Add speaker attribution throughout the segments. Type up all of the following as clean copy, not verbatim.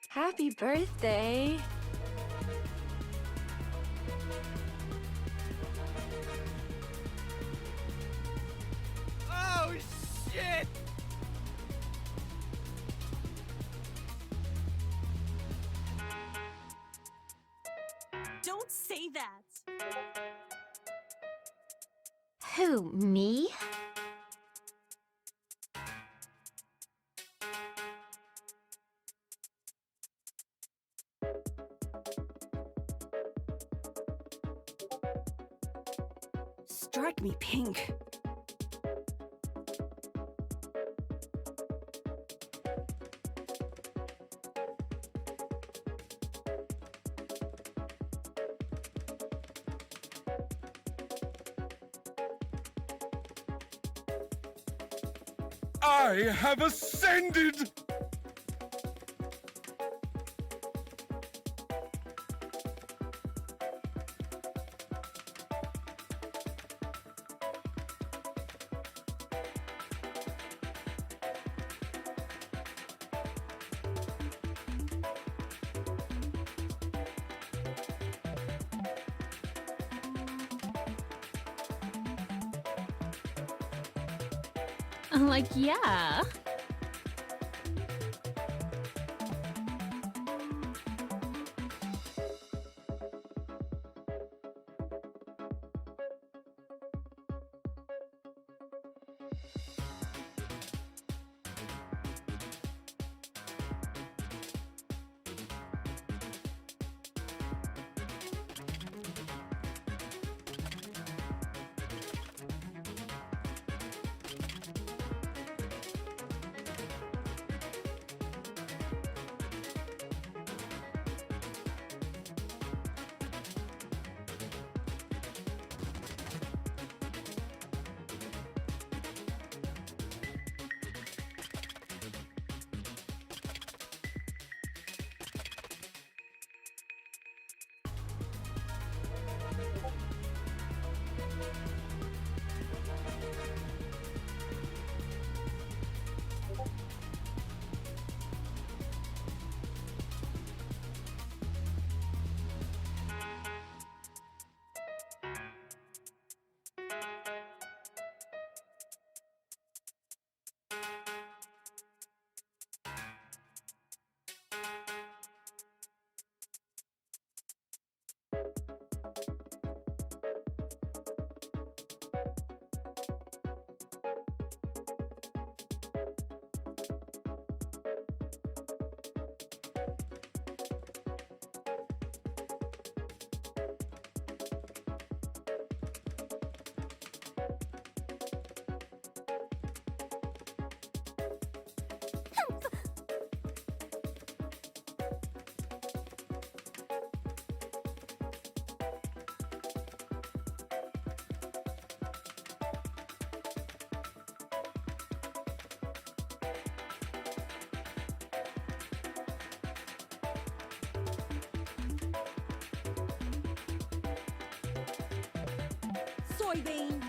Speaker 1: Happy birthday!
Speaker 2: Oh, shit!
Speaker 3: Don't say that!
Speaker 1: Who, me?
Speaker 3: Strike me pink.
Speaker 2: I have ascended!
Speaker 4: I'm like, yeah.
Speaker 3: Soybean.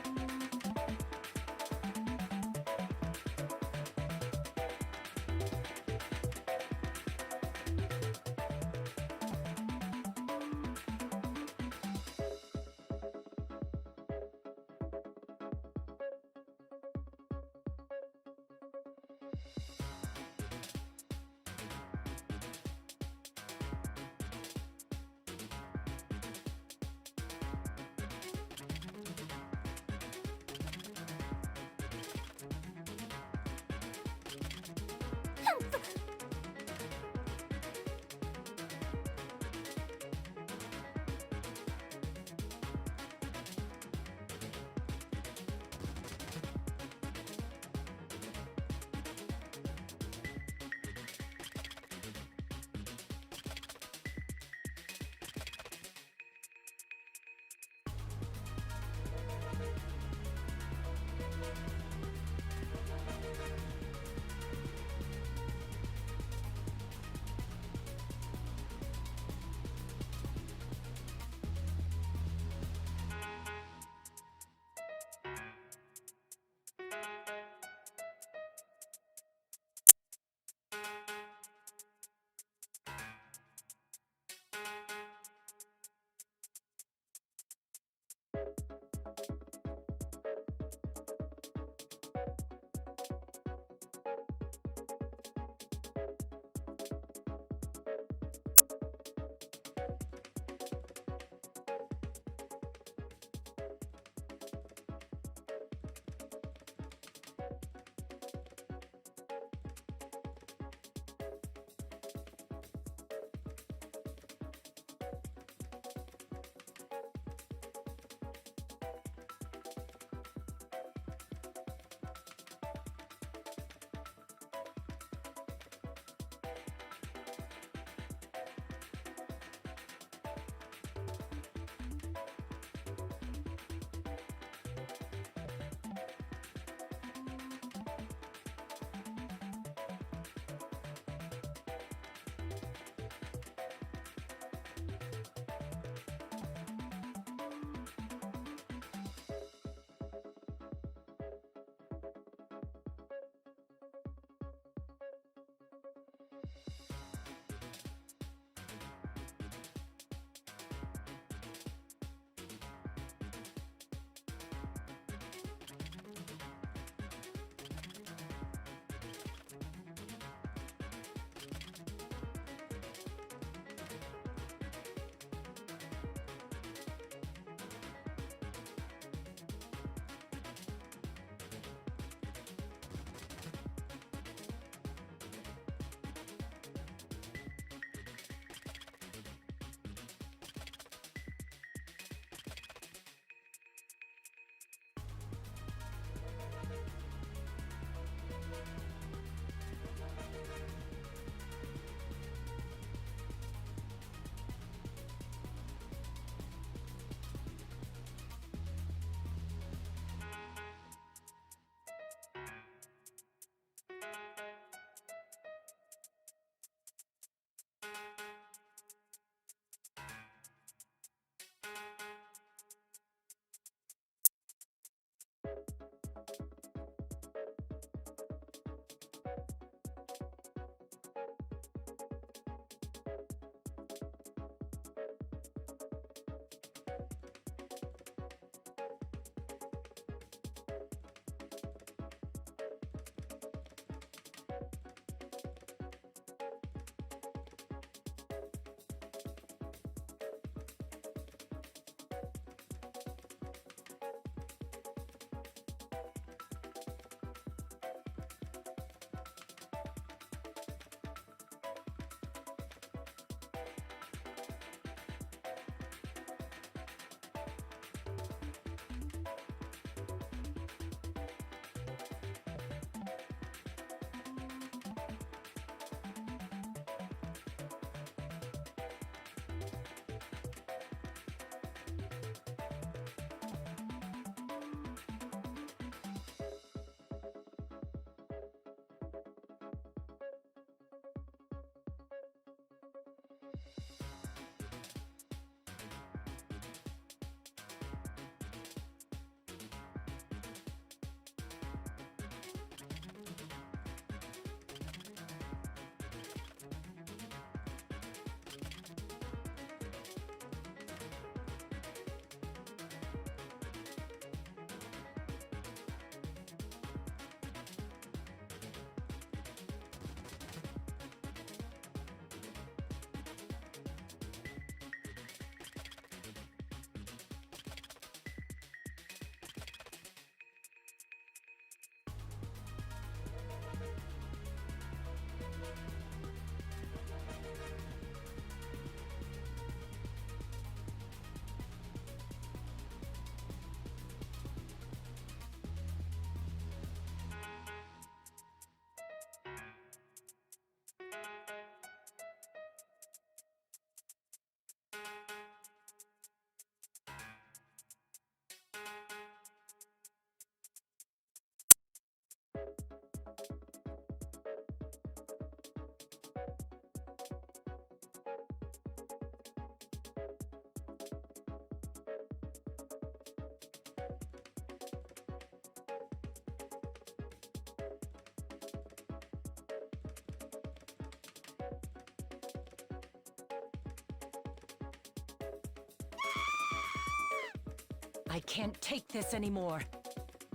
Speaker 5: I can't take this anymore.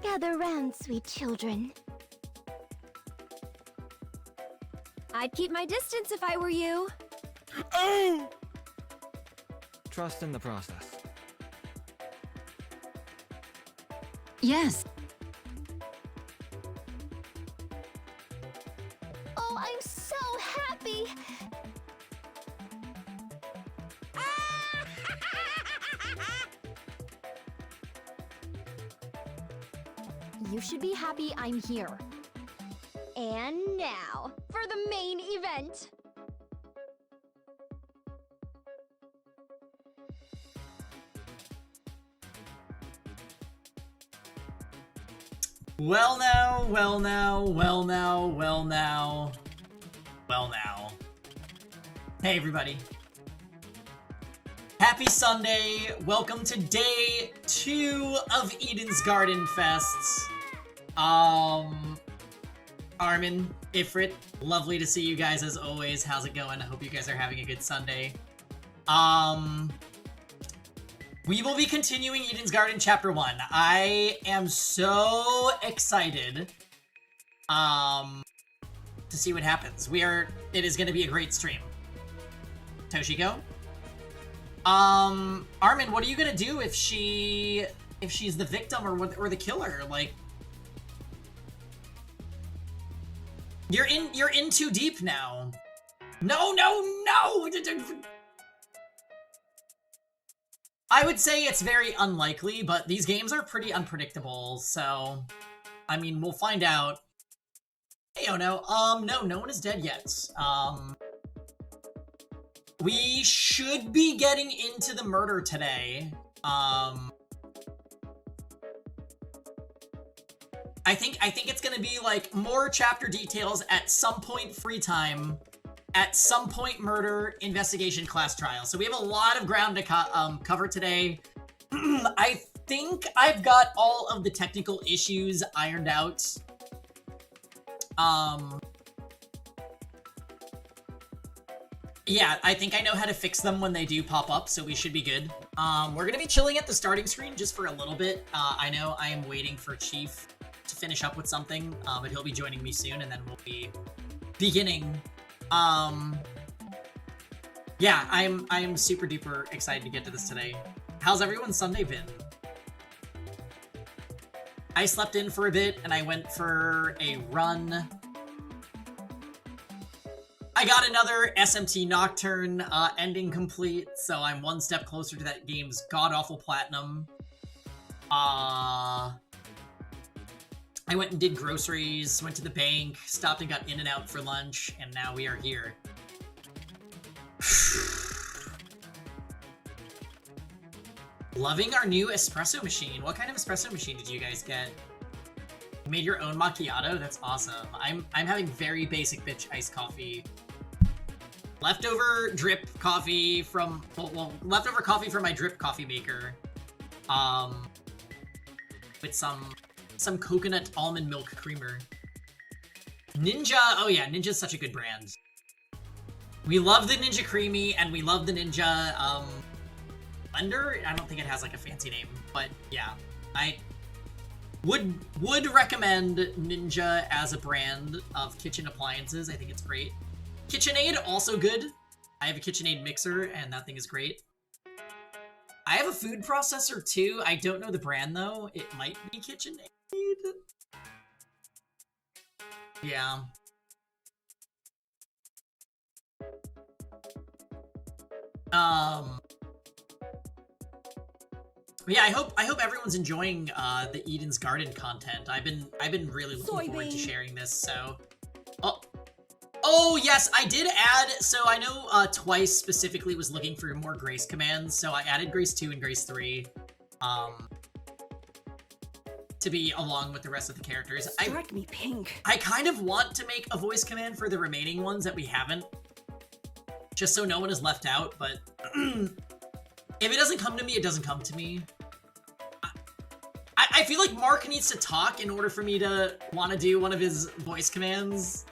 Speaker 6: Gather round, sweet children.
Speaker 3: I'd keep my distance if I were you.
Speaker 2: Oh!
Speaker 7: Trust in the process.
Speaker 4: Yes.
Speaker 6: Oh, I'm so happy! You should be happy I'm here. And now, for the main event!
Speaker 8: Well now, well now, well now, well now, well now. Hey everybody. Happy Sunday. Welcome to day 2 of Eden's Garden Fests. Armin, Ifrit, lovely to see you guys as always. How's it going? I hope you guys are having a good Sunday. We will be continuing Eden's Garden Chapter 1. I am so excited to see what happens. It is going to be a great stream. Toshiko? Armin, what are you going to do if she's the victim or the killer? Like, you're in too deep now. No! I would say it's very unlikely, but these games are pretty unpredictable, so... I mean, we'll find out. Hey, oh no. No one is dead yet. We should be getting into the murder today. I think it's gonna be, like, more chapter details at some point free time. At some point, murder, investigation, class trial. So we have a lot of ground to cover today. I think I've got all of the technical issues ironed out. Yeah, I think I know how to fix them when they do pop up, so we should be good. We're gonna be chilling at the starting screen just for a little bit. I know I am waiting for Chief to finish up with something, but he'll be joining me soon, and then we'll be beginning. Yeah, I'm super duper excited to get to this today. How's everyone's Sunday been? I slept in for a bit and I went for a run. I got another SMT Nocturne ending complete, so I'm one step closer to that game's god-awful platinum. I went and did groceries, went to the bank, stopped and got in and out for lunch, and now we are here. Loving our new espresso machine. What kind of espresso machine did you guys get? You made your own macchiato? That's awesome. I'm having very basic bitch iced coffee. Leftover drip coffee from leftover coffee from my drip coffee maker. With some coconut almond milk creamer. Ninja, oh yeah, Ninja's such a good brand. We love the Ninja Creamy, and we love the Ninja, blender? I don't think it has, like, a fancy name, but yeah. I would recommend Ninja as a brand of kitchen appliances. I think it's great. KitchenAid, also good. I have a KitchenAid mixer, and that thing is great. I have a food processor, too. I don't know the brand, though. It might be KitchenAid. Yeah. Yeah, I hope everyone's enjoying the Eden's Garden content. I've been really looking forward to sharing this. So, oh yes, I did add. So I know Twice specifically was looking for more Grace commands, so I added Grace 2 and Grace 3, to be along with the rest of the characters.
Speaker 3: Strike me pink.
Speaker 8: I kind of want to make a voice command for the remaining ones that we haven't, just so no one is left out. But if it doesn't come to me, it doesn't come to me. I feel like Mark needs to talk in order for me to want to do one of his voice commands.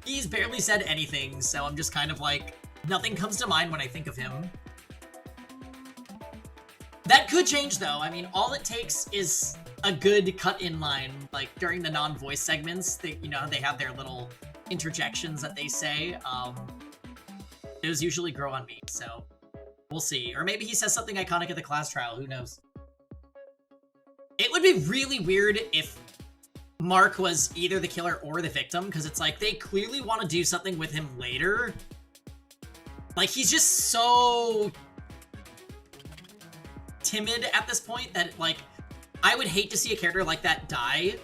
Speaker 8: He's barely said anything, so I'm just kind of like, nothing comes to mind when I think of him. That could change, though. I mean, all it takes is a good cut-in line, like during the non-voice segments. They, you know, they have their little interjections that they say. Those usually grow on me, so we'll see. Or maybe he says something iconic at the class trial. Who knows? It would be really weird if Mark was either the killer or the victim, because it's like they clearly want to do something with him later. Like, he's just so timid at this point that, like, I would hate to see a character like that die.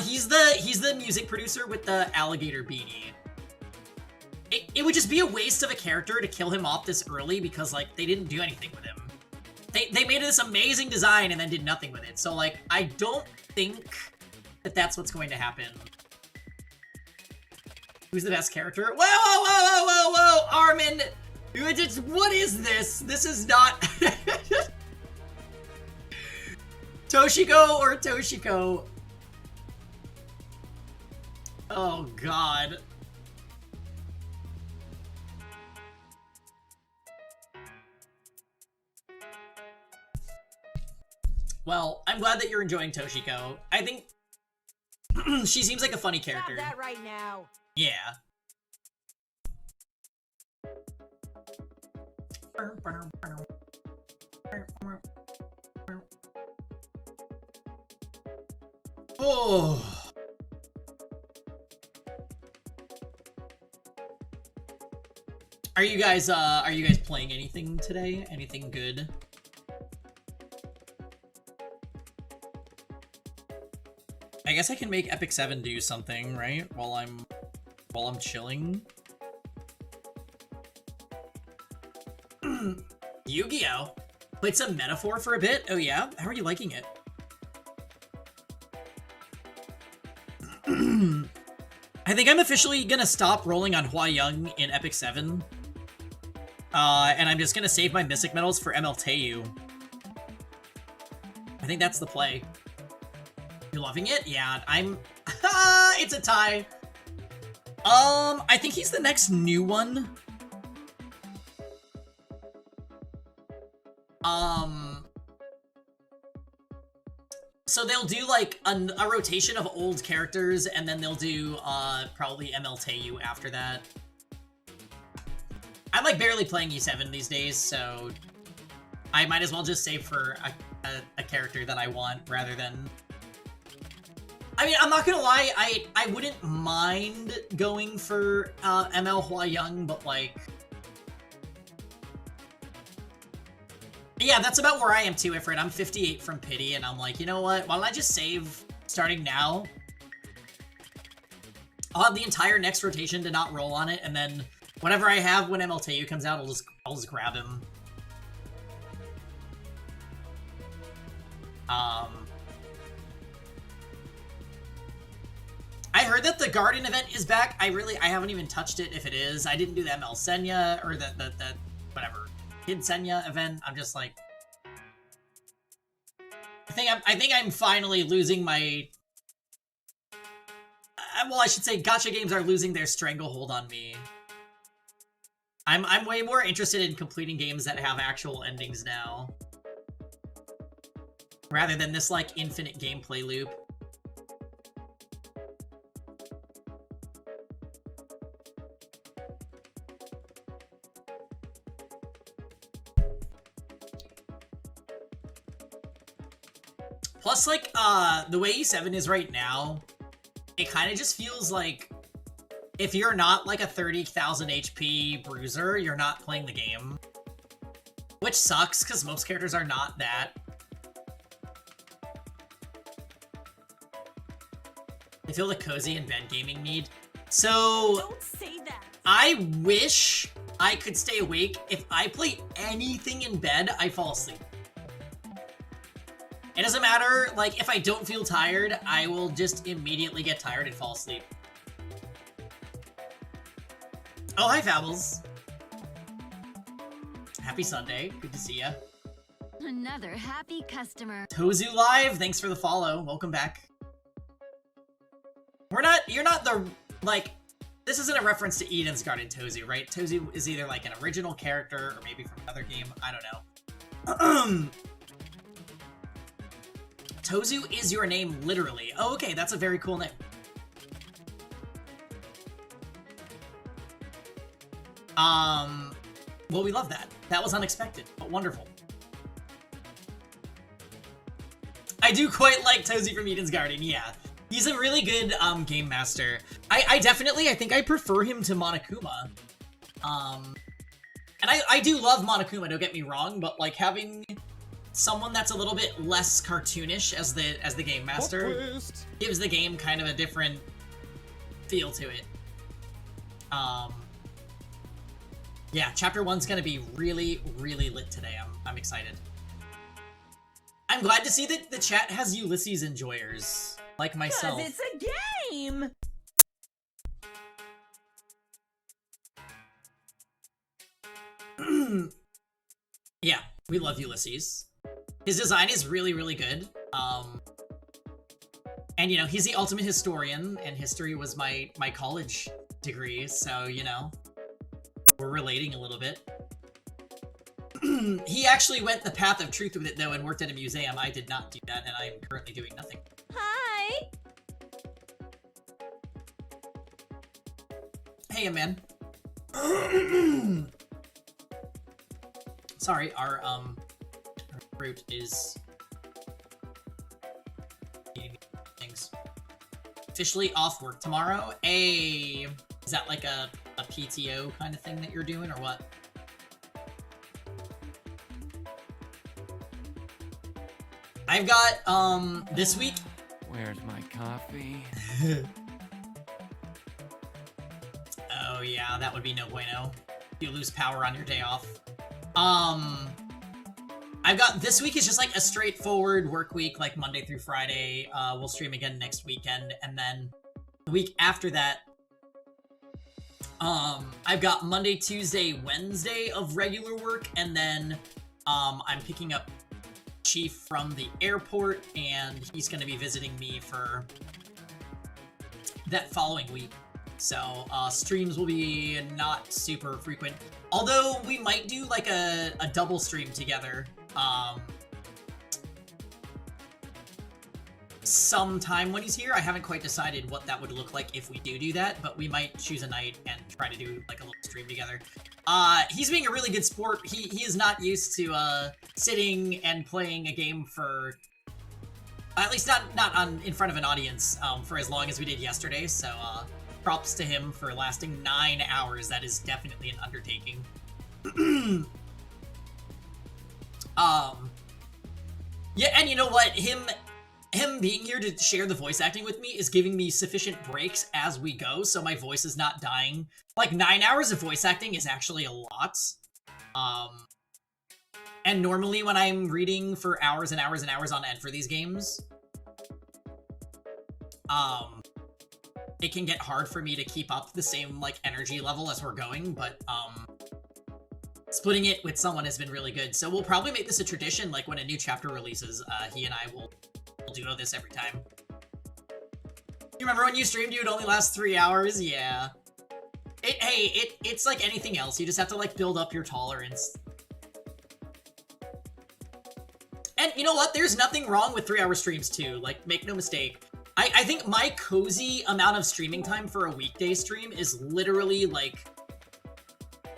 Speaker 8: He's the music producer with the alligator beanie. It would just be a waste of a character to kill him off this early because, like, they didn't do anything with him. They made this amazing design and then did nothing with it. So, like, I don't think that that's what's going to happen. Who's the best character? Whoa, whoa, whoa, whoa, whoa, whoa, Armin! What is this? This is not... Toshiko or Toshiko? Oh, God. Well, I'm glad that you're enjoying Toshiko. I think she seems like a funny character.
Speaker 5: Stop that right now.
Speaker 8: Yeah. Oh. Are you guys playing anything today? Anything good? I guess I can make Epic 7 do something, right? While I'm chilling. Yu-Gi-Oh! Played some Metaphor for a bit? Oh yeah? How are you liking it? I think I'm officially gonna stop rolling on Hua Young in Epic 7. And I'm just gonna save my Mystic Medals for MLTU. I think that's the play. You're loving it? Yeah, I'm... it's a tie. I think he's the next new one. So they'll do, like, a rotation of old characters, and then they'll do, probably MLTU after that. I'm, like, barely playing E7 these days, so I might as well just save for a character that I want, rather than... I mean, I'm not gonna lie, I wouldn't mind going for ML Hua Young, but, like... Yeah, that's about where I am too, Ifrit. I'm 58 from Pity, and I'm like, you know what? Why don't I just save starting now? I'll have the entire next rotation to not roll on it, and then whatever I have when MLTU comes out, I'll just grab him. I heard that the Garden event is back. I haven't even touched it if it is. I didn't do the ML Senya, or the whatever, Kid Senya event. I'm just like... I think I'm finally losing my... well, I should say gacha games are losing their stranglehold on me. I'm way more interested in completing games that have actual endings now. Rather than this, like, infinite gameplay loop. Plus, like, the way E7 is right now, it kind of just feels like if you're not, like, a 30,000 HP bruiser, you're not playing the game. Which sucks, because most characters are not that. I feel the cozy and bed gaming need. So,
Speaker 5: Don't say that.
Speaker 8: I wish I could stay awake. If I play anything in bed, I fall asleep. It doesn't matter, like, if I don't feel tired, I will just immediately get tired and fall asleep. Oh, hi, Fabbles. Happy Sunday. Good to see ya.
Speaker 4: Another happy customer.
Speaker 8: Tozu Live, thanks for the follow. Welcome back. You're not the, like, this isn't a reference to Eden's Garden Tozu, right? Tozu is either, like, an original character or maybe from another game. I don't know. Tozu is your name, literally. Oh, okay, that's a very cool name. Well, we love that. That was unexpected, but wonderful. I do quite like Tozu from Eden's Garden, yeah. He's a really good, game master. I think I prefer him to Monokuma. And I do love Monokuma, don't get me wrong, but, like, having someone that's a little bit less cartoonish as the game master gives the game kind of a different feel to it. Yeah, Chapter 1's gonna be really, really lit today. I'm excited. I'm glad to see that the chat has Ulysses enjoyers, like myself.
Speaker 5: 'Cause it's a game!
Speaker 8: Yeah, we love Ulysses. His design is really, really good. And, you know, he's the ultimate historian, and history was my college degree, so, you know, we're relating a little bit. He actually went the path of truth with it, though, and worked at a museum. I did not do that, and I am currently doing nothing.
Speaker 3: Hi!
Speaker 8: Hey, man. Sorry, our fruit is eating things. Officially off work tomorrow. Is that like a PTO kind of thing that you're doing, or what? I've got, this week...
Speaker 2: Where's my coffee?
Speaker 8: Oh yeah, that would be no bueno. You lose power on your day off. I've got, this week is just like a straightforward work week, like Monday through Friday. We'll stream again next weekend, and then the week after that, I've got Monday, Tuesday, Wednesday of regular work, and then, I'm picking up Chief from the airport, and he's gonna be visiting me for that following week. So, streams will be not super frequent. Although, we might do, like, a double stream together, sometime when he's here. I haven't quite decided what that would look like if we do that, but we might choose a night and try to do, like, a little stream together. He's being a really good sport. He is not used to, sitting and playing a game for... At least not in front of an audience, for as long as we did yesterday, so, props to him for lasting 9 hours. That is definitely an undertaking. Yeah, and you know what? Him being here to share the voice acting with me is giving me sufficient breaks as we go, so my voice is not dying. Like, 9 hours of voice acting is actually a lot. And normally when I'm reading for hours and hours and hours on end for these games, it can get hard for me to keep up the same, like, energy level as we're going, but, splitting it with someone has been really good. So we'll probably make this a tradition, like, when a new chapter releases, he and I will do this every time. You remember when you streamed, you would only last 3 hours? Yeah. It's like anything else. You just have to, like, build up your tolerance. And you know what? There's nothing wrong with 3-hour streams, too. Like, make no mistake. I think my cozy amount of streaming time for a weekday stream is literally, like,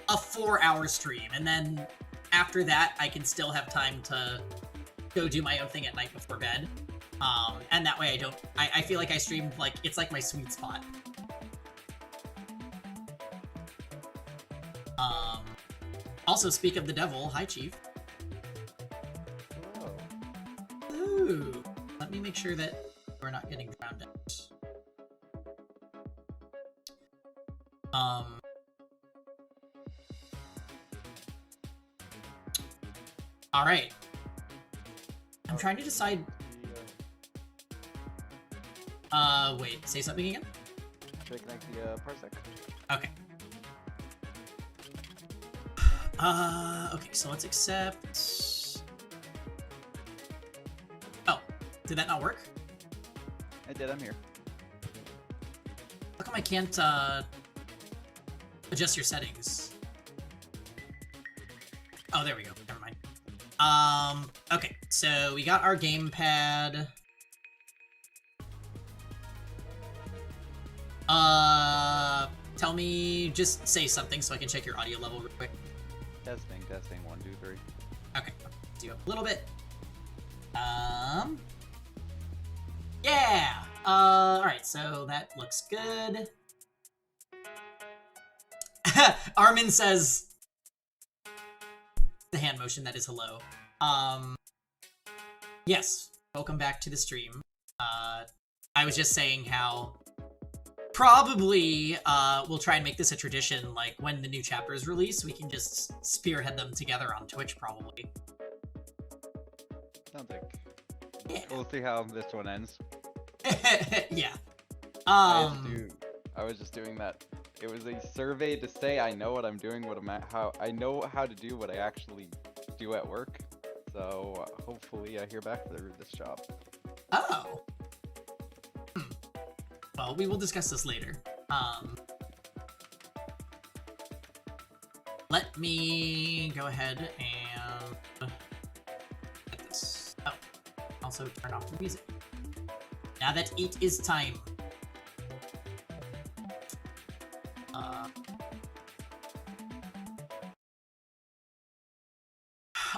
Speaker 8: a 4-hour stream. And then after that, I can still have time to go do my own thing at night before bed. And that way I feel like I streamed, like, it's like my sweet spot. Also, speak of the devil, hi, Chief. Ooh. Let me make sure that we're not getting drowned out. Alright. I'm trying to decide... wait, say something again?
Speaker 9: Should I connect the parsec?
Speaker 8: Okay. Okay, so let's accept... Oh, did that not work?
Speaker 9: I did, I'm here.
Speaker 8: How come I can't, adjust your settings? Oh, there we go. Never mind. Okay, so we got our gamepad. Tell me, just say something so I can check your audio level real quick.
Speaker 9: Testing, testing. 1, 2, 3.
Speaker 8: Okay, do up a little bit. Yeah! Alright, so that looks good. Armin says the hand motion, that is hello. Yes, welcome back to the stream. I was just saying how probably we'll try and make this a tradition, like when the new chapters release, we can just spearhead them together on Twitch probably.
Speaker 9: Sounds like...
Speaker 8: Yeah.
Speaker 9: We'll see how this one ends.
Speaker 8: Yeah.
Speaker 9: I was just doing that. It was a survey to say I know what I'm doing, how I know how to do what I actually do at work. So hopefully I hear back for this job.
Speaker 8: Oh. Well, we will discuss this later. Let me go ahead and get this. Oh, also turn off the music. Now that it is time.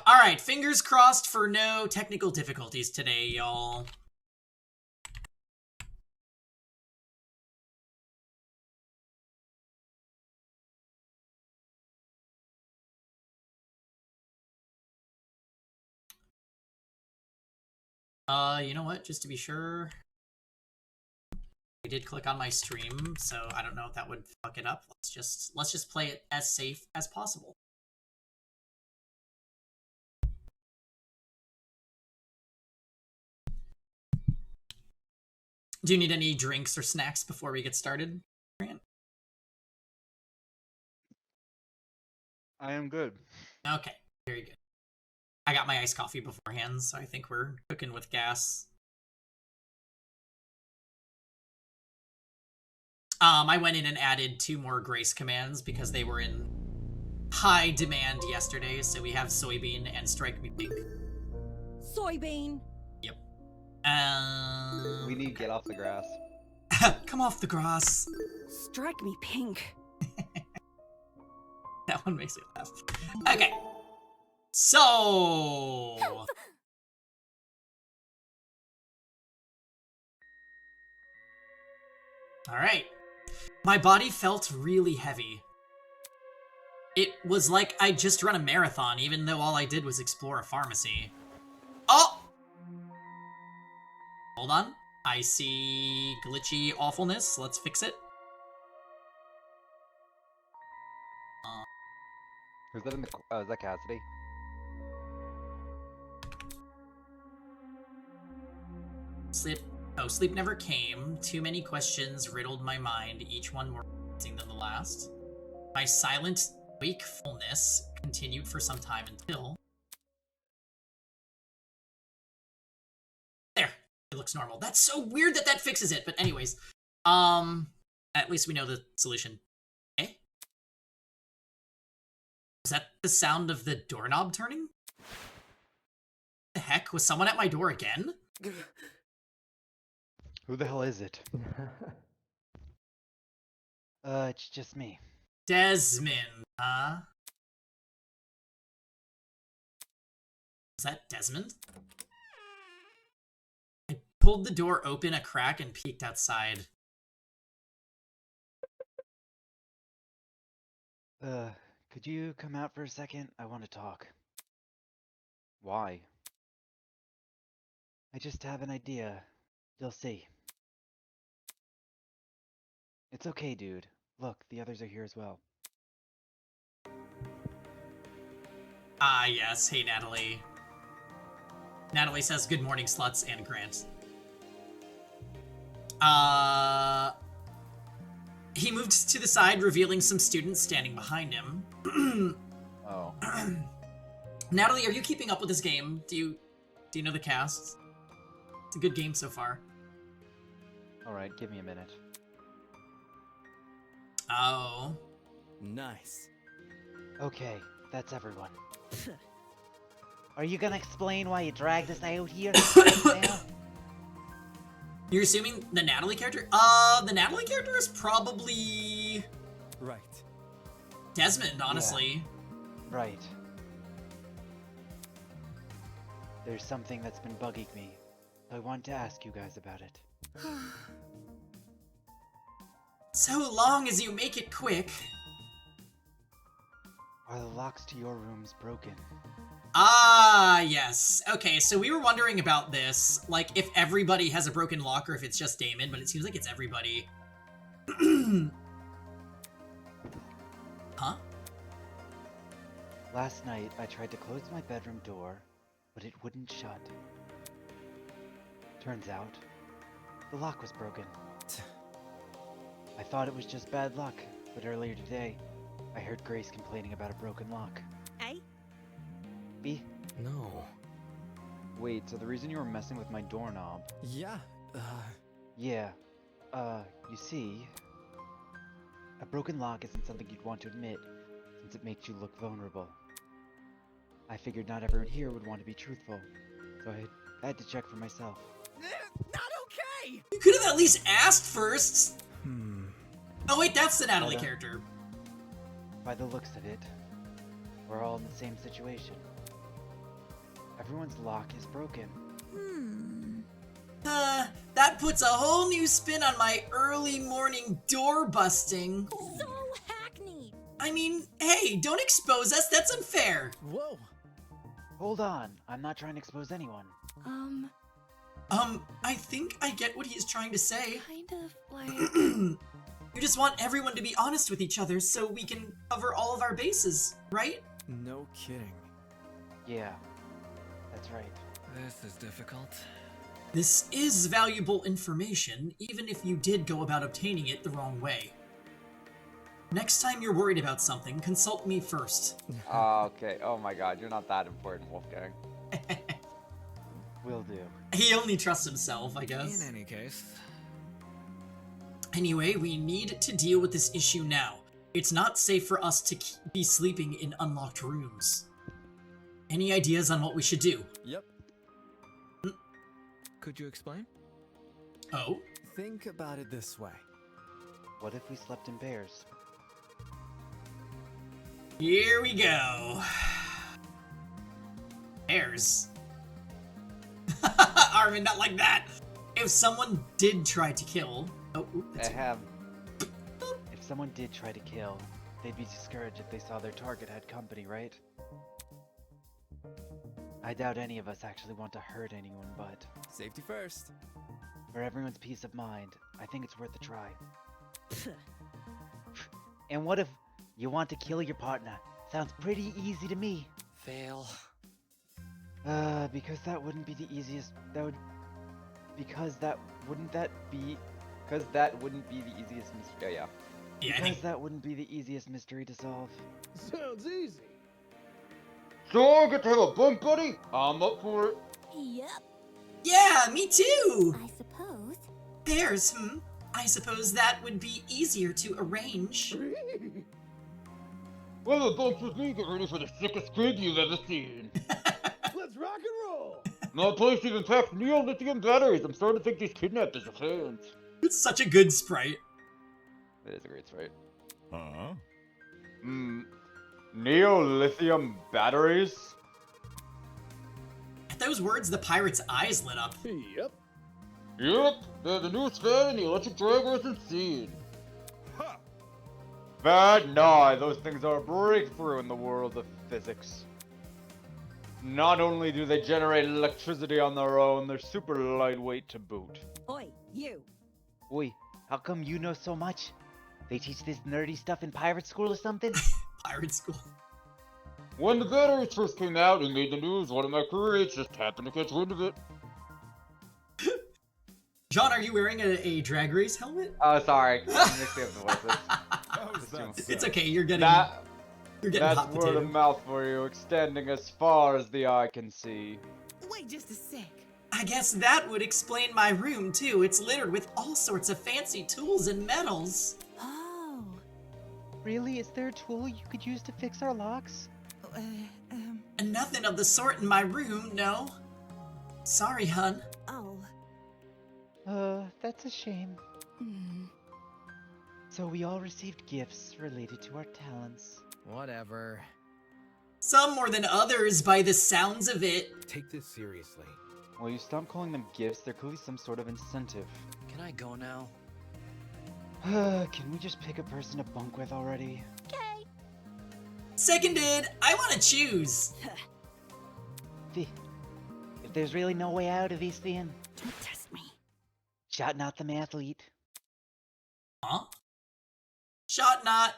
Speaker 8: Alright, fingers crossed for no technical difficulties today, y'all. You know what? Just to be sure, I did click on my stream, so I don't know if that would fuck it up. Let's just play it as safe as possible. Do you need any drinks or snacks before we get started, Grant?
Speaker 9: I am good.
Speaker 8: Okay, very good. I got my iced coffee beforehand, so I think we're cooking with gas. I went in and added 2 more grace commands because they were in high demand yesterday, so we have soybean and strike me pink.
Speaker 5: Soybean.
Speaker 8: Yep.
Speaker 9: We need to get off the grass.
Speaker 8: Come off the grass.
Speaker 5: Strike me pink.
Speaker 8: That one makes me laugh. Okay. So... Alright. My body felt really heavy. It was like I just run a marathon, even though all I did was explore a pharmacy. Oh! Hold on. I see glitchy awfulness. Let's fix it.
Speaker 9: Who's that in the... is that Cassidy?
Speaker 8: Sleep never came. Too many questions riddled my mind, each one more confusing than the last. My silent wakefulness continued for some time until... There! It looks normal. That's so weird that that fixes it, but anyways. At least we know the solution. Okay? Was that the sound of the doorknob turning? The heck? Was someone at my door again?
Speaker 9: Who the hell is it? It's just me.
Speaker 8: Desmond, huh? Is that Desmond? I pulled the door open a crack and peeked outside.
Speaker 9: Could you come out for a second? I want to talk. Why? I just have an idea. You'll see. It's okay, dude. Look, the others are here as well.
Speaker 8: Ah, yes. Hey, Natalie. Natalie says, good morning, sluts, and Grant. He moved to the side, revealing some students standing behind him.
Speaker 9: Oh.
Speaker 8: Natalie, are you keeping up with this game? Do you know the cast? It's a good game so far.
Speaker 9: Alright, give me a minute.
Speaker 8: Oh.
Speaker 2: Nice.
Speaker 9: Okay, that's everyone.
Speaker 10: Are you gonna explain why you dragged us out here? Sam?
Speaker 8: You're assuming the Natalie character? The Natalie character is probably
Speaker 7: Right.
Speaker 8: Desmond, honestly.
Speaker 10: Right. There's something that's been bugging me. I want to ask you guys about it.
Speaker 8: So long as you make it quick.
Speaker 10: Are the locks to your rooms broken?
Speaker 8: Ah, yes. Okay, so we were wondering about this, like if everybody has a broken lock or if it's just Damon, but it seems like it's everybody. Huh?
Speaker 10: Last night, I tried to close my bedroom door, but it wouldn't shut. Turns out, the lock was broken. I thought it was just bad luck, but earlier today, I heard Grace complaining about a broken lock.
Speaker 5: Eh?
Speaker 10: B?
Speaker 7: No.
Speaker 10: Wait, so the reason you were messing with my doorknob?
Speaker 7: Yeah.
Speaker 10: Yeah. You see, a broken lock isn't something you'd want to admit, since it makes you look vulnerable. I figured not everyone here would want to be truthful, so I had to check for myself.
Speaker 5: Not okay!
Speaker 8: You could have at least asked first. Oh wait, that's the Natalie
Speaker 10: Hold on.
Speaker 8: character.
Speaker 10: By the looks of it, we're all in the same situation. Everyone's lock is broken.
Speaker 8: That puts a whole new spin on my early morning door busting.
Speaker 3: So hackneyed.
Speaker 8: I mean, hey, don't expose us, that's unfair.
Speaker 7: Whoa.
Speaker 10: Hold on, I'm not trying to expose anyone.
Speaker 8: I think I get what he's trying to say.
Speaker 3: Kind of like...
Speaker 8: You just want everyone to be honest with each other so we can cover all of our bases, right?
Speaker 7: No kidding.
Speaker 10: Yeah, that's right.
Speaker 7: This is difficult.
Speaker 8: This is valuable information, even if you did go about obtaining it the wrong way. Next time you're worried about something, consult me first.
Speaker 9: Okay. Oh my god, you're not that important, Wolfgang.
Speaker 10: Will do.
Speaker 8: He only trusts himself, I guess.
Speaker 7: In any case.
Speaker 8: Anyway, we need to deal with this issue now. It's not safe for us to be sleeping in unlocked rooms. Any ideas on what we should do?
Speaker 7: Yep. Could you explain?
Speaker 8: Oh?
Speaker 7: Think about it this way.
Speaker 10: What if we slept in pairs?
Speaker 8: Here we go. Pairs. Armin, not like that. If someone did try to kill... Oh, that's
Speaker 10: If someone did try to kill, they'd be discouraged if they saw their target had company, right? I doubt any of us actually want to hurt anyone, but
Speaker 7: Safety first.
Speaker 10: for everyone's peace of mind, I think it's worth a try. And what if you want to kill your partner? Sounds pretty easy to me.
Speaker 7: Fail.
Speaker 10: Because that wouldn't be the easiest. Because that wouldn't be the easiest mystery. Yeah.
Speaker 8: Yeah, I
Speaker 10: Because
Speaker 8: think...
Speaker 10: that wouldn't be the easiest mystery to solve.
Speaker 11: Sounds easy. So I get to have a bunk, buddy? I'm up for it.
Speaker 3: Yep,
Speaker 8: Yeah, me too!
Speaker 3: I suppose.
Speaker 8: Pairs, I suppose that would be easier to arrange.
Speaker 11: Well, the bunks with me, get ready for the sickest squid you've ever seen. Let's rock and roll! My place even packs Neo lithium batteries. I'm starting to think these kidnappers are fans.
Speaker 8: It's such a good sprite.
Speaker 9: It is a great sprite.
Speaker 11: Huh?
Speaker 9: Neo lithium batteries?
Speaker 8: At those words, the pirate's eyes lit up.
Speaker 11: Yep. Yep, they're the newest fan in the electric drag racing scene.
Speaker 9: Huh. Bad? Nah, those things are a breakthrough in the world of physics. Not only do they generate electricity on their own, they're super lightweight to boot.
Speaker 5: Oi, you.
Speaker 10: Oi, how come you know so much? They teach this nerdy stuff in pirate school or something?
Speaker 8: Pirate school.
Speaker 11: When the batteries first came out and made the news, one of my crewmates just happened to catch wind of it.
Speaker 8: John, are you wearing a drag race helmet?
Speaker 9: Oh, sorry. I'm mixing up the voices.
Speaker 8: It's okay, you're getting
Speaker 9: That's
Speaker 8: hot
Speaker 9: word
Speaker 8: potato.
Speaker 9: of mouth for you, extending as far as the eye can see.
Speaker 5: Wait just a sec.
Speaker 8: I guess that would explain my room too. It's littered with all sorts of fancy tools and metals.
Speaker 3: Oh.
Speaker 10: Really? Is there a tool you could use to fix our locks?
Speaker 8: Nothing of the sort in my room, no. Sorry, hun.
Speaker 5: Oh.
Speaker 10: That's a shame. So we all received gifts related to our talents.
Speaker 7: Whatever.
Speaker 8: Some more than others by the sounds of it.
Speaker 7: Take this seriously.
Speaker 10: Well, you stop calling them gifts, they're clearly some sort of incentive.
Speaker 7: Can I go now?
Speaker 10: Can we just pick a person to bunk with already?
Speaker 6: Okay.
Speaker 8: Seconded, I want to choose.
Speaker 10: If there's really no way out of this, then
Speaker 5: Don't test me.
Speaker 10: shot not the athlete.
Speaker 8: Huh? Shot not.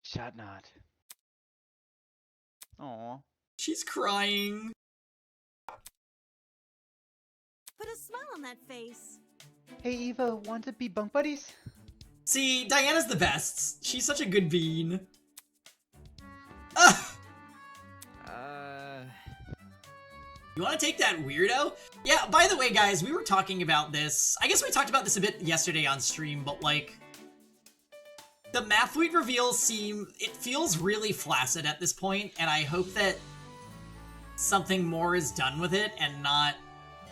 Speaker 10: Shot not. Aw.
Speaker 8: She's crying.
Speaker 5: Put a smile on that face.
Speaker 10: Hey Eva, want to be bunk buddies?
Speaker 8: See, Diana's the best. She's such a good bean. Ah! You want to take that weirdo? Yeah, by the way, guys, we were talking about this. I guess we talked about this a bit yesterday on stream, but like, the Mathweed reveals it feels really flaccid at this point, and I hope that something more is done with it and not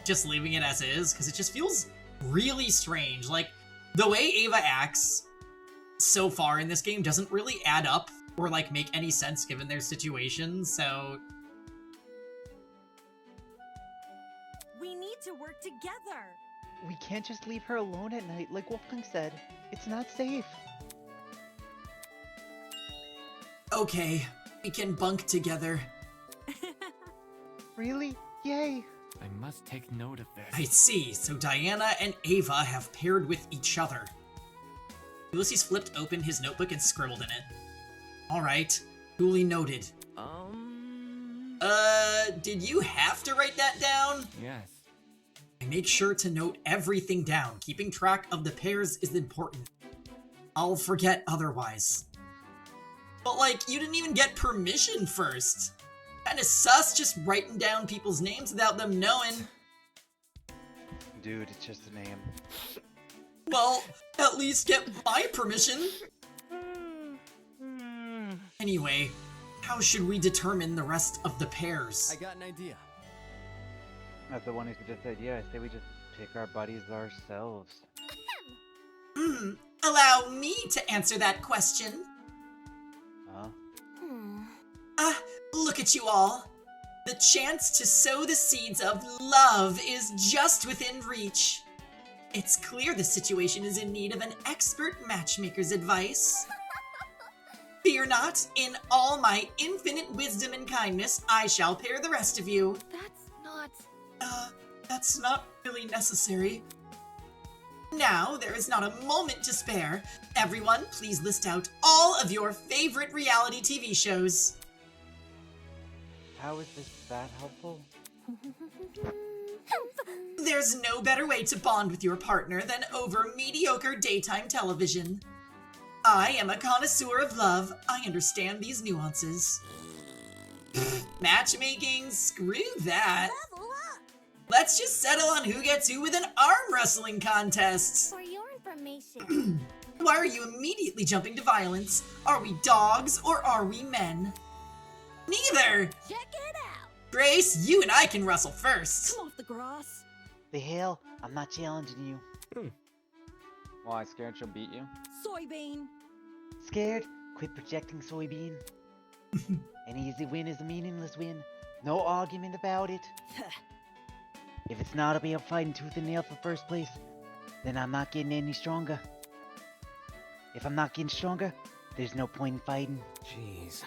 Speaker 8: just leaving it as is, because it just feels really strange. Like, the way Ava acts so far in this game doesn't really add up or like make any sense given their situation, so
Speaker 5: We need to work together.
Speaker 10: We can't just leave her alone at night like Wolfgang said. It's not safe.
Speaker 8: okay, we can bunk together.
Speaker 10: Really? Yay!
Speaker 2: I must take note of
Speaker 8: I
Speaker 2: this.
Speaker 8: see, so Diana and Ava have paired with each other. Ulysses flipped open his notebook and scribbled in it. Alright, duly noted. Did you have to write that down?
Speaker 2: Yes.
Speaker 8: I make sure to note everything down. Keeping track of the pairs is important. I'll forget otherwise. But like, you didn't even get permission first. Kinda sus just writing down people's names without them knowing.
Speaker 10: Dude, it's just a name.
Speaker 8: Well, at least get my permission. Anyway, how should we determine the rest of the pairs?
Speaker 7: I got an idea.
Speaker 10: As the one who just said, yeah, I say we just pick our buddies ourselves.
Speaker 8: Allow me to answer that question.
Speaker 10: Huh?
Speaker 8: Look at you all. The chance to sow the seeds of love is just within reach. It's clear the situation is in need of an expert matchmaker's advice. Fear not, in all my infinite wisdom and kindness, I shall pair the rest of you. That's not really necessary. Now, there is not a moment to spare. Everyone, please list out all of your favorite reality TV shows.
Speaker 10: How is this that helpful?
Speaker 8: There's no better way to bond with your partner than over mediocre daytime television. I am a connoisseur of love. I understand these nuances. Matchmaking? Screw that.
Speaker 5: Level up.
Speaker 8: Let's just settle on who gets who with an arm wrestling contest.
Speaker 6: For your information.
Speaker 8: Why are you immediately jumping to violence? Are we dogs or are we men? Neither!
Speaker 5: Check it out.
Speaker 8: Grace, you and I can wrestle first.
Speaker 5: Come off the grass.
Speaker 10: The hell? I'm not challenging you.
Speaker 9: Why, scared she'll beat you?
Speaker 5: Soybean.
Speaker 10: Scared? Quit projecting, soybean. An easy win is a meaningless win. No argument about it. If it's not about fighting tooth and nail for first place, then I'm not getting any stronger. If I'm not getting stronger, there's no point in fighting.
Speaker 7: Jeez.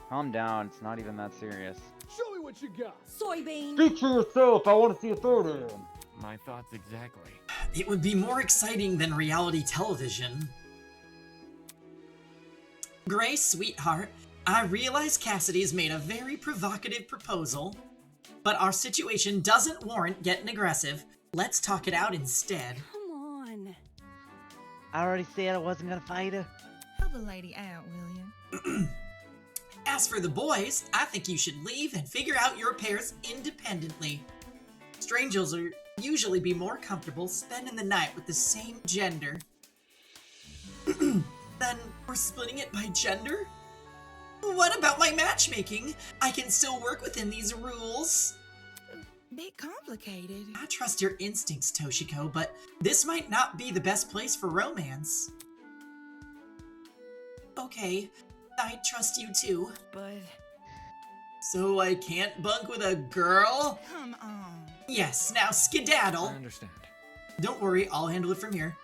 Speaker 9: Calm down, it's not even that serious.
Speaker 11: Show me what you got.
Speaker 5: Soybean.
Speaker 11: Speak for yourself. I want to see a third hand.
Speaker 2: My thoughts exactly.
Speaker 8: It would be more exciting than reality television. Grace, sweetheart, I realize Cassidy's made a very provocative proposal, but our situation doesn't warrant getting aggressive. Let's talk it out instead.
Speaker 5: Come on.
Speaker 10: I already said I wasn't gonna fight her.
Speaker 5: Help a lady out, will you?
Speaker 8: As for the boys, I think you should leave and figure out your pairs independently. Strangers will usually be more comfortable spending the night with the same gender. Then we're splitting it by gender? What about my matchmaking? I can still work within these rules.
Speaker 5: Bit complicated.
Speaker 8: I trust your instincts, Toshiko, but this might not be the best place for romance. Okay, I trust you too.
Speaker 5: But
Speaker 8: So I can't bunk with a girl?
Speaker 5: come on.
Speaker 8: Yes, now skedaddle.
Speaker 7: I understand.
Speaker 8: Don't worry, I'll handle it from here.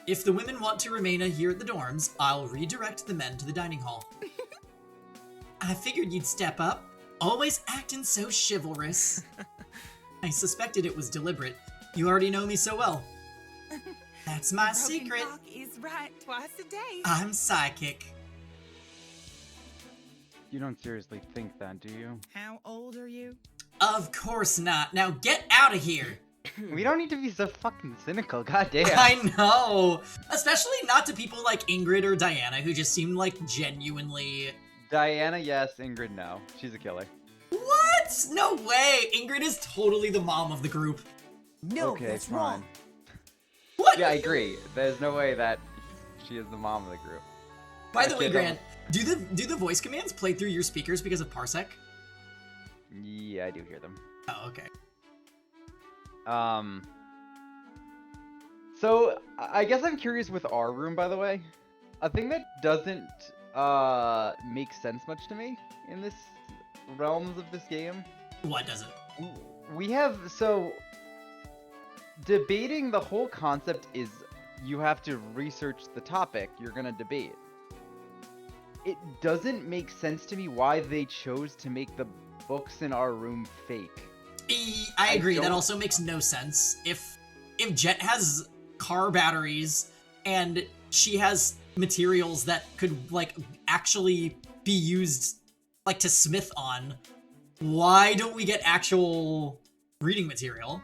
Speaker 8: If the women want to remain here at the dorms, I'll redirect the men to the dining hall. I figured you'd step up. Always acting so chivalrous. I suspected it was deliberate. You already know me so well. That's my
Speaker 5: Broken
Speaker 8: secret.
Speaker 5: clock is right twice a day.
Speaker 8: I'm psychic.
Speaker 10: You don't seriously think that, do you?
Speaker 5: How old are you?
Speaker 8: Of course not. Now get out of here.
Speaker 10: We don't need to be so fucking cynical, goddamn.
Speaker 8: I know. Especially not to people like Ingrid or Diana, who just seem like genuinely...
Speaker 10: Diana, yes. Ingrid, no. She's a killer.
Speaker 8: What? No way. Ingrid is totally the mom of the group.
Speaker 5: No,
Speaker 10: okay,
Speaker 5: that's
Speaker 10: fine.
Speaker 5: wrong.
Speaker 8: What?
Speaker 10: Yeah, I agree. There's no way that she is the mom of the group.
Speaker 8: By the way,
Speaker 10: Okay,
Speaker 8: Grant, do the voice commands play through your speakers because of Parsec?
Speaker 10: Yeah, I do hear them.
Speaker 8: Oh, okay.
Speaker 10: So I guess I'm curious with our room, by the way. A thing that doesn't make sense much to me in this realms of this game.
Speaker 8: What doesn't?
Speaker 10: We have debating the whole concept is you have to research the topic you're gonna debate. It doesn't make sense to me why they chose to make the books in our room fake.
Speaker 8: I agree. That
Speaker 10: don't-
Speaker 8: also makes no sense. If Jet has car batteries and she has materials that could like actually be used like to smith on, why don't we get actual reading material?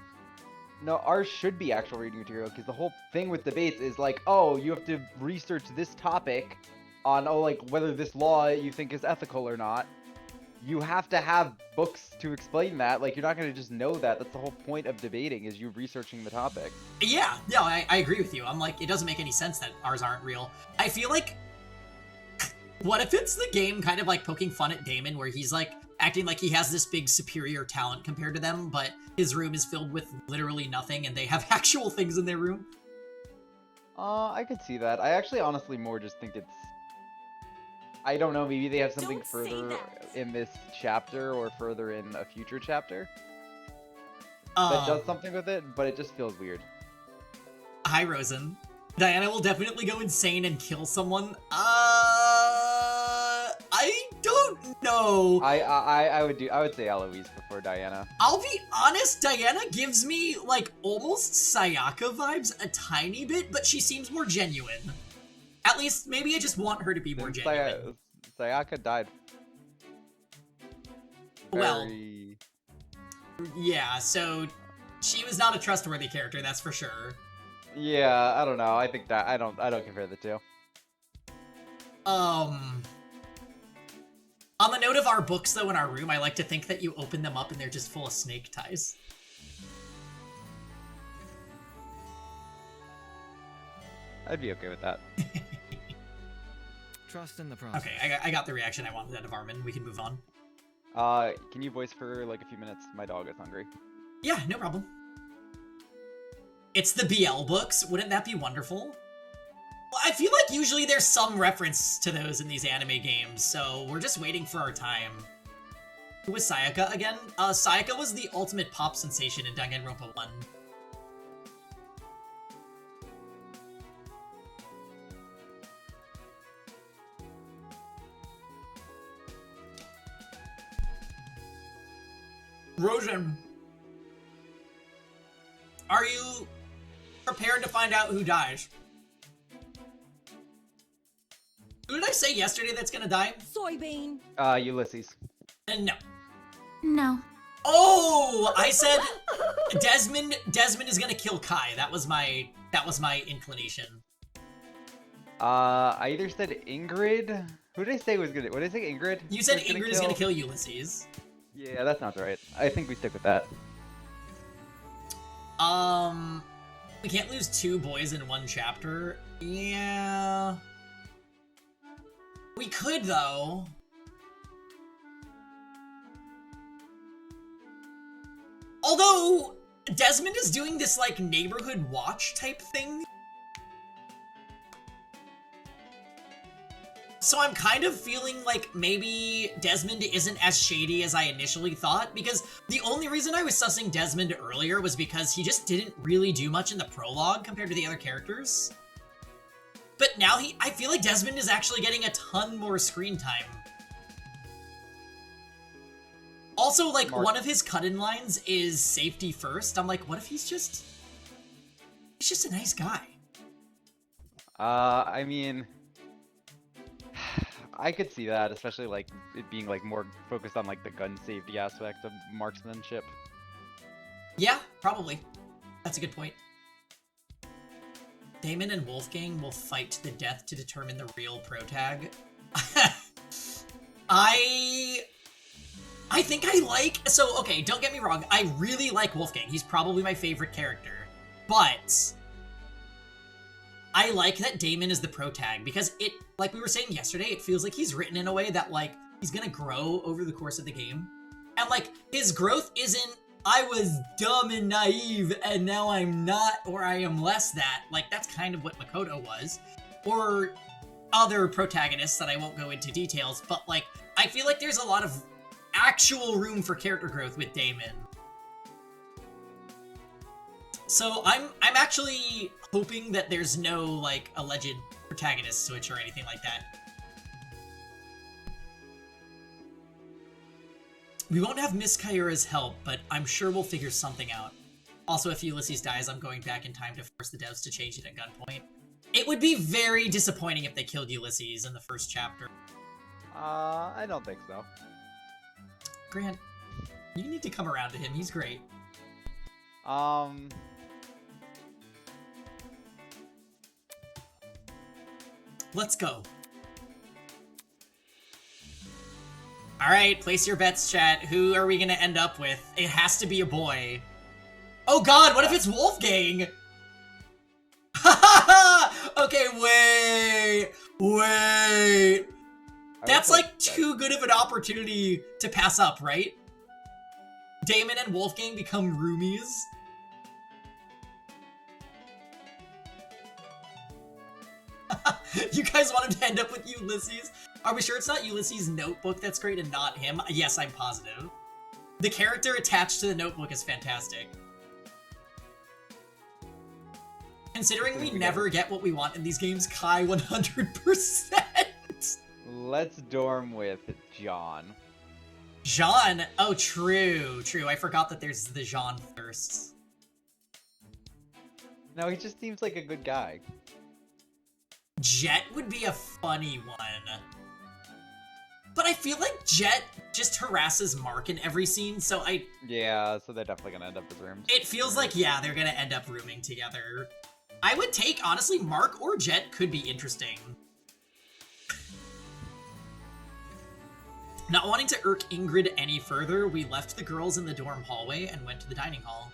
Speaker 10: No, ours should be actual reading material because the whole thing with debates is like, oh, you have to research this topic on, oh, like whether this law you think is ethical or not. You have to have books to explain that. Like, you're not going to just know that. That's the whole point of debating, is you researching the topic.
Speaker 8: Yeah, no, I agree with you. I'm like, it doesn't make any sense that ours aren't real. I feel like, what if it's the game kind of like poking fun at Damon, where he's like acting like he has this big superior talent compared to them, but his room is filled with literally nothing and they have actual things in their room?
Speaker 10: I could see that. I actually honestly more just think it's... I don't know, maybe they have something
Speaker 5: Don't say
Speaker 10: further
Speaker 5: that.
Speaker 10: in this chapter or further in a future chapter that does something with it, but it just feels weird.
Speaker 8: Hi, Rosen. Diana will definitely go insane and kill someone. I don't know.
Speaker 10: I would say Eloise before Diana.
Speaker 8: I'll be honest, Diana gives me, like, almost Sayaka vibes a tiny bit, but she seems more genuine. At least, maybe I just want her to be more genuine.
Speaker 10: Sayaka died.
Speaker 8: Well,
Speaker 10: Very-
Speaker 8: yeah, so she was not a trustworthy character, that's for sure.
Speaker 10: Yeah, I don't know. I think that I don't compare the two.
Speaker 8: On the note of our books, though, in our room, I like to think that you open them up and they're just full of snake ties.
Speaker 10: I'd be okay with that.
Speaker 7: Trust in the process.
Speaker 8: Okay, I got the reaction I wanted out of Armin. We can move on.
Speaker 10: Can you voice for like a few minutes? My dog is hungry.
Speaker 8: Yeah, no problem. It's the BL books. Wouldn't that be wonderful? Well, I feel like usually there's some reference to those in these anime games, so we're just waiting for our time. Who was Sayaka again? Sayaka was the ultimate pop sensation in Danganronpa 1. Rosen, are you prepared to find out who dies? Who did I say yesterday that's gonna die?
Speaker 5: Soybean.
Speaker 10: Ulysses.
Speaker 8: No.
Speaker 4: No.
Speaker 8: Oh, I said Desmond. Desmond is gonna kill Kai. That was my inclination.
Speaker 10: I either said Ingrid. Who did I say was gonna? What did I say? Ingrid.
Speaker 8: You said
Speaker 10: was
Speaker 8: Ingrid is gonna kill Ulysses.
Speaker 10: Yeah, that sounds right. I think we stick with that.
Speaker 8: We can't lose 2 boys in 1 chapter. Yeah. We could, though. Although, Desmond is doing this, like, neighborhood watch type thing. So I'm kind of feeling like maybe Desmond isn't as shady as I initially thought, because the only reason I was sussing Desmond earlier was because he just didn't really do much in the prologue compared to the other characters. But now I feel like Desmond is actually getting a ton more screen time. Also, like, one of his cut-in lines is safety first. I'm like, what if he's just a nice guy?
Speaker 9: I mean, I could see that, especially like it being like more focused on like the gun safety aspect of marksmanship.
Speaker 8: Yeah, probably. That's a good point. Damon and Wolfgang will fight to the death to determine the real protag. I think I like... So, okay, don't get me wrong. I really like Wolfgang. He's probably my favorite character. But I like that Damon is the protag because it, like we were saying yesterday, it feels like he's written in a way that, like, he's gonna grow over the course of the game. And, like, his growth isn't, I was dumb and naive and now I'm not, or I am less that. Like, that's kind of what Makoto was. Or other protagonists that I won't go into details, but, like, I feel like there's a lot of actual room for character growth with Damon. So I'm actually hoping that there's no, like, alleged protagonist switch or anything like that. We won't have Miss Kyura's help, but I'm sure we'll figure something out. Also, if Ulysses dies, I'm going back in time to force the devs to change it at gunpoint. It would be very disappointing if they killed Ulysses in the first chapter.
Speaker 9: I don't think so.
Speaker 8: Grant, you need to come around to him. He's great. Let's go. Alright, place your bets, chat. Who are we gonna end up with? It has to be a boy. Oh god, what if it's Wolfgang? Okay, wait. That's like too good of an opportunity to pass up, right? Damon and Wolfgang become roomies. You guys want him to end up with Ulysses? Are we sure it's not Ulysses' notebook that's great and not him? Yes, I'm positive. The character attached to the notebook is fantastic. Considering we never get what we want in these games, Kai 100%.
Speaker 9: Let's dorm with John.
Speaker 8: Jean? Oh, true. I forgot that there's the Jean thirst.
Speaker 9: No, he just seems like a good guy.
Speaker 8: Jet would be a funny one. But I feel like Jet just harasses Mark in every scene, so
Speaker 9: Yeah, so they're definitely gonna end up as rooms.
Speaker 8: It feels like, yeah, they're gonna end up rooming together. I would take, honestly, Mark or Jet could be interesting. Not wanting to irk Ingrid any further, we left the girls in the dorm hallway and went to the dining hall.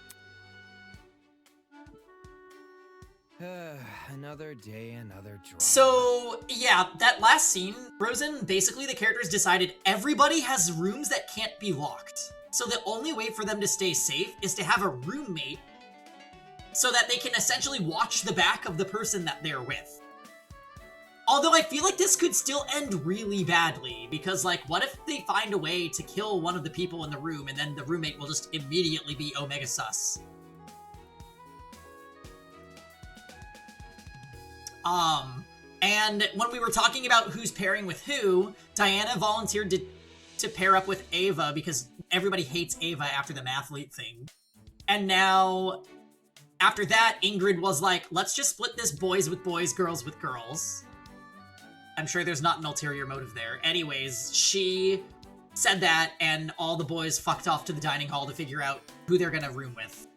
Speaker 7: Another day, another drama.
Speaker 8: So, yeah, that last scene, Rosen, basically the characters decided everybody has rooms that can't be locked. So the only way for them to stay safe is to have a roommate so that they can essentially watch the back of the person that they're with. Although I feel like this could still end really badly, because, like, what if they find a way to kill one of the people in the room and then the roommate will just immediately be Omega Sus? And when we were talking about who's pairing with who, Diana volunteered to pair up with Ava because everybody hates Ava after the mathlete thing. And now, after that, Ingrid was like, let's just split this boys with boys, girls with girls. I'm sure there's not an ulterior motive there. Anyways, she said that, and all the boys fucked off to the dining hall to figure out who they're gonna room with.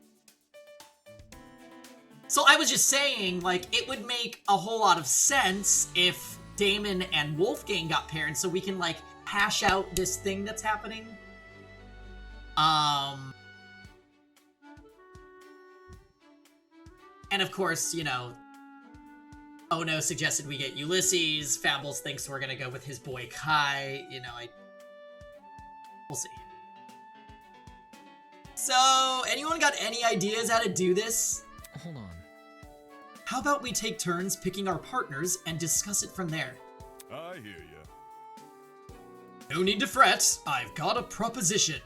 Speaker 8: So I was just saying, like, it would make a whole lot of sense if Damon and Wolfgang got paired so we can, like, hash out this thing that's happening. And of course, you know, Ono suggested we get Ulysses, Fables thinks we're gonna go with his boy Kai, you know, we'll see. So, anyone got any ideas how to do this?
Speaker 7: Hold on.
Speaker 8: How about we take turns picking our partners and discuss it from there?
Speaker 12: I hear ya.
Speaker 8: No need to fret, I've got a proposition.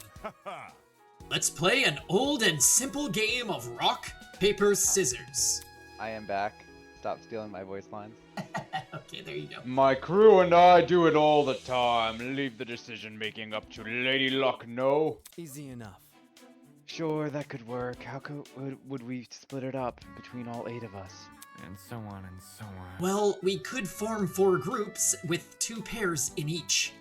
Speaker 8: Let's play an old and simple game of rock, paper, scissors.
Speaker 9: I am back. Stop stealing my voice lines.
Speaker 8: Okay, there you go.
Speaker 11: My crew and I do it all the time. Leave the decision making up to Lady Luck, no?
Speaker 7: Easy enough.
Speaker 10: Sure, that could work. How would we split it up between all 8 of us?
Speaker 2: And so on and so on.
Speaker 8: Well, we could form 4 groups with 2 pairs in each.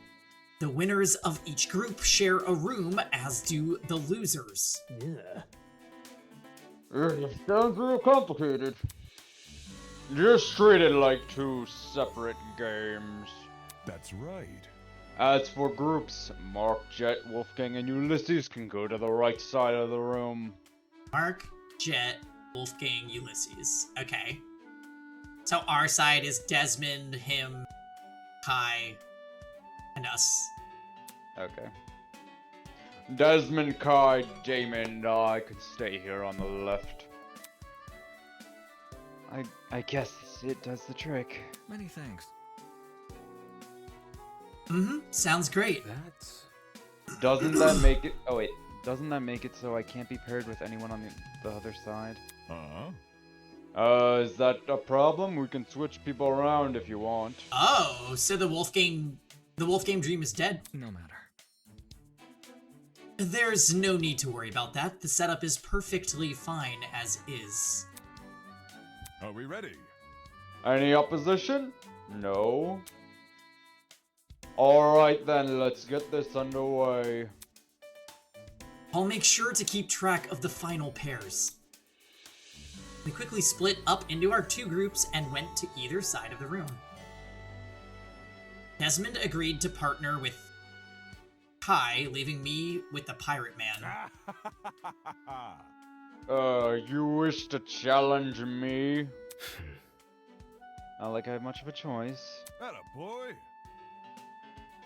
Speaker 8: The winners of each group share a room, as do the losers.
Speaker 11: Sounds real complicated. Just treat it like 2 separate games.
Speaker 12: That's right.
Speaker 11: As for groups, Mark, Jet, Wolfgang, and Ulysses can go to the right side of the room.
Speaker 8: Mark, Jet, Wolfgang, Ulysses. Okay. So our side is Desmond, him, Kai, and us.
Speaker 11: Okay. Desmond, Kai, Damon, and I could stay here on the left.
Speaker 10: I guess it does the trick.
Speaker 7: Many thanks.
Speaker 8: Sounds great.
Speaker 7: That's...
Speaker 11: Doesn't that make it...
Speaker 10: Oh wait, doesn't that make it so I can't be paired with anyone on the other side?
Speaker 11: Is that a problem? We can switch people around if you want.
Speaker 8: Oh, so the Wolfgang dream is dead?
Speaker 7: No matter.
Speaker 8: There's no need to worry about that. The setup is perfectly fine as is.
Speaker 12: Are we ready?
Speaker 11: Any opposition? No. Alright then, let's get this underway.
Speaker 8: I'll make sure to keep track of the final pairs. We quickly split up into our 2 groups and went to either side of the room. Desmond agreed to partner with Kai, leaving me with the pirate man.
Speaker 11: You wish to challenge me?
Speaker 10: Not like I have much of a choice.
Speaker 12: Atta boy.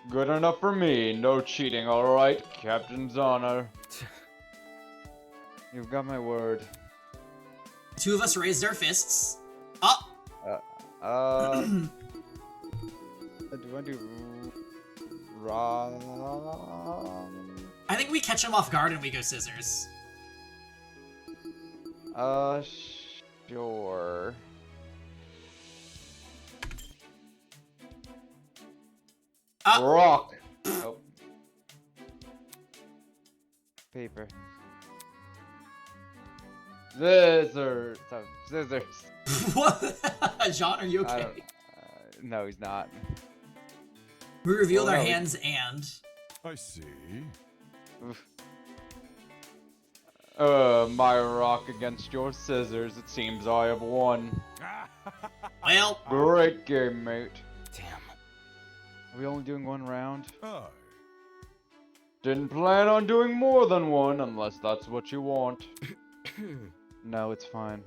Speaker 11: Good enough for me. No cheating, alright? Captain's honor.
Speaker 10: You've got my word.
Speaker 8: 2 of us raised our fists. Oh!
Speaker 10: Do I do wrong?
Speaker 8: I think we catch him off guard and we go scissors.
Speaker 10: Sure.
Speaker 11: Rock!
Speaker 10: Oh. Paper.
Speaker 11: Scissors! Scissors.
Speaker 8: What? John, are you
Speaker 10: I
Speaker 8: okay?
Speaker 10: don't- no, he's not.
Speaker 8: We revealed
Speaker 10: Well,
Speaker 8: our
Speaker 10: no,
Speaker 8: hands and...
Speaker 12: I see.
Speaker 10: Oof.
Speaker 11: My rock against your scissors. It seems I have won.
Speaker 8: Well...
Speaker 11: Great game, mate.
Speaker 7: Damn.
Speaker 10: Are we only doing 1 round?
Speaker 12: Aye.
Speaker 11: Didn't plan on doing more than 1, unless that's what you want.
Speaker 10: No, it's fine.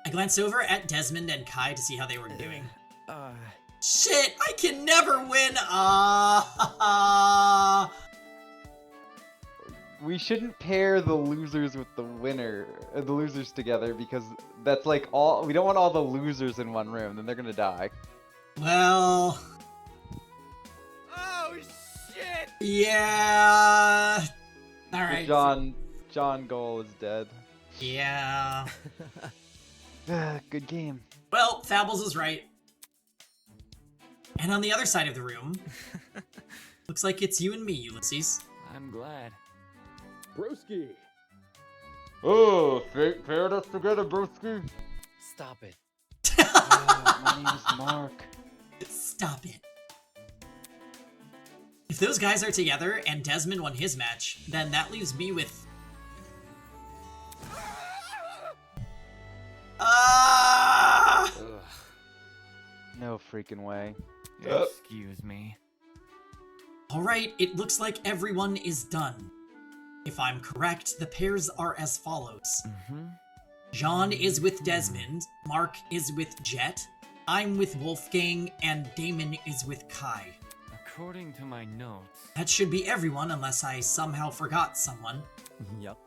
Speaker 8: I glanced over at Desmond and Kai to see how they were doing.
Speaker 7: Uh...
Speaker 8: Shit, I can never win!
Speaker 10: We shouldn't pair the losers with the winner, the losers together, because that's like all. We don't want all the losers in one room, then they're gonna die.
Speaker 8: Well...
Speaker 12: Oh shit!
Speaker 8: Yeah... Alright.
Speaker 10: John Goal is dead.
Speaker 8: Yeah...
Speaker 10: Good game.
Speaker 8: Well, Fables was right. And on the other side of the room, looks like it's you and me, Ulysses.
Speaker 2: I'm glad.
Speaker 12: Broski.
Speaker 11: Oh, fate paired us together, broski.
Speaker 7: Stop it.
Speaker 10: My name is Mark.
Speaker 8: Stop it. If those guys are together and Desmond won his match, then that leaves me with...
Speaker 10: No freaking way.
Speaker 2: Excuse me.
Speaker 8: Alright, it looks like everyone is done. If I'm correct, the pairs are as follows. Jean is with Desmond, Mark is with Jet, I'm with Wolfgang, and Damon is with Kai.
Speaker 2: According to my notes.
Speaker 8: That should be everyone unless I somehow forgot someone.
Speaker 7: Yup.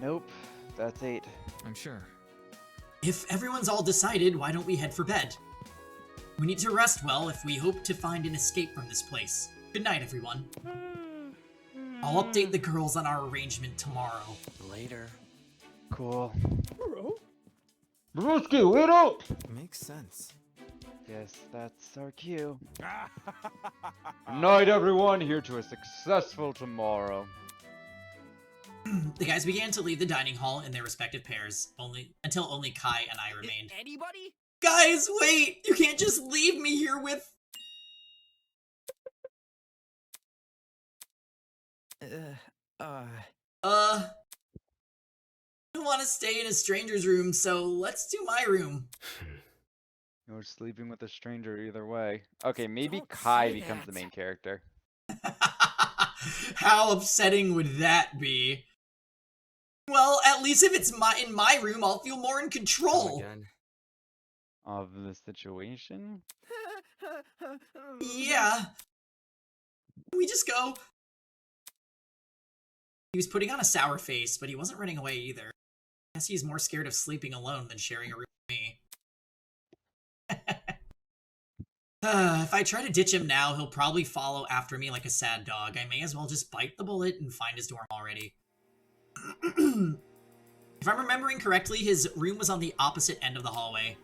Speaker 10: Nope, that's 8.
Speaker 7: I'm sure.
Speaker 8: If everyone's all decided, why don't we head for bed? We need to rest well if we hope to find an escape from this place. Good night, everyone. I'll update the girls on our arrangement tomorrow.
Speaker 7: Later.
Speaker 10: Cool.
Speaker 11: Broski, wait up!
Speaker 7: Makes sense.
Speaker 10: Guess that's our cue.
Speaker 9: Good night, everyone. Here to a successful tomorrow.
Speaker 8: The guys began to leave the dining hall in their respective pairs, until only Kai and I remained.
Speaker 7: Anybody?
Speaker 8: Guys, wait! You can't just leave me here with... I don't want to stay in a stranger's room, so let's do my room.
Speaker 9: You're sleeping with a stranger either way. Okay, maybe
Speaker 7: Don't
Speaker 9: Kai
Speaker 7: say
Speaker 9: becomes the
Speaker 7: that.
Speaker 9: main character.
Speaker 8: How upsetting would that be? Well, at least if it's in my room, I'll feel more in control.
Speaker 7: Again.
Speaker 9: Of the situation?
Speaker 8: Yeah. We just go. He was putting on a sour face, but he wasn't running away either. I guess he's more scared of sleeping alone than sharing a room with me. If I try to ditch him now, he'll probably follow after me like a sad dog. I may as well just bite the bullet and find his dorm already. If I'm remembering correctly, his room was on the opposite end of the hallway.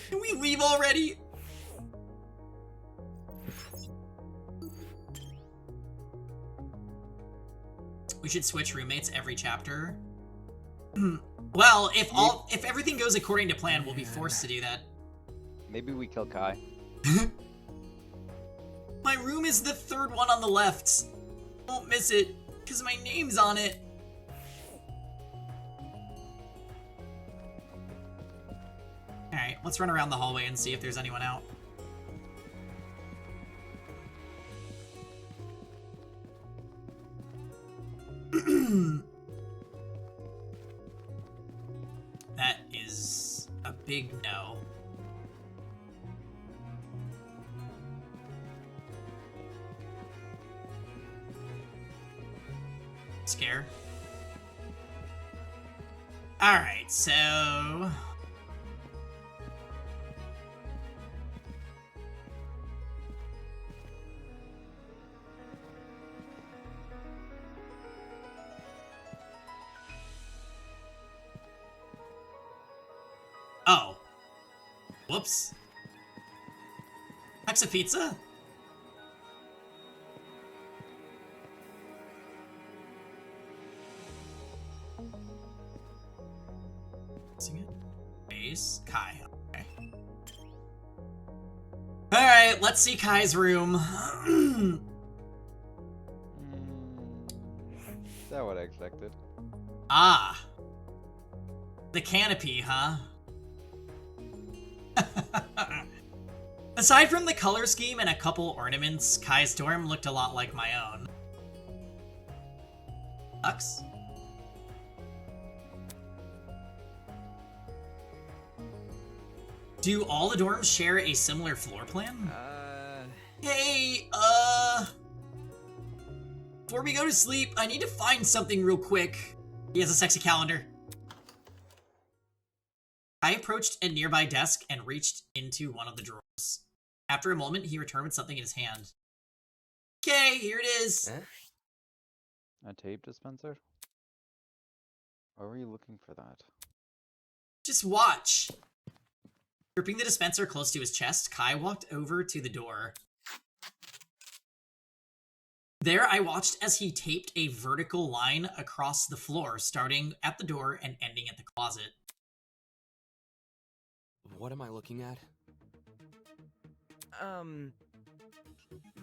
Speaker 8: Can we leave already? We should switch roommates every chapter. Well, if everything goes according to plan, we'll be forced to do that.
Speaker 9: Maybe we kill Kai.
Speaker 8: My room is the third one on the left. Don't miss it, because my name's on it. Alright, let's run around the hallway and see if there's anyone out. That is a big no. Scare. Alright, so... Oh. Whoops. Packs of pizza? Sing it. Base. Kai. Okay. Alright, let's see Kai's room.
Speaker 9: Is that what I expected?
Speaker 8: Ah. The canopy, huh? Aside from the color scheme and a couple ornaments, Kai's dorm looked a lot like my own. Sucks. Do all the dorms share a similar floor plan? Hey, before we go to sleep, I need to find something real quick. He has a sexy calendar. I approached a nearby desk and reached into one of the drawers. After a moment, he returned with something in his hand. Okay, here it is.
Speaker 9: A tape dispenser? Why were you looking for that?
Speaker 8: Just watch. Gripping the dispenser close to his chest, Kai walked over to the door. There, I watched as he taped a vertical line across the floor, starting at the door and ending at the closet.
Speaker 7: What am I looking at?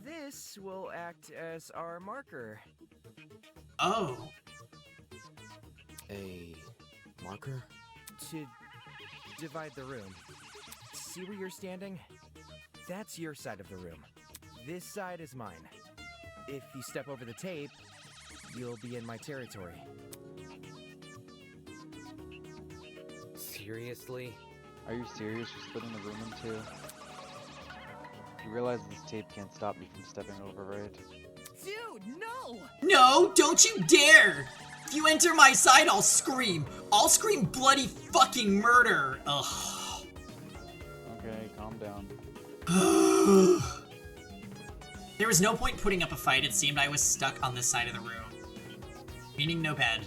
Speaker 13: This will act as our marker.
Speaker 8: Oh.
Speaker 7: A marker?
Speaker 13: To divide the room. See where you're standing? That's your side of the room. This side is mine. If you step over the tape, you'll be in my territory. Seriously?
Speaker 10: Are you serious? You're splitting the room in two? You realize this tape can't stop me from stepping over, right?
Speaker 13: Dude, no!
Speaker 8: No, don't you dare! If you enter my side, I'll scream. I'll scream bloody fucking murder. Ugh.
Speaker 10: Okay, calm down.
Speaker 8: There was no point putting up a fight. It seemed I was stuck on this side of the room. Meaning no bed.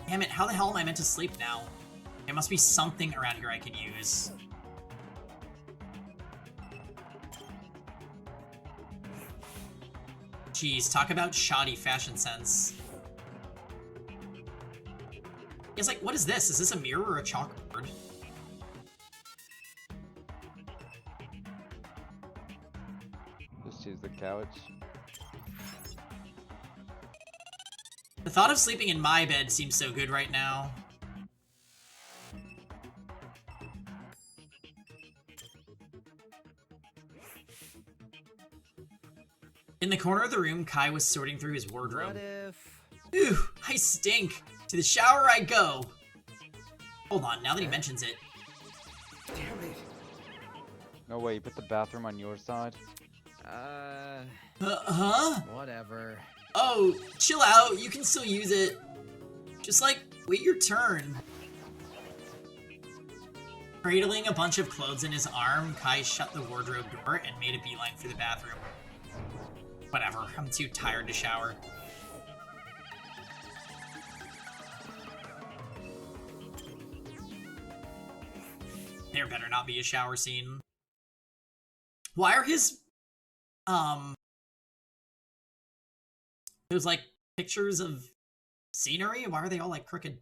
Speaker 8: Damn it, how the hell am I meant to sleep now? There must be something around here I can use. Jeez, talk about shoddy fashion sense. It's like, what is this? Is this a mirror or a chalkboard?
Speaker 10: Just use the couch.
Speaker 8: The thought of sleeping in my bed seems so good right now. In the corner of the room, Kai was sorting through his wardrobe.
Speaker 13: What if...
Speaker 8: Ooh, I stink. To the shower I go. Hold on, now that he mentions it.
Speaker 13: Damn it.
Speaker 10: No way, you put the bathroom on your side?
Speaker 8: Huh?
Speaker 13: Whatever.
Speaker 8: Oh, chill out. You can still use it. Just, like, wait your turn. Cradling a bunch of clothes in his arm, Kai shut the wardrobe door and made a beeline for the bathroom. Whatever, I'm too tired to shower. There better not be a shower scene. Why are his, there's like pictures of scenery? Why are they all like crooked?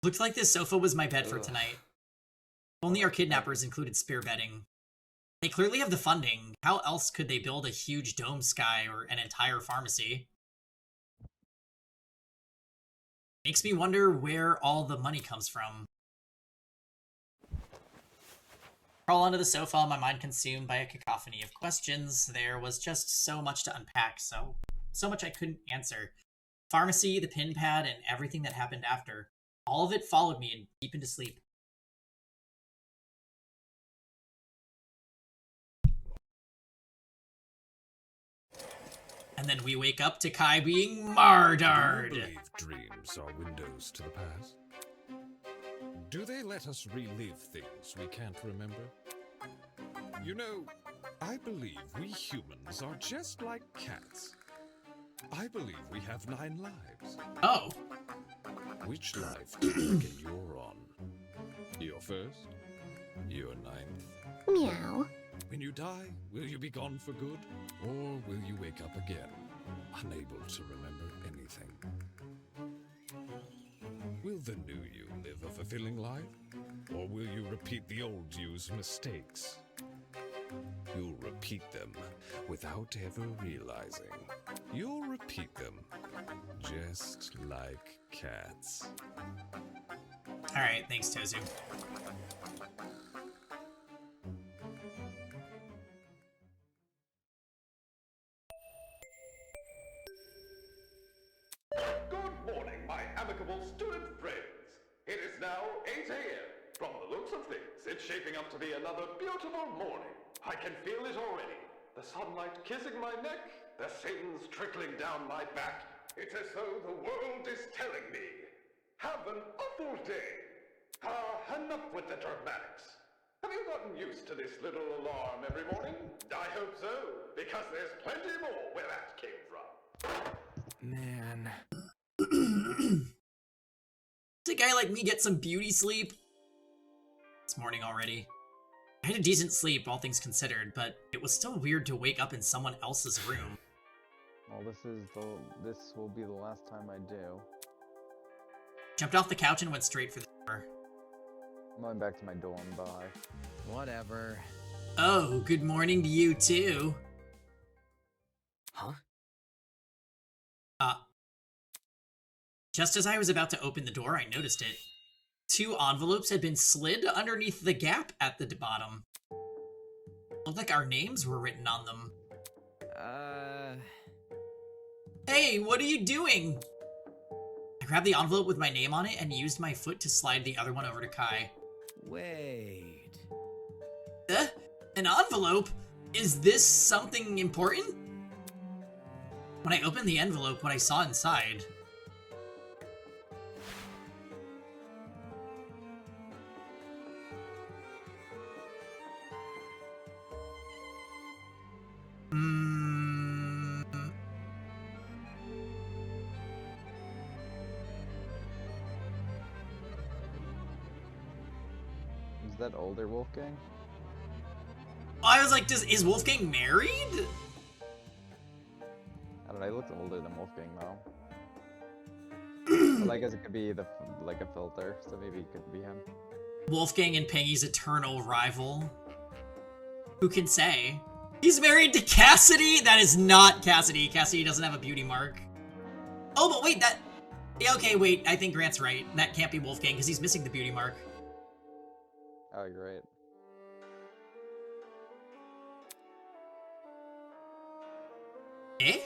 Speaker 8: Looked like this sofa was my bed for tonight. Only our kidnappers included spare bedding. They clearly have the funding. How else could they build a huge dome sky or an entire pharmacy? Makes me wonder where all the money comes from. Crawl onto the sofa, my mind consumed by a cacophony of questions. There was just so much to unpack, so much I couldn't answer. Pharmacy, the pin pad, and everything that happened after. All of it followed me and deep into sleep. And then we wake up to Kai being murdered.
Speaker 12: Do you believe dreams are windows to the past? Do they let us relive things we can't remember? You know, I believe we humans are just like cats. I believe we have 9 lives.
Speaker 8: Oh.
Speaker 12: Which life do you reckon you're on? Your first? Your 9th?
Speaker 6: Meow.
Speaker 12: When you die, will you be gone for good? Or will you wake up again, unable to remember anything? Will the new you live a fulfilling life? Or will you repeat the old you's mistakes? You'll repeat them without ever realizing. You'll repeat them just like cats.
Speaker 8: Alright, thanks, Tozu.
Speaker 14: Good morning, my amicable student friends. It is now 8 a.m. From the looks of things, it's shaping up to be another beautiful morning. I can feel it already. The sunlight kissing my neck, the sands trickling down my back. It's as though the world is telling me, have an awful day. Enough with the dramatics. Have you gotten used to this little alarm every morning? I hope so, because there's plenty more where that came from.
Speaker 13: Man.
Speaker 8: Did a guy like me get some beauty sleep? It's morning already. I had a decent sleep, all things considered, but it was still weird to wake up in someone else's room.
Speaker 10: Well, this will be the last time I do.
Speaker 8: Jumped off the couch and went straight for the door.
Speaker 10: I'm going back to my dorm, bye.
Speaker 13: Whatever.
Speaker 8: Oh, good morning to you too.
Speaker 13: Huh?
Speaker 8: Just as I was about to open the door, I noticed it. 2 envelopes had been slid underneath the gap at the bottom. Looked like our names were written on them. Hey, what are you doing? I grabbed the envelope with my name on it and used my foot to slide the other one over to Kai.
Speaker 13: Wait.
Speaker 8: An envelope? Is this something important? When I opened the envelope, what I saw inside...
Speaker 9: Is that older Wolfgang?
Speaker 8: I was like, is Wolfgang married?
Speaker 9: I don't know, he looks older than Wolfgang though. Well, I guess it could be like a filter, so maybe it could be him.
Speaker 8: Wolfgang and Peggy's eternal rival. Who can say? He's married to Cassidy? That is not Cassidy. Cassidy doesn't have a beauty mark. Oh, but wait, that... Yeah, okay, wait, I think Grant's right. That can't be Wolfgang, because he's missing the beauty mark.
Speaker 9: Oh, you're right.
Speaker 8: Eh?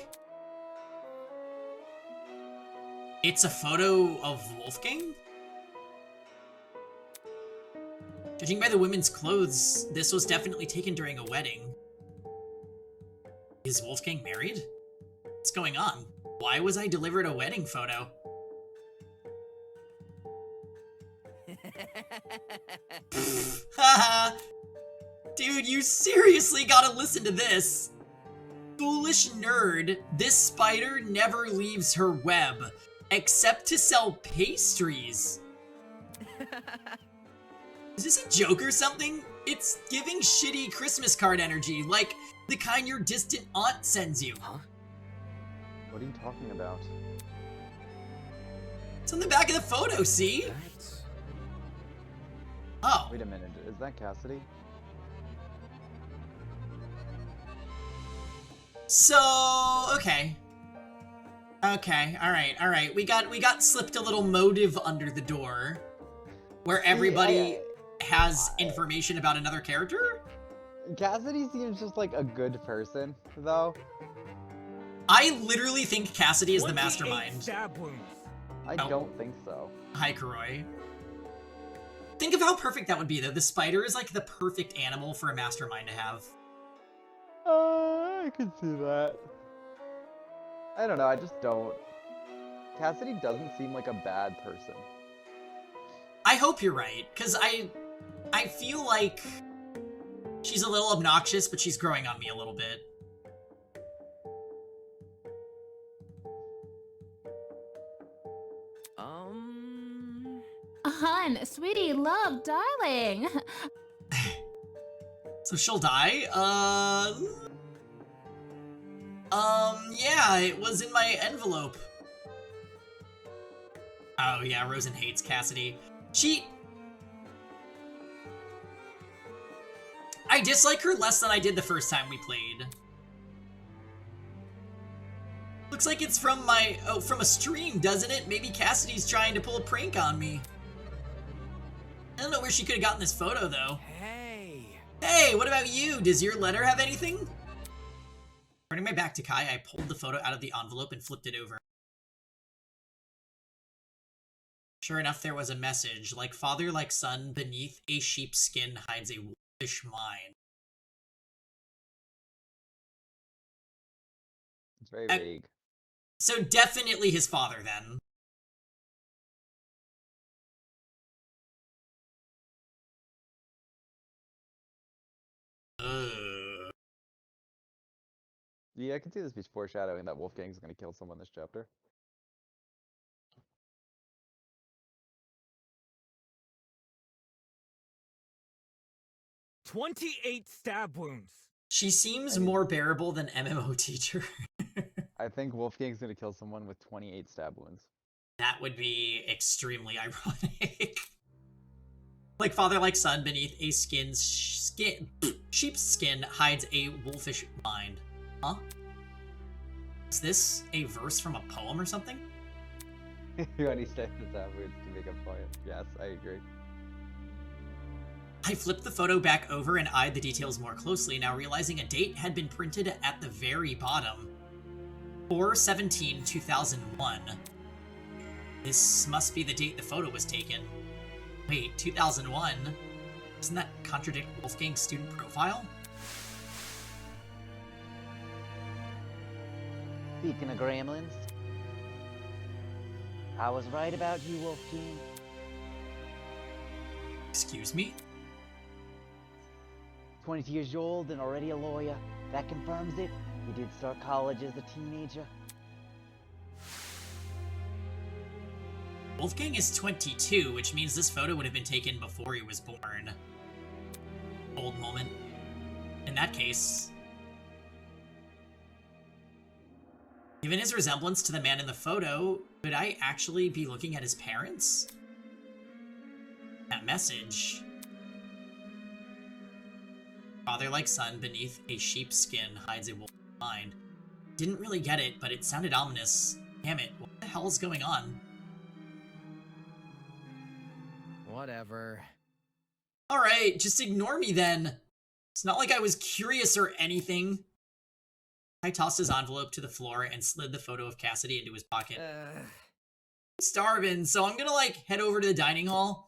Speaker 8: It's a photo of Wolfgang? Judging by the women's clothes, this was definitely taken during a wedding. Is Wolfgang married? What's going on? Why was I delivered a wedding photo? Haha! Dude, you seriously gotta listen to this! Foolish nerd, this spider never leaves her web, except to sell pastries. Is this a joke or something? It's giving shitty Christmas card energy, like the kind your distant aunt sends you.
Speaker 9: Huh? What are you talking about?
Speaker 8: It's on the back of the photo, see? Oh.
Speaker 9: Wait a minute, is that Cassidy?
Speaker 8: So, okay. Okay, alright. We got slipped a little motive under the door. Where everybody has information about another character?
Speaker 9: Cassidy seems just like a good person, though.
Speaker 8: I literally think Cassidy is the mastermind.
Speaker 9: I don't think so.
Speaker 8: Hi, Kuroi. Think of how perfect that would be, though. The spider is like the perfect animal for a mastermind to have.
Speaker 9: I can see that. I don't know, I just don't. Cassidy doesn't seem like a bad person.
Speaker 8: I hope you're right, because I feel like she's a little obnoxious, but she's growing on me a little bit.
Speaker 1: Hun, sweetie, love, darling.
Speaker 8: So she'll die? Yeah, it was in my envelope. Oh yeah, Rosen hates Cassidy. I dislike her less than I did the first time we played. Looks like it's from from a stream, doesn't it? Maybe Cassidy's trying to pull a prank on me. I don't know where she could have gotten this photo, though. Hey, what about you? Does your letter have anything? Turning my back to Kai, I pulled the photo out of the envelope and flipped it over. Sure enough, there was a message. Like father, like son, beneath a sheep's skin hides a wolfish mind.
Speaker 9: It's very vague.
Speaker 8: So definitely his father, then.
Speaker 9: Yeah, I can see this be foreshadowing that Wolfgang's gonna kill someone this chapter.
Speaker 13: "28 stab wounds."
Speaker 8: She seems more bearable than MMO teacher.
Speaker 9: I think Wolfgang's gonna kill someone with 28 stab wounds.
Speaker 8: That would be extremely ironic. Like father, like son, beneath a sheep's skin hides a wolfish mind. Huh? Is this a verse from a poem or something?
Speaker 9: 20 stab wounds to make a point. Yes, I agree.
Speaker 8: I flipped the photo back over and eyed the details more closely, now realizing a date had been printed at the very bottom. 4/17/2001. This must be the date the photo was taken. Wait, 2001? Doesn't that contradict Wolfgang's student profile?
Speaker 10: Speaking of gremlins, I was right about you, Wolfgang.
Speaker 8: Excuse me?
Speaker 10: 22 years old and already a lawyer. That confirms it. You did start college as a teenager.
Speaker 8: Wolfgang is 22, which means this photo would have been taken before he was born. Old moment. In that case... Given his resemblance to the man in the photo, could I actually be looking at his parents? That message. Father like son beneath a sheep's skin hides a wolf's mind. Didn't really get it, but it sounded ominous. Damn it, what the hell is going on?
Speaker 13: Whatever.
Speaker 8: Alright, just ignore me then. It's not like I was curious or anything. I tossed his envelope to the floor and slid the photo of Cassidy into his pocket. I'm starving, so I'm gonna, like, head over to the dining hall.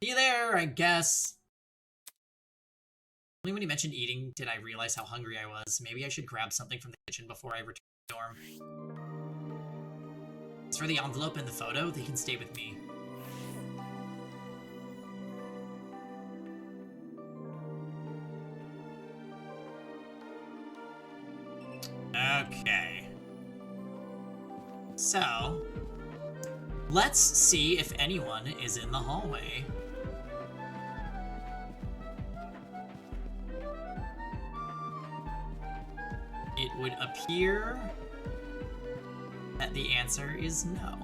Speaker 8: See you there, I guess. Only when he mentioned eating did I realize how hungry I was. Maybe I should grab something from the kitchen before I return to the dorm. As for the envelope and the photo, they can stay with me. Okay. So, let's see if anyone is in the hallway. It would appear that the answer is no.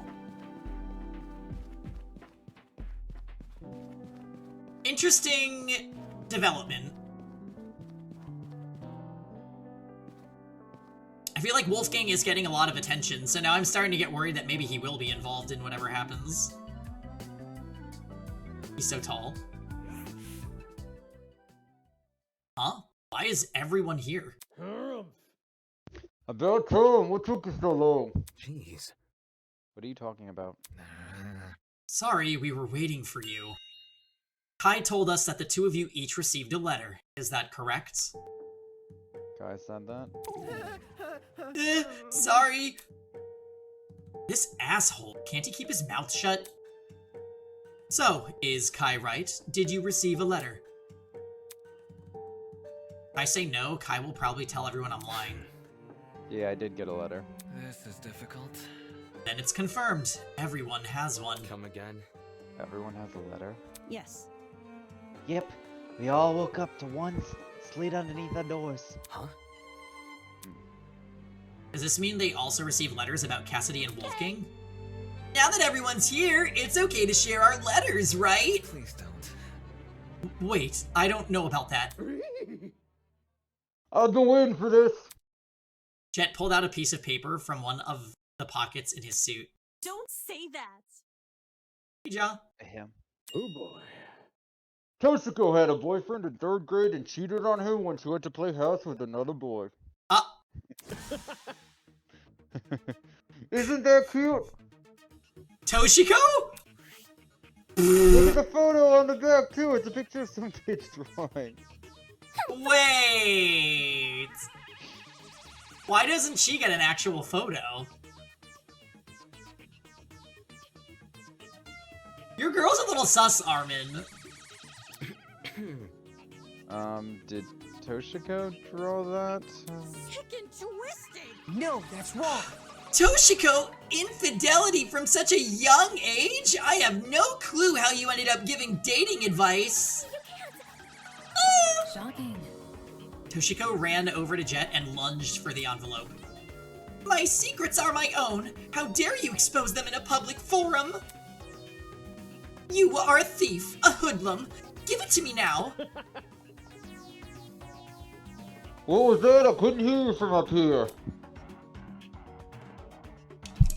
Speaker 8: Interesting development. I feel like Wolfgang is getting a lot of attention, so now I'm starting to get worried that maybe he will be involved in whatever happens. He's so tall. Huh? Why is everyone here?
Speaker 11: About time, what took you so long?
Speaker 13: Jeez.
Speaker 9: What are you talking about?
Speaker 8: Sorry, we were waiting for you. Kai told us that the two of you each received a letter. Is that correct?
Speaker 9: Kai said that?
Speaker 8: Sorry. This asshole, can't he keep his mouth shut? So, is Kai right? Did you receive a letter? If I say no, Kai will probably tell everyone I'm lying.
Speaker 9: Yeah, I did get a letter.
Speaker 2: This is difficult.
Speaker 8: Then it's confirmed. Everyone has one.
Speaker 2: Come again?
Speaker 9: Everyone has a letter?
Speaker 5: Yes.
Speaker 10: Yep, we all woke up to one slid underneath our doors.
Speaker 2: Huh?
Speaker 8: Does this mean they also receive letters about Cassidy and Wolfgang? Now that everyone's here, it's okay to share our letters, right?
Speaker 2: Please don't.
Speaker 8: Wait, I don't know about that.
Speaker 11: I've been waiting for this.
Speaker 8: Jet pulled out a piece of paper from one of the pockets in his suit.
Speaker 5: Don't say that.
Speaker 8: Hey, Ja.
Speaker 10: Him.
Speaker 11: Oh boy. Toshiko had a boyfriend in 3rd grade and cheated on him when she went to play house with another boy. Isn't that cute?
Speaker 8: Toshiko?
Speaker 11: Look at the photo on the back too. It's a picture of some kid's drawing.
Speaker 8: Wait. Why doesn't she get an actual photo? Your girl's a little sus, Armin.
Speaker 9: Did Toshiko draw that?
Speaker 5: Sick and twisted.
Speaker 13: No, that's wrong.
Speaker 8: Toshiko, infidelity from such a young age? I have no clue how you ended up giving dating advice.
Speaker 1: Shocking.
Speaker 8: Toshiko ran over to Jet and lunged for the envelope. My secrets are my own. How dare you expose them in a public forum? You are a thief, a hoodlum. Give it to me now.
Speaker 11: What was that? I couldn't hear you from up here.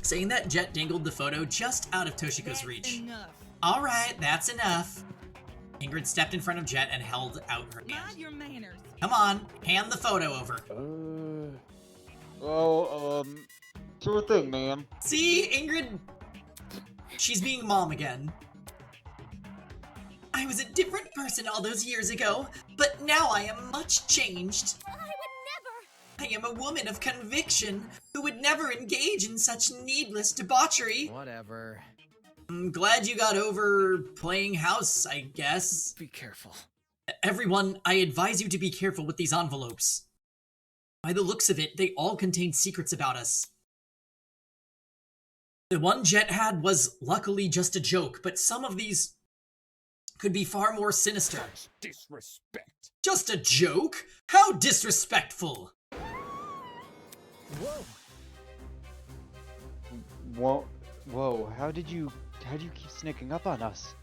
Speaker 8: Saying that, Jet dangled the photo just out of Toshiko's reach.
Speaker 5: Enough.
Speaker 8: Alright, that's enough. Ingrid stepped in front of Jet and held out her hand.
Speaker 5: Mind your manners.
Speaker 8: Come on, hand the photo over.
Speaker 11: Well, sure thing, man.
Speaker 8: See, Ingrid... She's being mom again. I was a different person all those years ago, but now I am much changed.
Speaker 3: I would never!
Speaker 8: I am a woman of conviction who would never engage in such needless debauchery.
Speaker 13: Whatever.
Speaker 8: I'm glad you got over playing house, I guess.
Speaker 13: Be careful.
Speaker 8: Everyone, I advise you to be careful with these envelopes. By the looks of it, they all contain secrets about us. The one Jet had was luckily just a joke, but some of these could be far more sinister.
Speaker 12: Such disrespect.
Speaker 8: Just a joke? How disrespectful!
Speaker 13: Whoa.
Speaker 10: Whoa, how did you keep sneaking up on us?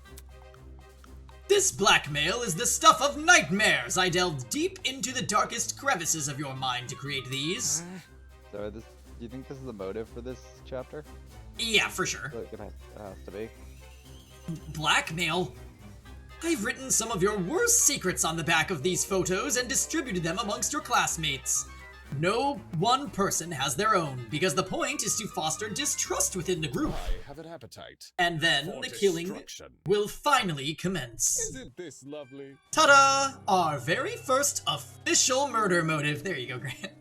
Speaker 8: This blackmail is the stuff of nightmares. I delved deep into the darkest crevices of your mind to create these.
Speaker 9: So do you think this is the motive for this chapter?
Speaker 8: Yeah, for sure.
Speaker 9: It has to be.
Speaker 8: Blackmail? I've written some of your worst secrets on the back of these photos and distributed them amongst your classmates. No one person has their own, because the point is to foster distrust within the group.
Speaker 12: I have an appetite.
Speaker 8: And then
Speaker 12: for
Speaker 8: the killing
Speaker 12: destruction.
Speaker 8: will finally commence.
Speaker 12: Isn't this lovely?
Speaker 8: Ta-da! Our very first official murder motive. There you go, Grant.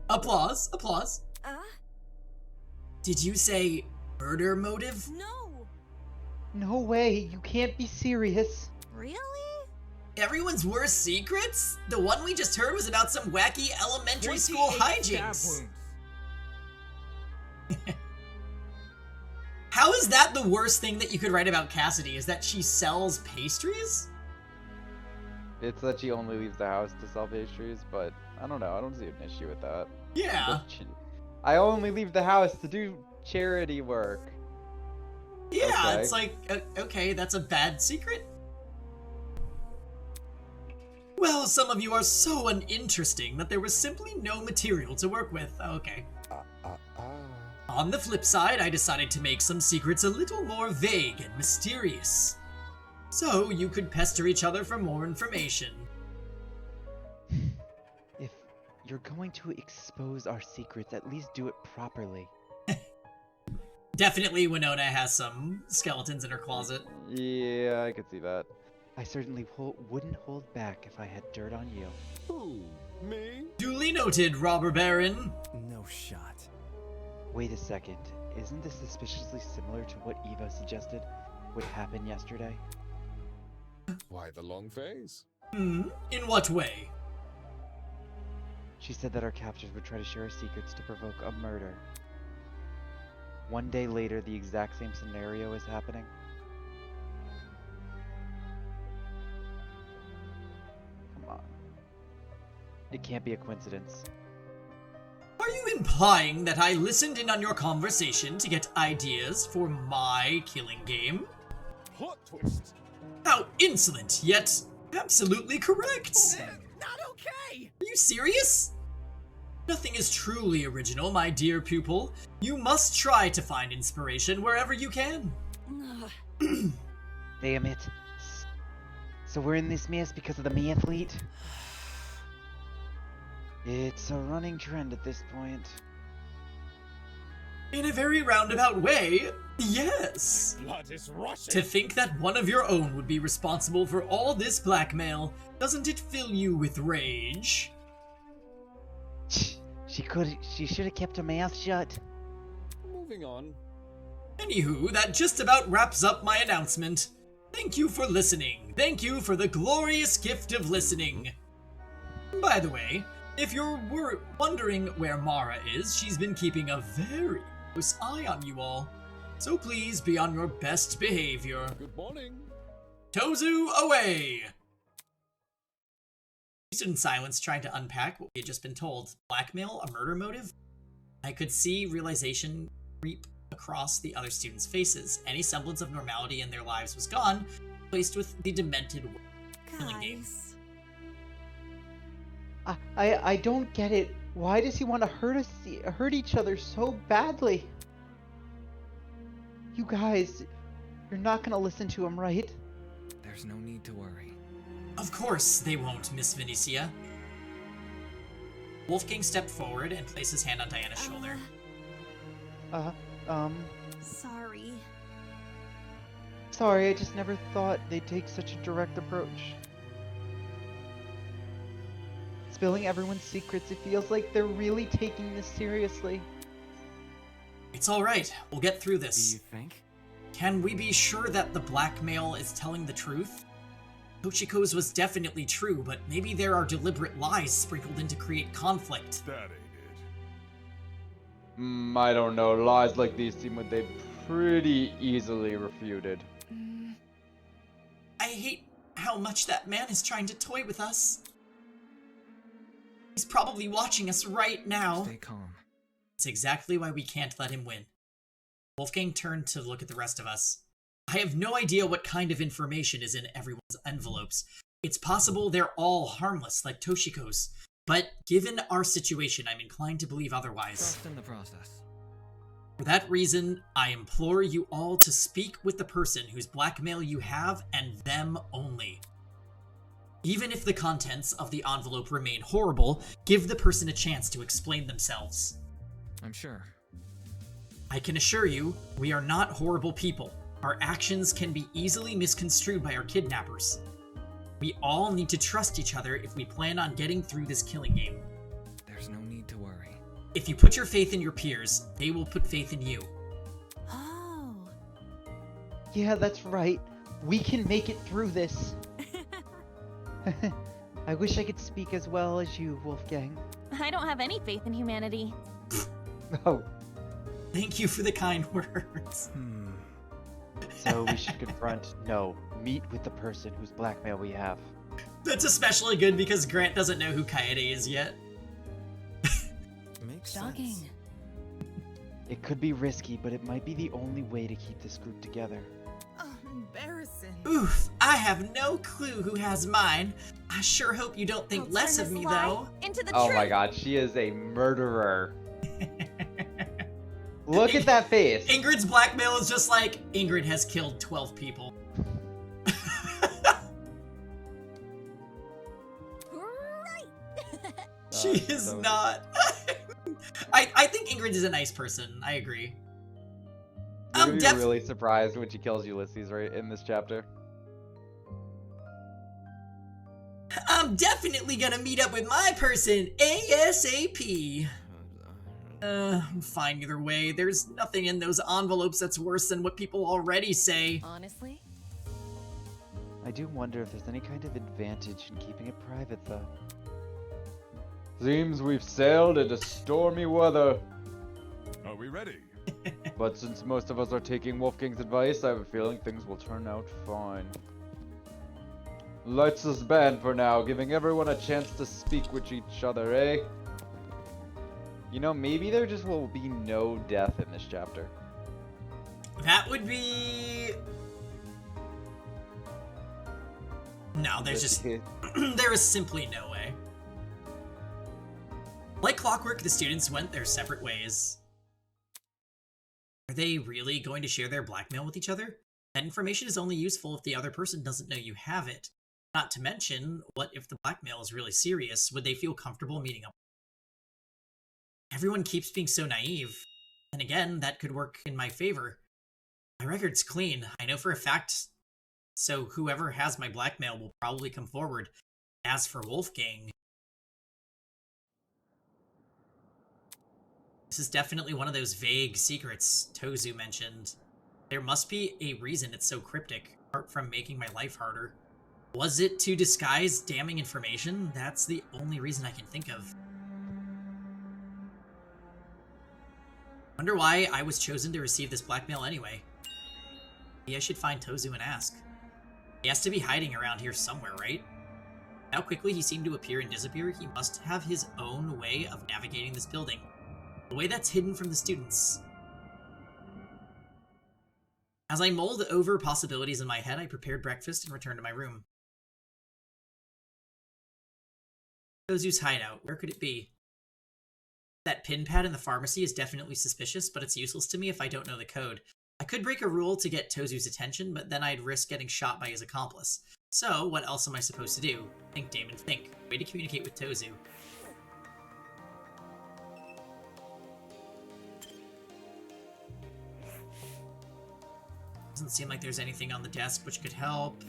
Speaker 8: Applause, applause. Did you say murder motive?
Speaker 5: No!
Speaker 10: No way, you can't be serious.
Speaker 5: Really?
Speaker 8: Everyone's worst secrets? The one we just heard was about some wacky elementary school hijinks. How is that the worst thing that you could write about Cassidy? Is that she sells pastries?
Speaker 9: It's that she only leaves the house to sell pastries, but I don't know. I don't see an issue with that.
Speaker 8: Yeah.
Speaker 9: I only leave the house to do charity work.
Speaker 8: Yeah,
Speaker 9: Okay.
Speaker 8: it's like, okay, that's a bad secret? Well, some of you are so uninteresting that there was simply no material to work with. Okay. On the flip side, I decided to make some secrets a little more vague and mysterious. So you could pester each other for more information.
Speaker 10: If you're going to expose our secrets, at least do it properly.
Speaker 8: Definitely Winona has some skeletons in her closet.
Speaker 9: Yeah, I could see that.
Speaker 10: I certainly wouldn't hold back if I had dirt on you.
Speaker 12: Who? Me?
Speaker 8: Duly noted, Robber Baron.
Speaker 13: No shot.
Speaker 10: Wait a second, isn't this suspiciously similar to what Eva suggested would happen yesterday?
Speaker 12: Why the long face?
Speaker 8: In what way?
Speaker 10: She said that our captors would try to share our secrets to provoke a murder. One day later, the exact same scenario is happening. Come on. It can't be a coincidence.
Speaker 8: Are you implying that I listened in on your conversation to get ideas for my killing game?
Speaker 12: Plot twist.
Speaker 8: How insolent, yet absolutely correct.
Speaker 13: Not okay!
Speaker 8: Are you serious? Nothing is truly original, my dear pupil. You must try to find inspiration wherever you can.
Speaker 10: Damn it. So we're in this mess because of the Mathlete? It's a running trend at this point.
Speaker 8: In a very roundabout way, yes.
Speaker 12: Blood is rushing.
Speaker 8: To think that one of your own would be responsible for all this blackmail, doesn't it fill you with rage?
Speaker 10: She should have kept her mouth shut.
Speaker 12: Moving on.
Speaker 8: Anywho, that just about wraps up my announcement. Thank you for listening. Thank you for the glorious gift of listening. By the way, if you're wondering where Mara is, she's been keeping a very close eye on you all. So please be on your best behavior.
Speaker 12: Good morning.
Speaker 8: Tozu away! He stood in silence, trying to unpack what he had just been told. Blackmail? A murder motive? I could see realization creep across the other students' faces. Any semblance of normality in their lives was gone, replaced with the demented killing game.
Speaker 10: I don't get it. Why does he want to hurt each other so badly? You guys, you're not gonna listen to him, right?
Speaker 13: There's no need to worry.
Speaker 8: Of course they won't, Miss Vinicia. Wolfgang stepped forward and placed his hand on Diana's shoulder.
Speaker 5: Sorry.
Speaker 10: sorry, I just never thought they'd take such a direct approach. Spilling everyone's secrets, it feels like they're really taking this seriously.
Speaker 8: It's alright, we'll get through this.
Speaker 2: Do you think?
Speaker 8: Can we be sure that the blackmail is telling the truth? Toshiko's was definitely true, but maybe there are deliberate lies sprinkled in to create conflict.
Speaker 12: That ain't it.
Speaker 9: I don't know. Lies like these seem what they pretty easily refuted.
Speaker 8: I hate how much that man is trying to toy with us. He's probably watching us right now.
Speaker 2: Stay calm.
Speaker 8: It's exactly why we can't let him win. Wolfgang turned to look at the rest of us. I have no idea what kind of information is in everyone's envelopes. It's possible they're all harmless, like Toshiko's. But given our situation, I'm inclined to believe otherwise.
Speaker 2: Trust in the process.
Speaker 8: For that reason, I implore you all to speak with the person whose blackmail you have, and them only. Even if the contents of the envelope remain horrible, give the person a chance to explain themselves.
Speaker 2: I'm sure.
Speaker 8: I can assure you, we are not horrible people. Our actions can be easily misconstrued by our kidnappers. We all need to trust each other if we plan on getting through this killing game.
Speaker 2: There's no need to worry.
Speaker 8: If you put your faith in your peers, they will put faith in you.
Speaker 5: Oh.
Speaker 10: Yeah, that's right. We can make it through this. I wish I could speak as well as you, Wolfgang.
Speaker 1: I don't have any faith in humanity.
Speaker 10: Oh.
Speaker 8: Thank you for the kind words.
Speaker 10: So we should confront, no, meet with the person whose blackmail we have.
Speaker 8: That's especially good because Grant doesn't know who Kaede is yet.
Speaker 2: Makes
Speaker 1: Shocking.
Speaker 2: sense.
Speaker 10: It could be risky, but it might be the only way to keep this group together.
Speaker 5: Oh, embarrassing.
Speaker 8: Oof, I have no clue who has mine. I sure hope you don't think
Speaker 5: I'll
Speaker 8: less
Speaker 5: turn
Speaker 8: of
Speaker 5: this
Speaker 8: me,
Speaker 5: lie
Speaker 8: though.
Speaker 5: Into the
Speaker 9: Oh
Speaker 5: truth.
Speaker 9: my god, she is a murderer. Look at that face.
Speaker 8: Ingrid's blackmail is just like, Ingrid has killed 12 people. She is
Speaker 9: so-
Speaker 8: not. I think Ingrid is a nice person. I agree.
Speaker 9: You're
Speaker 8: I'm
Speaker 9: gonna be really surprised when she kills Ulysses right in this chapter.
Speaker 8: I'm definitely gonna meet up with my person ASAP. I'm fine either way. There's nothing in those envelopes that's worse than what people already say.
Speaker 1: Honestly?
Speaker 10: I do wonder if there's any kind of advantage in keeping it private, though.
Speaker 9: Seems we've sailed into stormy weather.
Speaker 12: Are we ready?
Speaker 9: But since most of us are taking Wolfgang's advice, I have a feeling things will turn out fine. Let's suspend for now, giving everyone a chance to speak with each other, eh? You know, maybe there just will be no death in this chapter.
Speaker 8: That would be... No, there's just... there is simply no way. Like clockwork, the students went their separate ways. Are they really going to share their blackmail with each other? That information is only useful if the other person doesn't know you have it. Not to mention, what if the blackmail is really serious? Would they feel comfortable meeting up? Everyone keeps being so naive. And again, that could work in my favor. My record's clean. I know for a fact. So whoever has my blackmail will probably come forward. As for Wolfgang... This is definitely one of those vague secrets Tozu mentioned. There must be a reason it's so cryptic, apart from making my life harder. Was it to disguise damning information? That's the only reason I can think of. Wonder why I was chosen to receive this blackmail anyway. Maybe I should find Tozu and ask. He has to be hiding around here somewhere, right? How quickly he seemed to appear and disappear, he must have his own way of navigating this building. A way that's hidden from the students. As I mulled over possibilities in my head, I prepared breakfast and returned to my room. Tozu's hideout. Where could it be? That pin pad in the pharmacy is definitely suspicious, but it's useless to me if I don't know the code. I could break a rule to get Tozu's attention, but then I'd risk getting shot by his accomplice. So, what else am I supposed to do? Think, Damon, think. Way to communicate with Tozu. Doesn't seem like there's anything on the desk which could help.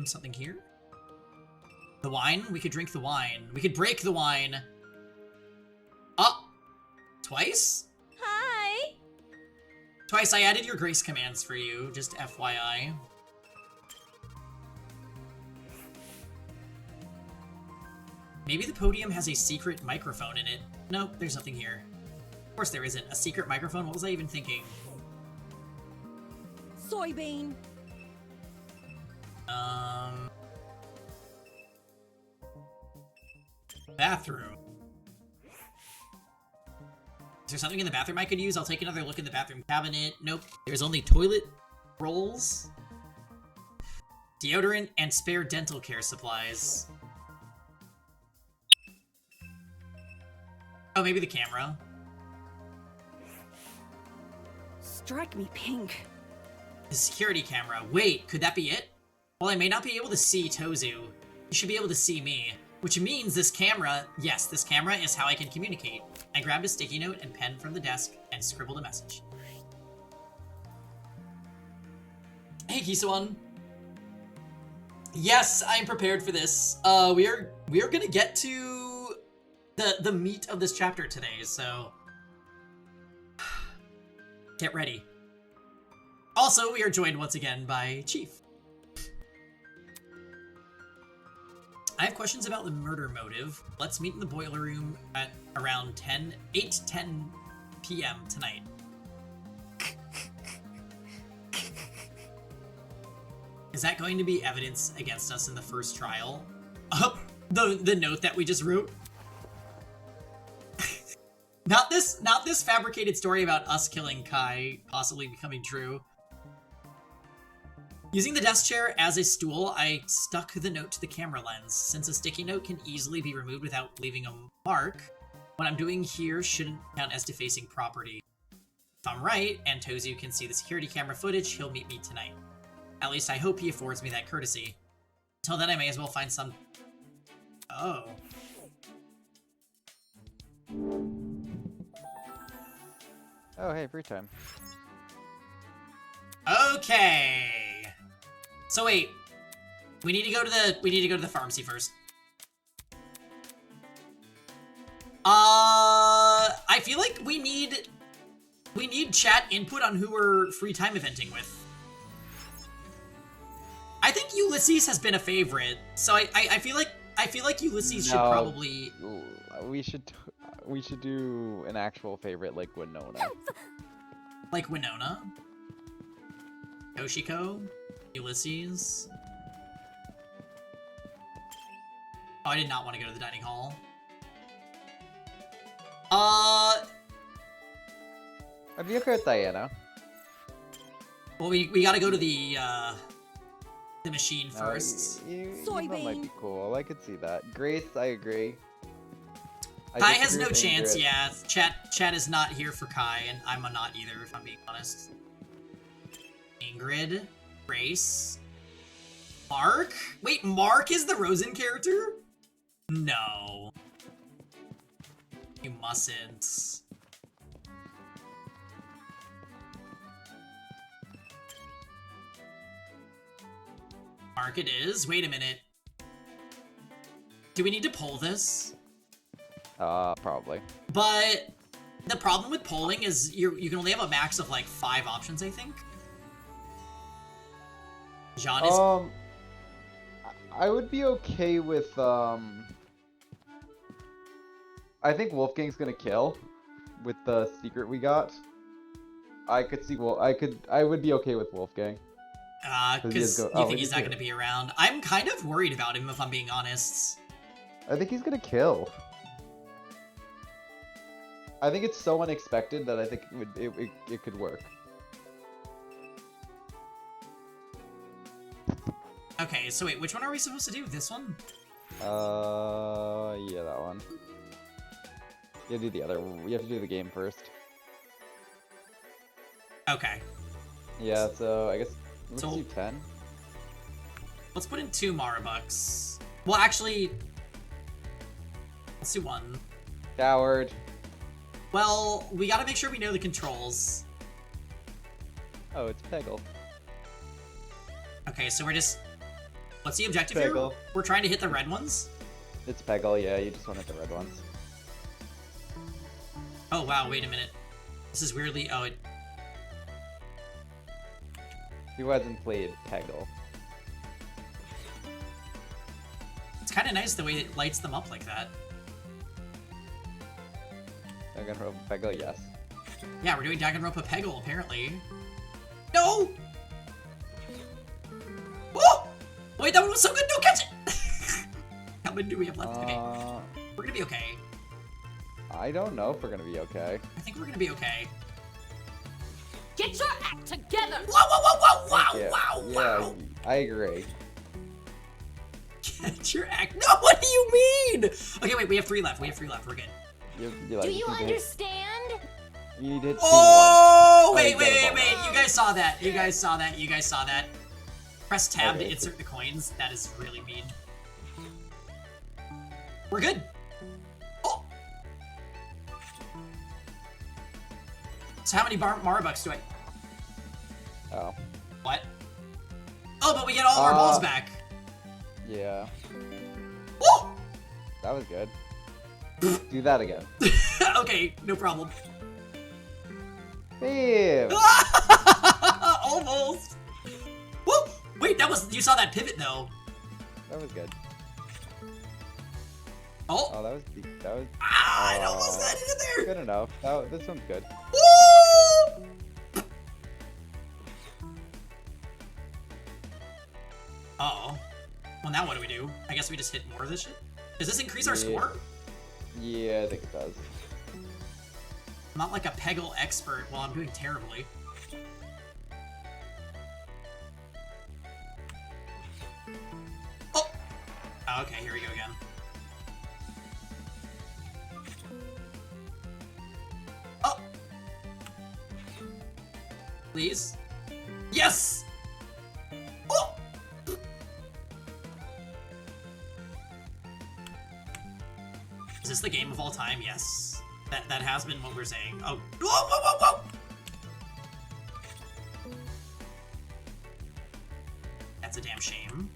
Speaker 8: Something here? The wine? We could drink the wine. We could break the wine. Oh! Twice?
Speaker 1: Hi!
Speaker 8: Twice, I added your grace commands for you, just FYI. Maybe the podium has a secret microphone in it. Nope, there's nothing here. Of course there isn't. A secret microphone? What was I even thinking?
Speaker 5: Soybean.
Speaker 8: Bathroom. Is there something in the bathroom I could use? I'll take another look in the bathroom cabinet. Nope. There's only toilet rolls, deodorant, and spare dental care supplies. Oh, maybe the camera.
Speaker 5: Strike me pink.
Speaker 8: The security camera. Wait, could that be it? While I may not be able to see Tozu, you should be able to see me. Which means this camera, yes, this camera is how I can communicate. I grabbed a sticky note and pen from the desk and scribbled a message. Hey, Kisawan. Yes, I'm prepared for this. We are gonna get to the meat of this chapter today, so get ready. Also, we are joined once again by Chief. I have questions about the murder motive. Let's meet in the boiler room at around 8-10 p.m. tonight. Is that going to be evidence against us in the first trial? Oh, the note that we just wrote? Not this fabricated story about us killing Kai possibly becoming true. Using the desk chair as a stool, I stuck the note to the camera lens. Since a sticky note can easily be removed without leaving a mark, what I'm doing here shouldn't count as defacing property. If I'm right, and Tozu can see the security camera footage, he'll meet me tonight. At least I hope he affords me that courtesy. Until then, I may as well find some... Oh.
Speaker 9: Oh, hey, free time.
Speaker 8: Okay. So wait, we need to go to the pharmacy first. I feel like we need chat input on who we're free time eventing with. I think Ulysses has been a favorite, so I feel like Ulysses should probably.
Speaker 9: We should do an actual favorite like Winona.
Speaker 8: Like Winona? Yoshiko? Ulysses? Oh, I did not want to go to the dining hall.
Speaker 9: I'd be okay with Diana.
Speaker 8: Well, we gotta go to the machine first.
Speaker 9: Eva might be cool. I could see that. Grace, I agree.
Speaker 8: Kai has no chance, yeah. Chat is not here for Kai, and I'm not either, if I'm being honest. Ingrid, Grace, Mark? Wait, Mark is the Rosen character? No. You mustn't. Mark it is? Wait a minute. Do we need to poll this?
Speaker 9: Probably.
Speaker 8: But the problem with polling is you can only have a max of like 5 options, I think. Jean is...
Speaker 9: I would be okay with, I think Wolfgang's gonna kill with the secret we got. I could see, I would be okay with Wolfgang.
Speaker 8: Because you think he's not gonna be around. I'm kind of worried about him, if I'm being honest.
Speaker 9: I think he's gonna kill. I think it's so unexpected that I think it could work.
Speaker 8: Okay, so wait, which one are we supposed to do? This one?
Speaker 9: Yeah, that one. You have to do the other one. You have to do the game first.
Speaker 8: Okay.
Speaker 9: Yeah, so I guess let's do 10.
Speaker 8: Let's put in 2 Marabucks. Well, actually, let's do 1.
Speaker 9: Coward.
Speaker 8: Well, we gotta make sure we know the controls.
Speaker 9: Oh, it's Peggle.
Speaker 8: Okay, so we're just... What's the objective
Speaker 9: Peggle.
Speaker 8: here? We're trying to hit the red ones?
Speaker 9: It's Peggle, yeah, you just want to hit the red ones.
Speaker 8: Oh, wow, wait a minute. This is weirdly... Oh, it...
Speaker 9: Who hasn't played Peggle?
Speaker 8: It's kind of nice the way it lights them up like that.
Speaker 9: Danganronpa Peggle, yes.
Speaker 8: Yeah, we're doing Danganronpa Peggle, apparently. No! Oh! Wait, that one was so good! Don't catch it! How many do we have left? Okay. We're gonna be okay.
Speaker 9: I don't know if we're gonna be okay.
Speaker 8: I think we're gonna be okay.
Speaker 1: Get your act together!
Speaker 8: Whoa, whoa, whoa, whoa, wow,
Speaker 9: Yeah,
Speaker 8: wow,
Speaker 9: yeah,
Speaker 8: wow!
Speaker 9: I agree.
Speaker 8: Get your act. No, what do you mean? Okay, wait, we have 3 left. We have 3 left. We're good.
Speaker 9: You
Speaker 6: Do
Speaker 9: like,
Speaker 6: you
Speaker 9: need to hit-
Speaker 6: understand?
Speaker 9: You need to hit
Speaker 8: Oh,
Speaker 9: C1.
Speaker 8: wait,
Speaker 9: Oh,
Speaker 8: wait,
Speaker 9: you
Speaker 8: wait,
Speaker 9: got a
Speaker 8: wait.
Speaker 9: ball.
Speaker 8: You guys saw that. You guys saw that. You guys saw that. Press tab
Speaker 9: Okay.
Speaker 8: to insert the coins. That is really mean. We're good. Oh. So how many Marabucks do I...
Speaker 9: Oh.
Speaker 8: What? Oh, but we get all of our balls back.
Speaker 9: Yeah.
Speaker 8: Oh!
Speaker 9: That was good. Do that again.
Speaker 8: Okay, no problem.
Speaker 9: Damn!
Speaker 8: Almost. Woo! Wait, that was... You saw that pivot, though.
Speaker 9: That was good.
Speaker 8: Oh!
Speaker 9: Oh, that was... That was...
Speaker 8: Ah, it almost got it in there!
Speaker 9: Good enough. This one's good.
Speaker 8: Woo! Uh-oh. Well, now what do we do? I guess we just hit more of this shit? Does this increase our score?
Speaker 9: Yeah, I think it does.
Speaker 8: I'm not like a Peggle expert while I'm doing terribly. Oh! Okay, here we go again. Oh! Please? Yes! Oh! Is this the game of all time? Yes. That has been what we're saying. Oh. Whoa, whoa, whoa, whoa! That's a damn shame.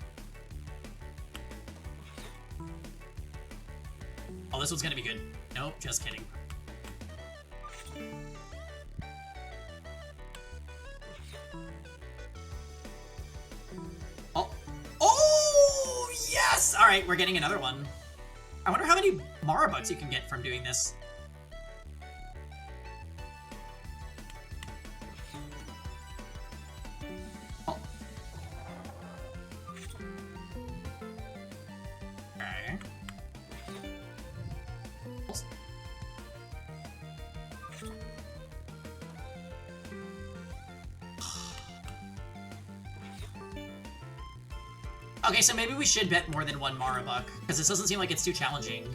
Speaker 8: Oh, this one's gonna be good. Nope, just kidding. Oh. Oh, yes! Alright, we're getting another one. I wonder how many Marabucks you can get from doing this. Oh. Okay. Okay, so maybe we should bet more than 1 Marabuck, because this doesn't seem like it's too challenging.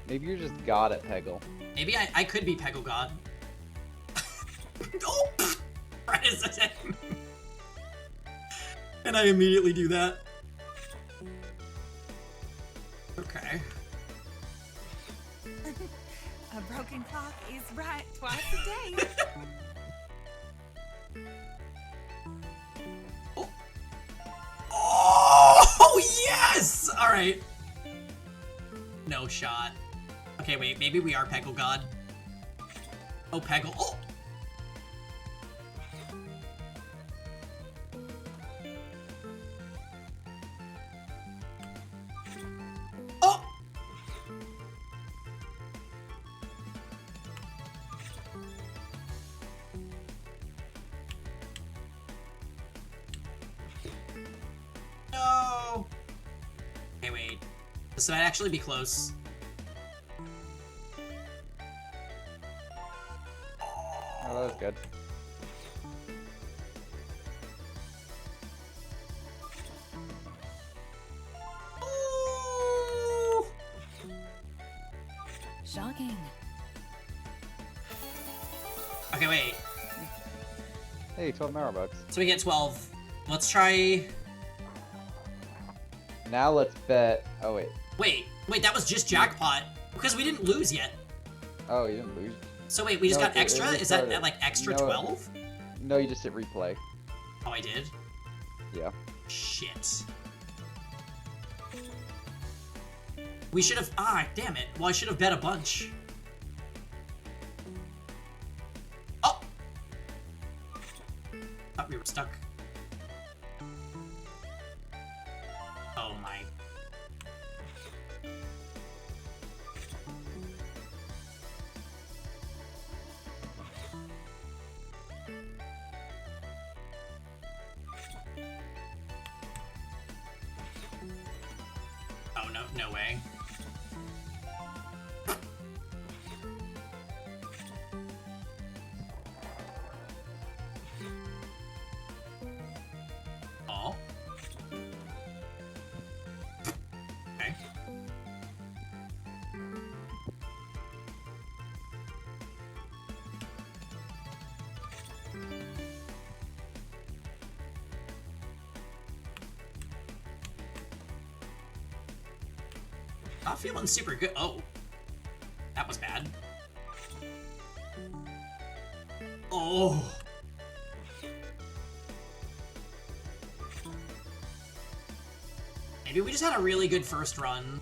Speaker 9: Maybe you're just god at Peggle.
Speaker 8: Maybe I could be Peggle God. Oh! Right as I said. And I immediately do that. Okay.
Speaker 5: A broken clock is right twice a day.
Speaker 8: Oh, yes! Alright. No shot. Okay, wait, maybe we are Peggle God. Oh, Peggle. Oh! Oh! No! Okay, wait. This might actually be close.
Speaker 9: Oh, that was good.
Speaker 8: Ooh.
Speaker 5: Shocking.
Speaker 8: Okay, wait.
Speaker 9: Hey, 12 Marabucks.
Speaker 8: So we get 12. Let's try...
Speaker 9: Now let's bet. Oh wait.
Speaker 8: Wait, that was just jackpot. Because we didn't lose yet.
Speaker 9: Oh, you didn't lose.
Speaker 8: So wait, we just
Speaker 9: No,
Speaker 8: got
Speaker 9: it
Speaker 8: extra? Is that
Speaker 9: restarted.
Speaker 8: at like extra
Speaker 9: No,
Speaker 8: 12?
Speaker 9: No, you just hit replay.
Speaker 8: Oh, I did?
Speaker 9: Yeah.
Speaker 8: Shit. We should have... Ah, damn it. Well, I should have bet a bunch. Oh! Thought we were stuck. Oh my. Oh, no way. Oh. Okay. Not feeling super good. Oh. That was bad. Oh. Maybe we just had a really good first run.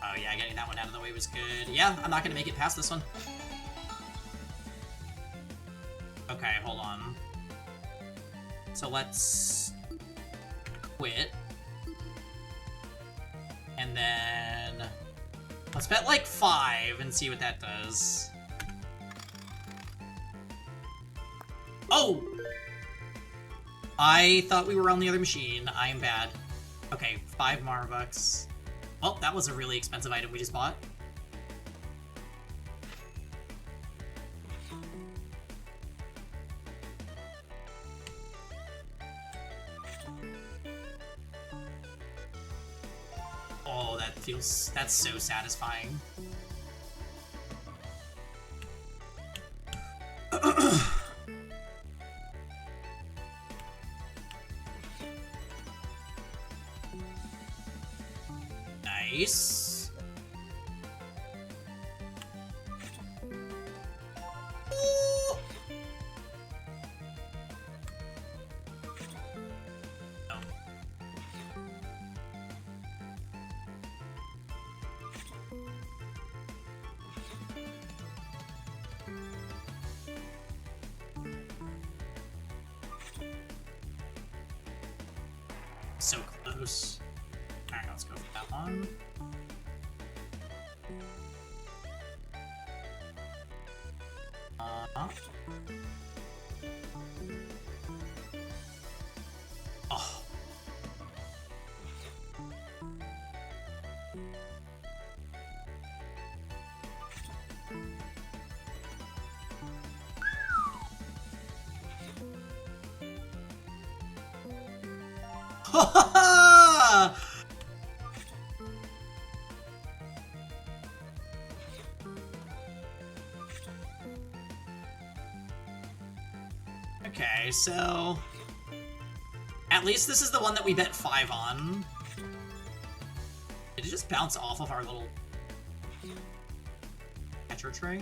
Speaker 8: Oh yeah, getting that one out of the way was good. Yeah, I'm not gonna make it past this one. Okay, hold on. So let's quit. And then let's bet like 5 and see what that does. Oh! I thought we were on the other machine. I am bad. Okay, 5 Marbucks. Well, that was a really expensive item we just bought. Oh, that's so satisfying. Nice. Ooh. No. So close. Alright, let's go for that one. Oh. Ha ha ha! Okay, so at least this is the one that we bet 5 on. Did it just bounce off of our little catcher tray?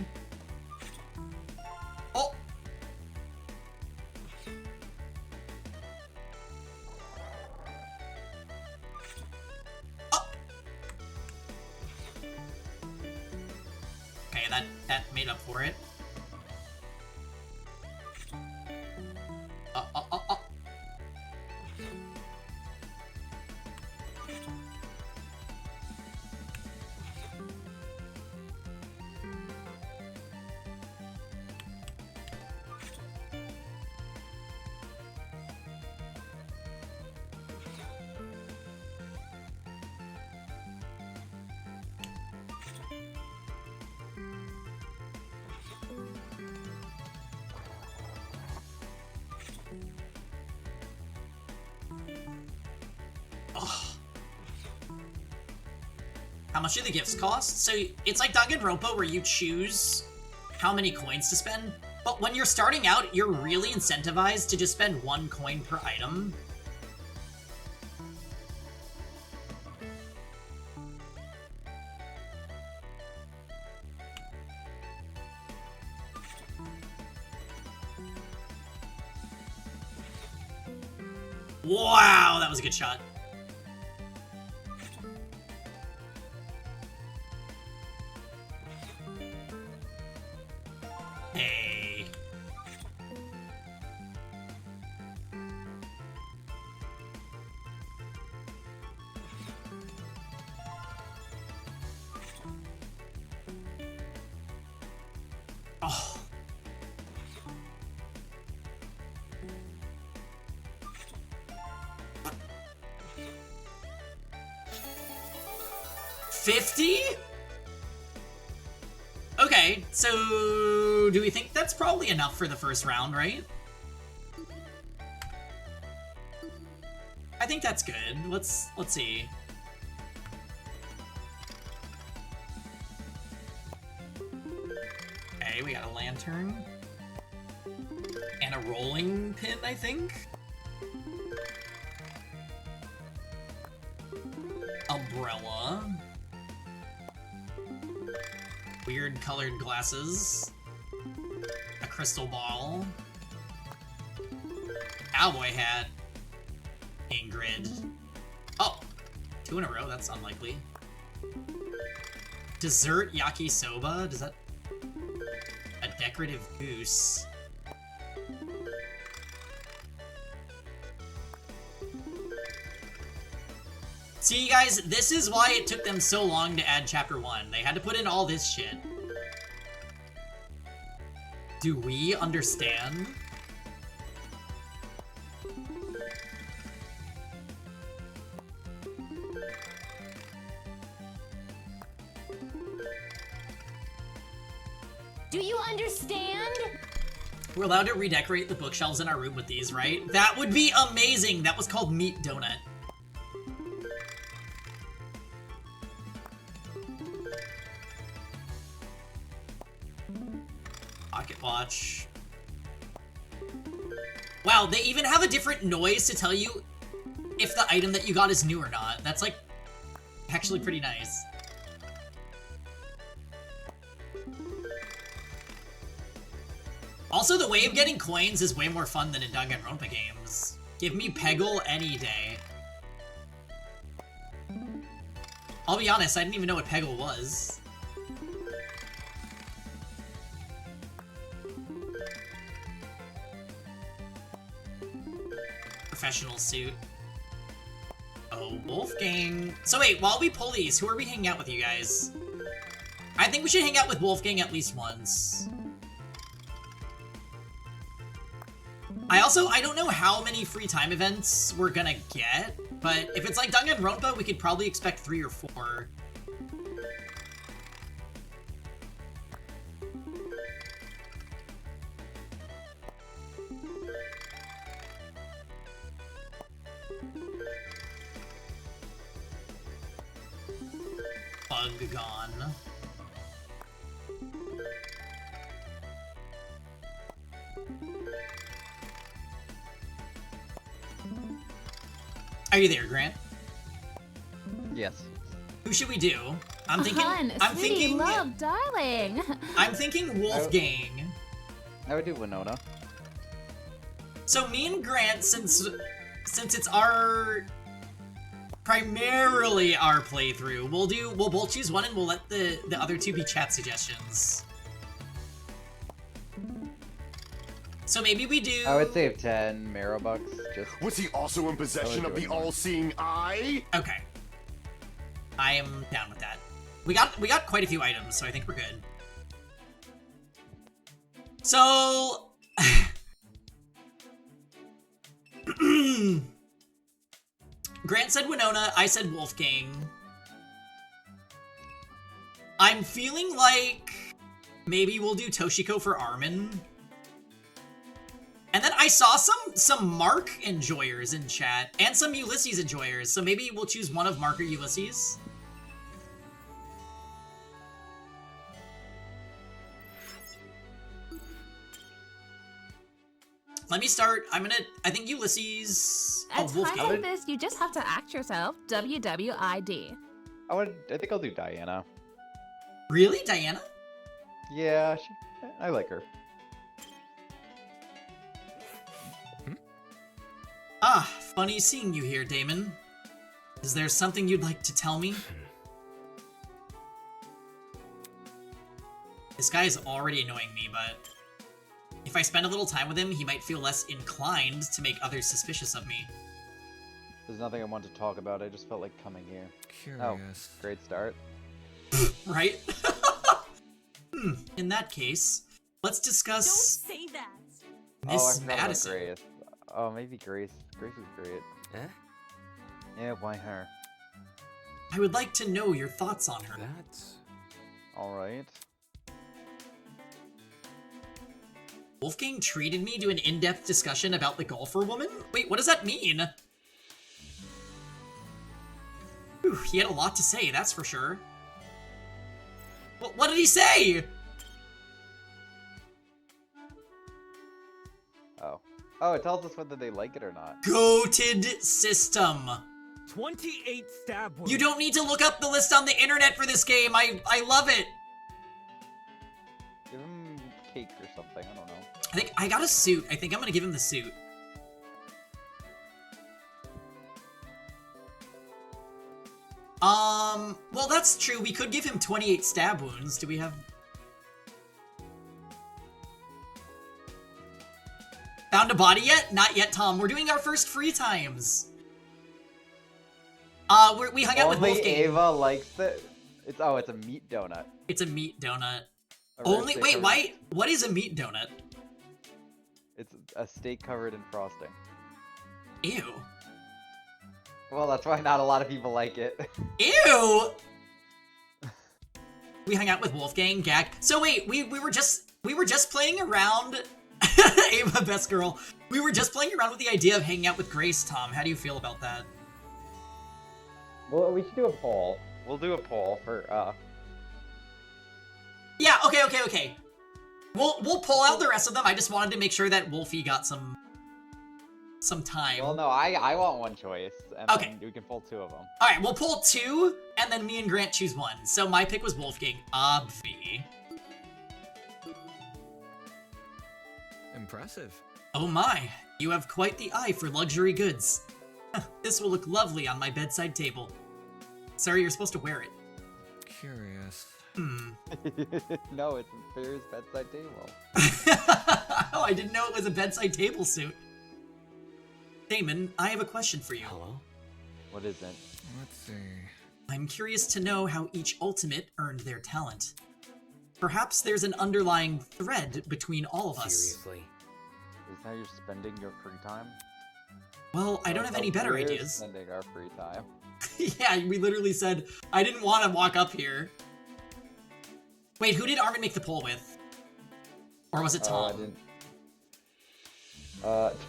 Speaker 8: Oh! Oh! Okay, that made up for it. How much do the gifts cost? So it's like Danganronpa where you choose how many coins to spend, but when you're starting out, you're really incentivized to just spend 1 coin per item. Wow, that was a good shot. Hey. Oh. $50? Okay, so do we think that's probably enough for the first round, right? I think that's good. Let's see. Okay, we got a lantern. And a rolling pin, I think? Umbrella. Weird colored glasses. A crystal ball. Cowboy hat. Ingrid. Oh! 2 in a row, that's unlikely. Dessert yakisoba? Does that... A decorative goose. See, guys, this is why it took them so long to add Chapter 1. They had to put in all this shit. Do we understand?
Speaker 6: Do you understand?
Speaker 8: We're allowed to redecorate the bookshelves in our room with these, right? That would be amazing! That was called Meat Donut. Pocket watch. Wow, they even have a different noise to tell you if the item that you got is new or not. That's, like, actually pretty nice. Also, the way of getting coins is way more fun than in Danganronpa games. Give me Peggle any day. I'll be honest, I didn't even know what Peggle was. Professional suit. Oh, Wolfgang. So wait, while we pull these, who are we hanging out with, you guys? I think we should hang out with Wolfgang at least once. I don't know how many free time events we're gonna get, but if it's like Danganronpa, we could probably expect 3 or 4. Bug gone. Are you there, Grant?
Speaker 9: Yes.
Speaker 8: Who should we do? I'm thinking.
Speaker 15: Hun,
Speaker 8: I'm
Speaker 15: sweetie,
Speaker 8: thinking.
Speaker 15: love, darling.
Speaker 8: I'm thinking Wolfgang.
Speaker 9: I would do Winona.
Speaker 8: So me and Grant, since it's our primarily our playthrough, we'll both choose one and we'll let the other two be chat suggestions. So maybe we do.
Speaker 9: I would save 10 Marrow bucks. Just.
Speaker 14: Was he also in possession of the all-seeing eye?
Speaker 8: Okay. I am down with that. We got quite a few items, so I think we're good. So Grant said Winona, I said Wolfgang. I'm feeling like maybe we'll do Toshiko for Armin. And then I saw some Mark enjoyers in chat, and some Ulysses enjoyers, so maybe we'll choose one of Mark or Ulysses. Let me start. I think Ulysses...
Speaker 15: At times like this, you just have to act yourself. WWID.
Speaker 9: I think I'll do Diana.
Speaker 8: Really? Diana?
Speaker 9: Yeah, I like her.
Speaker 8: Ah, funny seeing you here, Damon. Is there something you'd like to tell me? This guy is already annoying me, but if I spend a little time with him, he might feel less inclined to make others suspicious of me.
Speaker 9: There's nothing I want to talk about. I just felt like coming here.
Speaker 2: Curious.
Speaker 9: Oh, great start.
Speaker 8: Right? In that case, let's discuss...
Speaker 5: Don't say that!
Speaker 9: I
Speaker 8: Miss
Speaker 9: forgot about
Speaker 8: Madison.
Speaker 9: Grace. Oh, maybe Grace. Grace is great.
Speaker 7: Eh?
Speaker 9: Yeah, why her?
Speaker 8: I would like to know your thoughts on her.
Speaker 7: That's...
Speaker 9: Alright.
Speaker 8: Wolfgang treated me to an in-depth discussion about the golfer woman? Wait, what does that mean? Whew, he had a lot to say, that's for sure. What did he say?
Speaker 9: Oh. Oh, it tells us whether they like it or not.
Speaker 8: Goated system.
Speaker 13: 28 stab wounds.
Speaker 8: You don't need to look up the list on the internet for this game. I love it.
Speaker 9: Give him cake or something, I don't know.
Speaker 8: I think I got a suit. I think I'm gonna give him the suit. Well, that's true. We could give him 28 stab wounds. Do we have... Found a body yet? Not yet, Tom. We're doing our first free times. We hung out with
Speaker 9: Only
Speaker 8: Wolfgang.
Speaker 9: Ava likes it. It's a meat donut.
Speaker 8: It's a meat donut.
Speaker 9: A
Speaker 8: Only
Speaker 9: steak
Speaker 8: wait,
Speaker 9: covered-
Speaker 8: why? What is a meat donut?
Speaker 9: It's a steak covered in frosting.
Speaker 8: Ew.
Speaker 9: Well, that's why not a lot of people like it.
Speaker 8: Ew. We hung out with Wolfgang. Gag. So wait, we were just playing around. Ava, best girl. We were just playing around with the idea of hanging out with Grace. Tom, how do you feel about that?
Speaker 9: Well, we should do a poll. We'll do a poll for
Speaker 8: Yeah. Okay. We'll pull out the rest of them. I just wanted to make sure that Wolfie got some time.
Speaker 9: Well, no, I want one choice, and
Speaker 8: Okay.
Speaker 9: then we can pull two of them.
Speaker 8: All right, we'll pull two, and then me and Grant choose one. So my pick was Wolfgang. Obvi.
Speaker 2: Impressive.
Speaker 8: Oh my, you have quite the eye for luxury goods. This will look lovely on my bedside table. Sorry, you're supposed to wear it.
Speaker 2: Curious.
Speaker 9: No, it's Fear's bedside table.
Speaker 8: Oh, I didn't know it was a bedside table suit. Damon, I have a question for you.
Speaker 7: Hello?
Speaker 9: What is it?
Speaker 2: Let's see.
Speaker 8: I'm curious to know how each ultimate earned their talent. Perhaps there's an underlying thread between all of us.
Speaker 7: Seriously?
Speaker 9: Is how you're spending your free time?
Speaker 8: Well, I don't have any better
Speaker 9: We're
Speaker 8: ideas.
Speaker 9: spending our free time.
Speaker 8: Yeah, we literally said, I didn't want to walk up here. Wait, who did Armin make the poll with? Or was it Tom?
Speaker 9: I didn't.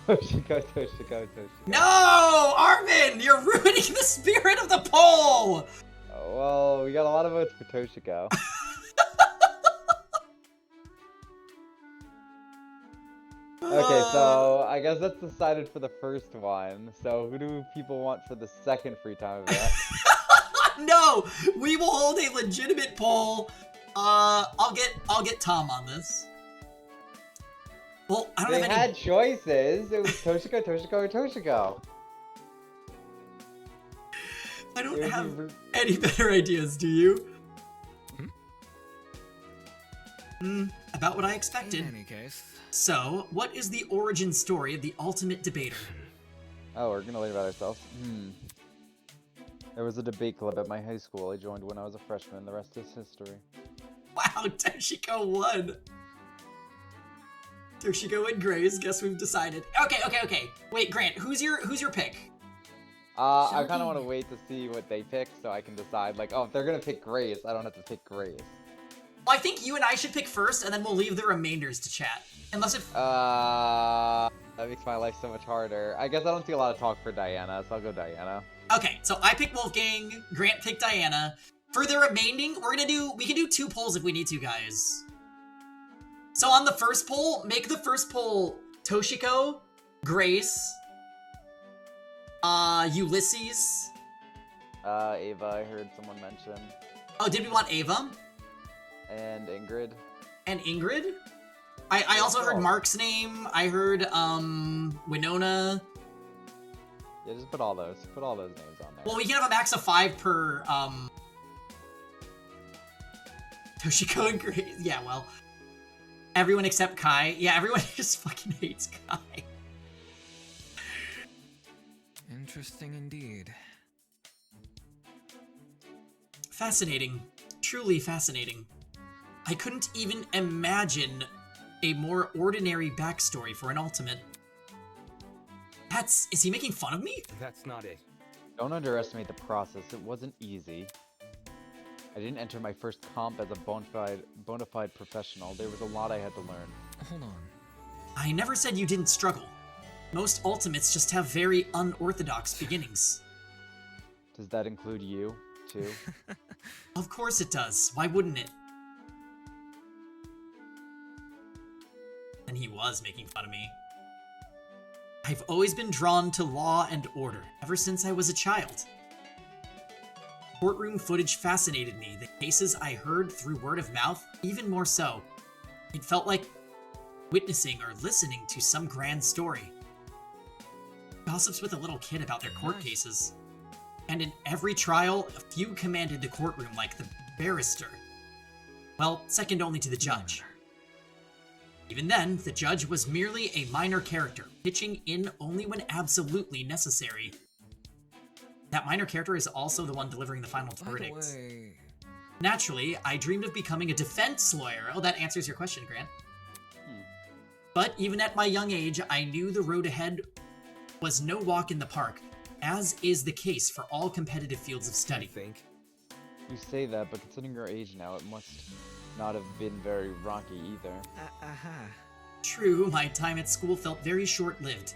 Speaker 9: Toshiko.
Speaker 8: No! Armin! You're ruining the spirit of the poll!
Speaker 9: Oh, well, we got a lot of votes for Toshiko. Okay, so I guess that's decided for the first one. So who do people want for the second free time event?
Speaker 8: No! We will hold a legitimate poll. I'll get Tom on this. Well, I don't
Speaker 9: They
Speaker 8: have any...
Speaker 9: had choices. It was Toshiko, or Toshiko.
Speaker 8: I don't have any better ideas, do you? About what I expected.
Speaker 2: In any case.
Speaker 8: So, what is the origin story of the ultimate debater?
Speaker 9: Oh, we're gonna learn about ourselves. There was a debate club at my high school I joined when I was a freshman. The rest is history.
Speaker 8: Wow, Toshiko won. Toshiko and Grace, guess we've decided. Okay. Wait, Grant, who's your pick?
Speaker 9: I kind of want to wait to see what they pick so I can decide. Like, oh, if they're gonna pick Grace, I don't have to pick Grace.
Speaker 8: Well, I think you and I should pick first, and then we'll leave the remainders to chat. Unless if...
Speaker 9: That makes my life so much harder. I guess I don't see a lot of talk for Diana, so I'll go Diana.
Speaker 8: Okay, so I pick Wolfgang, Grant picked Diana. For the remaining, we can do 2 polls if we need to, guys. So on the first poll, make the first poll Toshiko, Grace, Ulysses.
Speaker 9: Ava, I heard someone mention.
Speaker 8: Oh, did we want Ava?
Speaker 9: And Ingrid.
Speaker 8: And Ingrid? I also heard Mark's name. I heard, Winona.
Speaker 9: Yeah, just put all those. Put all those names on there.
Speaker 8: Well, we can have a max of 5 per, Toshiko and Grace. Yeah, well. Everyone except Kai. Yeah, everyone just fucking hates Kai.
Speaker 2: Interesting indeed.
Speaker 8: Fascinating. Truly fascinating. I couldn't even imagine a more ordinary backstory for an ultimate. Is he making fun of me?
Speaker 13: That's not it.
Speaker 9: Don't underestimate the process. It wasn't easy. I didn't enter my first comp as a bona fide professional. There was a lot I had to learn.
Speaker 2: Hold on.
Speaker 8: I never said you didn't struggle. Most ultimates just have very unorthodox beginnings.
Speaker 9: Does that include you, too?
Speaker 8: Of course it does. Why wouldn't it? And he was making fun of me. I've always been drawn to law and order, ever since I was a child. Courtroom footage fascinated me, the cases I heard through word of mouth, even more so. It felt like witnessing or listening to some grand story. Gossips with a little kid about their court cases. And in every trial, a few commanded the courtroom like the barrister. Well, second only to the judge. Even then, the judge was merely a minor character, pitching in only when absolutely necessary. That minor character is also the one delivering the final verdict.
Speaker 2: By the way...
Speaker 8: Naturally, I dreamed of becoming a defense lawyer. Oh, that answers your question, Grant. But even at my young age, I knew the road ahead was no walk in the park, as is the case for all competitive fields of study.
Speaker 9: You say that, but considering your age now, it must not have been very rocky either.
Speaker 8: True, my time at school felt very short-lived.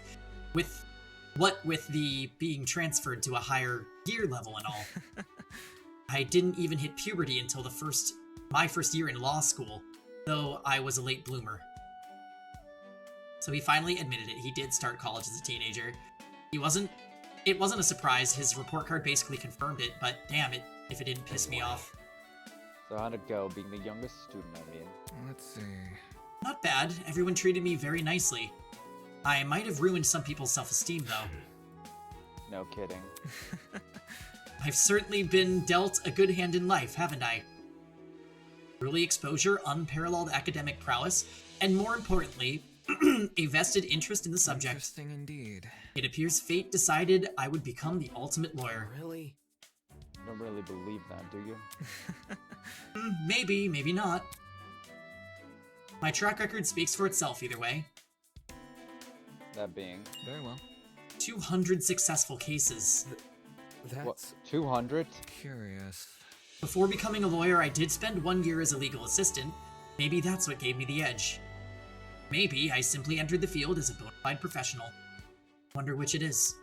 Speaker 8: With the being transferred to a higher gear level and all. I didn't even hit puberty until my first year in law school, though I was a late bloomer. So he finally admitted it. He did start college as a teenager. It wasn't a surprise. His report card basically confirmed it, but damn it, if it didn't piss me off.
Speaker 9: So how'd it go, being the youngest student, I mean?
Speaker 2: Let's see...
Speaker 8: Not bad. Everyone treated me very nicely. I might have ruined some people's self-esteem, though.
Speaker 9: No kidding.
Speaker 8: I've certainly been dealt a good hand in life, haven't I? Early exposure, unparalleled academic prowess, and more importantly, a vested interest in the subject.
Speaker 2: Interesting indeed.
Speaker 8: It appears fate decided I would become the ultimate lawyer.
Speaker 9: Really? You don't really believe that, do you?
Speaker 8: Maybe, maybe not. My track record speaks for itself either way.
Speaker 9: That being?
Speaker 2: Very well.
Speaker 8: 200 successful cases.
Speaker 2: That's...
Speaker 9: What, 200?
Speaker 2: Curious.
Speaker 8: Before becoming a lawyer, I did spend 1 year as a legal assistant. Maybe that's what gave me the edge. Maybe I simply entered the field as a bona fide professional. Wonder which it is.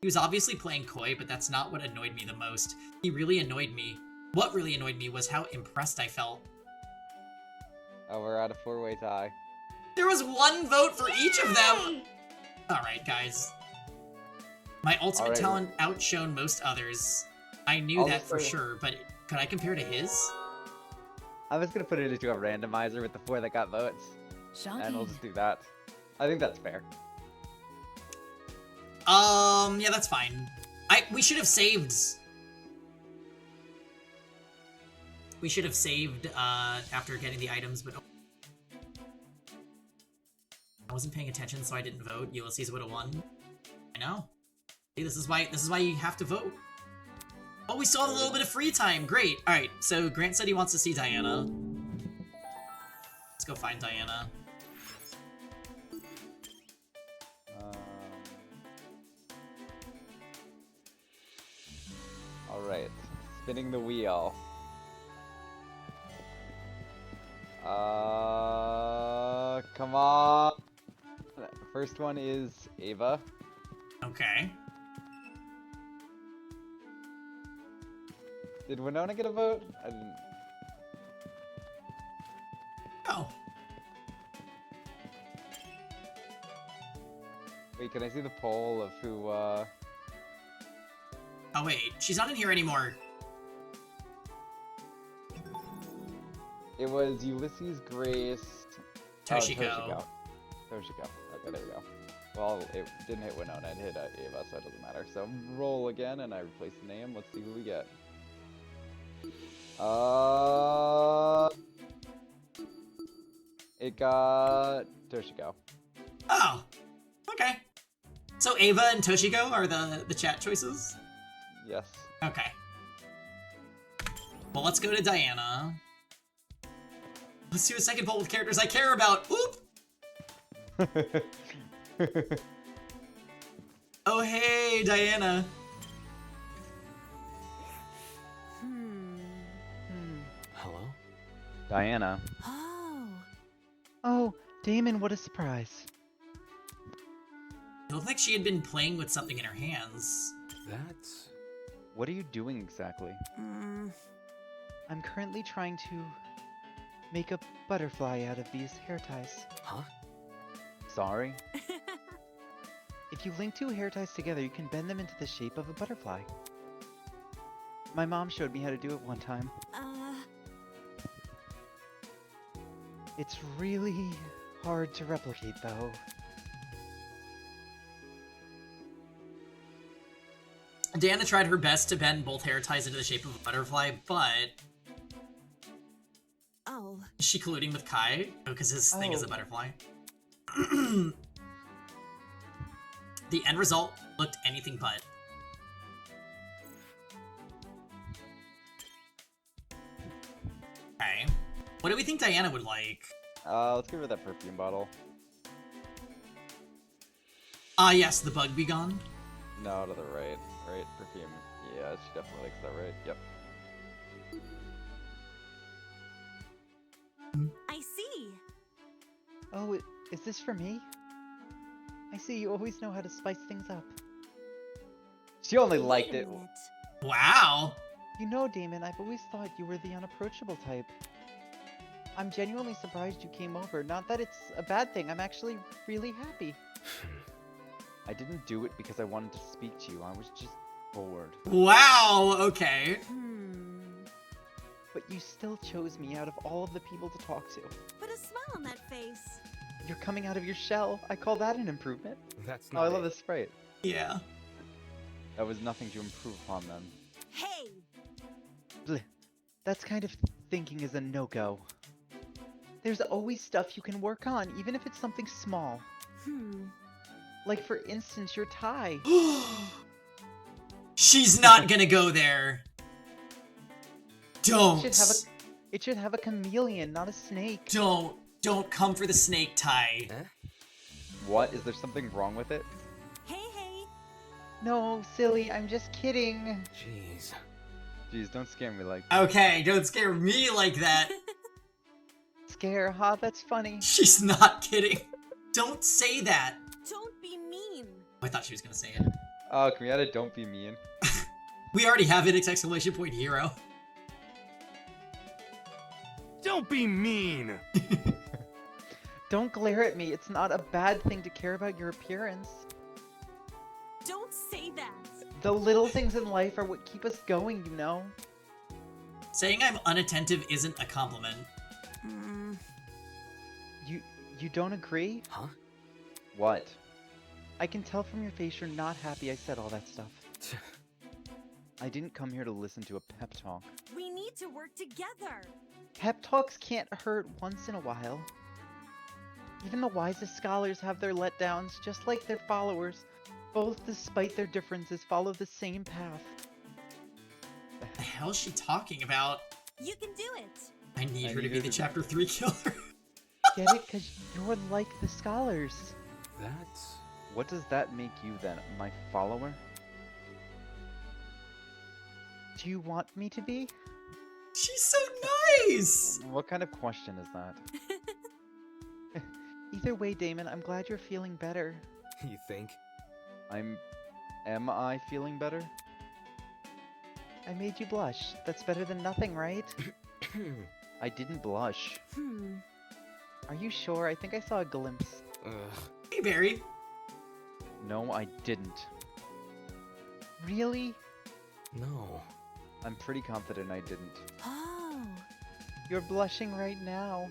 Speaker 8: He was obviously playing coy, but that's not what annoyed me the most. He really annoyed me. What really annoyed me was how impressed I felt.
Speaker 9: Oh, we're at a 4-way tie.
Speaker 8: There was 1 vote for each of them! Alright, guys. My ultimate talent outshone most others. I knew that for sure, but could I compare to his?
Speaker 9: I was gonna put it into a randomizer with the 4 that got votes. And we'll just do that. I think that's fair.
Speaker 8: Yeah, that's fine. We should have saved... We should have saved, after getting the items, but... I wasn't paying attention, so I didn't vote. Ulysses would have won. I know. See, this is why you have to vote. Oh, we still have a little bit of free time. Great. Alright, so Grant said he wants to see Diana. Let's go find Diana.
Speaker 9: Alright. Spinning the wheel. Come on. First one is Ava.
Speaker 8: Okay.
Speaker 9: Did Winona get a vote? I didn't.
Speaker 8: Oh.
Speaker 9: Wait, can I see the poll of who,
Speaker 8: Oh wait, she's not in here anymore.
Speaker 9: It was Ulysses, Grace...
Speaker 8: Toshiko.
Speaker 9: Toshiko. Okay, there you go. Well, it didn't hit Winona, it hit Ava, so it doesn't matter. So roll again, and I replace the name. Let's see who we get. It got Toshiko.
Speaker 8: Oh, okay. So Ava and Toshiko are the chat choices?
Speaker 9: Yes.
Speaker 8: Okay. Well, let's go to Diana. Let's do a second poll with characters I care about. Oop! Oh, hey, Diana.
Speaker 7: Hello?
Speaker 9: Diana.
Speaker 10: Oh, Damon, what a surprise.
Speaker 8: It looked like she had been playing with something in her hands.
Speaker 7: That's...
Speaker 9: What are you doing exactly?
Speaker 10: I'm currently trying to make a butterfly out of these hair ties.
Speaker 7: Huh?
Speaker 9: Sorry?
Speaker 10: If you link two hair ties together, you can bend them into the shape of a butterfly. My mom showed me how to do it one time. It's really hard to replicate, though.
Speaker 8: Diana tried her best to bend both hair ties into the shape of a butterfly, but...
Speaker 5: Oh.
Speaker 8: Is she colluding with Kai? Oh, because his thing is a butterfly. The end result looked anything but. Okay. What do we think Diana would like?
Speaker 9: Let's give her that perfume bottle.
Speaker 8: Ah, yes, the bug be gone.
Speaker 9: No, to the right. Right, perfume. Yeah, she definitely likes that, right? Yep.
Speaker 5: I see.
Speaker 10: Oh, is this for me? I see you always know how to spice things up.
Speaker 9: She only liked it.
Speaker 8: Wow.
Speaker 10: You know, Damon, I've always thought you were the unapproachable type. I'm genuinely surprised you came over. Not that it's a bad thing, I'm actually really happy.
Speaker 9: I didn't do it because I wanted to speak to you. I was just bored.
Speaker 8: Wow, okay.
Speaker 10: But you still chose me out of all of the people to talk to.
Speaker 5: Put a smile on that face.
Speaker 10: You're coming out of your shell. I call that an improvement.
Speaker 7: That's
Speaker 9: Oh, I love this sprite.
Speaker 8: Yeah.
Speaker 9: That was nothing to improve upon then.
Speaker 5: Hey!
Speaker 10: Bleh. That's kind of thinking is a no-go. There's always stuff you can work on, even if it's something small. Like, for instance, your tie.
Speaker 8: She's not gonna go there. Don't.
Speaker 10: It should have a chameleon, not a snake.
Speaker 8: Don't come for the snake tie.
Speaker 9: What? Is there something wrong with it?
Speaker 5: Hey!
Speaker 10: No, silly, I'm just kidding.
Speaker 7: Jeez.
Speaker 9: Jeez, don't scare me like that.
Speaker 8: Okay, don't scare me like that.
Speaker 10: Scare, huh? That's funny.
Speaker 8: She's not kidding. Don't say that.
Speaker 5: Don't be mean.
Speaker 8: I thought she was gonna say it.
Speaker 9: Oh, can we add a don't be mean?
Speaker 8: We already have it, exclamation point hero.
Speaker 13: Don't be mean!
Speaker 10: Don't glare at me. It's not a bad thing to care about your appearance.
Speaker 5: Don't say that.
Speaker 10: The little things in life are what keep us going, you know?
Speaker 8: Saying I'm unattentive isn't a compliment.
Speaker 10: You don't agree?
Speaker 7: Huh?
Speaker 9: What?
Speaker 10: I can tell from your face you're not happy I said all that stuff.
Speaker 9: I didn't come here to listen to a pep talk.
Speaker 5: We need to work together.
Speaker 10: Pep talks can't hurt once in a while. Even the wisest scholars have their letdowns, just like their followers. Both, despite their differences, follow the same path.
Speaker 8: The hell is she talking about?
Speaker 5: You can do it.
Speaker 8: I need her to be the chapter 3 killer.
Speaker 10: Get it? Because you're like the scholars.
Speaker 7: That's...
Speaker 9: What does that make you then? My follower?
Speaker 10: Do you want me to be?
Speaker 8: She's so nice!
Speaker 9: What kind of question is that?
Speaker 10: Either way, Damon, I'm glad you're feeling better.
Speaker 7: You think?
Speaker 9: Am I feeling better?
Speaker 10: I made you blush. That's better than nothing, right?
Speaker 9: I didn't blush.
Speaker 10: Are you sure? I think I saw a glimpse.
Speaker 8: Hey, Barry.
Speaker 9: No, I didn't.
Speaker 10: Really?
Speaker 7: No.
Speaker 9: I'm pretty confident I didn't.
Speaker 5: Oh.
Speaker 10: You're blushing right now.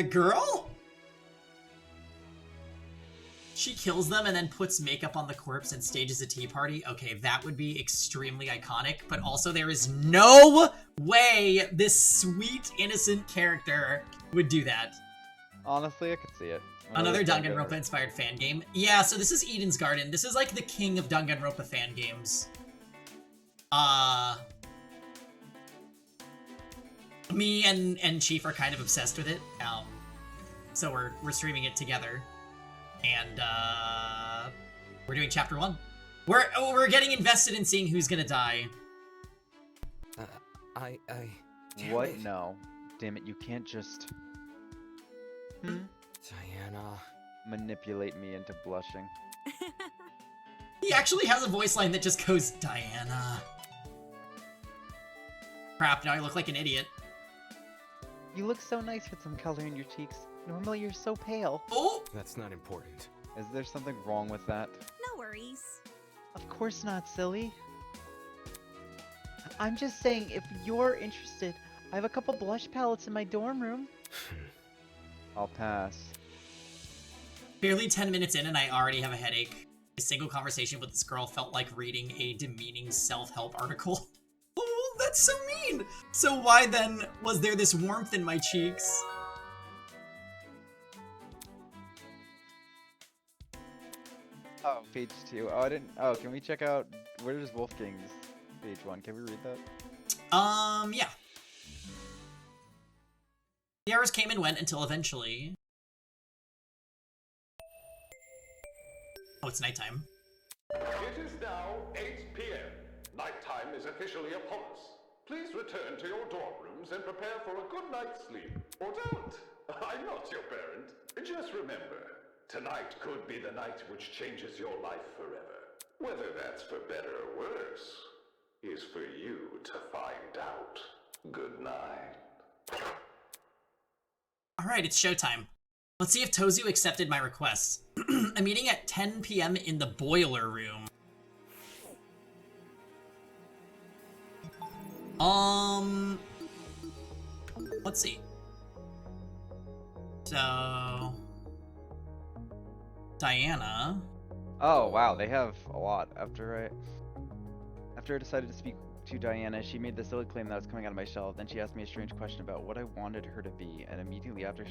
Speaker 8: Girl? She kills them and then puts makeup on the corpse and stages a tea party. Okay, that would be extremely iconic, but also there is no way this sweet, innocent character would do that.
Speaker 9: Honestly, I could see it.
Speaker 8: Another Danganronpa inspired fan game. Yeah, so this is Eden's Garden. This is like the king of Danganronpa fan games. Me and Chief are kind of obsessed with it. So we're streaming it together. And we're doing chapter 1. We're getting invested in seeing who's gonna die.
Speaker 10: What?
Speaker 2: it.
Speaker 10: No. Damn it, you can't just
Speaker 2: Diana.
Speaker 10: manipulate me into blushing.
Speaker 8: He actually has a voice line that just goes, Diana. Crap, now I look like an idiot.
Speaker 10: You look so nice with some color in your cheeks. Normally you're so pale.
Speaker 8: Oh!
Speaker 7: That's not important.
Speaker 10: Is there something wrong with that?
Speaker 5: No worries.
Speaker 10: Of course not, silly. I'm just saying, if you're interested, I have a couple blush palettes in my dorm room. I'll pass.
Speaker 8: Barely 10 minutes in and I already have a headache. A single conversation with this girl felt like reading a demeaning self-help article. Oh, that's so mean! So why then was there this warmth in my cheeks?
Speaker 10: Oh, page 2. Oh, I didn't. Oh, can we check out. Where is Wolfgang's page 1? Can we read that?
Speaker 8: Yeah. The hours came and went until eventually... Oh, it's nighttime.
Speaker 14: It is now 8 p.m. Nighttime is officially upon us. Please return to your dorm rooms and prepare for a good night's sleep. Or don't. I'm not your parent. Just remember, tonight could be the night which changes your life forever. Whether that's for better or worse, is for you to find out. Good night.
Speaker 8: Alright, it's showtime. Let's see if Tozu accepted my request. A meeting at 10 p.m. in the boiler room. Let's see. So... Diana...
Speaker 10: Oh, wow, they have a lot. After I decided to speak to Diana, she made the silly claim that I was coming out of my shell. Then she asked me a strange question about what I wanted her to be, and immediately after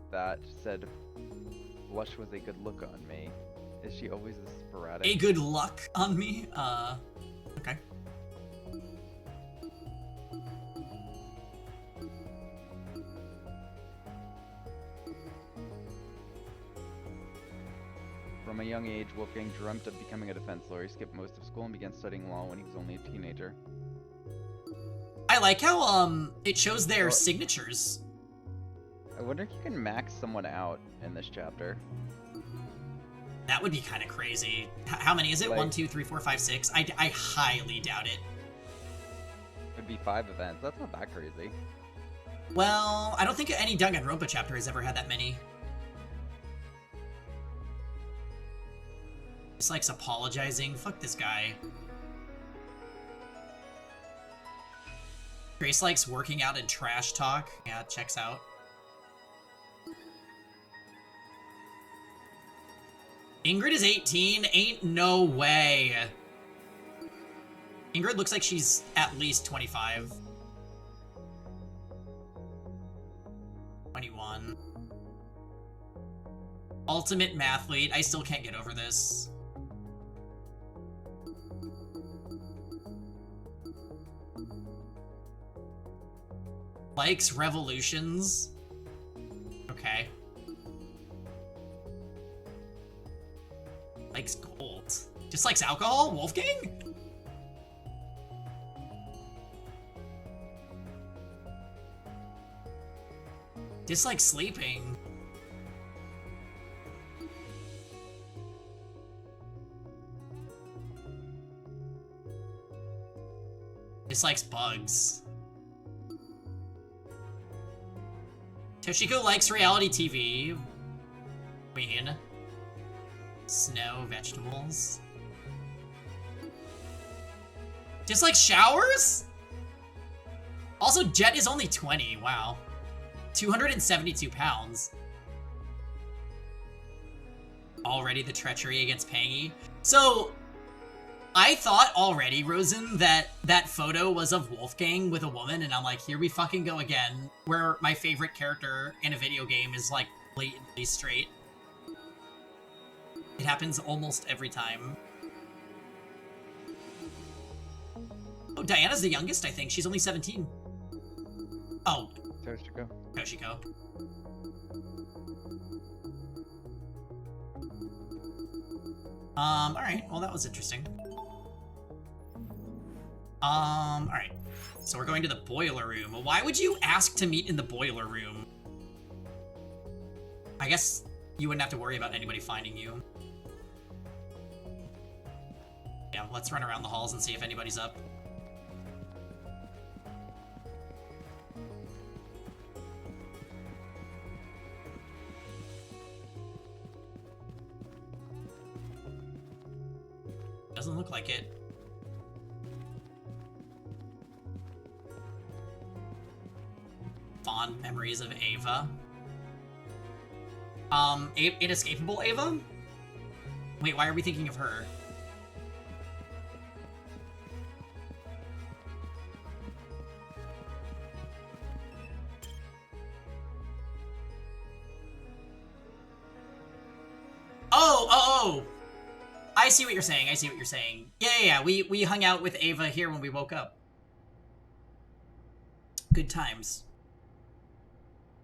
Speaker 10: that said blush was a good look on me. Is she always this sporadic?
Speaker 8: A good luck on me? Okay.
Speaker 10: From a young age, Wolfgang dreamt of becoming a defense lawyer. He skipped most of school and began studying law when he was only a teenager.
Speaker 8: I like how, it shows their signatures.
Speaker 10: I wonder if you can max someone out in this chapter.
Speaker 8: That would be kind of crazy. How many is it?
Speaker 10: Like,
Speaker 8: 1, 2, 3, 4, 5, 6? I highly doubt it.
Speaker 10: It'd be 5 events. That's not that crazy.
Speaker 8: Well, I don't think any Danganronpa chapter has ever had that many. Dislikes apologizing. Fuck this guy. Grace likes working out and trash talk. Yeah, checks out. Ingrid is 18? Ain't no way. Ingrid looks like she's at least 25. 21. Ultimate mathlete. I still can't get over this. Likes revolutions. Okay. Likes gold. Just likes alcohol? Wolfgang? Dislikes sleeping. Dislikes bugs. Toshiko likes reality TV. Queen. Snow, vegetables. Dislikes showers? Also, Jet is only 20. Wow. 272 pounds. already the treachery against Pangy. So, I thought already, Rosen, that that photo was of Wolfgang with a woman, and I'm like, here we fucking go again, where my favorite character in a video game is, like, blatantly straight. It happens almost every time. Oh, Diana's the youngest, I think. She's only 17. Oh.
Speaker 9: Toshiko.
Speaker 8: Toshiko. Alright. Well, that was interesting. Alright. So we're going to the boiler room. Why would you ask to meet in the boiler room? I guess you wouldn't have to worry about anybody finding you. Yeah, let's run around the halls and see if anybody's up. Doesn't look like it. Fond memories of Ava. Inescapable Ava? Wait, why are we thinking of her? Oh! I see what you're saying, I see what you're saying. Yeah, we hung out with Ava here when we woke up. Good times.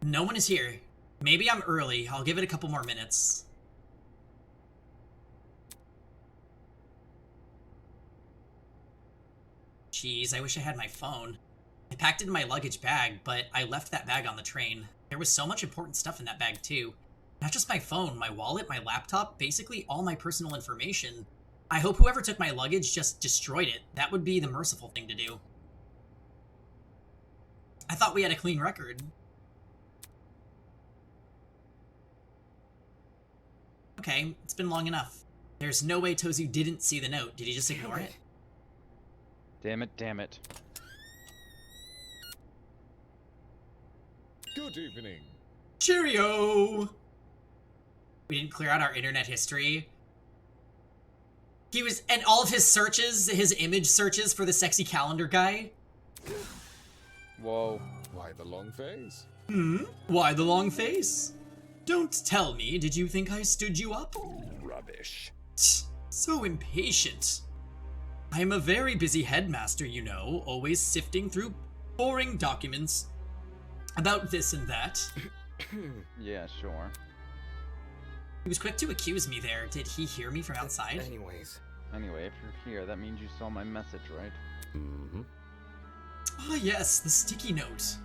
Speaker 8: No one is here. Maybe I'm early. I'll give it a couple more minutes. Jeez, I wish I had my phone. I packed it in my luggage bag, but I left that bag on the train. There was so much important stuff in that bag, too. Not just my phone, my wallet, my laptop, basically all my personal information. I hope whoever took my luggage just destroyed it. That would be the merciful thing to do. I thought we had a clean record. Okay, it's been long enough. There's no way Tozu didn't see the note. Did he just ignore it?
Speaker 9: Damn it, damn it.
Speaker 12: Good evening.
Speaker 8: Cheerio! We didn't clear out our internet history. And all of his searches, his image searches for the sexy calendar guy.
Speaker 9: Whoa.
Speaker 12: Why the long face?
Speaker 8: Why the long face? Don't tell me, did you think I stood you up?
Speaker 12: Rubbish.
Speaker 8: So impatient. I am a very busy headmaster, you know, always sifting through boring documents about this and that.
Speaker 9: Yeah, sure.
Speaker 8: He was quick to accuse me there. Did he hear me from outside?
Speaker 9: Anyway, if you're here, that means you saw my message, right?
Speaker 12: Mm-hmm.
Speaker 8: Ah, yes, the sticky note.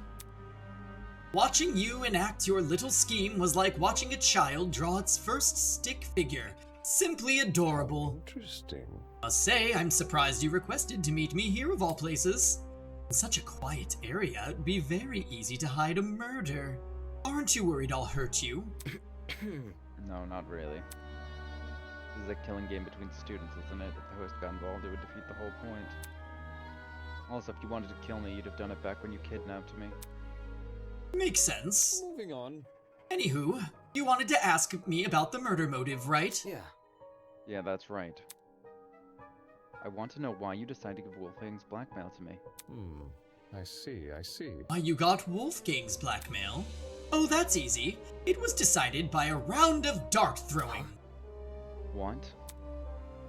Speaker 8: Watching you enact your little scheme was like watching a child draw its first stick figure. Simply adorable.
Speaker 12: Interesting.
Speaker 8: Must say, I'm surprised you requested to meet me here of all places. In such a quiet area, it'd be very easy to hide a murder. Aren't you worried I'll hurt you?
Speaker 9: No, not really. This is a killing game between students, isn't it? If the host got involved, it would defeat the whole point. Also, if you wanted to kill me, you'd have done it back when you kidnapped me.
Speaker 8: Makes sense.
Speaker 12: Moving on.
Speaker 8: Anywho, you wanted to ask me about the murder motive, right?
Speaker 9: Yeah, that's right. I want to know why you decided to give Wolfgang's blackmail to me.
Speaker 12: I see.
Speaker 8: Why you got Wolfgang's blackmail? Oh, that's easy. It was decided by a round of dart throwing.
Speaker 9: What?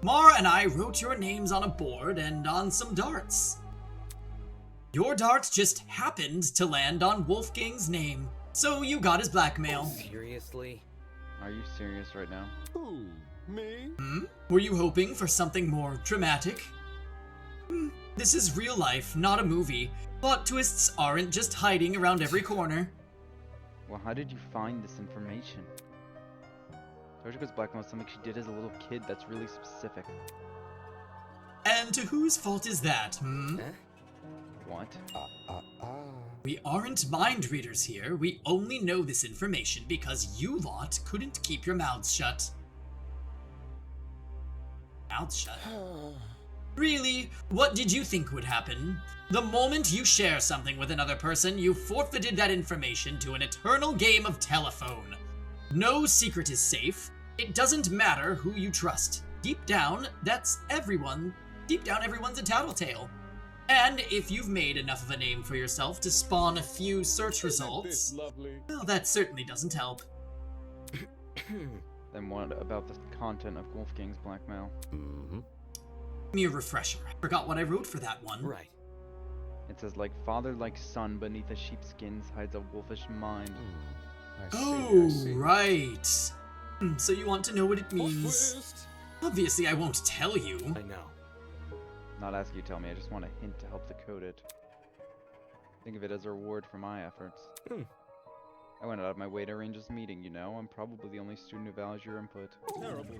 Speaker 8: Mara and I wrote your names on a board and on some darts. Your dart just happened to land on Wolfgang's name, so you got his blackmail.
Speaker 13: Seriously?
Speaker 9: Are you serious right now?
Speaker 12: Who? Me?
Speaker 8: Were you hoping for something more dramatic? This is real life, not a movie. Plot twists aren't just hiding around every corner.
Speaker 9: Well, how did you find this information? Toshiko's blackmail is something she did as a little kid that's really specific.
Speaker 8: And to whose fault is that,
Speaker 9: What?
Speaker 8: We aren't mind readers here. We only know this information because you lot couldn't keep your mouths shut. Mouths shut? Really? What did you think would happen? The moment you share something with another person, you forfeited that information to an eternal game of telephone. No secret is safe. It doesn't matter who you trust. Deep down, everyone's a tattletale. And if you've made enough of a name for yourself to spawn a few search results, well, that certainly doesn't help.
Speaker 9: Then what about the content of Wolfgang's blackmail?
Speaker 11: Mm-hmm.
Speaker 8: Give me a refresher. I forgot what I wrote for that one.
Speaker 11: Right.
Speaker 9: It says, like father, like son, beneath a sheepskin hides a wolfish mind.
Speaker 8: Oh, right. So you want to know what it means? Obviously, I won't tell you.
Speaker 7: I know.
Speaker 9: Not ask you tell me, I just want a hint to help decode it. Think of it as a reward for my efforts. I went out of my way to arrange this meeting, you know? I'm probably the only student who values your input.
Speaker 11: Terrible.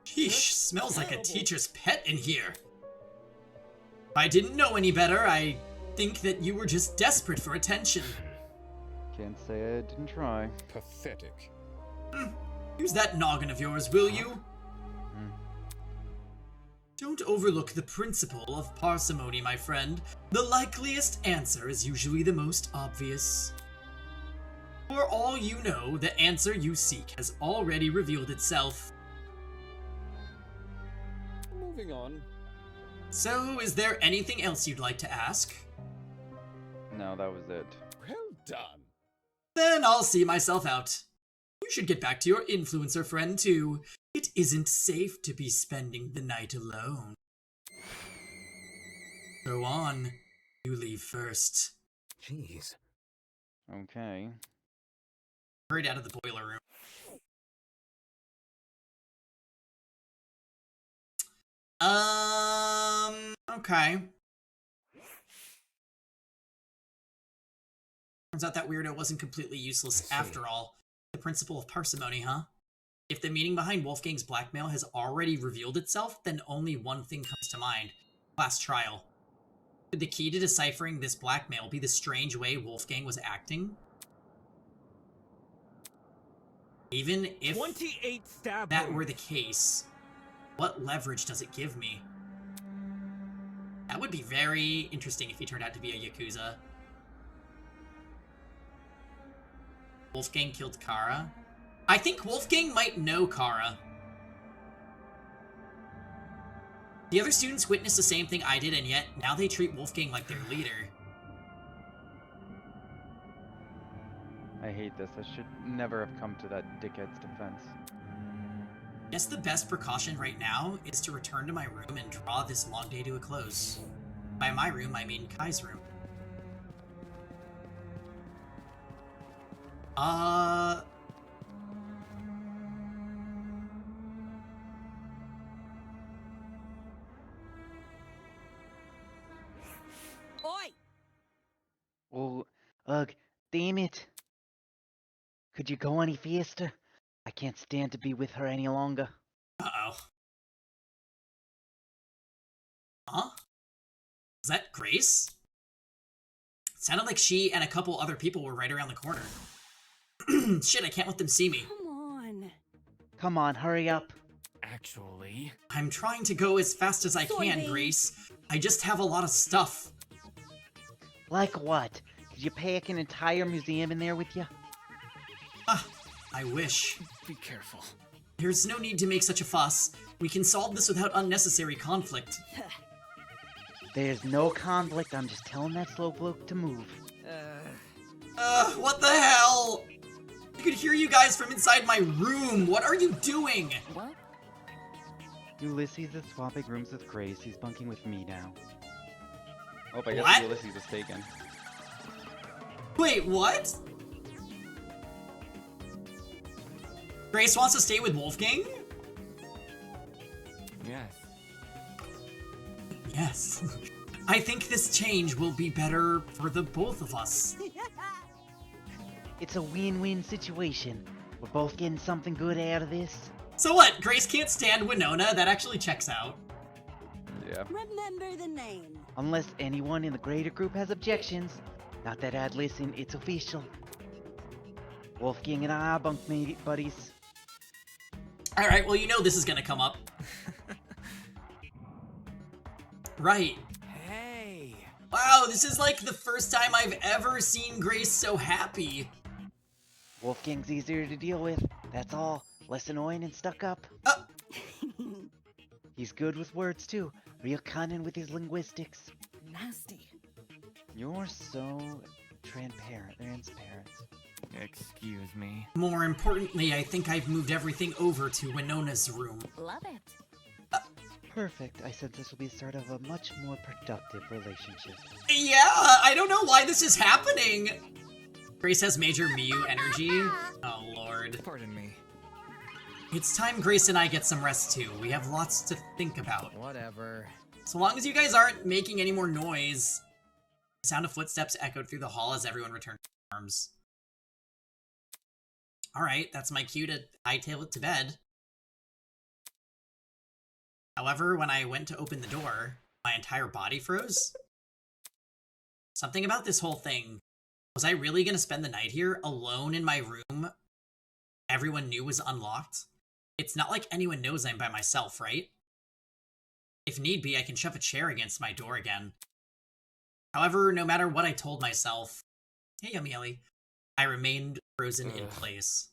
Speaker 8: Sheesh, smells like a teacher's pet in here. If I didn't know any better, I think that you were just desperate for attention.
Speaker 9: Can't say I didn't try.
Speaker 12: Pathetic.
Speaker 8: Use that noggin of yours, will you? Don't overlook the principle of parsimony, my friend. The likeliest answer is usually the most obvious. For all you know, the answer you seek has already revealed itself.
Speaker 12: Moving on.
Speaker 8: So, is there anything else you'd like to ask?
Speaker 9: No, that was it.
Speaker 12: Well done.
Speaker 8: Then I'll see myself out. You should get back to your influencer friend, too. It isn't safe to be spending the night alone. Go on. You leave first.
Speaker 7: Jeez.
Speaker 9: Okay.
Speaker 8: Hurried out of the boiler room. Okay. Turns out that weirdo wasn't completely useless after all. The principle of parsimony, huh? If the meaning behind Wolfgang's blackmail has already revealed itself, then only one thing comes to mind. Class trial. Could the key to deciphering this blackmail be the strange way Wolfgang was acting? Even if
Speaker 13: 28 stab
Speaker 8: that
Speaker 13: wounds.
Speaker 8: were the case, what leverage does it give me? That would be very interesting if he turned out to be a Yakuza. Wolfgang killed Kara. I think Wolfgang might know Kara. The other students witnessed the same thing I did, and yet now they treat Wolfgang like their leader.
Speaker 9: I hate this. I should never have come to that dickhead's defense.
Speaker 8: Guess the best precaution right now is to return to my room and draw this long day to a close. By my room, I mean Kai's room.
Speaker 5: Oi!
Speaker 10: Oh, ugh, damn it. Could you go any faster? I can't stand to be with her any longer.
Speaker 8: Uh-oh. Huh? Is that Grace? It sounded like she and a couple other people were right around the corner. Shit, I can't let them see me.
Speaker 5: Come on.
Speaker 10: Come on, hurry up.
Speaker 13: Actually,
Speaker 8: I'm trying to go as fast as I can,
Speaker 5: Soybean.
Speaker 8: Grace. I just have a lot of stuff.
Speaker 10: Like what? Did you pack an entire museum in there with you?
Speaker 8: Ah, I wish.
Speaker 13: be careful.
Speaker 8: There's no need to make such a fuss. We can solve this without unnecessary conflict.
Speaker 10: There's no conflict, I'm just telling that slowpoke to move.
Speaker 8: What the hell? I could hear you guys from inside my room. What are you doing?
Speaker 6: What?
Speaker 10: Ulysses is swapping rooms with Grace. He's bunking with me now.
Speaker 9: Oh, I guess
Speaker 8: What?
Speaker 9: Ulysses is taken.
Speaker 8: Wait, what? Grace wants to stay with Wolfgang?
Speaker 13: Yes.
Speaker 8: Yes. I think this change will be better for the both of us.
Speaker 10: It's a win-win situation. We're both getting something good out of this.
Speaker 8: So what? Grace can't stand Winona? That actually checks out.
Speaker 9: Yeah.
Speaker 5: Remember the name.
Speaker 10: Unless anyone in the greater group has objections. Not that I'd listen, it's official. Wolfgang and I are bunkmate buddies.
Speaker 8: Alright, well, you know this is gonna come up. Right.
Speaker 13: Hey.
Speaker 8: Wow, this is like the first time I've ever seen Grace so happy.
Speaker 10: Wolfgang's easier to deal with, that's all. less annoying and stuck up. He's good with words too, real cunning with his linguistics.
Speaker 5: Nasty.
Speaker 10: You're so transparent.
Speaker 13: Excuse me.
Speaker 8: More importantly, I think I've moved everything over to Winona's room.
Speaker 6: Love it.
Speaker 10: Perfect. I sense this will be the start of a much more productive relationship.
Speaker 8: Yeah, I don't know why this is happening. Grace has major Miu energy. Oh lord.
Speaker 2: Pardon me.
Speaker 8: It's time Grace and I get some rest too. We have lots to think about.
Speaker 13: Whatever.
Speaker 8: So long as you guys aren't making any more noise. The sound of footsteps echoed through the hall as everyone returned to their arms. Alright, that's my cue to hightail it to bed. However, when I went to open the door, my entire body froze. Something about this whole thing. Was I really gonna spend the night here, alone in my room? Everyone knew was unlocked? It's not like anyone knows I'm by myself, right? If need be, I can shove a chair against my door again. However, no matter what I told myself, hey Yummy Ellie, I remained frozen in place.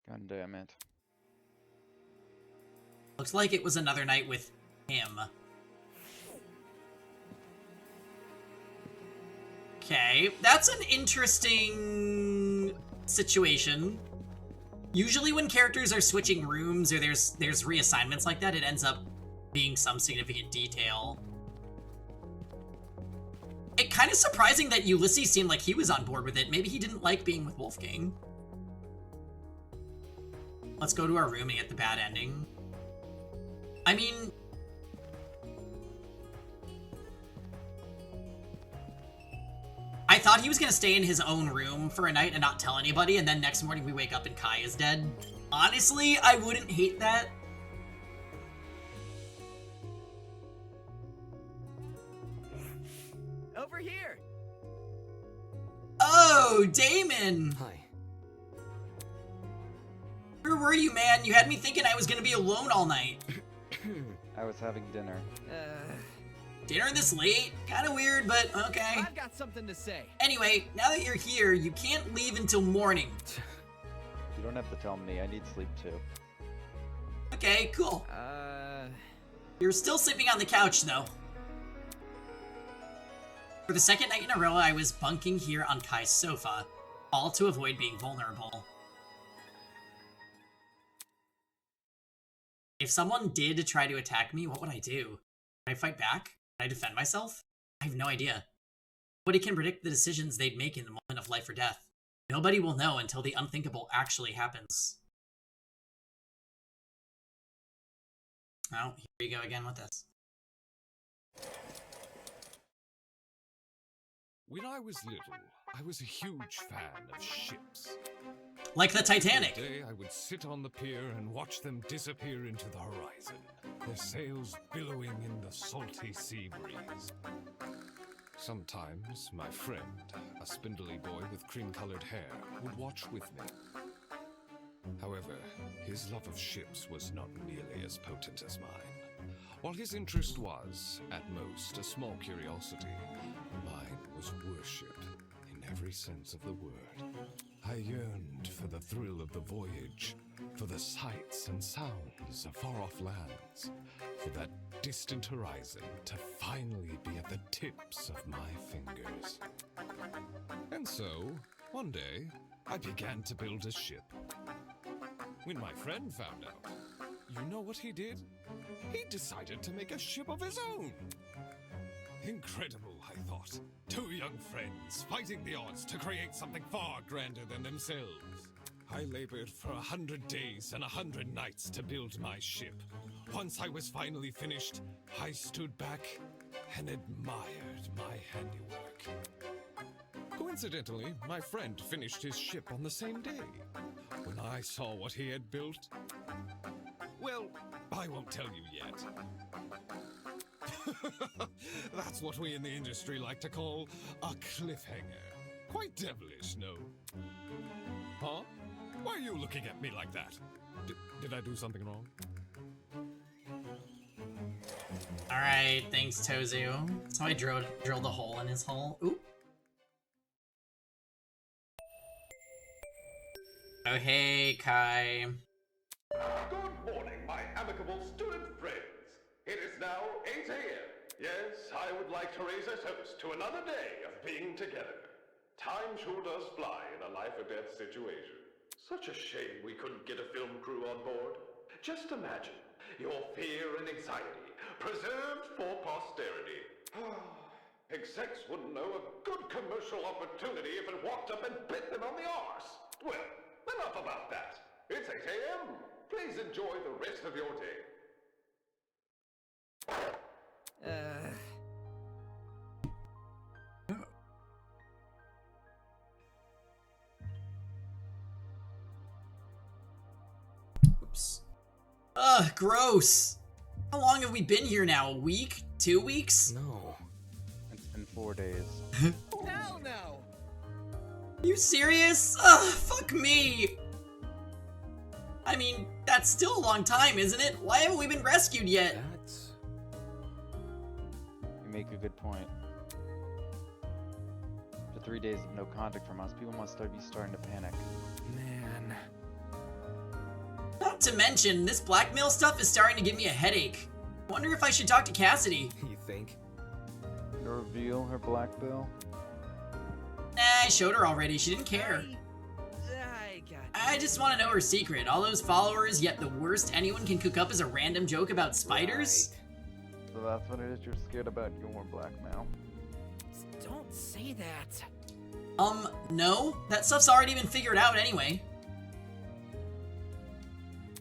Speaker 9: God damn it.
Speaker 8: Looks like it was another night with him. Okay, that's an interesting situation. Usually when characters are switching rooms or there's reassignments like that, it ends up being some significant detail. It kind of surprising that Ulysses seemed like he was on board with it. Maybe he didn't like being with Wolfgang. Let's go to our room and get the bad ending. I mean... I thought he was gonna stay in his own room for a night and not tell anybody, and then next morning we wake up and Kai is dead. Honestly, I wouldn't hate that.
Speaker 13: Over here!
Speaker 8: Oh, Damon!
Speaker 7: Hi.
Speaker 8: Where were you, man? You had me thinking I was gonna be alone all night.
Speaker 9: I was having dinner.
Speaker 8: Dinner this late? Kinda weird, but okay.
Speaker 13: I've got something to say.
Speaker 8: Anyway, now that you're here, you can't leave until morning.
Speaker 9: You don't have to tell me, I need sleep too.
Speaker 8: Okay, cool. You're still sleeping on the couch, though. For the second night in a row, I was bunking here on Kai's sofa, all to avoid being vulnerable. If someone did try to attack me, what would I do? Would I fight back? Would I defend myself? I have no idea. Nobody can predict the decisions they'd make in the moment of life or death. Nobody will know until the unthinkable actually happens. Oh, here we go again with this.
Speaker 12: When I was little, I was a huge fan of ships.
Speaker 8: Like the Titanic.
Speaker 12: Every day I would sit on the pier and watch them disappear into the horizon, their sails billowing in the salty sea breeze. Sometimes my friend, a spindly boy with cream-colored hair, would watch with me. However, his love of ships was not nearly as potent as mine. While his interest was, at most, a small curiosity, mine was worship in every sense of the word. I yearned for the thrill of the voyage, for the sights and sounds of far-off lands, for that distant horizon to finally be at the tips of my fingers. And so, one day, I began to build a ship. When my friend found out, you know what he did? He decided to make a ship of his own! Incredible, I thought. Two young friends fighting the odds to create something far grander than themselves. I labored for 100 days and 100 nights to build my ship. Once I was finally finished, I stood back and admired my handiwork. Coincidentally, my friend finished his ship on the same day. When I saw what he had built, well, I won't tell you yet. That's what we in the industry like to call a cliffhanger. Quite devilish, no? Huh? Why are you looking at me like that? Did I do something wrong?
Speaker 8: Alright, thanks, Tozu. So I drilled a hole in his hull. Oop. Oh, hey, Kai.
Speaker 14: Good morning, my amicable student friends. It is now 8 a.m. Yes, I would like to raise a toast to another day of being together. Time sure does fly in a life-or-death situation. Such a shame we couldn't get a film crew on board. Just imagine your fear and anxiety preserved for posterity. Execs wouldn't know a good commercial opportunity if it walked up and bit them on the arse. Well, enough about that. It's 8 a.m. Please enjoy the rest of your day.
Speaker 8: Oops. Ugh, gross. How long have we been here now? A week? 2 weeks?
Speaker 7: No.
Speaker 10: It's been 4 days.
Speaker 13: Hell no!
Speaker 8: You serious? Ugh, fuck me. I mean, that's still a long time, isn't it? Why haven't we been rescued yet?
Speaker 7: That's...
Speaker 10: You make a good point. After 3 days of no contact from us, people must be starting to panic.
Speaker 2: Man.
Speaker 8: Not to mention, this blackmail stuff is starting to give me a headache. I wonder if I should talk to Cassidy.
Speaker 2: You think?
Speaker 10: To reveal her black bill?
Speaker 8: Nah, I showed her already. She didn't care. I just want to know her secret. All those followers, yet the worst anyone can cook up is a random joke about spiders?
Speaker 10: Right. So that's what it is you're scared about, your blackmail.
Speaker 13: Don't say that.
Speaker 8: No. That stuff's already been figured out anyway.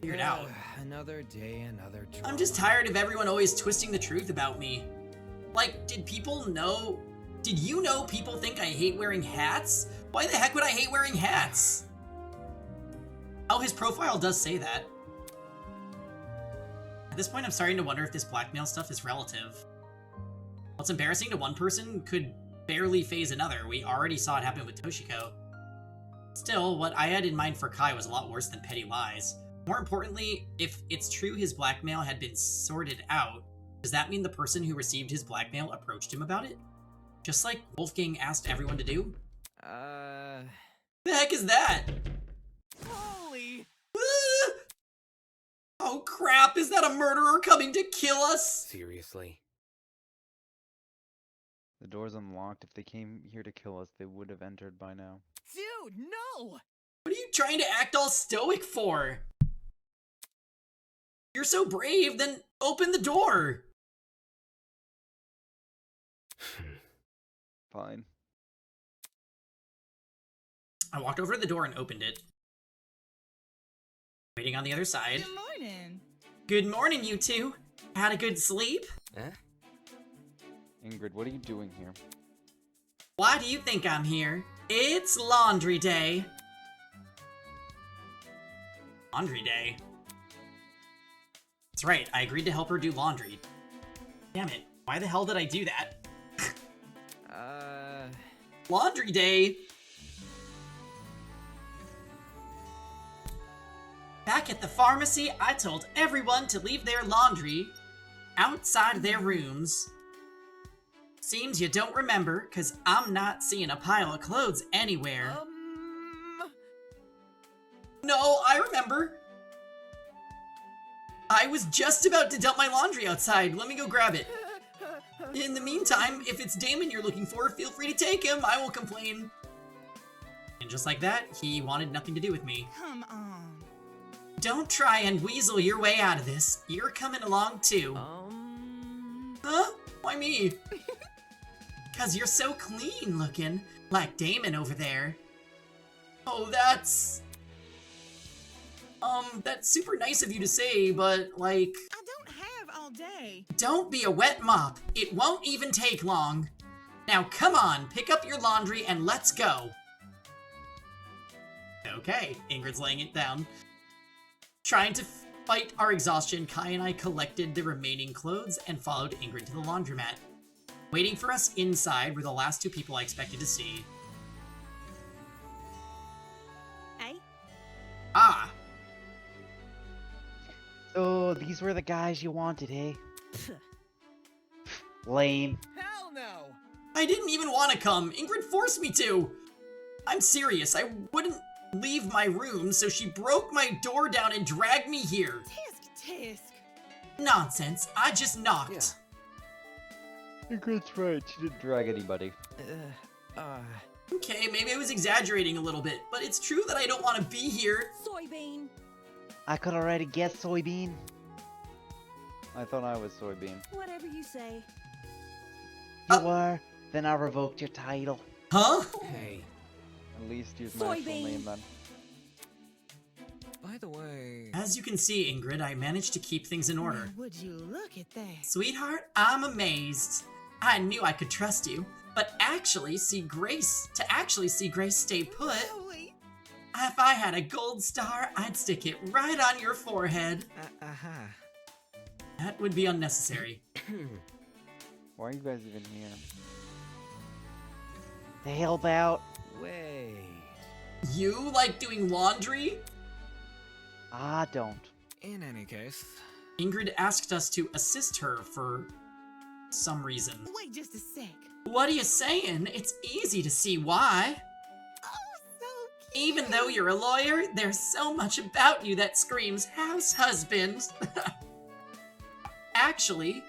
Speaker 8: Figured out.
Speaker 13: Another day, another drama.
Speaker 8: I'm just tired of everyone always twisting the truth about me. Like, did people know? Did you know people think I hate wearing hats? Why the heck would I hate wearing hats? Oh, his profile does say that. At this point, I'm starting to wonder if this blackmail stuff is relative. What's embarrassing to one person could barely phase another. We already saw it happen with Toshiko. Still, what I had in mind for Kai was a lot worse than petty lies. More importantly, if it's true his blackmail had been sorted out, does that mean the person who received his blackmail approached him about it? Just like Wolfgang asked everyone to do? The heck is that?
Speaker 13: Holy!
Speaker 8: Oh crap, is that a murderer coming to kill us?
Speaker 7: Seriously.
Speaker 10: The door's unlocked. If they came here to kill us, they would have entered by now.
Speaker 13: Dude, no!
Speaker 8: What are you trying to act all stoic for? You're so brave, then open the door.
Speaker 10: Fine.
Speaker 8: I walked over to the door and opened it. Waiting on the other side.
Speaker 16: Good morning.
Speaker 8: Good morning, you two. Had a good sleep?
Speaker 10: Ingrid, what are you doing here?
Speaker 8: Why do you think I'm here? It's laundry day. Laundry day? That's right, I agreed to help her do laundry. Damn it, why the hell did I do that? Laundry day! Back at the pharmacy, I told everyone to leave their laundry outside their rooms. Seems you don't remember, cause I'm not seeing a pile of clothes anywhere. No, I remember. I was just about to dump my laundry outside. Let me go grab it. In the meantime, if it's Damon you're looking for, feel free to take him. I won't complain. And just like that, he wanted nothing to do with me.
Speaker 16: Come on.
Speaker 8: Don't try and weasel your way out of this. You're coming along too. Huh? Why me? Cause you're so clean looking, like Damon over there. Oh, that's super nice of you to say, but like...
Speaker 16: I don't have all day.
Speaker 8: Don't be a wet mop. It won't even take long. Now come on, pick up your laundry and let's go. Okay, Ingrid's laying it down. Trying to fight our exhaustion, Kai and I collected the remaining clothes and followed Ingrid to the laundromat. Waiting for us inside were the last two people I expected to see.
Speaker 16: Hey?
Speaker 8: Ah!
Speaker 10: So, these were the guys you wanted, eh? Lame.
Speaker 13: Hell no!
Speaker 8: I didn't even want to come. Ingrid forced me to. I'm serious. I wouldn't leave my room, so she broke my door down and dragged me here.
Speaker 16: Tisk.
Speaker 8: Nonsense, I just knocked.
Speaker 10: Ingrid's right, she didn't drag anybody.
Speaker 8: Okay, maybe I was exaggerating a little bit, but it's true that I don't want to be here.
Speaker 5: Soybean.
Speaker 10: I could already guess soybean. I thought I was soybean.
Speaker 5: Whatever you say.
Speaker 10: You were? Then I revoked your title.
Speaker 8: Huh?
Speaker 2: Hey,
Speaker 10: At least use my actual name then.
Speaker 2: by the way...
Speaker 8: As you can see, Ingrid, I managed to keep things in order.
Speaker 16: Would you look at that?
Speaker 8: Sweetheart, I'm amazed. I knew I could trust you, but to actually see Grace stay put, if I had a gold star, I'd stick it right on your forehead. That would be unnecessary.
Speaker 10: Why are you guys even here? To help out.
Speaker 13: Wait.
Speaker 8: You like doing laundry?
Speaker 10: I don't.
Speaker 2: In any case...
Speaker 8: Ingrid asked us to assist her for some reason.
Speaker 16: Wait just a sec.
Speaker 8: What are you saying? It's easy to see why. Even though you're a lawyer, there's so much about you that screams house husband. Actually,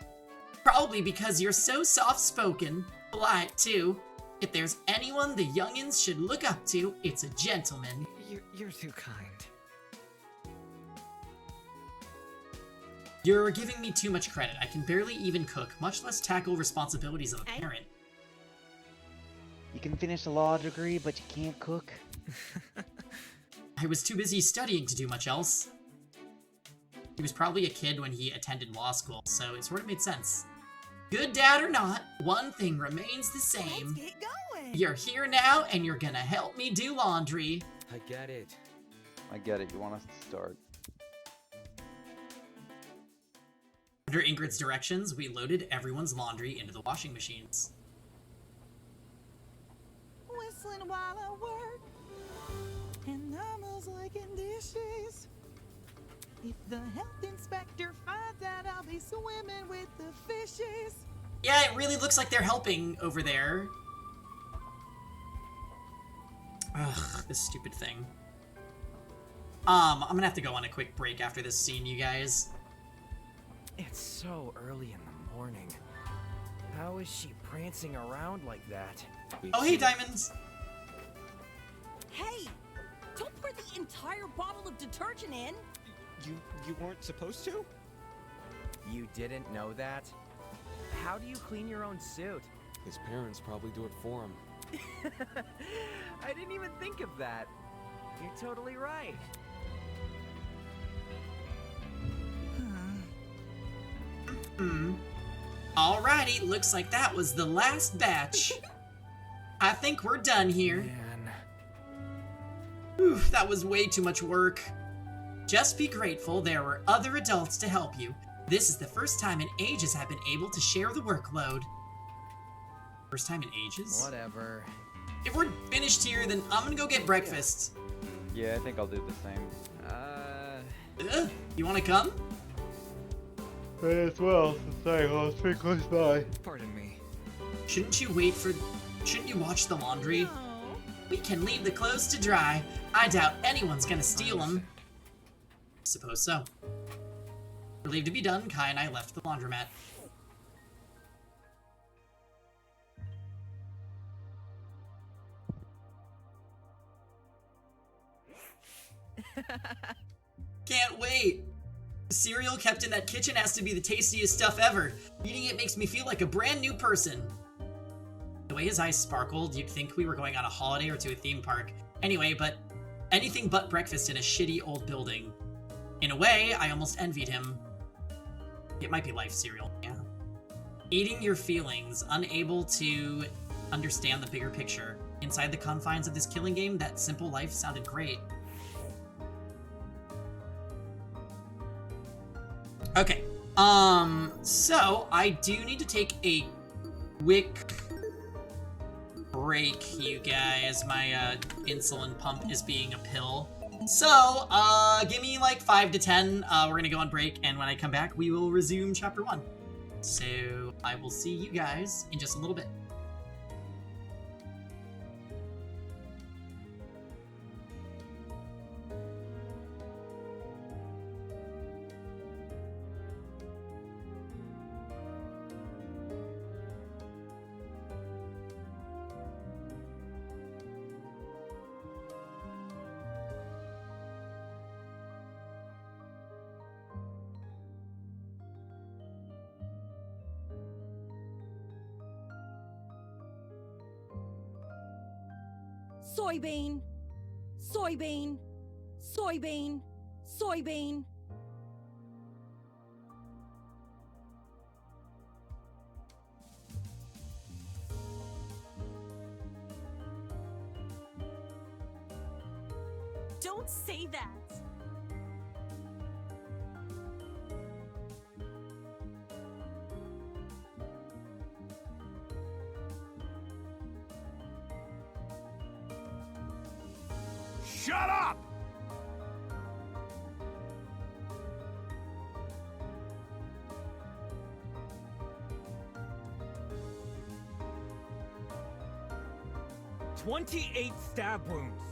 Speaker 8: probably because you're so soft-spoken, polite too. If there's anyone the youngins should look up to, it's a gentleman.
Speaker 2: You're too kind.
Speaker 8: You're giving me too much credit. I can barely even cook, much less tackle responsibilities of a parent.
Speaker 10: You can finish a law degree, but you can't cook.
Speaker 8: I was too busy studying to do much else. He was probably a kid when he attended law school, so it sort of made sense. Good dad or not, one thing remains the same.
Speaker 16: Let's get going.
Speaker 8: You're here now, and you're gonna help me do laundry.
Speaker 13: I get it.
Speaker 10: I get it, you want us to start.
Speaker 8: Under Ingrid's directions, we loaded everyone's laundry into the washing machines.
Speaker 16: Whistling while I work, and almost liking dishes. If the health inspector finds out I'll be swimming with the fishes.
Speaker 8: Yeah, it really looks like they're helping over there. Ugh, this stupid thing. I'm gonna have to go on a quick break after this scene, you guys.
Speaker 13: It's so early in the morning. How is she prancing around like that?
Speaker 8: Oh, hey, Diamonds!
Speaker 5: Hey! Don't pour the entire bottle of detergent in!
Speaker 13: You weren't supposed to? You didn't know that? How do you clean your own suit?
Speaker 7: His parents probably do it for him.
Speaker 13: I didn't even think of that. You're totally right.
Speaker 8: Alrighty, looks like that was the last batch. I think we're done here.
Speaker 13: Man.
Speaker 8: Oof, that was way too much work. Just be grateful there were other adults to help you. This is the first time in ages I've been able to share the workload. First time in ages?
Speaker 13: Whatever.
Speaker 8: If we're finished here, then I'm gonna go get breakfast.
Speaker 10: Yeah, I think I'll do the same.
Speaker 8: You wanna come?
Speaker 10: May as well, since I was pretty close by.
Speaker 2: Pardon me.
Speaker 8: Shouldn't you watch the laundry? We can leave the clothes to dry. I doubt anyone's gonna steal them. Suppose so. Relieved to be done, Kai and I left the laundromat. Can't wait! The cereal kept in that kitchen has to be the tastiest stuff ever. Eating it makes me feel like a brand new person. The way his eyes sparkled, you'd think we were going on a holiday or to a theme park. Anyway, but anything but breakfast in a shitty old building. In a way, I almost envied him. It might be life cereal, yeah. Eating your feelings, unable to understand the bigger picture. Inside the confines of this killing game, that simple life sounded great. Okay, so I do need to take a quick break, you guys. My, insulin pump is being a pill. So, give me like 5 to 10, we're gonna go on break, and when I come back, we will resume chapter 1. So, I will see you guys in just a little bit.
Speaker 16: Soybean. Soybean. Soybean. Soybean.
Speaker 5: Don't say that.
Speaker 17: Shut up! "28 stab wounds.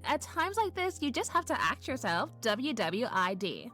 Speaker 15: At times like this, you just have to act yourself. WWID.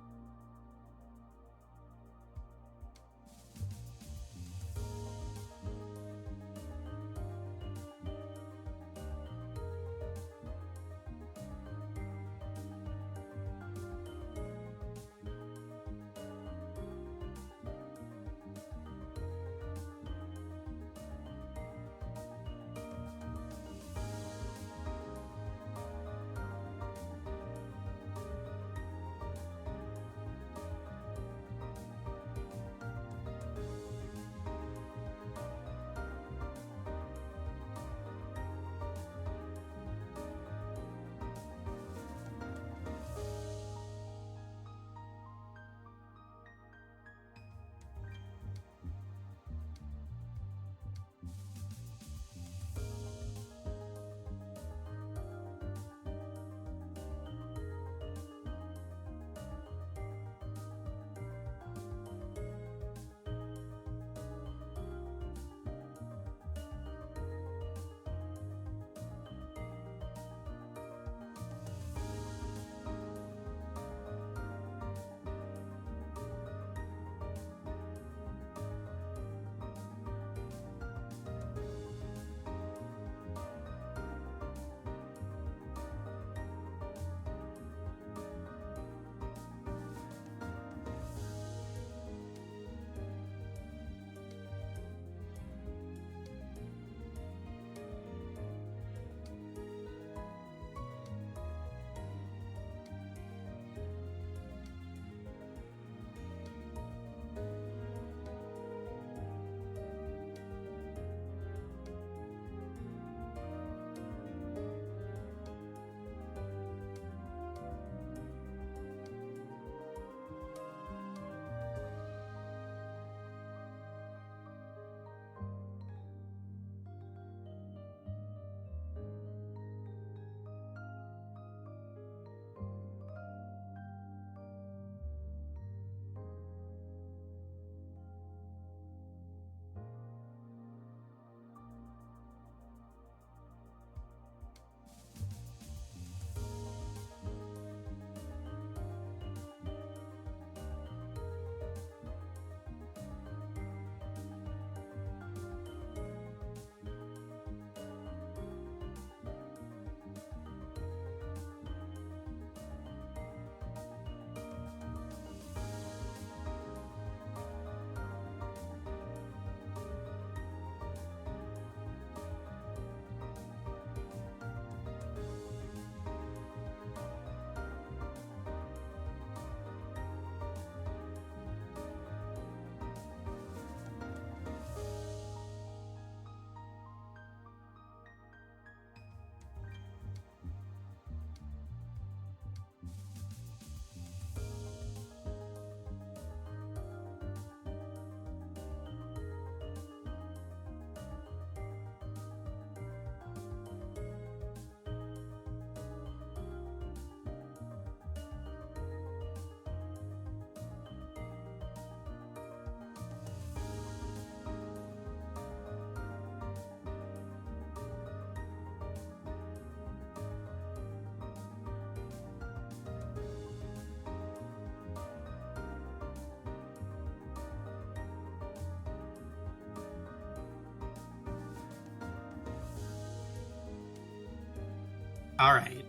Speaker 8: Alright.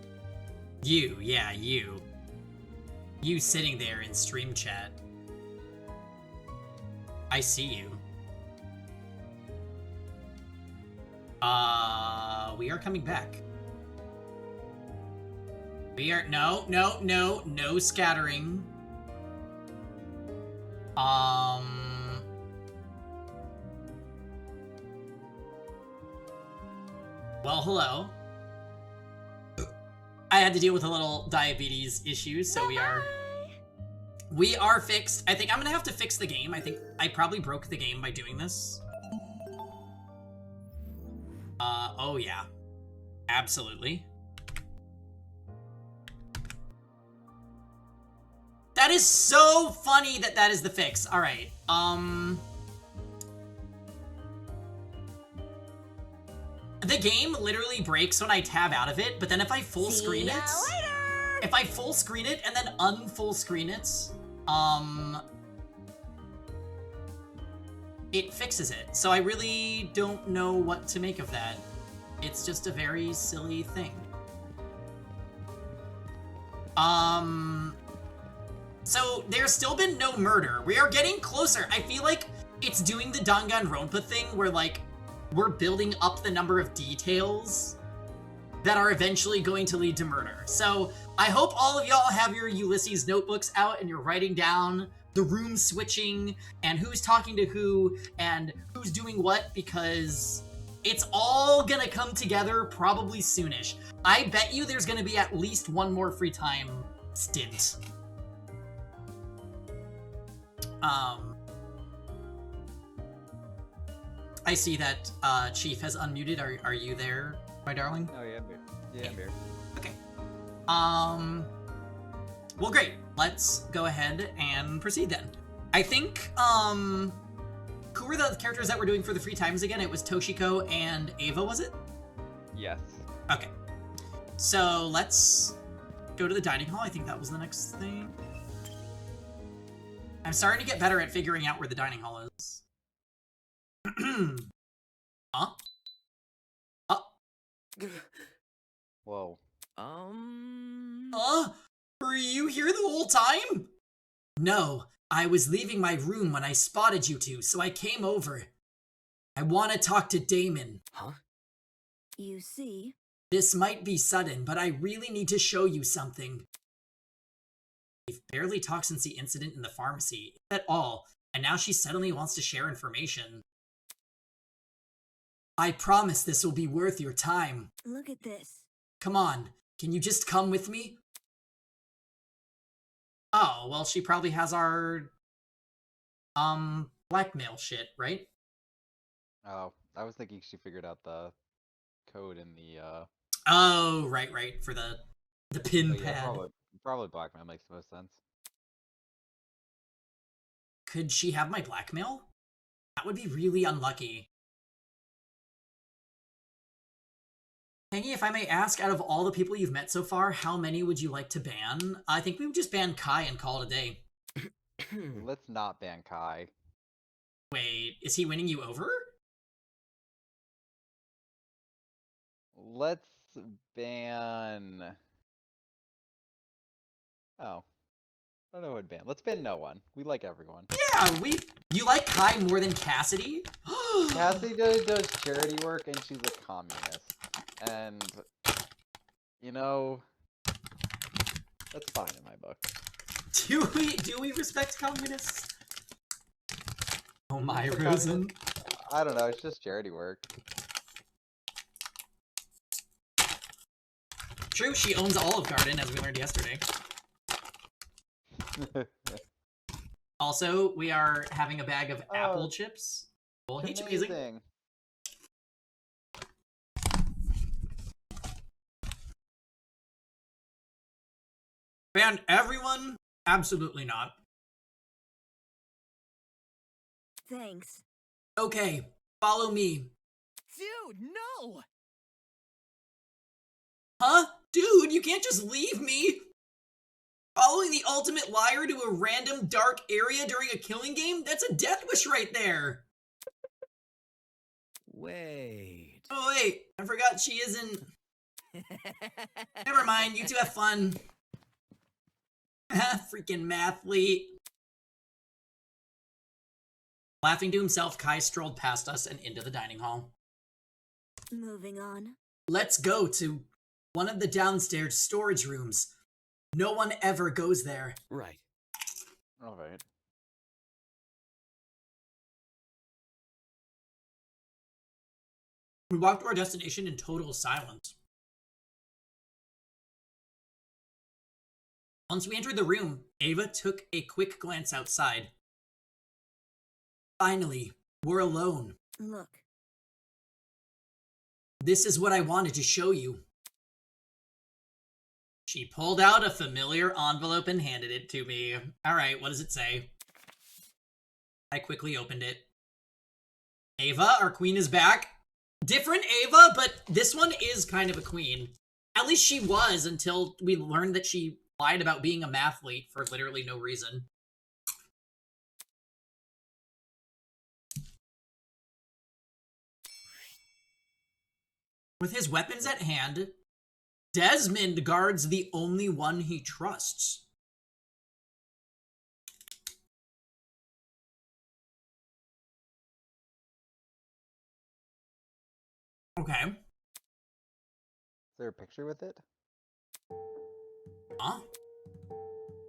Speaker 8: You, yeah, you. You sitting there in stream chat. I see you. We are coming back. We are, no scattering. Well, hello. I had to deal with a little diabetes issue, so we are fixed. I think I'm gonna have to fix the game. I think I probably broke the game by doing this. Oh yeah. Absolutely. That is so funny that that is the fix. All right. The game literally breaks when I tab out of it, but then if I full screen it, if I full screen it and then unfull screen it, it fixes it. So I really don't know what to make of that. It's just a very silly thing. So there's still been no murder. We are getting closer. I feel like it's doing the Danganronpa thing where like we're building up the number of details that are eventually going to lead to murder. So I hope all of y'all have your Ulysses notebooks out and you're writing down the room switching and who's talking to who and who's doing what, because it's all gonna come together probably soonish. I bet you there's gonna be at least one more free time stint. I see that Chief has unmuted. Are you there, my darling?
Speaker 9: Oh yeah, I'm here. Yeah, I'm here.
Speaker 8: Okay. Well, great. Let's go ahead and proceed then. I think, who were the characters that we're doing for the free times again? It was Toshiko and Ava, was it?
Speaker 9: Yes.
Speaker 8: Okay. So let's go to the dining hall. I think that was the next thing. I'm starting to get better at figuring out where the dining hall is. Huh?
Speaker 9: Whoa.
Speaker 8: Were you here the whole time? No, I was leaving my room when I spotted you two, so I came over. I want to talk to Damon.
Speaker 3: Huh? You see?
Speaker 8: This might be sudden, but I really need to show you something. We've barely talked since the incident in the pharmacy, if at all, and now she suddenly wants to share information. I promise this will be worth your time.
Speaker 3: Look at this.
Speaker 8: Come on, can you just come with me? Oh, well, she probably has our, blackmail shit, right?
Speaker 9: Oh, I was thinking she figured out the code in the,
Speaker 8: Oh, right, for the pin
Speaker 9: yeah,
Speaker 8: pad.
Speaker 9: Probably blackmail makes the most sense.
Speaker 8: Could she have my blackmail? That would be really unlucky. Hangy, if I may ask, out of all the people you've met so far, how many would you like to ban? I think we would just ban Kai and call it a day.
Speaker 9: Let's not ban Kai.
Speaker 8: Wait, is he winning you over?
Speaker 9: Let's ban... Oh. I don't know what ban. Let's ban no one. We like everyone.
Speaker 8: Yeah, you like Kai more than Cassidy?
Speaker 9: Cassidy does charity work and she's a communist. And, you know, that's fine in my book.
Speaker 8: Do we respect communists? Oh my, Rosen.
Speaker 9: I don't know, it's just charity work.
Speaker 8: True, she owns Olive Garden, as we learned yesterday. Also, we are having a bag of apple chips. Well, each amazing. Ban everyone? Absolutely not.
Speaker 3: Thanks.
Speaker 8: Okay, follow me.
Speaker 16: Dude, no!
Speaker 8: Huh? Dude, you can't just leave me! Following the ultimate liar to a random dark area during a killing game? That's a death wish right there!
Speaker 13: Wait.
Speaker 8: Oh wait, I forgot she isn't... Never mind, you two have fun. Freaking mathlete. Laughing to himself, Kai strolled past us and into the dining hall.
Speaker 6: Moving on.
Speaker 8: Let's go to one of the downstairs storage rooms. No one ever goes there.
Speaker 7: Right.
Speaker 9: Alright.
Speaker 8: We walked to our destination in total silence. Once we entered the room, Ava took a quick glance outside. Finally, we're alone.
Speaker 6: Look.
Speaker 8: This is what I wanted to show you. She pulled out a familiar envelope and handed it to me. Alright, what does it say? I quickly opened it. Ava, our queen is back. Different Ava, but this one is kind of a queen. At least she was until we learned that she lied about being a mathlete for literally no reason. With his weapons at hand, Desmond guards the only one he trusts. Okay.
Speaker 9: Is there a picture with it?
Speaker 8: Huh?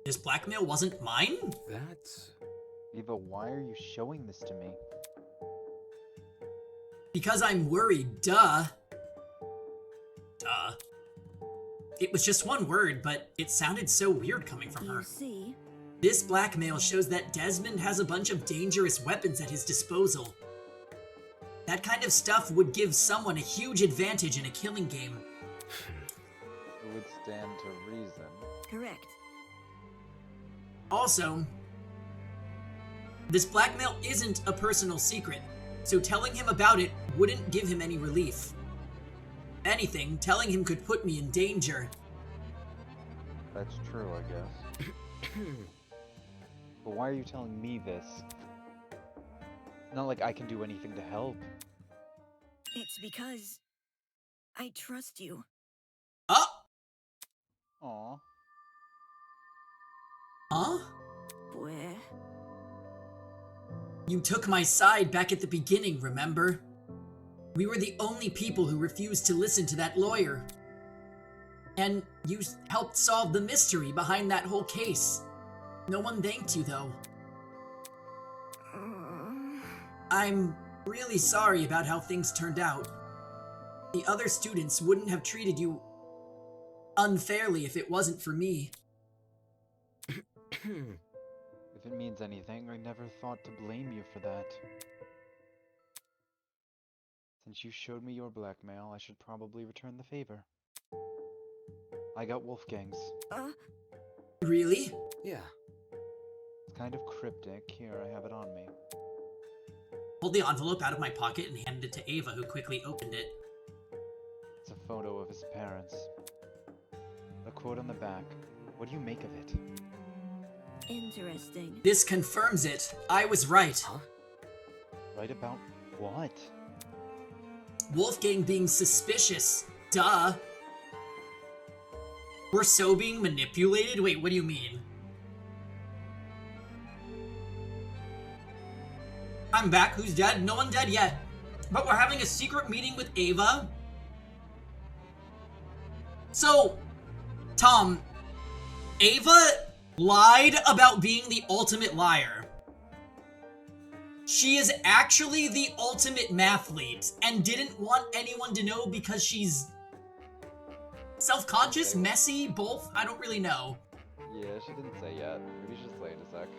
Speaker 8: This blackmail wasn't mine?
Speaker 7: That's...
Speaker 9: Eva, why are you showing this to me?
Speaker 8: Because I'm worried, duh. Duh. It was just one word, but it sounded so weird coming from her.
Speaker 6: See?
Speaker 8: This blackmail shows that Desmond has a bunch of dangerous weapons at his disposal. That kind of stuff would give someone a huge advantage in a killing game.
Speaker 9: It would stand to reason.
Speaker 6: Correct.
Speaker 8: Also, this blackmail isn't a personal secret, so telling him about it wouldn't give him any relief. If anything, telling him could put me in danger.
Speaker 9: That's true, I guess. But why are you telling me this? It's not like I can do anything to help.
Speaker 6: It's because I trust you.
Speaker 8: Oh!
Speaker 9: Aw.
Speaker 8: Huh?
Speaker 6: Where?
Speaker 8: You took my side back at the beginning, remember? We were the only people who refused to listen to that lawyer. And you helped solve the mystery behind that whole case. No one thanked you, though. I'm really sorry about how things turned out. The other students wouldn't have treated you unfairly if it wasn't for me.
Speaker 9: If it means anything, I never thought to blame you for that. Since you showed me your blackmail, I should probably return the favor. I got Wolfgang's.
Speaker 8: Really?
Speaker 7: Yeah.
Speaker 9: It's kind of cryptic. Here, I have it on me.
Speaker 8: Pulled the envelope out of my pocket and handed it to Ava, who quickly opened it.
Speaker 9: It's a photo of his parents. A quote on the back. What do you make of it?
Speaker 6: Interesting.
Speaker 8: This confirms it. I was right.
Speaker 7: Huh?
Speaker 9: Right about what?
Speaker 8: Wolfgang being suspicious. Duh. We're so being manipulated? Wait, what do you mean? I'm back. Who's dead? No one dead yet. But we're having a secret meeting with Ava. So, Tom, Ava lied about being the ultimate liar. She is actually the ultimate mathlete and didn't want anyone to know because she's self-conscious, messy, both? I don't really know.
Speaker 9: Yeah, she didn't say yet. Maybe she'll say it in a sec.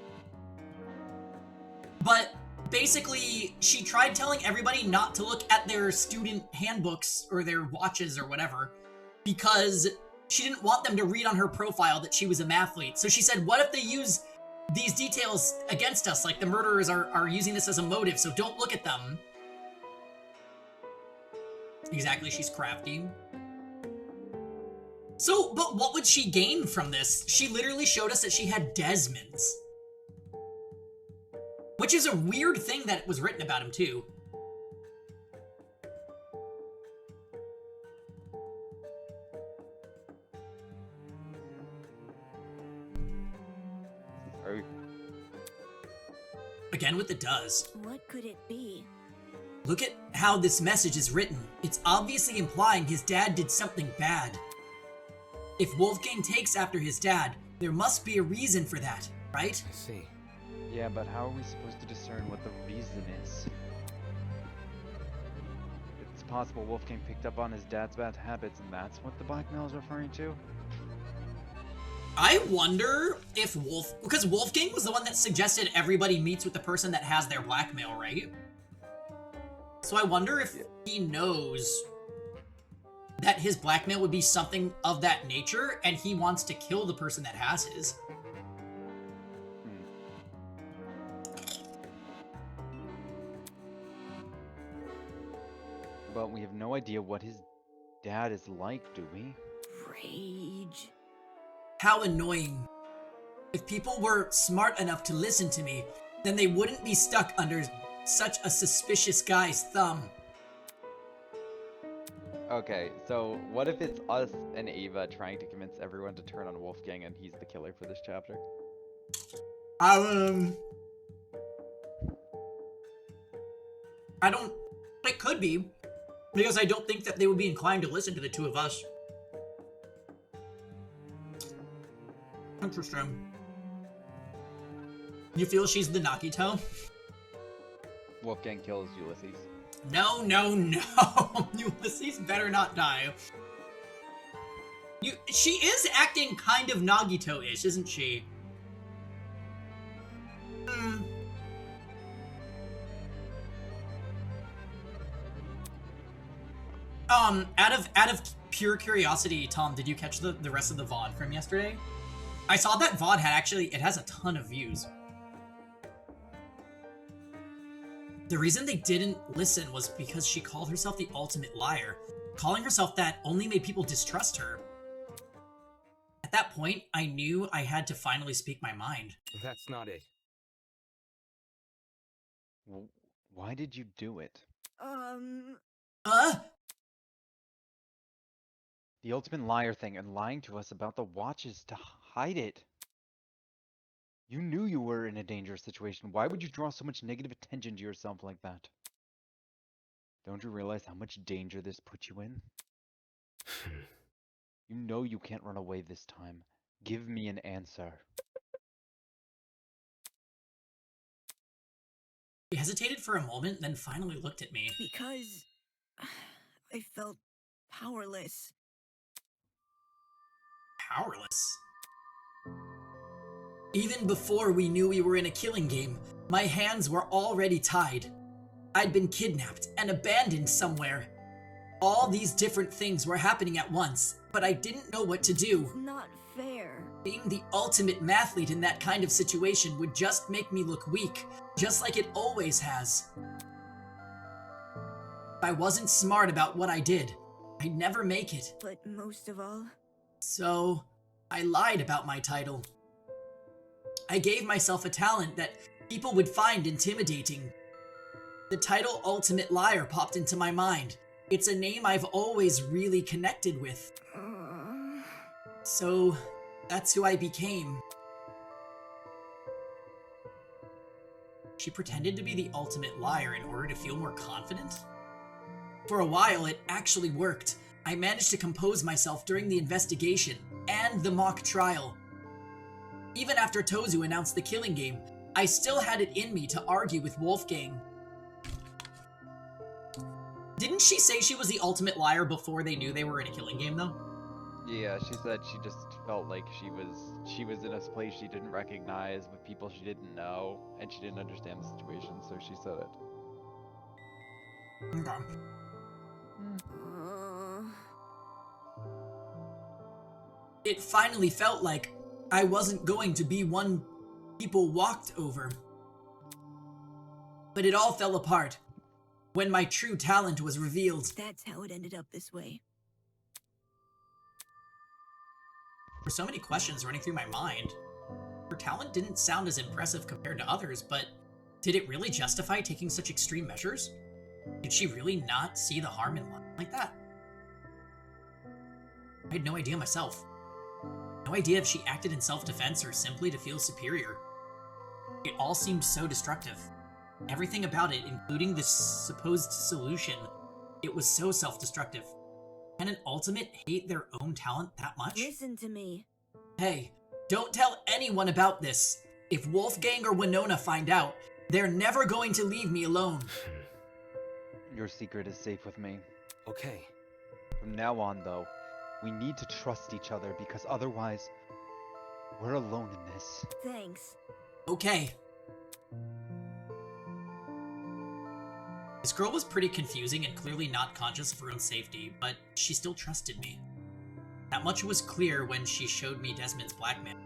Speaker 8: But basically, she tried telling everybody not to look at their student handbooks or their watches or whatever because she didn't want them to read on her profile that she was a mathlete. So she said, what if they use these details against us? Like the murderers are using this as a motive, so don't look at them. Exactly, she's crafty. So, but what would she gain from this? She literally showed us that she had Desmond's. Which is a weird thing that it was written about him, too. Again with the does.
Speaker 6: What could it be?
Speaker 8: Look at how this message is written. It's obviously implying his dad did something bad. If Wolfgang takes after his dad, there must be a reason for that, right?
Speaker 7: I see.
Speaker 10: Yeah, but how are we supposed to discern what the reason is? It's possible Wolfgang picked up on his dad's bad habits, and that's what the blackmail is referring to?
Speaker 8: I wonder if because Wolfgang was the one that suggested everybody meets with the person that has their blackmail, right? So I wonder if he knows that his blackmail would be something of that nature, and he wants to kill the person that has his.
Speaker 10: But we have no idea what his dad is like, do we?
Speaker 6: Rage.
Speaker 8: How annoying. If people were smart enough to listen to me, then they wouldn't be stuck under such a suspicious guy's thumb.
Speaker 9: Okay, so what if it's us and Ava trying to convince everyone to turn on Wolfgang and he's the killer for this chapter?
Speaker 8: I don't... It could be, because I don't think that they would be inclined to listen to the two of us. Interesting. You feel she's the Nakito?
Speaker 9: Wolfgang kills Ulysses.
Speaker 8: No, no, no. Ulysses better not die. She is acting kind of Nagito-ish, isn't she? Out of pure curiosity, Tom, did you catch the rest of the VOD from yesterday? I saw that VOD it has a ton of views. The reason they didn't listen was because she called herself the ultimate liar. Calling herself that only made people distrust her. At that point, I knew I had to finally speak my mind.
Speaker 7: That's not it.
Speaker 10: Why did you do it? The ultimate liar thing and lying to us about the watches to hide it. You knew you were in a dangerous situation. Why would you draw so much negative attention to yourself like that? Don't you realize how much danger this puts you in? You know you can't run away this time. Give me an answer.
Speaker 8: She hesitated for a moment, then finally looked at me.
Speaker 16: Because I felt powerless.
Speaker 8: Powerless? Even before we knew we were in a killing game, my hands were already tied. I'd been kidnapped and abandoned somewhere. All these different things were happening at once, but I didn't know what to do.
Speaker 6: It's not fair.
Speaker 8: Being the ultimate mathlete in that kind of situation would just make me look weak, just like it always has. If I wasn't smart about what I did, I'd never make it.
Speaker 6: But most of all...
Speaker 8: So, I lied about my title. I gave myself a talent that people would find intimidating. The title Ultimate Liar popped into my mind. It's a name I've always really connected with. So, that's who I became. She pretended to be the ultimate liar in order to feel more confident. For a while, it actually worked. I managed to compose myself during the investigation and the mock trial. Even after Tozu announced the killing game, I still had it in me to argue with Wolfgang. Didn't she say she was the ultimate liar before they knew they were in a killing game, though?
Speaker 9: Yeah, she said she just felt like she was in a place she didn't recognize with people she didn't know, and she didn't understand the situation, so she said it.
Speaker 8: Okay. It finally felt like I wasn't going to be one people walked over. But it all fell apart when my true talent was revealed.
Speaker 6: That's how it ended up this way.
Speaker 8: There were so many questions running through my mind. Her talent didn't sound as impressive compared to others, but did it really justify taking such extreme measures? Did she really not see the harm in lying like that? I had no idea myself. No idea if she acted in self-defense or simply to feel superior. It all seemed so destructive. Everything about it, including the supposed solution, it was so self-destructive. Can an ultimate hate their own talent that much?
Speaker 5: Listen to me.
Speaker 8: Hey, don't tell anyone about this. If Wolfgang or Winona find out, they're never going to leave me alone.
Speaker 10: Your secret is safe with me.
Speaker 13: Okay.
Speaker 10: From now on, though, we need to trust each other because otherwise, we're alone in this.
Speaker 5: Thanks.
Speaker 8: Okay. This girl was pretty confusing and clearly not conscious of her own safety, but she still trusted me. That much was clear when she showed me Desmond's blackmail.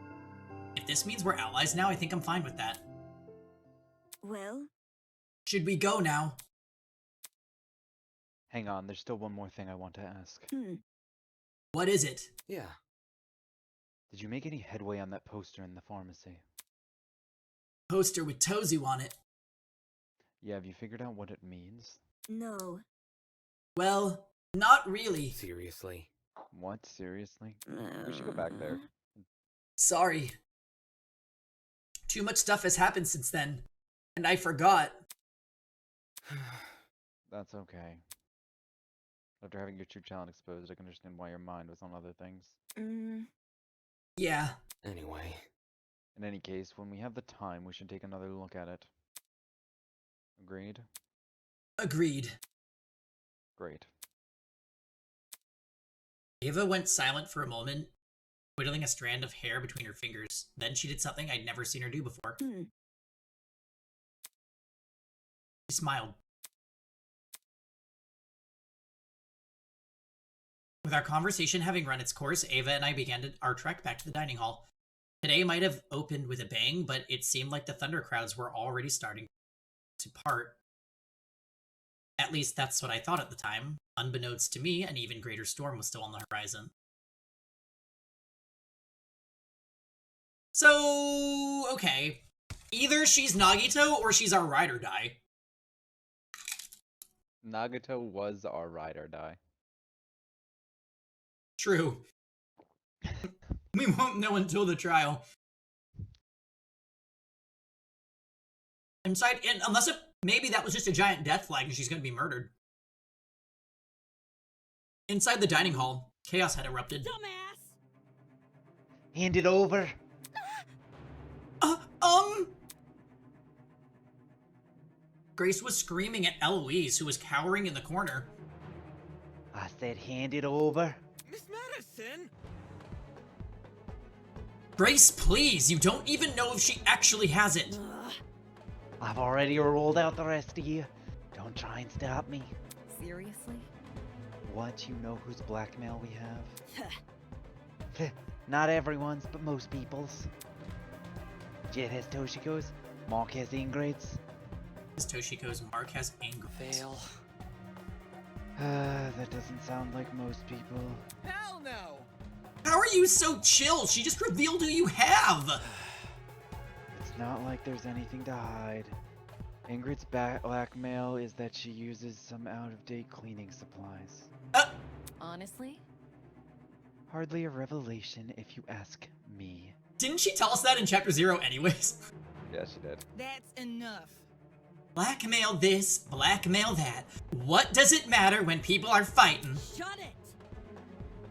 Speaker 8: If this means we're allies now, I think I'm fine with that.
Speaker 5: Well?
Speaker 8: Should we go now?
Speaker 10: Hang on, there's still one more thing I want to ask.
Speaker 8: What is it?
Speaker 13: Yeah.
Speaker 10: Did you make any headway on that poster in the pharmacy?
Speaker 8: Poster with Tozu on it.
Speaker 10: Yeah, have you figured out what it means?
Speaker 5: No.
Speaker 8: Well, not really.
Speaker 13: Seriously?
Speaker 10: What? Seriously? We should go back there.
Speaker 8: Sorry. Too much stuff has happened since then, and I forgot.
Speaker 10: That's okay. After having your true talent exposed, I can understand why your mind was on other things.
Speaker 8: Yeah.
Speaker 13: Anyway.
Speaker 10: In any case, when we have the time, we should take another look at it. Agreed?
Speaker 8: Agreed.
Speaker 10: Great.
Speaker 8: Ava went silent for a moment, twiddling a strand of hair between her fingers. Then she did something I'd never seen her do before. She smiled. With our conversation having run its course, Ava and I began our trek back to the dining hall. Today might have opened with a bang, but it seemed like the thunder crowds were already starting to part. At least that's what I thought at the time. Unbeknownst to me, an even greater storm was still on the horizon. So, okay. Either she's Nagito or she's our ride or die.
Speaker 9: Nagito was our ride or die.
Speaker 8: True. We won't know until the trial. Inside, and unless it, maybe that was just a giant death flag and she's going to be murdered. Inside the dining hall, chaos had erupted.
Speaker 5: Dumbass!
Speaker 10: Hand it over!
Speaker 8: Grace was screaming at Eloise, who was cowering in the corner.
Speaker 10: I said hand it over.
Speaker 17: Miss Madison!
Speaker 8: Grace, please! You don't even know if she actually has it!
Speaker 10: I've already rolled out the rest of you. Don't try and stop me.
Speaker 5: Seriously?
Speaker 10: What? You know whose blackmail we have? Not everyone's, but most people's. Jet has Toshiko's, Mark has Ingrid's.
Speaker 8: Toshiko's, Mark has Ingrid's.
Speaker 13: Fail.
Speaker 10: That doesn't sound like most people.
Speaker 17: Hell no!
Speaker 8: How are you so chill? She just revealed who you have!
Speaker 10: It's not like there's anything to hide. Ingrid's blackmail is that she uses some out-of-date cleaning supplies.
Speaker 1: Honestly?
Speaker 10: Hardly a revelation if you ask me.
Speaker 8: Didn't she tell us that in Chapter 0 anyways?
Speaker 9: Yeah, she did.
Speaker 16: That's enough.
Speaker 8: Blackmail this, blackmail that. What does it matter when people are fighting?
Speaker 5: Shut it!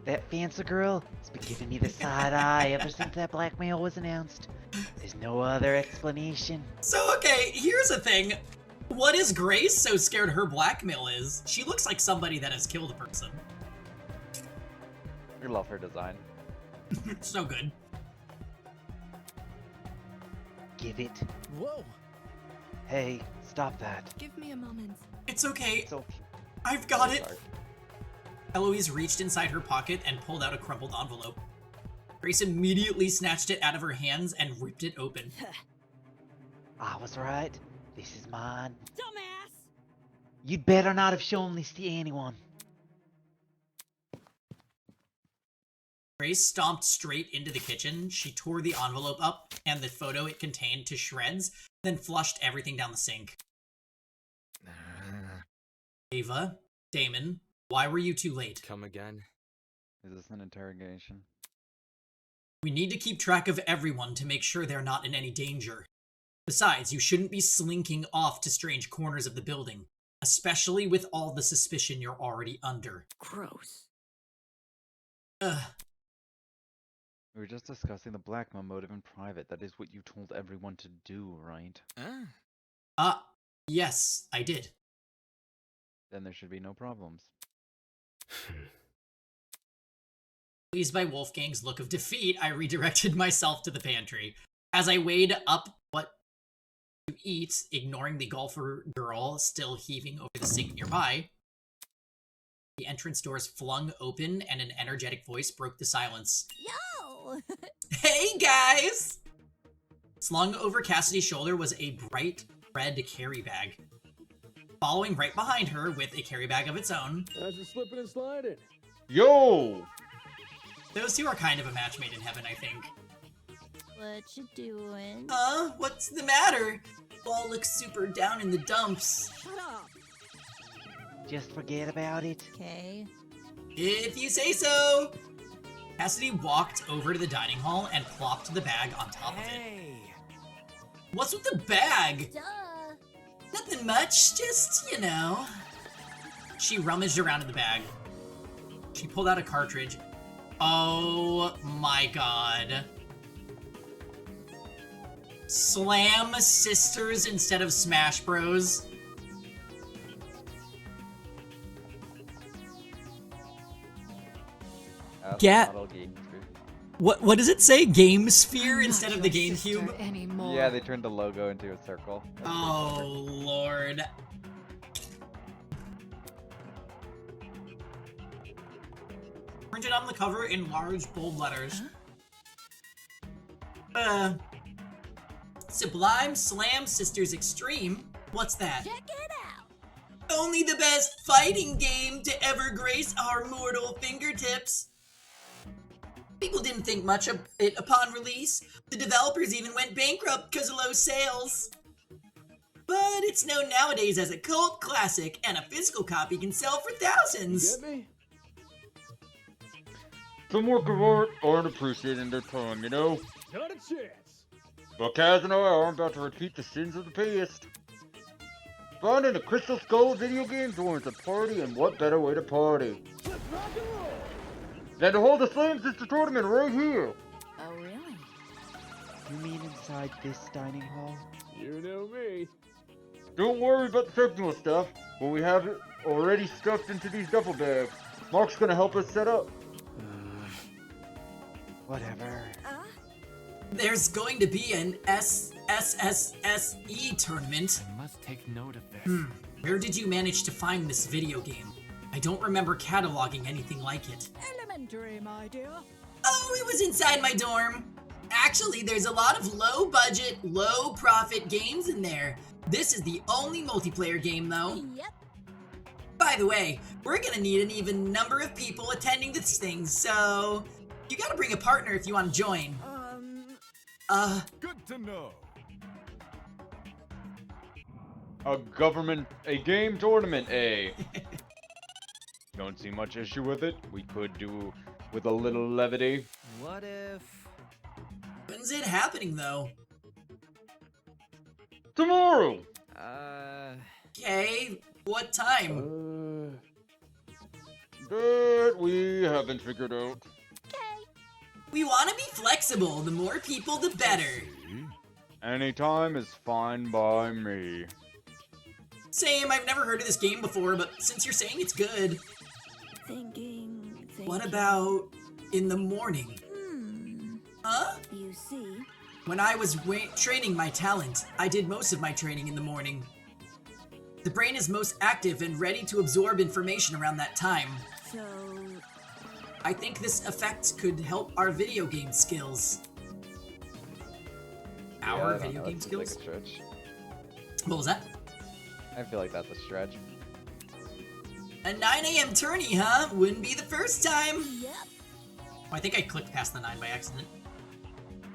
Speaker 10: That fancy girl has been giving me the side eye ever since that blackmail was announced. There's no other explanation.
Speaker 8: So, okay, here's the thing. What is Grace so scared her blackmail is? She looks like somebody that has killed a person.
Speaker 9: We love her design.
Speaker 8: So good.
Speaker 10: Give it.
Speaker 17: Whoa.
Speaker 10: Hey, stop that.
Speaker 1: Give me a moment.
Speaker 8: It's okay.
Speaker 10: It's okay.
Speaker 8: I've got it. Eloise reached inside her pocket and pulled out a crumpled envelope. Grace immediately snatched it out of her hands and ripped it open.
Speaker 10: I was right. This is mine.
Speaker 5: Dumbass!
Speaker 10: You'd better not have shown this to anyone.
Speaker 8: Grace stomped straight into the kitchen. She tore the envelope up and the photo it contained to shreds, then flushed everything down the sink. Ava, Damon, why were you too late?
Speaker 7: Come again?
Speaker 9: Is this an interrogation?
Speaker 8: We need to keep track of everyone to make sure they're not in any danger. Besides, you shouldn't be slinking off to strange corners of the building, especially with all the suspicion you're already under.
Speaker 1: Gross.
Speaker 8: Ugh.
Speaker 9: We were just discussing the blackmail motive in private. That is what you told everyone to do, right?
Speaker 8: Yes, I did.
Speaker 9: Then there should be no problems.
Speaker 8: Pleased by Wolfgang's look of defeat, I redirected myself to the pantry. As I weighed up what to eat, ignoring the golfer girl still heaving over the sink nearby, the entrance doors flung open and an energetic voice broke the silence.
Speaker 6: Yo!
Speaker 8: Hey guys! Slung over Cassidy's shoulder was a bright red carry bag. Following right behind her with a carry bag of its own.
Speaker 7: That's just slipping and sliding.
Speaker 11: Yo!
Speaker 8: Those two are kind of a match made in heaven, I think.
Speaker 6: What you doing?
Speaker 8: What's the matter? Ball looks super down in the dumps.
Speaker 6: Shut up.
Speaker 10: Just forget about it.
Speaker 6: Okay.
Speaker 8: If you say so. Cassidy walked over to the dining hall and plopped the bag on top of it. What's with the bag?
Speaker 6: Duh.
Speaker 8: Nothing much, just, you know. She rummaged around in the bag. She pulled out a cartridge. Oh my god. Slam Sisters instead of Smash Bros. What does it say? Game Sphere instead of the GameCube?
Speaker 1: Anymore.
Speaker 9: Yeah, they turned the logo into a circle.
Speaker 8: Oh lord. Printed on the cover in large bold letters. Sublime Slam Sisters Extreme? What's that?
Speaker 6: Check it out.
Speaker 8: Only the best fighting game to ever grace our mortal fingertips. People didn't think much of it upon release. The developers even went bankrupt because of low sales. But it's known nowadays as a cult classic, and a physical copy can sell for thousands.
Speaker 7: Get me?
Speaker 11: Some work of art aren't appreciated in their time, you know?
Speaker 7: Not a chance.
Speaker 11: But Kaz and I aren't about to repeat the sins of the past. Finding a Crystal Skull video game warrants a party, and what better way to party?
Speaker 7: Let's rock and roll!
Speaker 11: Than to hold the Slam Sister tournament right here!
Speaker 1: Oh, really?
Speaker 10: You mean inside this dining hall?
Speaker 7: You know me.
Speaker 11: Don't worry about the technical stuff, when we have it already stuffed into these duffel bags. Mark's gonna help us set up.
Speaker 10: Whatever.
Speaker 8: There's going to be an SSSE tournament.
Speaker 7: I must take note of this.
Speaker 8: Where did you manage to find this video game? I don't remember cataloging anything like it.
Speaker 16: Elementary, my dear.
Speaker 8: Oh, it was inside my dorm. Actually, there's a lot of low-budget, low-profit games in there. This is the only multiplayer game, though.
Speaker 6: Yep.
Speaker 8: By the way, we're gonna need an even number of people attending this thing, so you gotta bring a partner if you want to join.
Speaker 12: Good to know.
Speaker 11: A game tournament, eh? Don't see much issue with it. We could do with a little levity.
Speaker 13: What if...
Speaker 8: When's it happening, though?
Speaker 11: Tomorrow!
Speaker 8: Okay, what time?
Speaker 11: That we haven't figured out.
Speaker 8: We want to be flexible. The more people, the better.
Speaker 11: Any time is fine by me.
Speaker 8: Same, I've never heard of this game before, but since you're saying it's good.
Speaker 6: Thinking.
Speaker 8: What about in the morning? Huh?
Speaker 6: You see.
Speaker 8: When I was training my talent, I did most of my training in the morning. The brain is most active and ready to absorb information around that time.
Speaker 6: So...
Speaker 8: I think this effect could help our video game skills. Our video game skills?
Speaker 9: Like a stretch.
Speaker 8: What was that?
Speaker 9: I feel like that's a stretch.
Speaker 8: A 9 a.m. tourney, huh? Wouldn't be the first time.
Speaker 6: Yep.
Speaker 8: Oh, I think I clicked past the 9 by accident.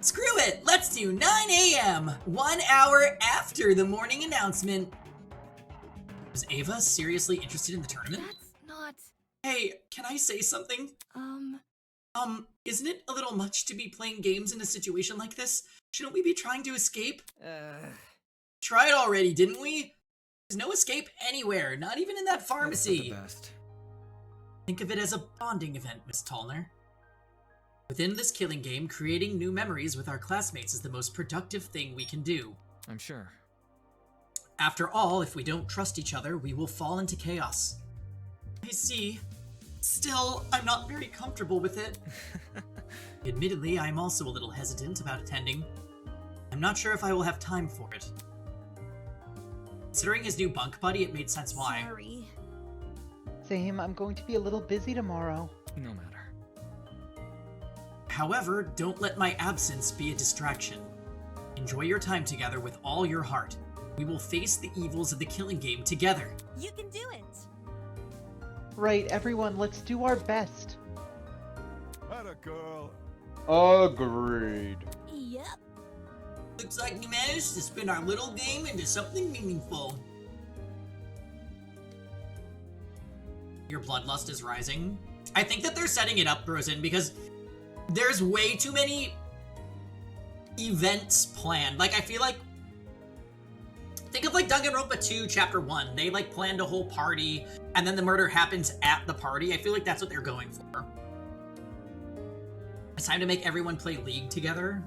Speaker 8: Screw it! Let's do 9 a.m. 1 hour after the morning announcement. Was Ava seriously interested in the tournament?
Speaker 1: That's not...
Speaker 8: Hey, can I say something? Isn't it a little much to be playing games in a situation like this? Shouldn't we be trying to escape? Tried already, didn't we? There's no escape anywhere, not even in that pharmacy.
Speaker 2: That's for the best.
Speaker 8: Think of it as a bonding event, Miss Tallner. Within this killing game, creating new memories with our classmates is the most productive thing we can do.
Speaker 2: I'm sure.
Speaker 8: After all, if we don't trust each other, we will fall into chaos. I see. Still, I'm not very comfortable with it. Admittedly, I'm also a little hesitant about attending. I'm not sure if I will have time for it. Considering his new bunk buddy, it made sense why.
Speaker 3: Sorry.
Speaker 10: Same, I'm going to be a little busy tomorrow.
Speaker 2: No matter.
Speaker 8: However, don't let my absence be a distraction. Enjoy your time together with all your heart. We will face the evils of the killing game together.
Speaker 5: You can do it.
Speaker 10: Right, everyone, let's do our best.
Speaker 11: Atta girl. Agreed.
Speaker 5: Yep.
Speaker 8: Looks like we managed to spin our little game into something meaningful. Your bloodlust is rising. I think that they're setting it up, Brosen, because there's way too many events planned. Like, I feel like... Think of, like, Danganronpa 2 Chapter 1. They, like, planned a whole party, and then the murder happens at the party. I feel like that's what they're going for. It's time to make everyone play League together.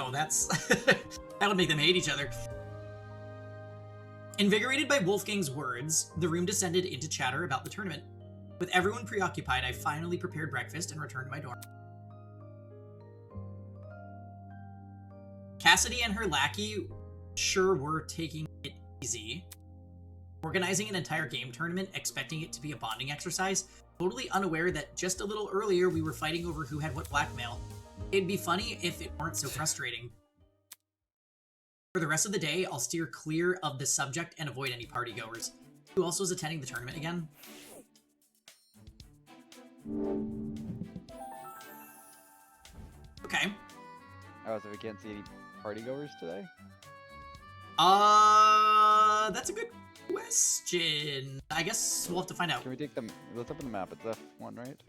Speaker 8: Oh, that's... that would make them hate each other. Invigorated by Wolfgang's words, the room descended into chatter about the tournament. With everyone preoccupied, I finally prepared breakfast and returned to my dorm. Cassidy and her lackey sure were taking it easy. Organizing an entire game tournament, expecting it to be a bonding exercise, totally unaware that just a little earlier we were fighting over who had what blackmail. It'd be funny if it weren't so frustrating. For the rest of the day, I'll steer clear of the subject and avoid any partygoers. Who also is attending the tournament again? Okay.
Speaker 9: Oh, so we can't see any partygoers today?
Speaker 8: That's a good question. I guess we'll have to find out.
Speaker 9: Can we take them? Let's open the map. It's F1, right?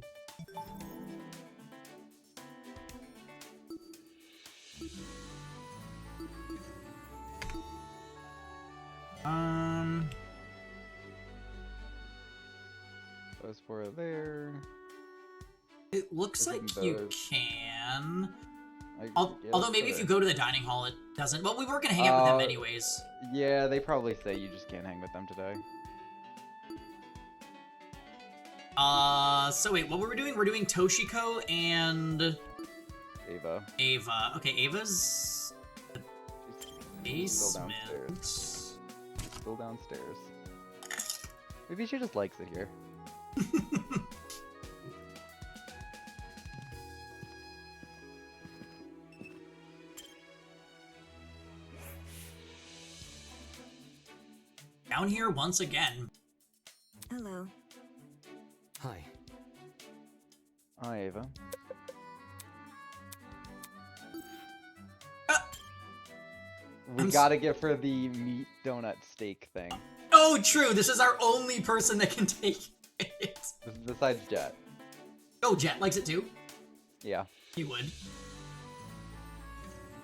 Speaker 9: Those four are there.
Speaker 8: It looks like you can.
Speaker 9: guess,
Speaker 8: Although maybe if you go to the dining hall, it doesn't. But we were gonna hang out with them anyways.
Speaker 9: Yeah, they probably say you just can't hang with them today.
Speaker 8: So wait, what were we doing? We're doing Toshiko and...
Speaker 9: Ava.
Speaker 8: Ava. Okay, Ava's...
Speaker 9: She's still downstairs. Still downstairs. Maybe she just likes it here. Down here once again.
Speaker 3: Hello.
Speaker 2: Hi.
Speaker 9: Hi, Ava. We gotta get for the meat donut steak thing.
Speaker 8: Oh, true. This is our only person that can take it.
Speaker 9: Besides Jet.
Speaker 8: Oh, Jet likes it too?
Speaker 9: Yeah.
Speaker 8: He would.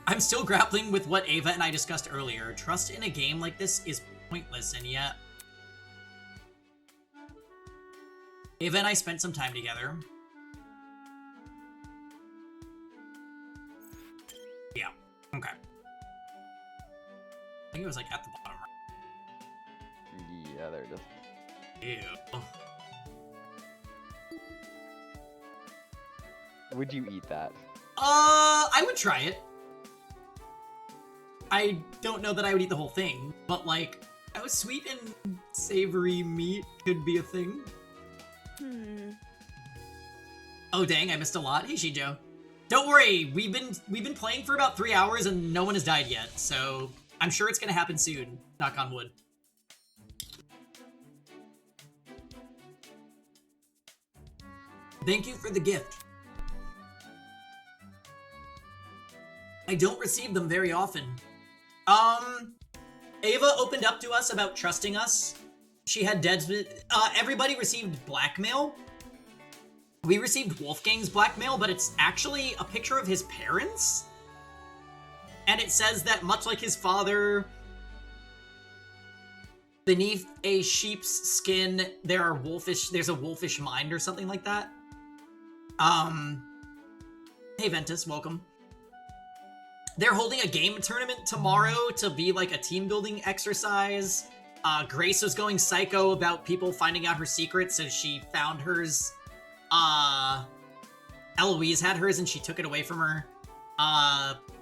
Speaker 8: I'm still grappling with what Ava and I discussed earlier. Trust in a game like this is pointless, and yet... Ava and I spent some time together. Yeah. Okay. I think it was like at the bottom right.
Speaker 9: Yeah, there it is.
Speaker 8: Ew.
Speaker 9: Would you eat that?
Speaker 8: I would try it. I don't know that I would eat the whole thing, but like, how sweet and savory meat could be a thing. Oh dang, I missed a lot. Hey Shinjo. Don't worry, we've been playing for about 3 hours and no one has died yet, so I'm sure it's gonna happen soon. Knock on wood. Thank you for the gift. I don't receive them very often. Ava opened up to us about trusting us. She had everybody received blackmail. We received Wolfgang's blackmail, but it's actually a picture of his parents? And it says that much like his father, beneath a sheep's skin, there's a wolfish mind or something like that. Hey Ventus, welcome. They're holding a game tournament tomorrow to be like a team building exercise. Grace was going psycho about people finding out her secret, so she found hers. Eloise had hers and she took it away from her.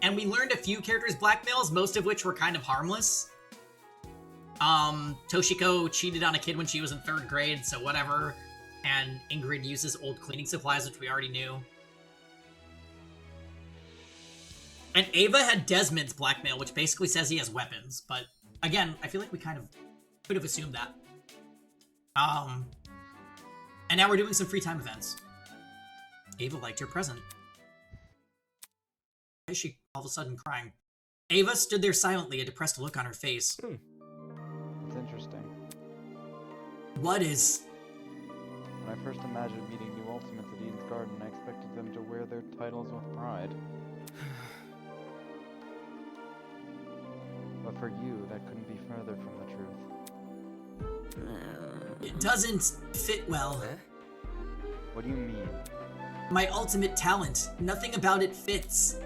Speaker 8: And we learned a few characters' blackmails, most of which were kind of harmless. Toshiko cheated on a kid when she was in 3rd grade, so whatever. And Ingrid uses old cleaning supplies, which we already knew. And Ava had Desmond's blackmail, which basically says he has weapons. But again, I feel like we kind of could have assumed that. And now we're doing some free time events. Ava liked her present. Why is she all of a sudden crying? Ava stood there silently, a depressed look on her face.
Speaker 9: It's interesting.
Speaker 8: What is?
Speaker 9: When I first imagined meeting new Ultimates at Eden's Garden, I expected them to wear their titles with pride. But for you, that couldn't be further from the truth.
Speaker 8: It doesn't fit well.
Speaker 9: What do you mean?
Speaker 8: My ultimate talent. Nothing about it fits.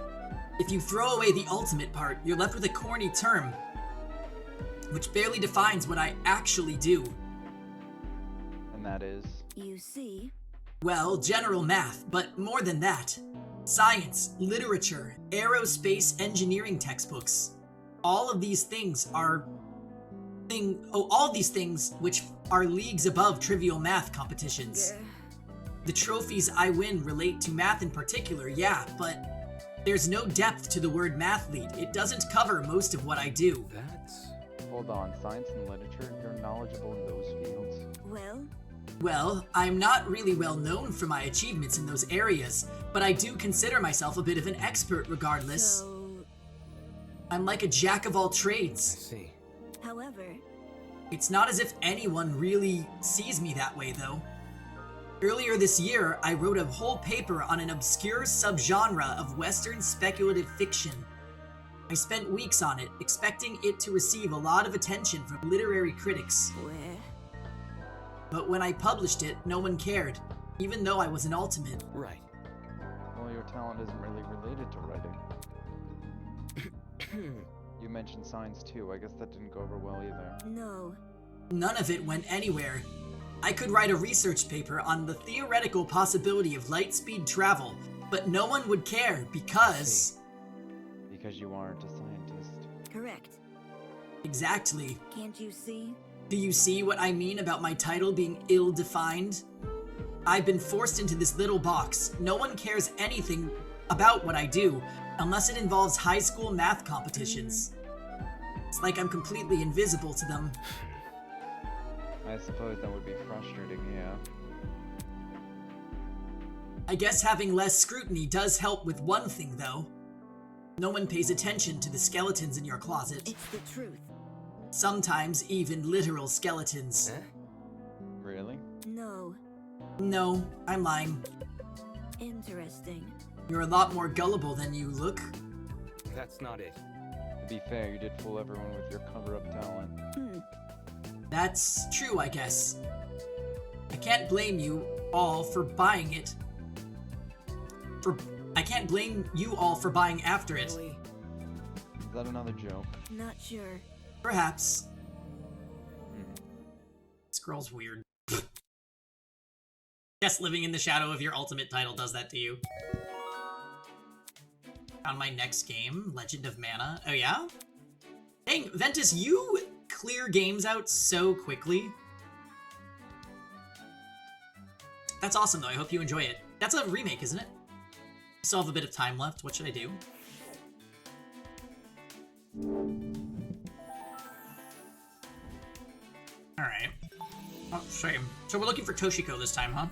Speaker 8: If you throw away the ultimate part, you're left with a corny term, which barely defines what I actually do.
Speaker 9: And that is?
Speaker 3: You see?
Speaker 8: Well, general math, but more than that. Science, literature, aerospace engineering textbooks. All of these things which are leagues above trivial math competitions. The trophies I win relate to math in particular, yeah, but there's no depth to the word math lead. It doesn't cover most of what I do.
Speaker 9: Hold on, science and literature, you're knowledgeable in those fields?
Speaker 8: Well, I'm not really well known for my achievements in those areas, but I do consider myself a bit of an expert regardless. I'm like a jack of all trades.
Speaker 2: I see.
Speaker 3: However,
Speaker 8: it's not as if anyone really sees me that way, though. Earlier this year, I wrote a whole paper on an obscure subgenre of Western speculative fiction. I spent weeks on it, expecting it to receive a lot of attention from literary critics. But when I published it, no one cared, even though I was an ultimate.
Speaker 2: Right.
Speaker 9: Well, your talent isn't really related to writing. You mentioned science too. I guess that didn't go over well either.
Speaker 3: No.
Speaker 8: None of it went anywhere. I could write a research paper on the theoretical possibility of light speed travel, but no one would care because...
Speaker 9: Because you aren't a scientist.
Speaker 3: Correct.
Speaker 8: Exactly.
Speaker 3: Can't you see?
Speaker 8: Do you see what I mean about my title being ill-defined? I've been forced into this little box. No one cares anything about what I do, unless it involves high school math competitions. It's like I'm completely invisible to them.
Speaker 9: I suppose that would be frustrating, yeah.
Speaker 8: I guess having less scrutiny does help with one thing, though. No one pays attention to the skeletons in your closet.
Speaker 3: It's the truth.
Speaker 8: Sometimes even literal skeletons.
Speaker 9: Really?
Speaker 3: No.
Speaker 8: No, I'm lying.
Speaker 3: Interesting.
Speaker 8: You're a lot more gullible than you look.
Speaker 2: That's not it.
Speaker 9: To be fair, you did fool everyone with your cover-up talent.
Speaker 8: That's true, I guess. I can't blame you all for buying it. I can't blame you all for buying after it.
Speaker 9: Is that another joke?
Speaker 3: Not sure.
Speaker 8: Perhaps. This girl's weird. Guess living in the shadow of your ultimate title does that to you. Found my next game, Legend of Mana. Oh yeah? Dang, Ventus, you clear games out so quickly. That's awesome though, I hope you enjoy it. That's a remake, isn't it? Still have a bit of time left, what should I do? Alright. Oh, shame. So we're looking for Toshiko this time, huh?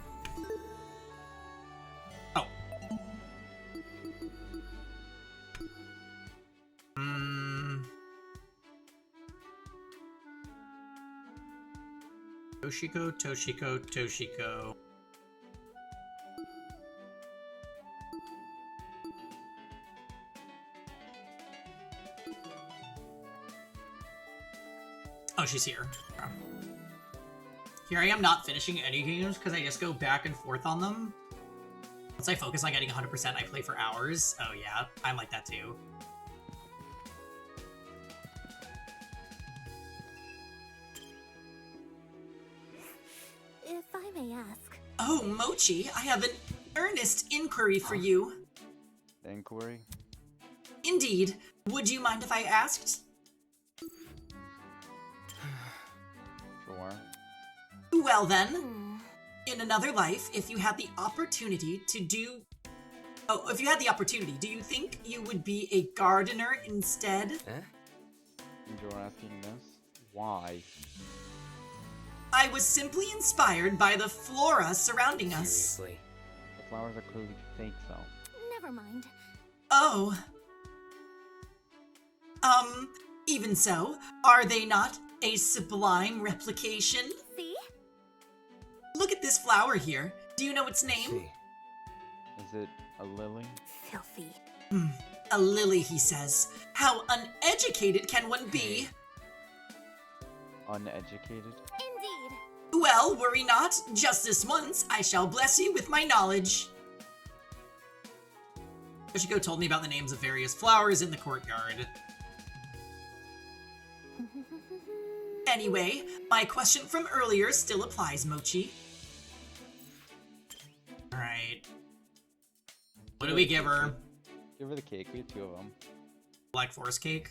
Speaker 8: Oh. Toshiko, Toshiko, Toshiko. Oh, she's here. Okay. Here I am not finishing any games because I just go back and forth on them. Once I focus on getting 100%, I play for hours. Oh yeah, I'm like that too.
Speaker 6: If I may ask.
Speaker 8: Oh, Mochi, I have an earnest inquiry for you.
Speaker 9: Inquiry?
Speaker 8: Indeed. Would you mind if I asked?
Speaker 9: Sure.
Speaker 8: Well then, in another life, if you had the opportunity to do... Oh, if you had the opportunity, do you think you would be a gardener instead?
Speaker 9: You're asking this? Why?
Speaker 8: I was simply inspired by the flora surrounding us.
Speaker 2: Seriously.
Speaker 9: The flowers are clearly fake, though.
Speaker 6: Never mind.
Speaker 8: Oh. Even so, are they not a sublime replication?
Speaker 6: See?
Speaker 8: Look at this flower here. Do you know its name?
Speaker 9: Is it a lily?
Speaker 6: Filthy.
Speaker 8: A lily, he says. How uneducated can one be?
Speaker 9: Uneducated?
Speaker 6: Indeed.
Speaker 8: Well, worry not. Just this once, I shall bless you with my knowledge. Yoshiko told me about the names of various flowers in the courtyard. Anyway, my question from earlier still applies, Mochi. Alright. What do we give her?
Speaker 9: Give her the cake. We have 2 of them.
Speaker 8: Black Forest cake?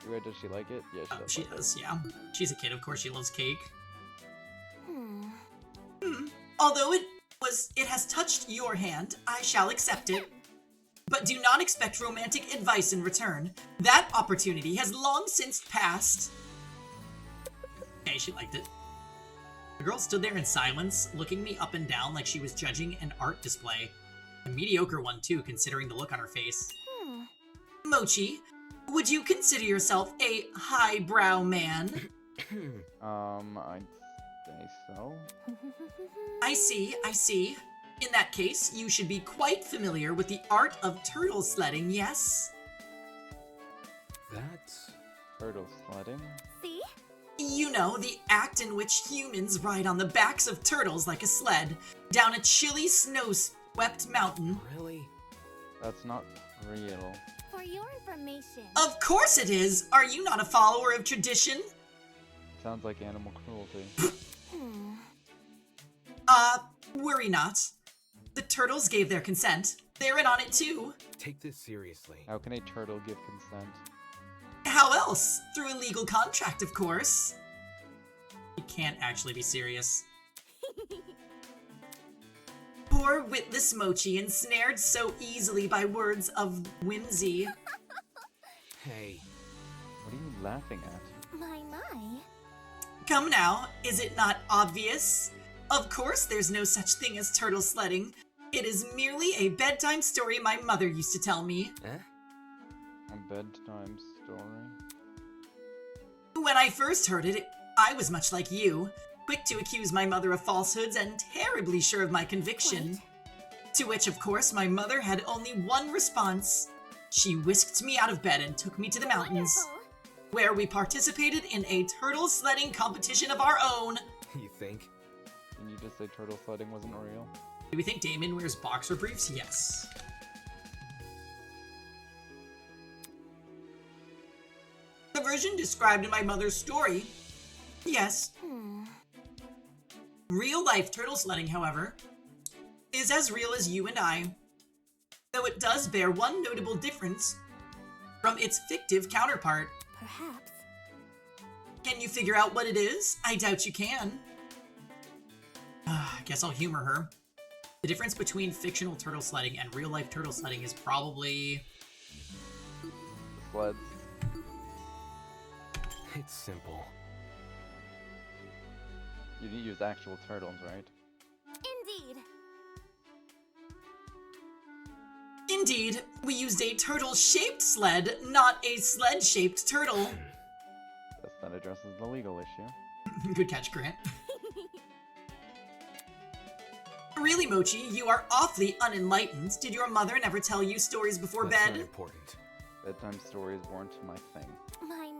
Speaker 9: Does she like it? Yeah, she does.
Speaker 8: She does, yeah. She's a kid, of course she loves cake. Although it has touched your hand, I shall accept it. But do not expect romantic advice in return. That opportunity has long since passed. Okay, she liked it. The girl stood there in silence, looking me up and down like she was judging an art display. A mediocre one, too, considering the look on her face. Mochi, would you consider yourself a highbrow man?
Speaker 9: I'd say so.
Speaker 8: I see. In that case, you should be quite familiar with the art of turtle sledding, yes?
Speaker 2: That's...
Speaker 9: Turtle sledding?
Speaker 6: See?
Speaker 8: You know, the act in which humans ride on the backs of turtles like a sled down a chilly, snow-swept mountain.
Speaker 2: Really?
Speaker 9: That's not real.
Speaker 6: For your information.
Speaker 8: Of course it is! Are you not a follower of tradition?
Speaker 9: Sounds like animal cruelty.
Speaker 8: Worry not. The turtles gave their consent. They're in on it too.
Speaker 2: Take this seriously.
Speaker 9: How can a turtle give consent?
Speaker 8: How else? Through a legal contract, of course. You can't actually be serious. Poor witless Mochi, ensnared so easily by words of whimsy.
Speaker 2: Hey.
Speaker 9: What are you laughing at?
Speaker 6: My.
Speaker 8: Come now, is it not obvious? Of course there's no such thing as turtle sledding. It is merely a bedtime story my mother used to tell me.
Speaker 9: A bedtime story?
Speaker 8: When I first heard it, I was much like you, quick to accuse my mother of falsehoods and terribly sure of my conviction. To which, of course, my mother had only one response. She whisked me out of bed and took me to the mountains, where we participated in a turtle sledding competition of our own.
Speaker 2: You think?
Speaker 9: Can you just say turtle sledding wasn't real?
Speaker 8: Do we think Damon wears boxer briefs? Yes. The version described in my mother's story? Yes. Real-life turtle sledding, however, is as real as you and I, though it does bear one notable difference from its fictive counterpart.
Speaker 6: Perhaps.
Speaker 8: Can you figure out what it is? I doubt you can. I guess I'll humor her. The difference between fictional turtle sledding and real-life turtle sledding is probably...
Speaker 9: Sleds.
Speaker 2: It's simple.
Speaker 9: You didn't use actual turtles, right?
Speaker 6: Indeed.
Speaker 8: Indeed, we used a turtle-shaped sled, not a sled-shaped turtle.
Speaker 9: That addresses the legal issue.
Speaker 8: Good catch, Grant. Really, Mochi, you are awfully unenlightened. Did your mother never tell you stories before
Speaker 2: That's
Speaker 8: bed?
Speaker 2: not important.
Speaker 9: Bedtime stories weren't my thing.
Speaker 6: My.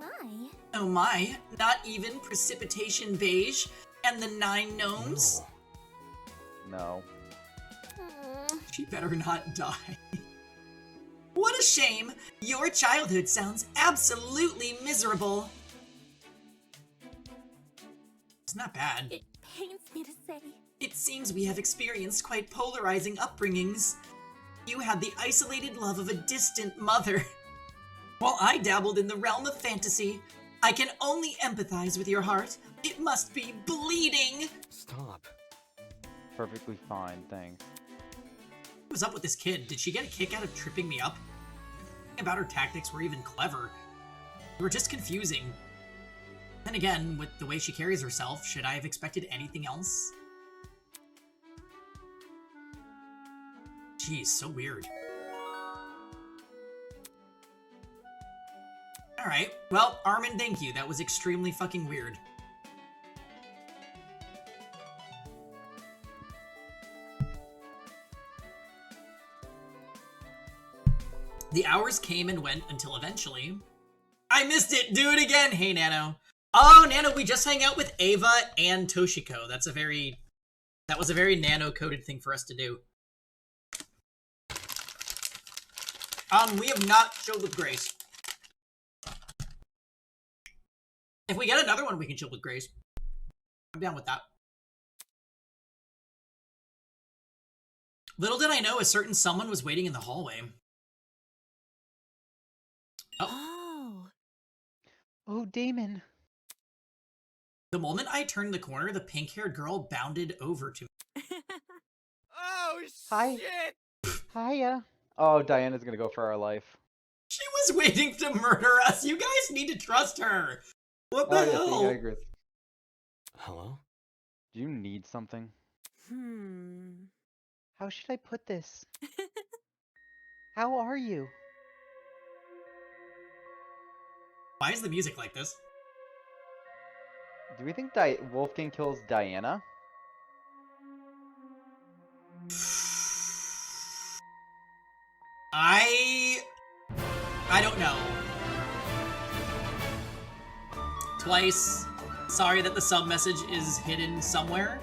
Speaker 8: Oh my, not even Precipitation Beige and the 9 Gnomes?
Speaker 9: No.
Speaker 8: She better not die. What a shame! Your childhood sounds absolutely miserable. It's not bad.
Speaker 6: It pains me to say.
Speaker 8: It seems we have experienced quite polarizing upbringings. You had the isolated love of a distant mother, while I dabbled in the realm of fantasy. I can only empathize with your heart. It must be bleeding!
Speaker 2: Stop.
Speaker 9: Perfectly fine, thanks.
Speaker 8: What was up with this kid? Did she get a kick out of tripping me up? Nothing about her tactics were even clever. They were just confusing. Then again, with the way she carries herself, should I have expected anything else? Jeez, so weird. Alright, well, Armin, thank you. That was extremely fucking weird. The hours came and went until eventually... I missed it! Do it again! Hey, Nano. Oh, Nano, we just hang out with Ava and Toshiko. That was a very Nano-coded thing for us to do. We have not chilled with Grace. If we get another one, we can chill with Grace. I'm down with that. Little did I know a certain someone was waiting in the hallway.
Speaker 10: Oh, Damon.
Speaker 8: The moment I turned the corner, the pink-haired girl bounded over to me.
Speaker 17: Oh,
Speaker 10: Hi.
Speaker 17: shit!
Speaker 10: Hiya.
Speaker 9: Oh, Diana's gonna go for our life.
Speaker 8: She was waiting to murder us. You guys need to trust her. What the hell?
Speaker 9: Yeah, I agree.
Speaker 2: Hello?
Speaker 9: Do you need something?
Speaker 10: How should I put this? How are you?
Speaker 8: Why is the music like this?
Speaker 9: Do we think Wolfgang kills Diana?
Speaker 8: I don't know. Twice. Sorry that the sub message is hidden somewhere.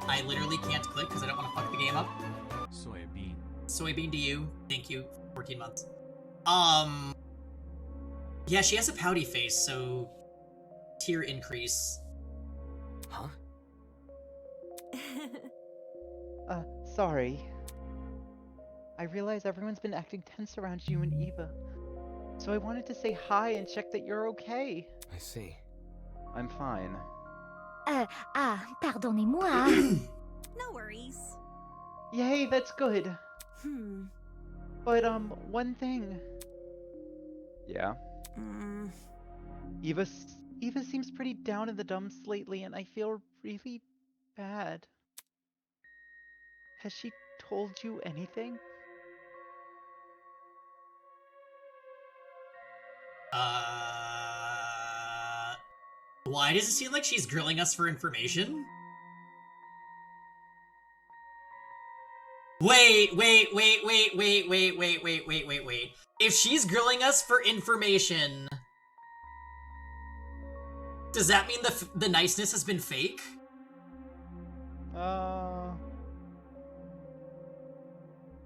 Speaker 8: I literally can't click because I don't want to fuck the game up.
Speaker 7: Soybean.
Speaker 8: Soybean to you. Thank you. 14 months. Yeah, she has a pouty face, so tier increase.
Speaker 2: Huh?
Speaker 10: Sorry. I realize everyone's been acting tense around you and Eva. So I wanted to say hi and check that you're okay.
Speaker 2: I see.
Speaker 9: I'm fine.
Speaker 6: Pardonnez-moi.
Speaker 5: No worries.
Speaker 10: Yay, that's good. But, one thing.
Speaker 9: Yeah?
Speaker 10: Eva seems pretty down in the dumps lately, and I feel really bad. Has she told you anything?
Speaker 8: Why does it seem like she's grilling us for information? Wait. If she's grilling us for information, does that mean the niceness has been fake?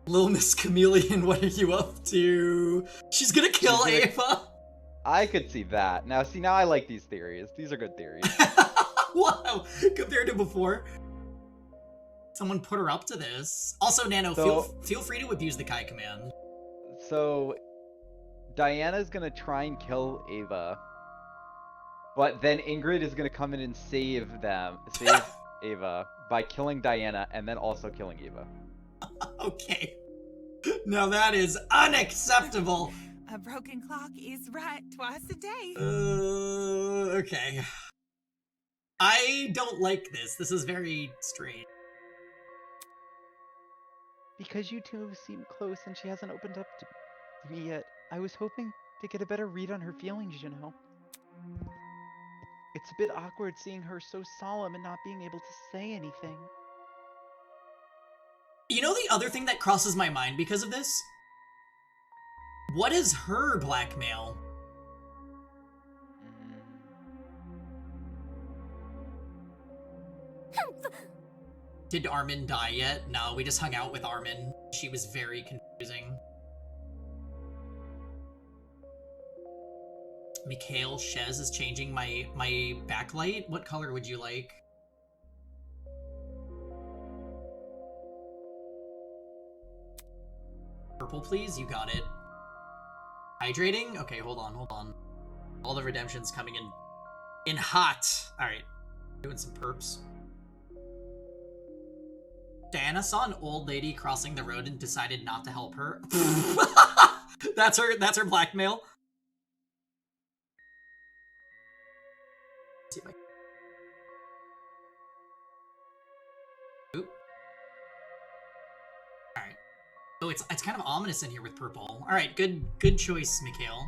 Speaker 8: Little Miss Chameleon, what are you up to? She's gonna kill Ava.
Speaker 9: I could see that. Now I like these theories. These are good theories.
Speaker 8: Wow, compared to before. Someone put her up to this. Also, Nano, feel free to abuse the Kai command.
Speaker 9: So, Diana's gonna try and kill Ava, but then Ingrid is gonna come in and save Ava by killing Diana and then also killing Eva.
Speaker 8: Okay. Now that is unacceptable.
Speaker 16: A broken clock is right twice a day.
Speaker 8: Okay. I don't like this. This is very strange.
Speaker 10: Because you two seem close and she hasn't opened up to me yet, I was hoping to get a better read on her feelings, you know. It's a bit awkward seeing her so solemn and not being able to say anything.
Speaker 8: You know the other thing that crosses my mind because of this? What is her blackmail? Did Armin die yet? No, we just hung out with Armin. She was very confusing. Mikhail Shez is changing my backlight. What color would you like? Purple, please. You got it. Hydrating? Okay, hold on. All the redemption's coming in hot. All right, doing some perps. Diana saw an old lady crossing the road and decided not to help her. That's her blackmail. Let's see if I... Oop. All right. Oh, it's kind of ominous in here with purple. All right, good choice, Mikhail.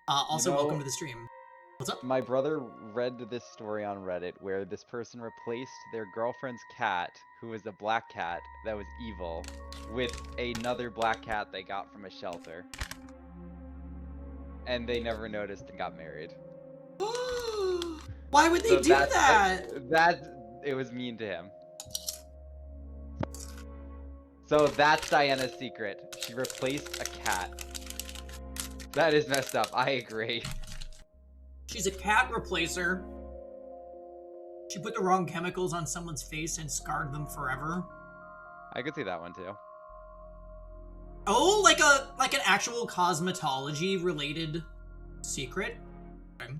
Speaker 8: Also, welcome to the stream. What's up?
Speaker 9: My brother read this story on Reddit where this person replaced their girlfriend's cat, who was a black cat that was evil, with another black cat they got from a shelter. And they never noticed and got married.
Speaker 8: Why would they do that?
Speaker 9: It was mean to him. So that's Diana's secret. She replaced a cat. That is messed up. I agree.
Speaker 8: She's a cat replacer. She put the wrong chemicals on someone's face and scarred them forever.
Speaker 9: I could see that one too.
Speaker 8: Oh, like an actual cosmetology related secret.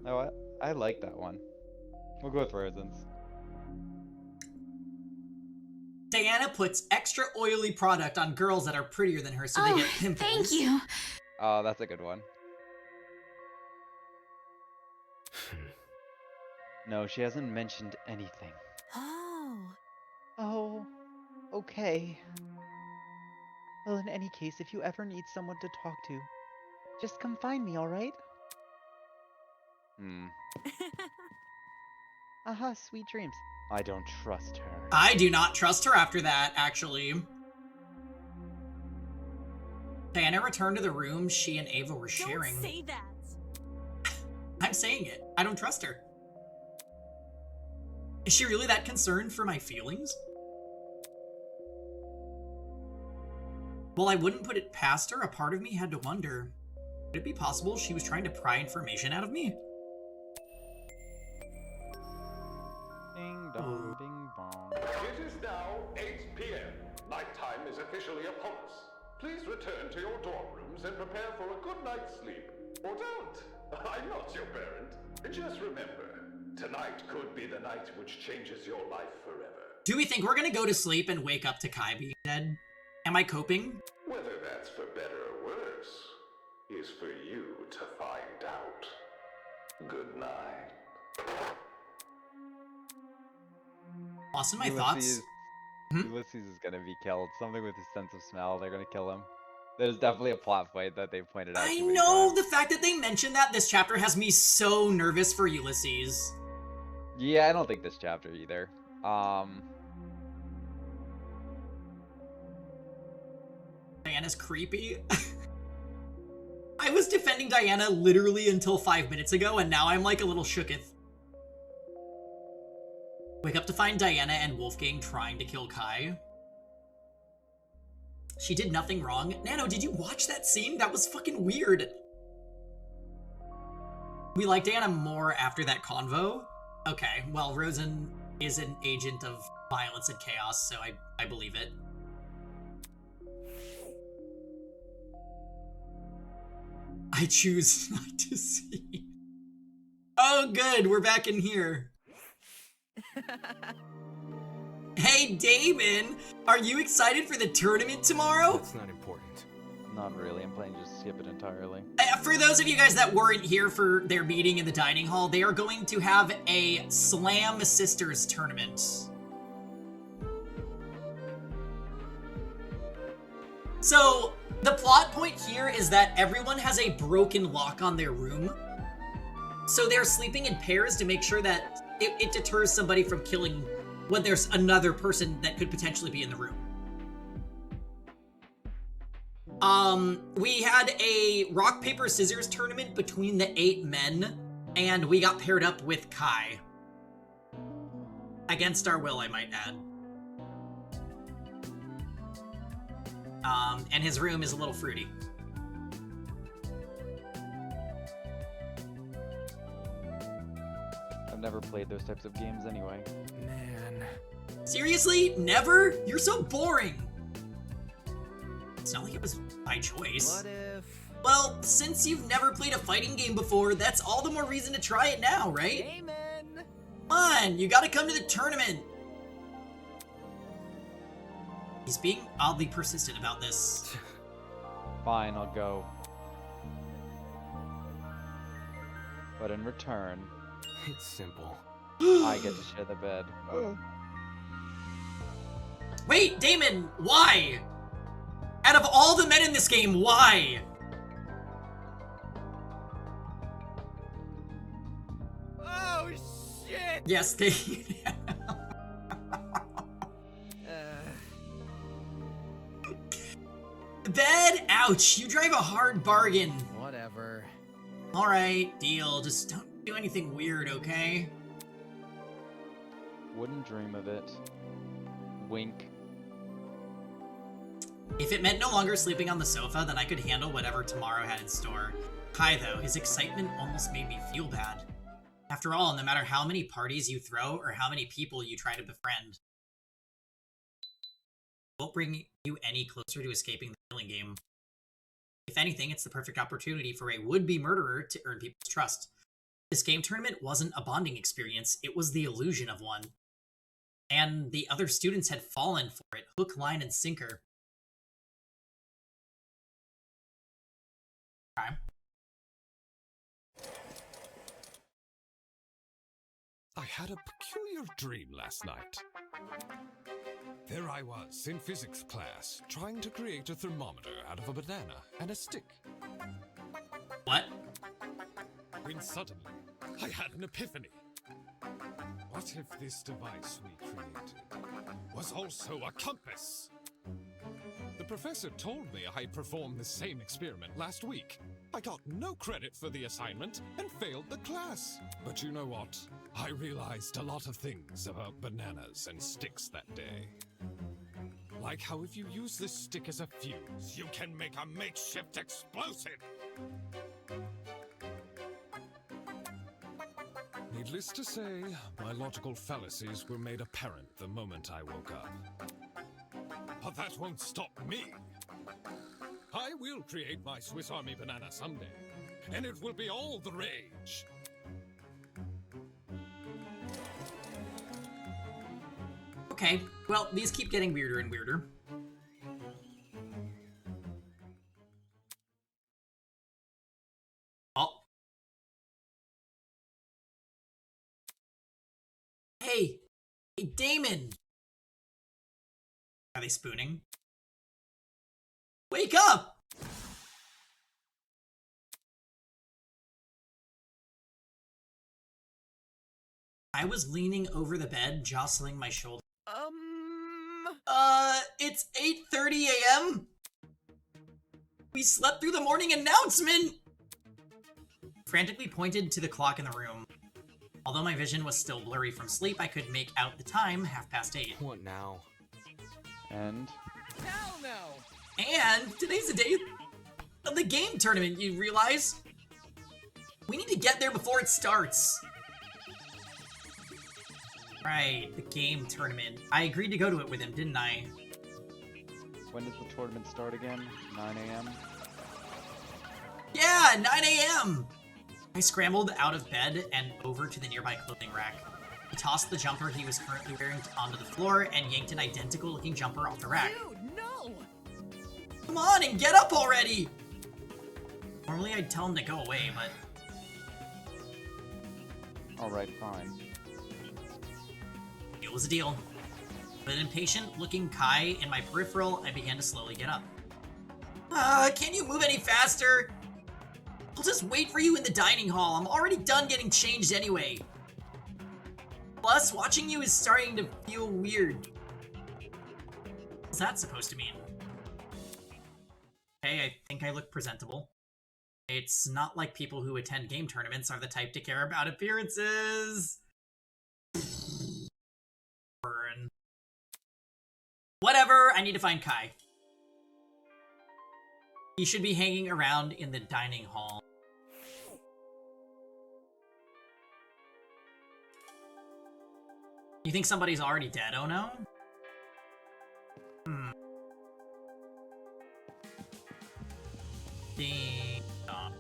Speaker 9: Oh, what? I like that one. We'll go with Rosen's.
Speaker 8: Diana puts extra oily product on girls that are prettier than her so they get pimples.
Speaker 4: Thank you.
Speaker 9: Oh, that's a good one. No, she hasn't mentioned anything.
Speaker 10: Oh, okay. Well, in any case, if you ever need someone to talk to, just come find me, alright? Aha, sweet dreams. I don't trust her.
Speaker 8: I do not trust her after that, actually. Diana returned to the room she and Ava were sharing.
Speaker 5: Don't say that.
Speaker 8: I'm saying it. I don't trust her. Is she really that concerned for my feelings? Well, I wouldn't put it past her. A part of me had to wonder, could it be possible she was trying to pry information out of me?
Speaker 9: Ding dong, ding bong.
Speaker 14: It is now 8 p.m. Nighttime is officially upon us. Please return to your dorm rooms and prepare for a good night's sleep. Or don't. I'm not your parent. Just remember, tonight could be the night which changes your life forever.
Speaker 8: Do we think we're gonna go to sleep and wake up to Kai being dead? Am I coping?
Speaker 14: Whether that's for better or worse is for you to find out. Good night.
Speaker 8: Austin, my
Speaker 9: Ulysses,
Speaker 8: thoughts?
Speaker 9: Ulysses is gonna be killed. Something with his sense of smell, they're gonna kill him. There's definitely a plot point that they've pointed out.
Speaker 8: I know, the fact that they mentioned that this chapter has me so nervous for Ulysses.
Speaker 9: Yeah, I don't think this chapter either.
Speaker 8: Diana's creepy. I was defending Diana literally until 5 minutes ago, and now I'm like a little shooketh. Wake up to find Diana and Wolfgang trying to kill Kai. She did nothing wrong. Nano, did you watch that scene? That was fucking weird. We like Diana more after that convo. Okay, well, Rosen is an agent of violence and chaos, so I believe it. I choose not to see. Oh, good, we're back in here. Hey, Damon, are you excited for the tournament tomorrow?
Speaker 2: That's not important.
Speaker 9: Not really. I'm planning to just skip it entirely.
Speaker 8: For those of you guys that weren't here for their meeting in the dining hall, they are going to have a Slam Sisters tournament. So, the plot point here is that everyone has a broken lock on their room. So they're sleeping in pairs to make sure that it deters somebody from killing when there's another person that could potentially be in the room. We had a rock, paper, scissors tournament between the 8 men, and we got paired up with Kai. Against our will, I might add. And his room is a little fruity.
Speaker 9: I've never played those types of games anyway.
Speaker 13: Man.
Speaker 8: Seriously? Never? You're so boring. It's not like it was by choice.
Speaker 13: What if...
Speaker 8: Well, since you've never played a fighting game before, that's all the more reason to try it now, right?
Speaker 13: Amen.
Speaker 8: Come on, you gotta come to the tournament. He's being oddly persistent about this.
Speaker 9: Fine, I'll go. But in return,
Speaker 2: It's simple.
Speaker 9: I get to share the bed.
Speaker 8: Wait, Damon, why? Out of all the men in this game, why?
Speaker 17: Oh shit!
Speaker 8: Yes, they... Bed? Ouch, you drive a hard bargain.
Speaker 13: Whatever.
Speaker 8: Alright, deal. Just don't do anything weird, okay?
Speaker 9: Wouldn't dream of it. Wink.
Speaker 8: If it meant no longer sleeping on the sofa, then I could handle whatever tomorrow had in store. Kai, though, his excitement almost made me feel bad. After all, no matter how many parties you throw or how many people you try to befriend, it won't bring you any closer to escaping the killing game. If anything, it's the perfect opportunity for a would-be murderer to earn people's trust. This game tournament wasn't a bonding experience, it was the illusion of one. And the other students had fallen for it, hook, line, and sinker. Okay.
Speaker 12: I had a peculiar dream last night. There I was, in physics class, trying to create a thermometer out of a banana and a stick.
Speaker 8: What?
Speaker 12: When suddenly, I had an epiphany. What if this device we created was also a compass? The professor told me I performed the same experiment last week. I got no credit for the assignment and failed the class. But you know what? I realized a lot of things about bananas and sticks that day. Like how if you use this stick as a fuse, you can make a makeshift explosive! Needless to say, my logical fallacies were made apparent the moment I woke up. But that won't stop me! I will create my Swiss Army banana someday, and it will be all the rage!
Speaker 8: Okay, well, these keep getting weirder and weirder. Oh. Hey! Hey, Damon! Are they spooning? Wake up! I was leaning over the bed, jostling my shoulder. It's 8:30 a.m.? We slept through the morning announcement! Frantically pointed to the clock in the room. Although my vision was still blurry from sleep, I could make out the time, 8:30.
Speaker 2: What now?
Speaker 9: And?
Speaker 17: Hell no!
Speaker 8: And today's the day of the game tournament, you realize? We need to get there before it starts. Right, the game tournament. I agreed to go to it with him, didn't I?
Speaker 9: When does the tournament start again? 9 a.m.?
Speaker 8: Yeah, 9 a.m. I scrambled out of bed and over to the nearby clothing rack. He tossed the jumper he was currently wearing onto the floor and yanked an identical-looking jumper off the rack.
Speaker 17: Dude, no!
Speaker 8: Come on and get up already! Normally I'd tell him to go away, but...
Speaker 9: Alright, fine.
Speaker 8: It was a deal. With an impatient-looking Kai in my peripheral, I began to slowly get up. Can't you move any faster? I'll just wait for you in the dining hall. I'm already done getting changed anyway. Plus, watching you is starting to feel weird. What's that supposed to mean? okay, I think I look presentable. It's not like people who attend game tournaments are the type to care about appearances. Burn. Whatever, I need to find Kai. He should be hanging around in the dining hall. You think somebody's already dead, oh no? Ding dong.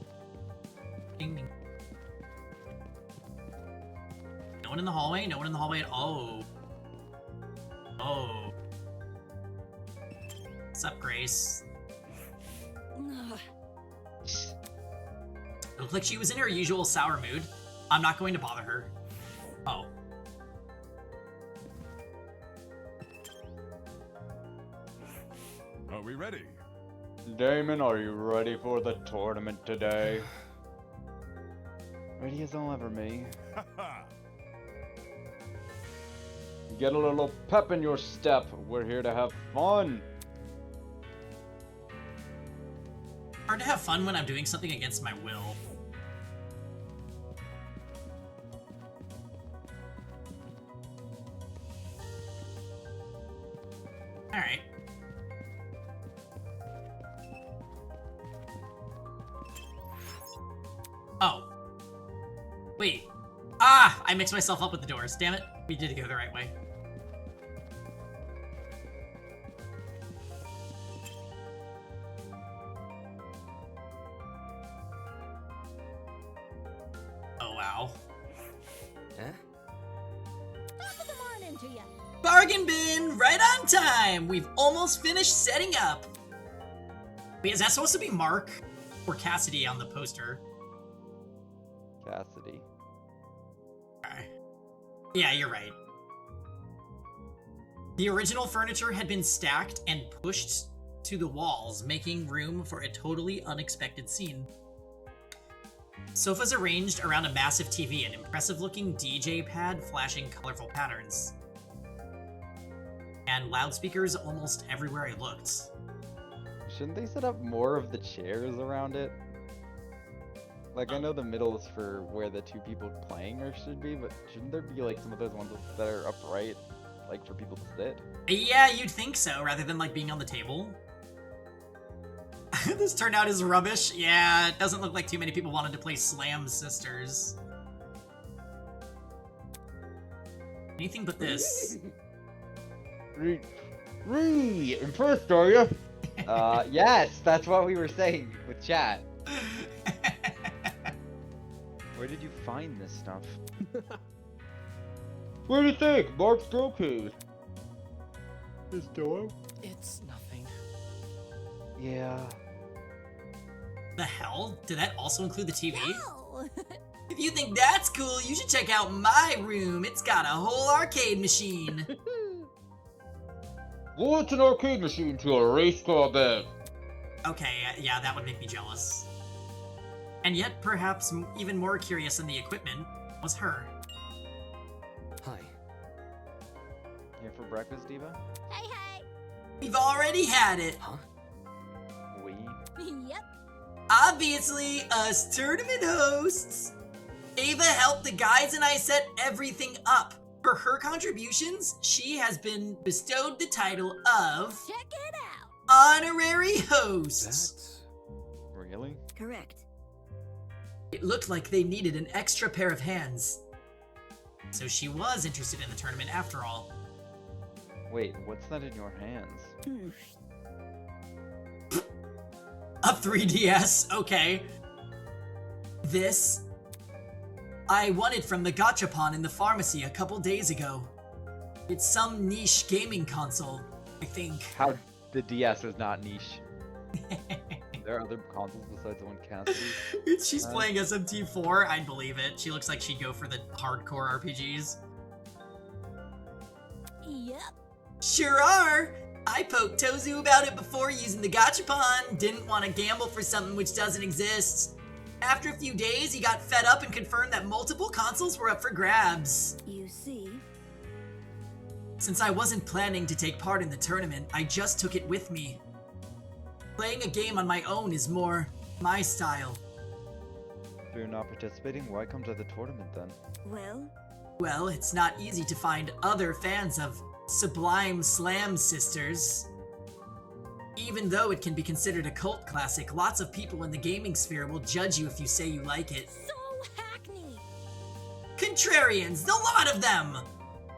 Speaker 8: Ding ding. No one in the hallway? No one in the hallway at all. Oh. What's up, Grace? It looked like she was in her usual sour mood. I'm not going to bother her. Oh.
Speaker 18: Are we ready?
Speaker 9: Damon, are you ready for the tournament today?
Speaker 10: Ready as I'll ever be.
Speaker 9: Get a little pep in your step. We're here to have fun.
Speaker 8: Hard to have fun when I'm doing something against my will. Alright. Oh. Wait. Ah! I mixed myself up with the doors. Damn it. We did go the right way. Oh, wow.
Speaker 2: Huh?
Speaker 6: Top of the morning to you.
Speaker 8: Bargain bin! Right on time! We've almost finished setting up. Wait, is that supposed to be Mark? Or Cassidy on the poster?
Speaker 9: Cassidy.
Speaker 8: Okay. Yeah, you're right. The original furniture had been stacked and pushed to the walls, making room for a totally unexpected scene. Sofas arranged around a massive TV, an impressive-looking DJ pad flashing colorful patterns. And loudspeakers almost everywhere I looked.
Speaker 9: Shouldn't they set up more of the chairs around it? Like, I know the middle is for where the two people playing or should be, but shouldn't there be, like, some of those ones that are upright, like, for people to sit?
Speaker 8: Yeah, you'd think so, rather than, like, being on the table. This turned out as rubbish. Yeah, it doesn't look like too many people wanted to play Slam Sisters. Anything but this.
Speaker 9: Impressed, are you? Yes, that's what we were saying with chat.
Speaker 10: Where did you find this stuff?
Speaker 11: What do you think? Mark's girl cave. This door?
Speaker 2: It's nothing.
Speaker 10: Yeah.
Speaker 8: The hell? Did that also include the TV?
Speaker 6: No.
Speaker 8: If you think that's cool, you should check out my room. It's got a whole arcade machine.
Speaker 11: What's an arcade machine to a race car bed?
Speaker 8: Okay, yeah, that would make me jealous. And yet, perhaps even more curious than the equipment was her.
Speaker 2: Hi.
Speaker 10: Here for breakfast, Diva?
Speaker 6: Hey, hey.
Speaker 8: We've already had it.
Speaker 2: Huh?
Speaker 10: We?
Speaker 6: Yep.
Speaker 8: Obviously, us tournament hosts. Ava helped the guys and I set everything up. For her contributions, she has been bestowed the title of
Speaker 6: Check it out.
Speaker 8: Honorary Host.
Speaker 2: That's...
Speaker 10: Really?
Speaker 6: Correct.
Speaker 8: It looked like they needed an extra pair of hands. So she was interested in the tournament after all.
Speaker 10: Wait, what's that in your hands?
Speaker 8: A 3DS, okay. This I won it from the gachapon in the pharmacy a couple days ago. It's some niche gaming console, I think.
Speaker 9: How the DS is not niche. There are other consoles besides the one Cassidy.
Speaker 8: She's playing SMT4, I'd believe it. She looks like she'd go for the hardcore RPGs.
Speaker 6: Yep.
Speaker 8: Sure are! I poked Tozu about it before using the gachapon. Didn't want to gamble for something which doesn't exist. After a few days, he got fed up and confirmed that multiple consoles were up for grabs.
Speaker 6: You see.
Speaker 8: Since I wasn't planning to take part in the tournament, I just took it with me. Playing a game on my own is more my style.
Speaker 10: If you're not participating, why come to the tournament then?
Speaker 8: Well, it's not easy to find other fans of Sublime Slam Sisters. Even though it can be considered a cult classic, lots of people in the gaming sphere will judge you if you say you like it.
Speaker 5: So hackneyed.
Speaker 8: Contrarians, a lot of them!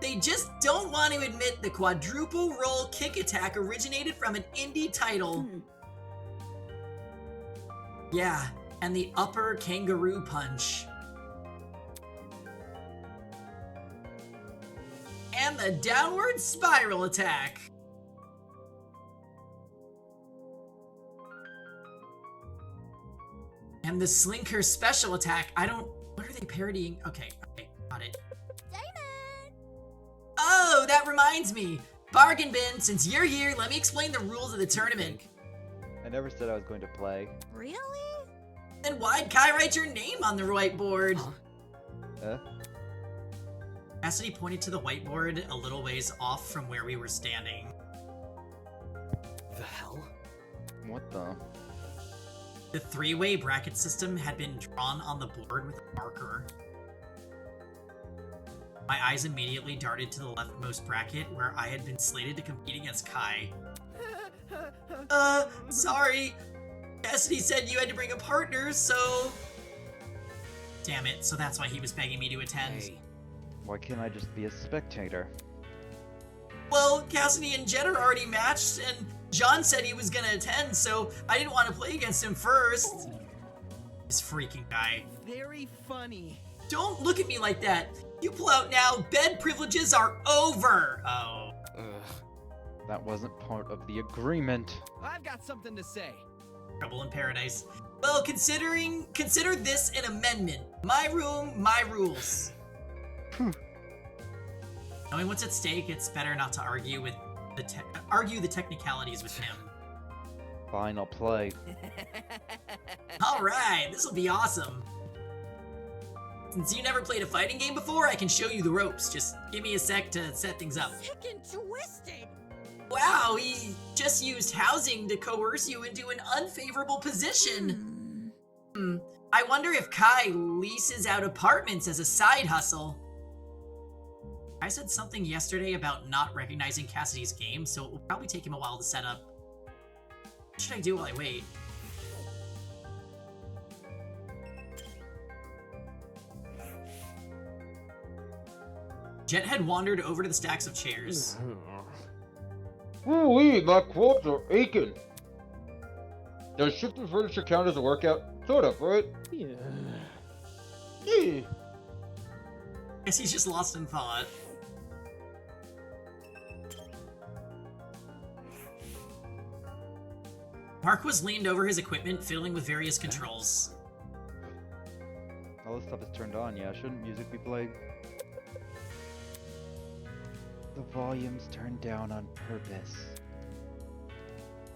Speaker 8: They just don't want to admit the quadruple roll kick attack originated from an indie title. Yeah, and the upper kangaroo punch. And the downward spiral attack. And the Slinker special attack. What are they parodying? Okay, got it. Oh, that reminds me. Bargain bin, since you're here, let me explain the rules of the tournament.
Speaker 10: I never said I was going to play.
Speaker 5: Really?
Speaker 8: Then why'd Kai write your name on the whiteboard? Cassidy pointed to the whiteboard a little ways off from where we were standing.
Speaker 2: The hell?
Speaker 10: What the?
Speaker 8: The three-way bracket system had been drawn on the board with a marker. My eyes immediately darted to the leftmost bracket where I had been slated to compete against Kai. Sorry. Cassidy said you had to bring a partner, so... Damn it, so that's why he was begging me to attend.
Speaker 10: Hey, why can't I just be a spectator?
Speaker 8: Well, Cassidy and Jet are already matched, and John said he was gonna attend, so I didn't want to play against him first. This freaking guy.
Speaker 17: Very funny.
Speaker 8: Don't look at me like that. You pull out now, bed privileges are over. Oh.
Speaker 10: That wasn't part of the agreement.
Speaker 17: I've got something to say.
Speaker 8: Trouble in paradise. Well, consider this an amendment. My room, my rules. Knowing what's at stake, it's better not to argue the technicalities with him.
Speaker 10: Fine, I'll play.
Speaker 8: All right, this will be awesome. Since you never played a fighting game before, I can show you the ropes. Just give me a sec to set things up.
Speaker 5: Sick and twisted.
Speaker 8: Wow, he just used housing to coerce you into an unfavorable position. I wonder if Kai leases out apartments as a side hustle. I said something yesterday about not recognizing Cassidy's game, so it will probably take him a while to set up. What should I do while I wait? Jet had wandered over to the stacks of chairs.
Speaker 11: Woo-wee, my quads are aching. Does shifting furniture count as a workout? Sort of, right?
Speaker 7: Yeah.
Speaker 11: Yeah.
Speaker 8: Guess he's just lost in thought. Mark was leaned over his equipment, fiddling with various controls.
Speaker 10: All this stuff is turned on, yeah? Shouldn't music be played? The volume's turned down on purpose.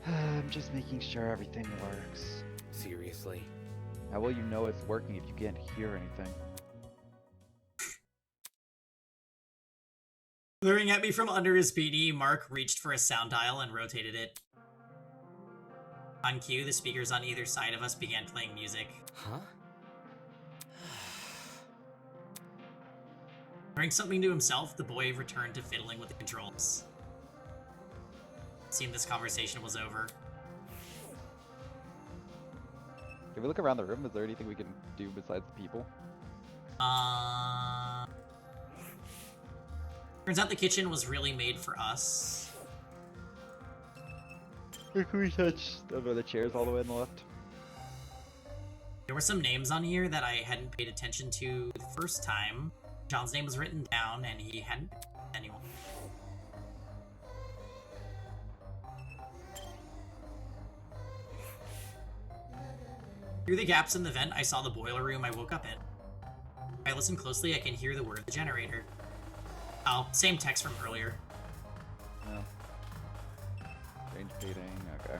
Speaker 10: I'm just making sure everything works.
Speaker 2: Seriously?
Speaker 10: How will you know it's working if you can't hear anything?
Speaker 8: Leering at me from under his beanie, Mark reached for a sound dial and rotated it. On cue, the speakers on either side of us began playing music.
Speaker 2: Huh?
Speaker 8: Muttering something to himself, the boy returned to fiddling with the controls. It seemed this conversation was over.
Speaker 9: Can we look around the room? Is there anything we can do besides the people?
Speaker 8: Turns out the kitchen was really made for us.
Speaker 10: Can we touch the chairs all the way on the left?
Speaker 8: There were some names on here that I hadn't paid attention to the first time. John's name was written down, and he hadn't anyone. Through the gaps in the vent, I saw the boiler room I woke up in. If I listen closely, I can hear the word of the generator. Oh, same text from earlier.
Speaker 9: Oh. Strange painting, okay.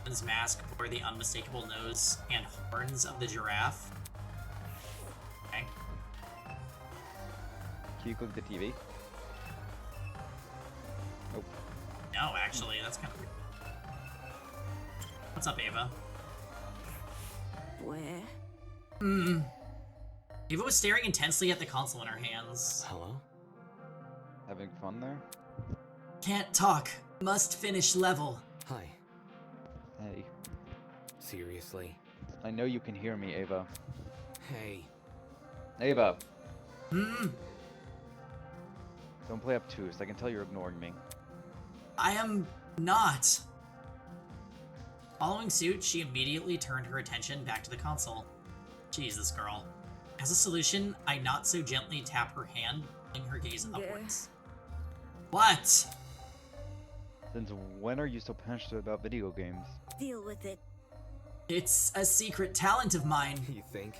Speaker 8: His mask bore the unmistakable nose and horns of the giraffe. Okay.
Speaker 9: Can you click the TV? Nope.
Speaker 8: No. know, actually. That's kind of weird. What's up, Ava?
Speaker 5: Where?
Speaker 8: Ava was staring intensely at the console in her hands.
Speaker 2: Hello?
Speaker 9: Having fun there?
Speaker 8: Can't talk. Must finish level.
Speaker 2: Hi.
Speaker 9: Hey.
Speaker 2: Seriously?
Speaker 9: I know you can hear me, Ava.
Speaker 2: Hey.
Speaker 9: Ava! Don't play obtuse. I can tell you're ignoring me.
Speaker 8: I am not. Following suit, she immediately turned her attention back to the console. Jeez, this girl. As a solution, I not so gently tap her hand, pulling her gaze upwards. What?
Speaker 9: Since when are you so passionate about video games?
Speaker 5: Deal with it.
Speaker 8: It's a secret talent of mine.
Speaker 2: You think?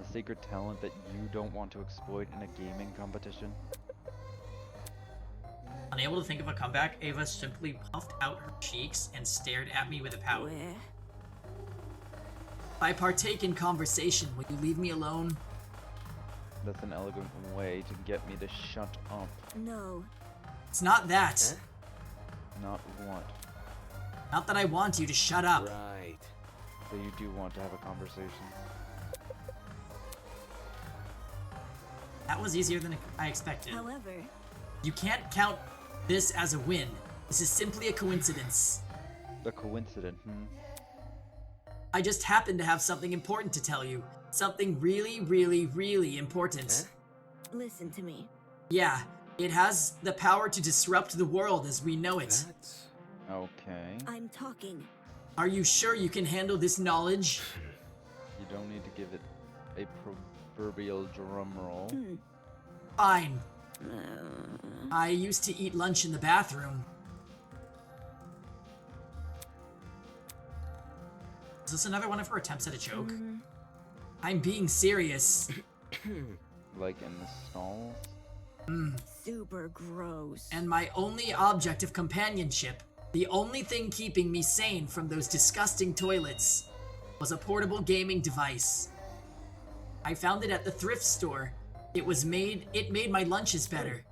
Speaker 9: A secret talent that you don't want to exploit in a gaming competition?
Speaker 8: Unable to think of a comeback, Ava simply puffed out her cheeks and stared at me with a pout.
Speaker 5: Where?
Speaker 8: If I partake in conversation, will you leave me alone?
Speaker 9: That's an elegant way to get me to shut up.
Speaker 5: No.
Speaker 8: It's not that.
Speaker 9: Not what?
Speaker 8: Not that I want you to shut up.
Speaker 2: Right.
Speaker 9: So you do want to have a conversation.
Speaker 8: That was easier than I expected.
Speaker 5: However,
Speaker 8: you can't count this as a win. This is simply a coincidence.
Speaker 9: A coincidence,
Speaker 8: I just happen to have something important to tell you. Something really, really, really important.
Speaker 5: listen to me.
Speaker 8: Yeah, it has the power to disrupt the world as we know it.
Speaker 9: Okay.
Speaker 5: I'm talking.
Speaker 8: Are you sure you can handle this knowledge?
Speaker 9: You don't need to give it a proverbial drum roll.
Speaker 8: Fine. I used to eat lunch in the bathroom. Is this another one of her attempts at a joke? I'm being serious.
Speaker 9: Like in the stalls?
Speaker 5: Super gross.
Speaker 8: And my only object of companionship, the only thing keeping me sane from those disgusting toilets, was a portable gaming device. I found it at the thrift store. It made my lunches better.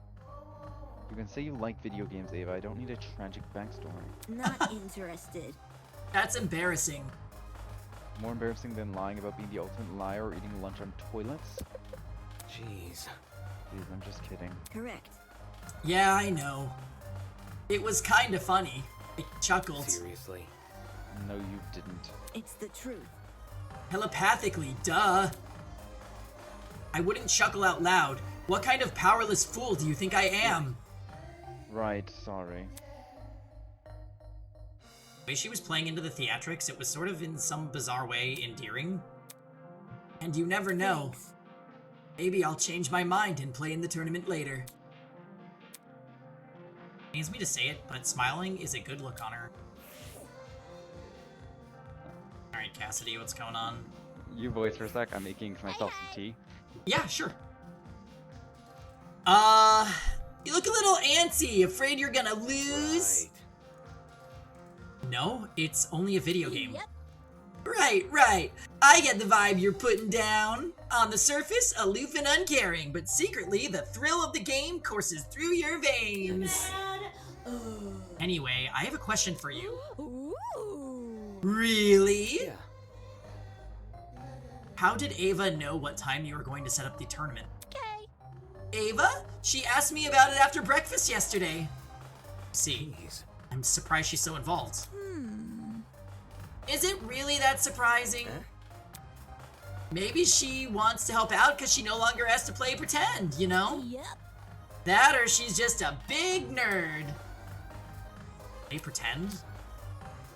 Speaker 9: You can say you like video games, Ava. I don't need a tragic backstory.
Speaker 5: Not interested.
Speaker 8: That's embarrassing.
Speaker 9: More embarrassing than lying about being the ultimate liar or eating lunch on toilets?
Speaker 2: Jeez.
Speaker 9: Please, I'm just kidding.
Speaker 5: Correct.
Speaker 8: Yeah, I know. It was kinda funny. I chuckled.
Speaker 2: Seriously?
Speaker 9: No, you didn't.
Speaker 5: It's the truth.
Speaker 8: Telepathically, duh. I wouldn't chuckle out loud. What kind of powerless fool do you think I am?
Speaker 9: Right, sorry.
Speaker 8: The way she was playing into the theatrics, it was sort of in some bizarre way endearing. And you never know.
Speaker 5: Thanks.
Speaker 8: Maybe I'll change my mind and play in the tournament later. Pains me to say it, but smiling is a good look on her. Alright, Cassidy, what's going on?
Speaker 9: You voice for a sec, I'm making myself some tea.
Speaker 8: Yeah, sure. You look a little antsy, afraid you're gonna lose?
Speaker 2: Right.
Speaker 8: No, it's only a video game.
Speaker 3: Yep.
Speaker 8: Right. I get the vibe you're putting down. On the surface, aloof and uncaring, but secretly, the thrill of the game courses through your veins. Anyway, I have a question for you.
Speaker 3: Ooh.
Speaker 8: Really?
Speaker 2: Yeah.
Speaker 8: How did Ava know what time you were going to set up the tournament?
Speaker 3: Okay.
Speaker 8: Ava? She asked me about it after breakfast yesterday. See,
Speaker 2: Jeez.
Speaker 8: I'm surprised she's so involved. Is it really that surprising? Maybe she wants to help out because she no longer has to play pretend, you know?
Speaker 3: Yep.
Speaker 8: That or she's just a big nerd. Play pretend?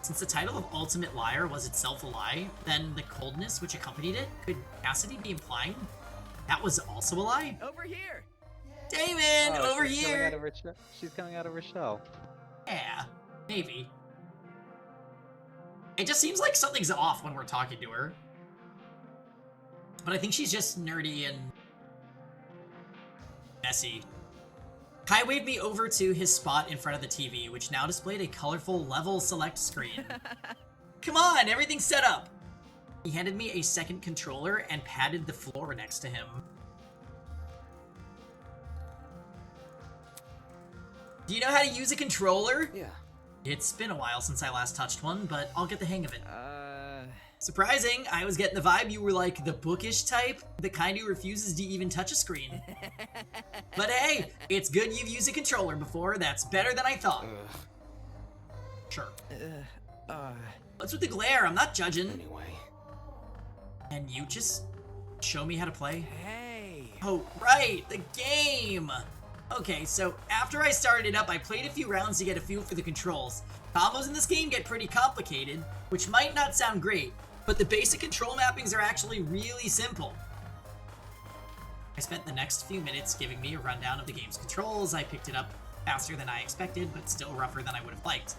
Speaker 8: Since the title of Ultimate Liar was itself a lie, then the coldness which accompanied it, could Cassidy be implying that was also a lie?
Speaker 17: Over here.
Speaker 8: Damon,
Speaker 9: Oh,
Speaker 8: over
Speaker 9: she's coming
Speaker 8: here!
Speaker 9: out of her she's coming out of her shell.
Speaker 8: Yeah, maybe. It just seems like something's off when we're talking to her. But I think she's just nerdy and messy. Kai waved me over to his spot in front of the TV, which now displayed a colorful level select screen. Come on, everything's set up! He handed me a second controller and patted the floor next to him. Do you know how to use a controller?
Speaker 2: Yeah.
Speaker 8: It's been a while since I last touched one, but I'll get the hang of it. Surprising, I was getting the vibe you were like the bookish type, the kind who refuses to even touch a screen. But hey, it's good you've used a controller before, that's better than I thought. Sure. What's with the glare? I'm not judging.
Speaker 2: Anyway.
Speaker 8: And you just show me how to play?
Speaker 13: Hey.
Speaker 8: Oh, right, the game! Okay, so after I started it up, I played a few rounds to get a feel for the controls. Combos in this game get pretty complicated, which might not sound great, but the basic control mappings are actually really simple. I spent the next few minutes giving me a rundown of the game's controls. I picked it up faster than I expected, but still rougher than I would have liked.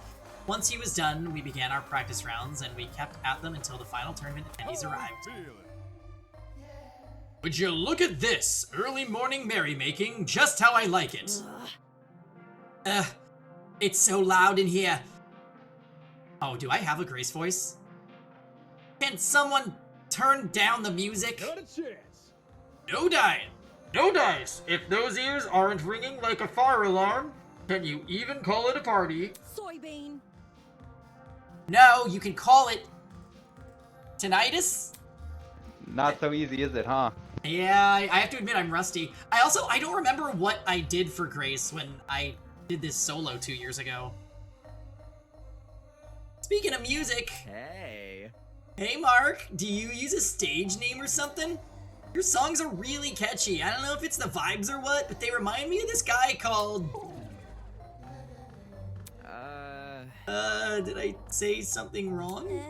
Speaker 8: Once he was done, we began our practice rounds, and we kept at them until the final tournament attendees arrived. Would you look at this? Early morning merrymaking, just how I like it. It's so loud in here. Oh, do I have a Grace voice? Can someone turn down the music?
Speaker 7: Not a chance.
Speaker 8: No dying. No dice. If those ears aren't ringing like a fire alarm, can you even call it a party?
Speaker 5: Soybean.
Speaker 8: No, you can call it tinnitus?
Speaker 9: Not so easy, is it, huh?
Speaker 8: Yeah, I have to admit I'm rusty. I don't remember what I did for Grace when I did this solo 2 years ago. Speaking of music.
Speaker 13: Hey.
Speaker 8: Hey Mark, do you use a stage name or something? Your songs are really catchy. I don't know if it's the vibes or what, but they remind me of this guy called... did I say something wrong?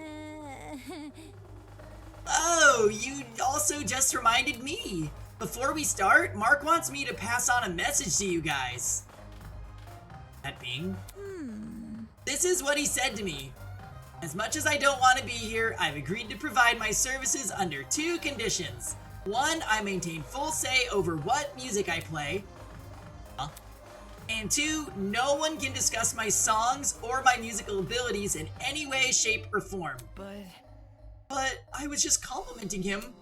Speaker 8: Oh, you also just reminded me. Before we start, Mark wants me to pass on a message to you guys. That being... This is what he said to me. As much as I don't want to be here, I've agreed to provide my services under 2 conditions. 1, I maintain full say over what music I play. And 2, no one can discuss my songs or my musical abilities in any way, shape, or form. But I was just complimenting him.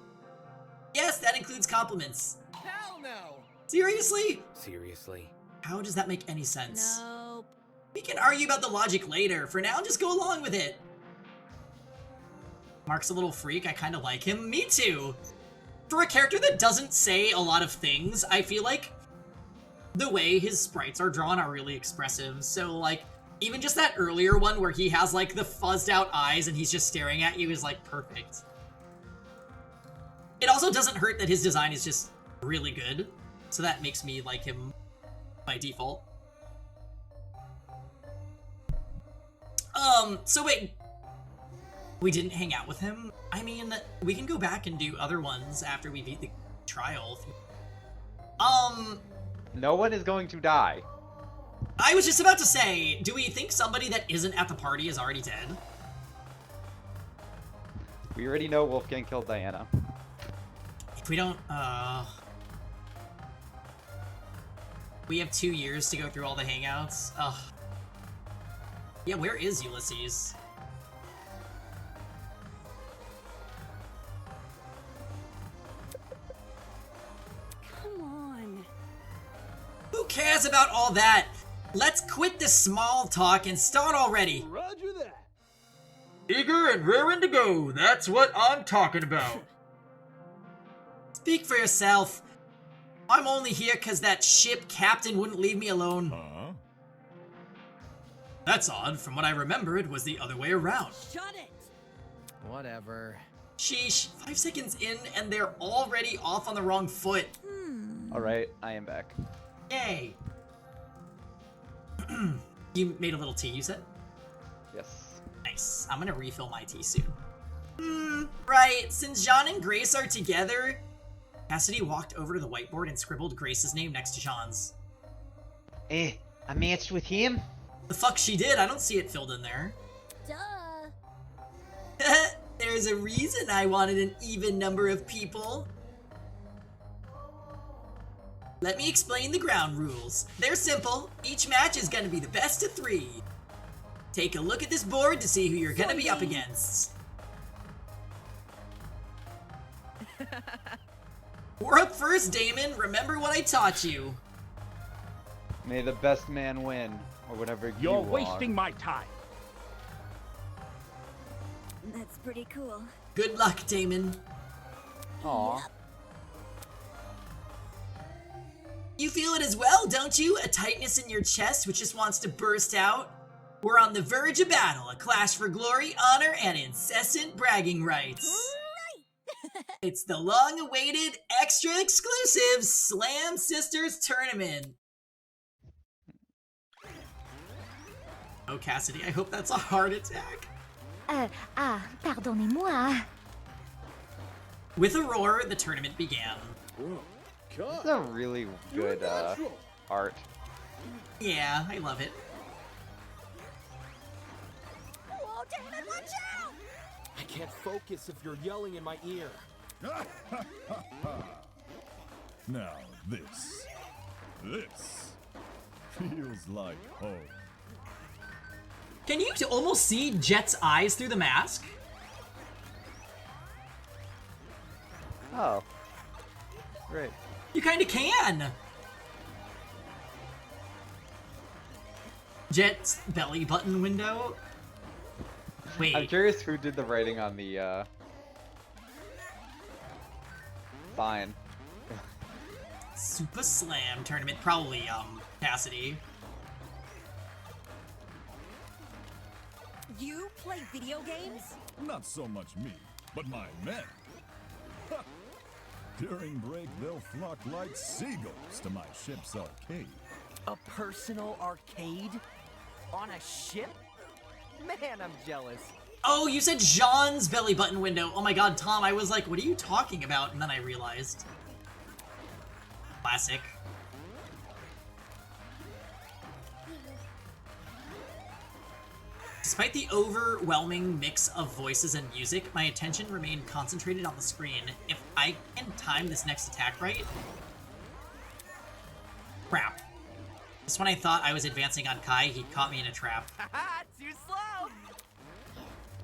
Speaker 8: Yes, that includes compliments.
Speaker 13: Hell no!
Speaker 8: Seriously?
Speaker 2: Seriously.
Speaker 8: How does that make any sense?
Speaker 5: Nope.
Speaker 8: We can argue about the logic later. For now, just go along with it. Mark's a little freak. I kind of like him. Me too. For a character that doesn't say a lot of things, I feel like the way his sprites are drawn are really expressive. So, like, even just that earlier one where he has, like, the fuzzed out eyes and he's just staring at you is, like, perfect. It also doesn't hurt that his design is just really good. So that makes me like him by default. So wait, we didn't hang out with him? I mean, we can go back and do other ones after we beat the trial.
Speaker 9: No one is going to die.
Speaker 8: I was just about to say, do we think somebody that isn't at the party is already dead?
Speaker 9: We already know Wolfgang killed Diana.
Speaker 8: If we don't, we have 2 years to go through all the hangouts. Ugh. Yeah, where is Ulysses?
Speaker 5: Come on.
Speaker 8: Who cares about all that? Let's quit this small talk and start already.
Speaker 7: Roger that.
Speaker 8: Eager and raring to go. That's what I'm talking about. Speak for yourself. I'm only here because that ship captain wouldn't leave me alone.
Speaker 7: Huh?
Speaker 8: That's odd. From what I remember, it was the other way around.
Speaker 5: Shut it.
Speaker 13: Whatever.
Speaker 8: Sheesh. 5 seconds in and they're already off on the wrong foot.
Speaker 9: Alright, I am back.
Speaker 8: Yay. You made a little tea, you said?
Speaker 9: Yes.
Speaker 8: Nice. I'm gonna refill my tea soon. Right. Since Jean and Grace are together, Cassidy walked over to the whiteboard and scribbled Grace's name next to Jean's.
Speaker 10: I matched with him?
Speaker 8: The fuck she did? I don't see it filled in there.
Speaker 3: Duh.
Speaker 8: There's a reason I wanted an even number of people. Let me explain the ground rules. They're simple. Each match is gonna be the best of 3. Take a look at this board to see who you're gonna be up against. We're up first, Damon. Remember what I taught you.
Speaker 9: May the best man win, or whatever
Speaker 18: You're
Speaker 9: you
Speaker 18: wasting my time.
Speaker 3: That's pretty cool.
Speaker 8: Good luck, Damon.
Speaker 9: Aw.
Speaker 8: You feel it as well, don't you? A tightness in your chest which just wants to burst out? We're on the verge of battle, a clash for glory, honor, and incessant bragging rights. It's the long-awaited, extra exclusive Slam Sisters Tournament. Oh, Cassidy, I hope that's a heart attack.
Speaker 6: Pardonnez-moi.
Speaker 8: With a roar, the tournament began.
Speaker 9: It's a really good art.
Speaker 8: Yeah, I love it.
Speaker 3: Whoa, Damon, watch out!
Speaker 17: I can't focus if you're yelling in my ear.
Speaker 19: Now this feels like home.
Speaker 8: Can you almost see Jet's eyes through the mask?
Speaker 9: Oh. Great.
Speaker 8: You kinda can! Jet's belly button window? Wait.
Speaker 9: I'm curious who did the writing on the sign.
Speaker 8: Super Slam Tournament, probably, Cassidy.
Speaker 5: You play video games?
Speaker 19: Not so much me, but my men. Ha! During break, they'll flock like seagulls to my ship's arcade.
Speaker 13: A personal arcade? On a ship? Man, I'm jealous.
Speaker 8: Oh, you said Jean's belly button window. Oh my god, Tom, I was like, what are you talking about? And then I realized. Classic. Despite the overwhelming mix of voices and music, my attention remained concentrated on the screen. If I can time this next attack right... Crap. Just when I thought I was advancing on Kai, he caught me in a trap.
Speaker 13: Too slow!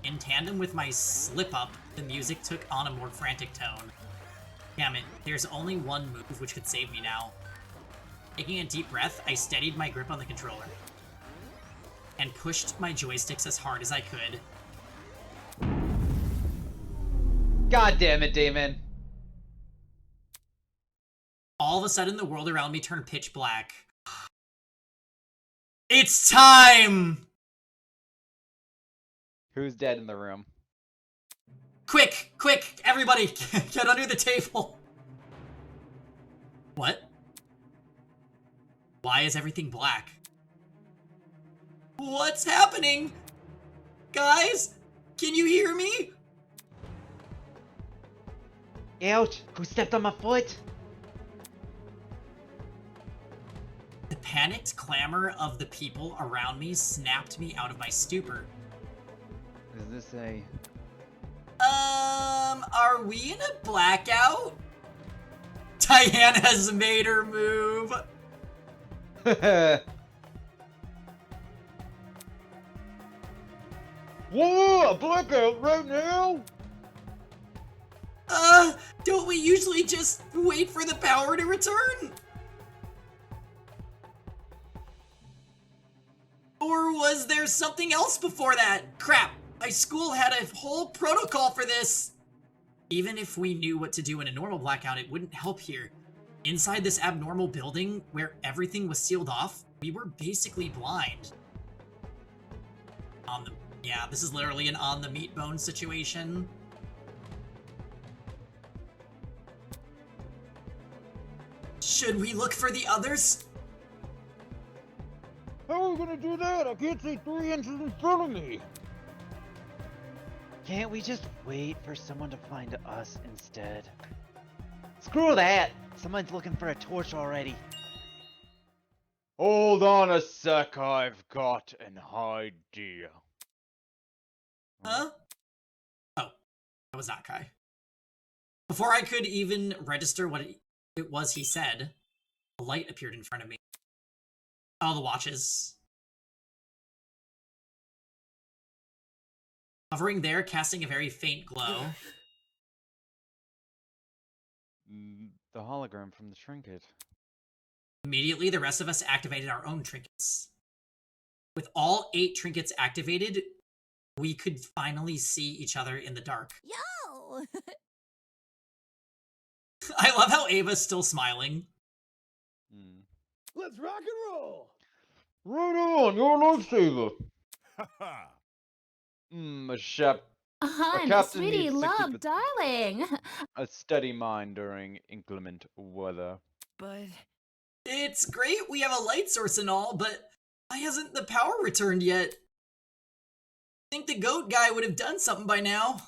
Speaker 8: In tandem with my slip-up, the music took on a more frantic tone. Damn it, there's only one move which could save me now. Taking a deep breath, I steadied my grip on the controller and pushed my joysticks as hard as I could.
Speaker 9: God damn it, Damon.
Speaker 8: All of a sudden, the world around me turned pitch black. It's time!
Speaker 9: Who's dead in the room?
Speaker 8: Quick, quick, everybody, get under the table. What? Why is everything black? What's happening? Guys, can you hear me?
Speaker 10: Ouch! Who stepped on my foot?
Speaker 8: The panicked clamor of the people around me snapped me out of my stupor.
Speaker 9: Is this a...
Speaker 8: Are we in a blackout? Diane has made her move.
Speaker 11: Whoa, a blackout right now?
Speaker 8: Don't we usually just wait for the power to return? Or was there something else before that? Crap, my school had a whole protocol for this. Even if we knew what to do in a normal blackout, it wouldn't help here. Inside this abnormal building, where everything was sealed off, we were basically blind. Yeah, this is literally an on the meat bone situation. Should we look for the others?
Speaker 11: How are we gonna do that? I can't see 3 inches in front of me.
Speaker 10: Can't we just wait for someone to find us instead? Screw that! Someone's looking for a torch already.
Speaker 11: Hold on a sec, I've got an idea.
Speaker 8: Huh? Oh, that was not Kai. Before I could even register what it was he said, a light appeared in front of me. Oh, the watches. Hovering there, casting a very faint glow.
Speaker 9: The hologram from the trinket.
Speaker 8: Immediately, the rest of us activated our own trinkets. With all 8 trinkets activated, we could finally see each other in the dark.
Speaker 3: Yo!
Speaker 8: I love how Ava's still smiling.
Speaker 7: Let's rock and roll!
Speaker 11: Right on, your lifesaver.
Speaker 19: Haha.
Speaker 11: A chap.
Speaker 15: Hun,
Speaker 11: captain
Speaker 15: sweetie,
Speaker 11: needs to keep
Speaker 15: love, darling.
Speaker 11: a steady mind during inclement weather.
Speaker 16: But
Speaker 8: It's great we have a light source and all, but why hasn't the power returned yet? I think the goat guy would have done something by now.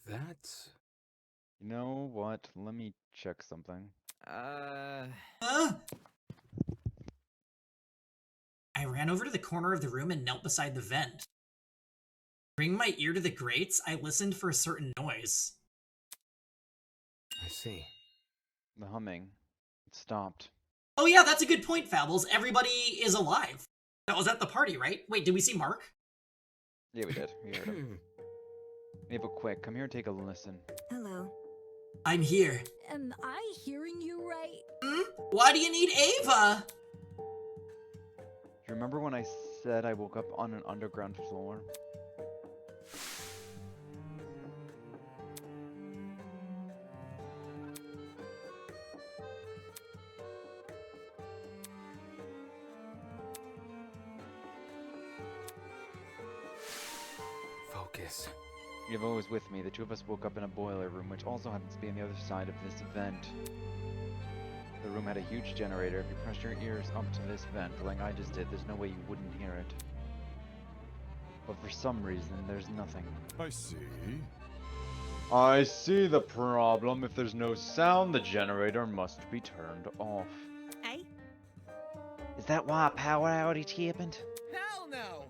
Speaker 2: That's...
Speaker 9: You know what? Let me check something.
Speaker 8: Huh? I ran over to the corner of the room and knelt beside the vent. Bringing my ear to the grates, I listened for a certain noise.
Speaker 2: I see.
Speaker 9: The humming. It stopped.
Speaker 8: Oh yeah, that's a good point, Fabbles. Everybody is alive. That was at the party, right? Wait, did we see Mark?
Speaker 9: Yeah, we did. We heard him. Ava, quick, come here and take a listen.
Speaker 3: Hello.
Speaker 8: I'm here.
Speaker 3: Am I hearing you right?
Speaker 8: Why do you need Ava?
Speaker 9: Do you remember when I said I woke up on an underground floor?
Speaker 2: Focus.
Speaker 9: Ava was with me. The two of us woke up in a boiler room, which also happens to be on the other side of this vent. The room had a huge generator. If you pressed your ears up to this vent, like I just did, there's no way you wouldn't hear it. But for some reason, there's nothing.
Speaker 19: I see.
Speaker 11: I see the problem. If there's no sound, the generator must be turned off.
Speaker 16: Hey?
Speaker 10: Is that why power outage happened?
Speaker 16: Hell no!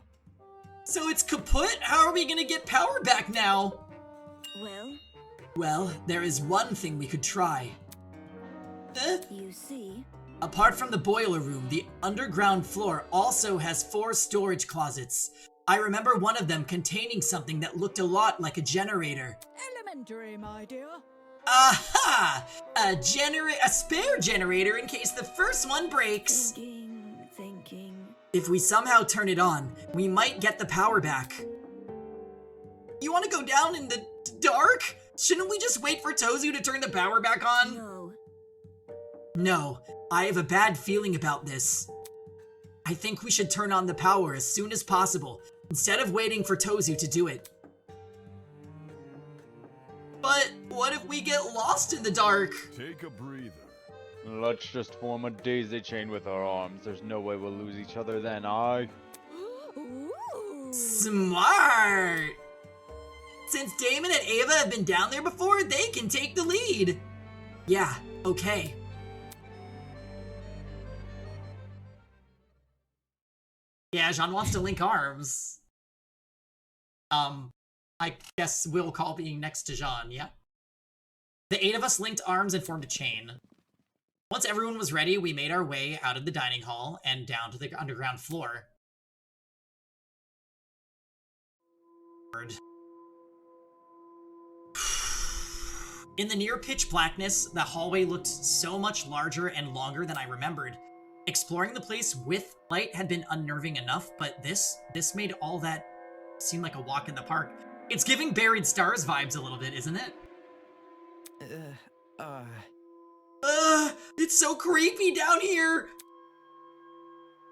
Speaker 8: So it's kaput? How are we gonna get power back now?
Speaker 3: Well?
Speaker 8: Well, there is one thing we could try.
Speaker 3: You see?
Speaker 8: Apart from the boiler room, the underground floor also has 4 storage closets. I remember one of them containing something that looked a lot like a generator.
Speaker 16: Elementary, my dear.
Speaker 8: Aha! A spare generator in case the first one breaks.
Speaker 3: Thinking.
Speaker 8: If we somehow turn it on, we might get the power back. You want to go down in the dark? Shouldn't we just wait for Tozu to turn the power back on? No, I have a bad feeling about this. I think we should turn on the power as soon as possible, instead of waiting for Tozu to do it. But what if we get lost in the dark?
Speaker 19: Take a breather.
Speaker 11: Let's just form a daisy chain with our arms. There's no way we'll lose each other then,
Speaker 8: Smart! Since Damon and Ava have been down there before, they can take the lead. Yeah, okay. Yeah, Jean wants to link arms. I guess we'll call being next to Jean, yeah? The 8 of us linked arms and formed a chain. Once everyone was ready, we made our way out of the dining hall and down to the underground floor. In the near pitch blackness, the hallway looked so much larger and longer than I remembered. Exploring the place with light had been unnerving enough, but this made all that seem like a walk in the park. It's giving Buried Stars vibes a little bit, isn't it? It's so creepy down here!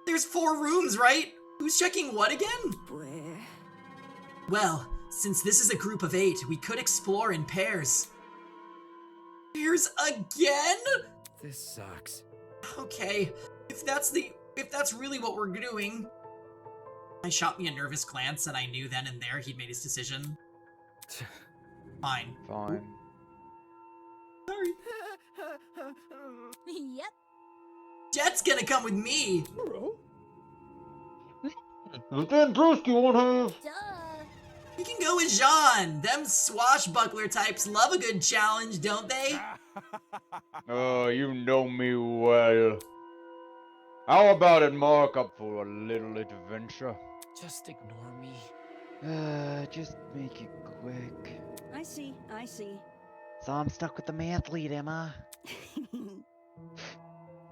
Speaker 8: There's 4 rooms, right? Who's checking what again?
Speaker 3: Where?
Speaker 8: Well, since this is a group of 8, we could explore in pairs. Pairs again?
Speaker 13: This sucks.
Speaker 8: Okay, if that's really what we're doing. I shot me a nervous glance and I knew then and there he'd made his decision. Fine.
Speaker 9: Fine.
Speaker 8: Sorry.
Speaker 3: Yep.
Speaker 8: Jet's gonna come with me.
Speaker 11: Lieutenant Drewski won't have.
Speaker 8: You can go with Jean. Them swashbuckler types love a good challenge, don't they?
Speaker 11: Oh, you know me well. How about it, Mark, up for a little adventure?
Speaker 2: Just ignore me.
Speaker 10: Just make it quick.
Speaker 3: I see.
Speaker 10: So I'm stuck with the math lead, am I?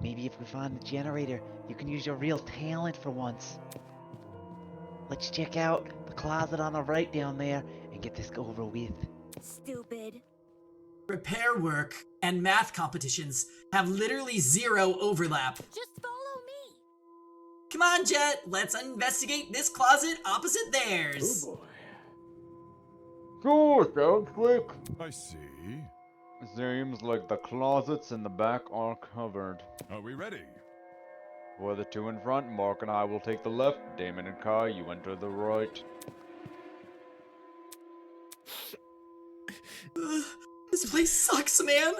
Speaker 10: Maybe if we find the generator, you can use your real talent for once. Let's check out the closet on the right down there and get this over with.
Speaker 3: Stupid.
Speaker 8: Repair work and math competitions have literally zero overlap.
Speaker 3: Just follow me.
Speaker 8: Come on, Jet, let's investigate this closet opposite theirs.
Speaker 7: Oh boy.
Speaker 11: Sure, sounds quick.
Speaker 19: I see.
Speaker 11: Seems like the closets in the back are covered.
Speaker 19: Are we ready?
Speaker 11: For the two in front, Mark and I will take the left. Damon and Kai, you enter the right.
Speaker 8: This place sucks, man.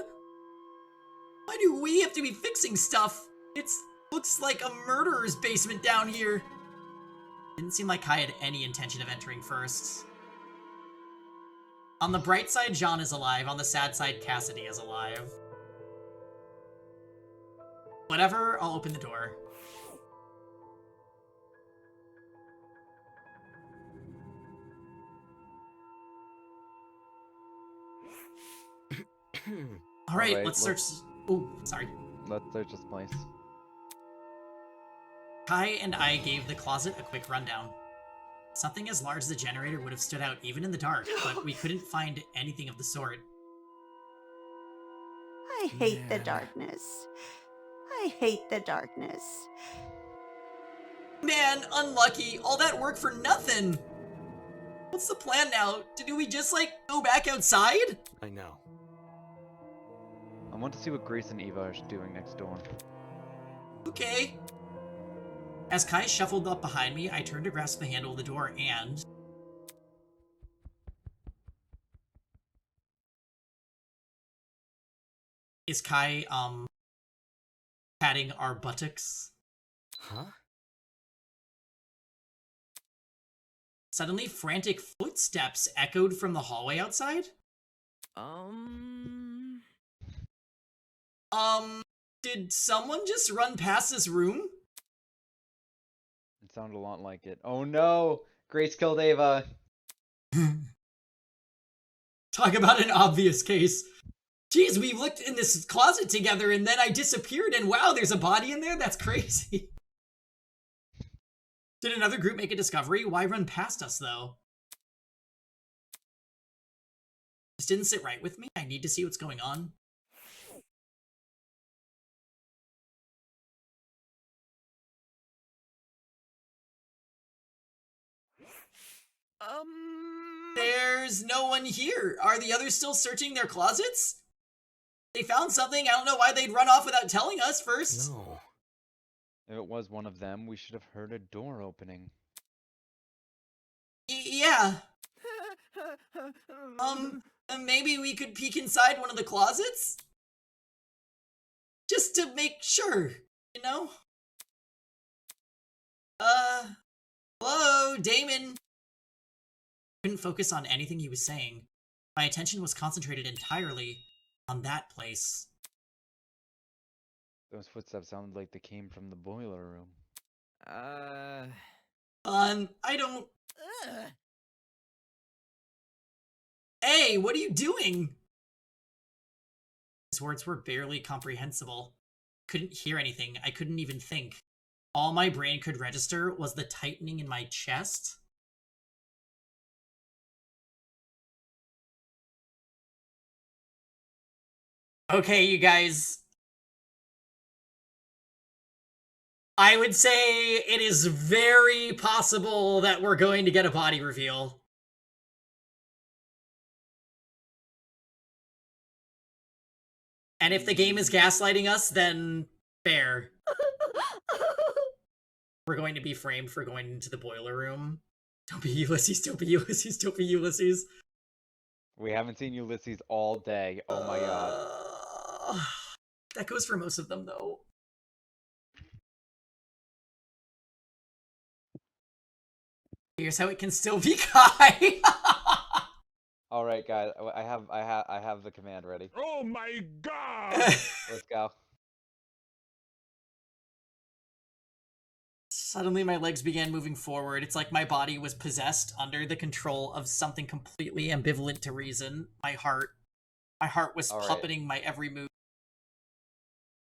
Speaker 8: Why do we have to be fixing stuff? Looks like a murderer's basement down here. Didn't seem like Kai had any intention of entering first. On the bright side, Jean is alive. On the sad side, Cassidy is alive. Whatever, I'll open the door. Alright, let's search. Oh, sorry.
Speaker 9: Let's search this place.
Speaker 8: Kai and I gave the closet a quick rundown. Something as large as the generator would have stood out even in the dark, but we couldn't find anything of the sort.
Speaker 18: I hate the darkness. I hate the darkness.
Speaker 8: Man, unlucky. All that work for nothing. What's the plan now? Do we just, like, go back outside?
Speaker 2: I know.
Speaker 9: I want to see what Grace and Eva are doing next door.
Speaker 8: Okay. As Kai shuffled up behind me, I turned to grasp the handle of the door and... Is Kai, patting our buttocks?
Speaker 2: Huh?
Speaker 8: Suddenly, frantic footsteps echoed from the hallway outside? Did someone just run past this room?
Speaker 9: It sounded a lot like it. Oh no! Grace killed Ava!
Speaker 8: Talk about an obvious case. Jeez, we looked in this closet together and then I disappeared and wow, there's a body in there? That's crazy. Did another group make a discovery? Why run past us, though? This didn't sit right with me. I need to see what's going on. There's no one here. Are the others still searching their closets? They found something. I don't know why they'd run off without telling us first.
Speaker 2: No.
Speaker 9: If it was one of them, we should have heard a door opening.
Speaker 8: Yeah. Maybe we could peek inside one of the closets? Just to make sure, you know? Hello, Damon. Couldn't focus on anything he was saying. My attention was concentrated entirely on that place.
Speaker 9: Those footsteps sounded like they came from the boiler room.
Speaker 8: I don't... Hey, what are you doing? His words were barely comprehensible. Couldn't hear anything. I couldn't even think. All my brain could register was the tightening in my chest. Okay, you guys. I would say it is very possible that we're going to get a body reveal. And if the game is gaslighting us, then fair. We're going to be framed for going into the boiler room. Don't be Ulysses, don't be Ulysses, don't be Ulysses.
Speaker 9: We haven't seen Ulysses all day. Oh my god.
Speaker 8: That goes for most of them, though. Here's how it can still be Kai.
Speaker 9: All right, guys. I have the command ready.
Speaker 19: Oh my god!
Speaker 9: Let's go.
Speaker 8: Suddenly my legs began moving forward. It's like my body was possessed under the control of something completely ambivalent to reason. My heart was puppeting my every move.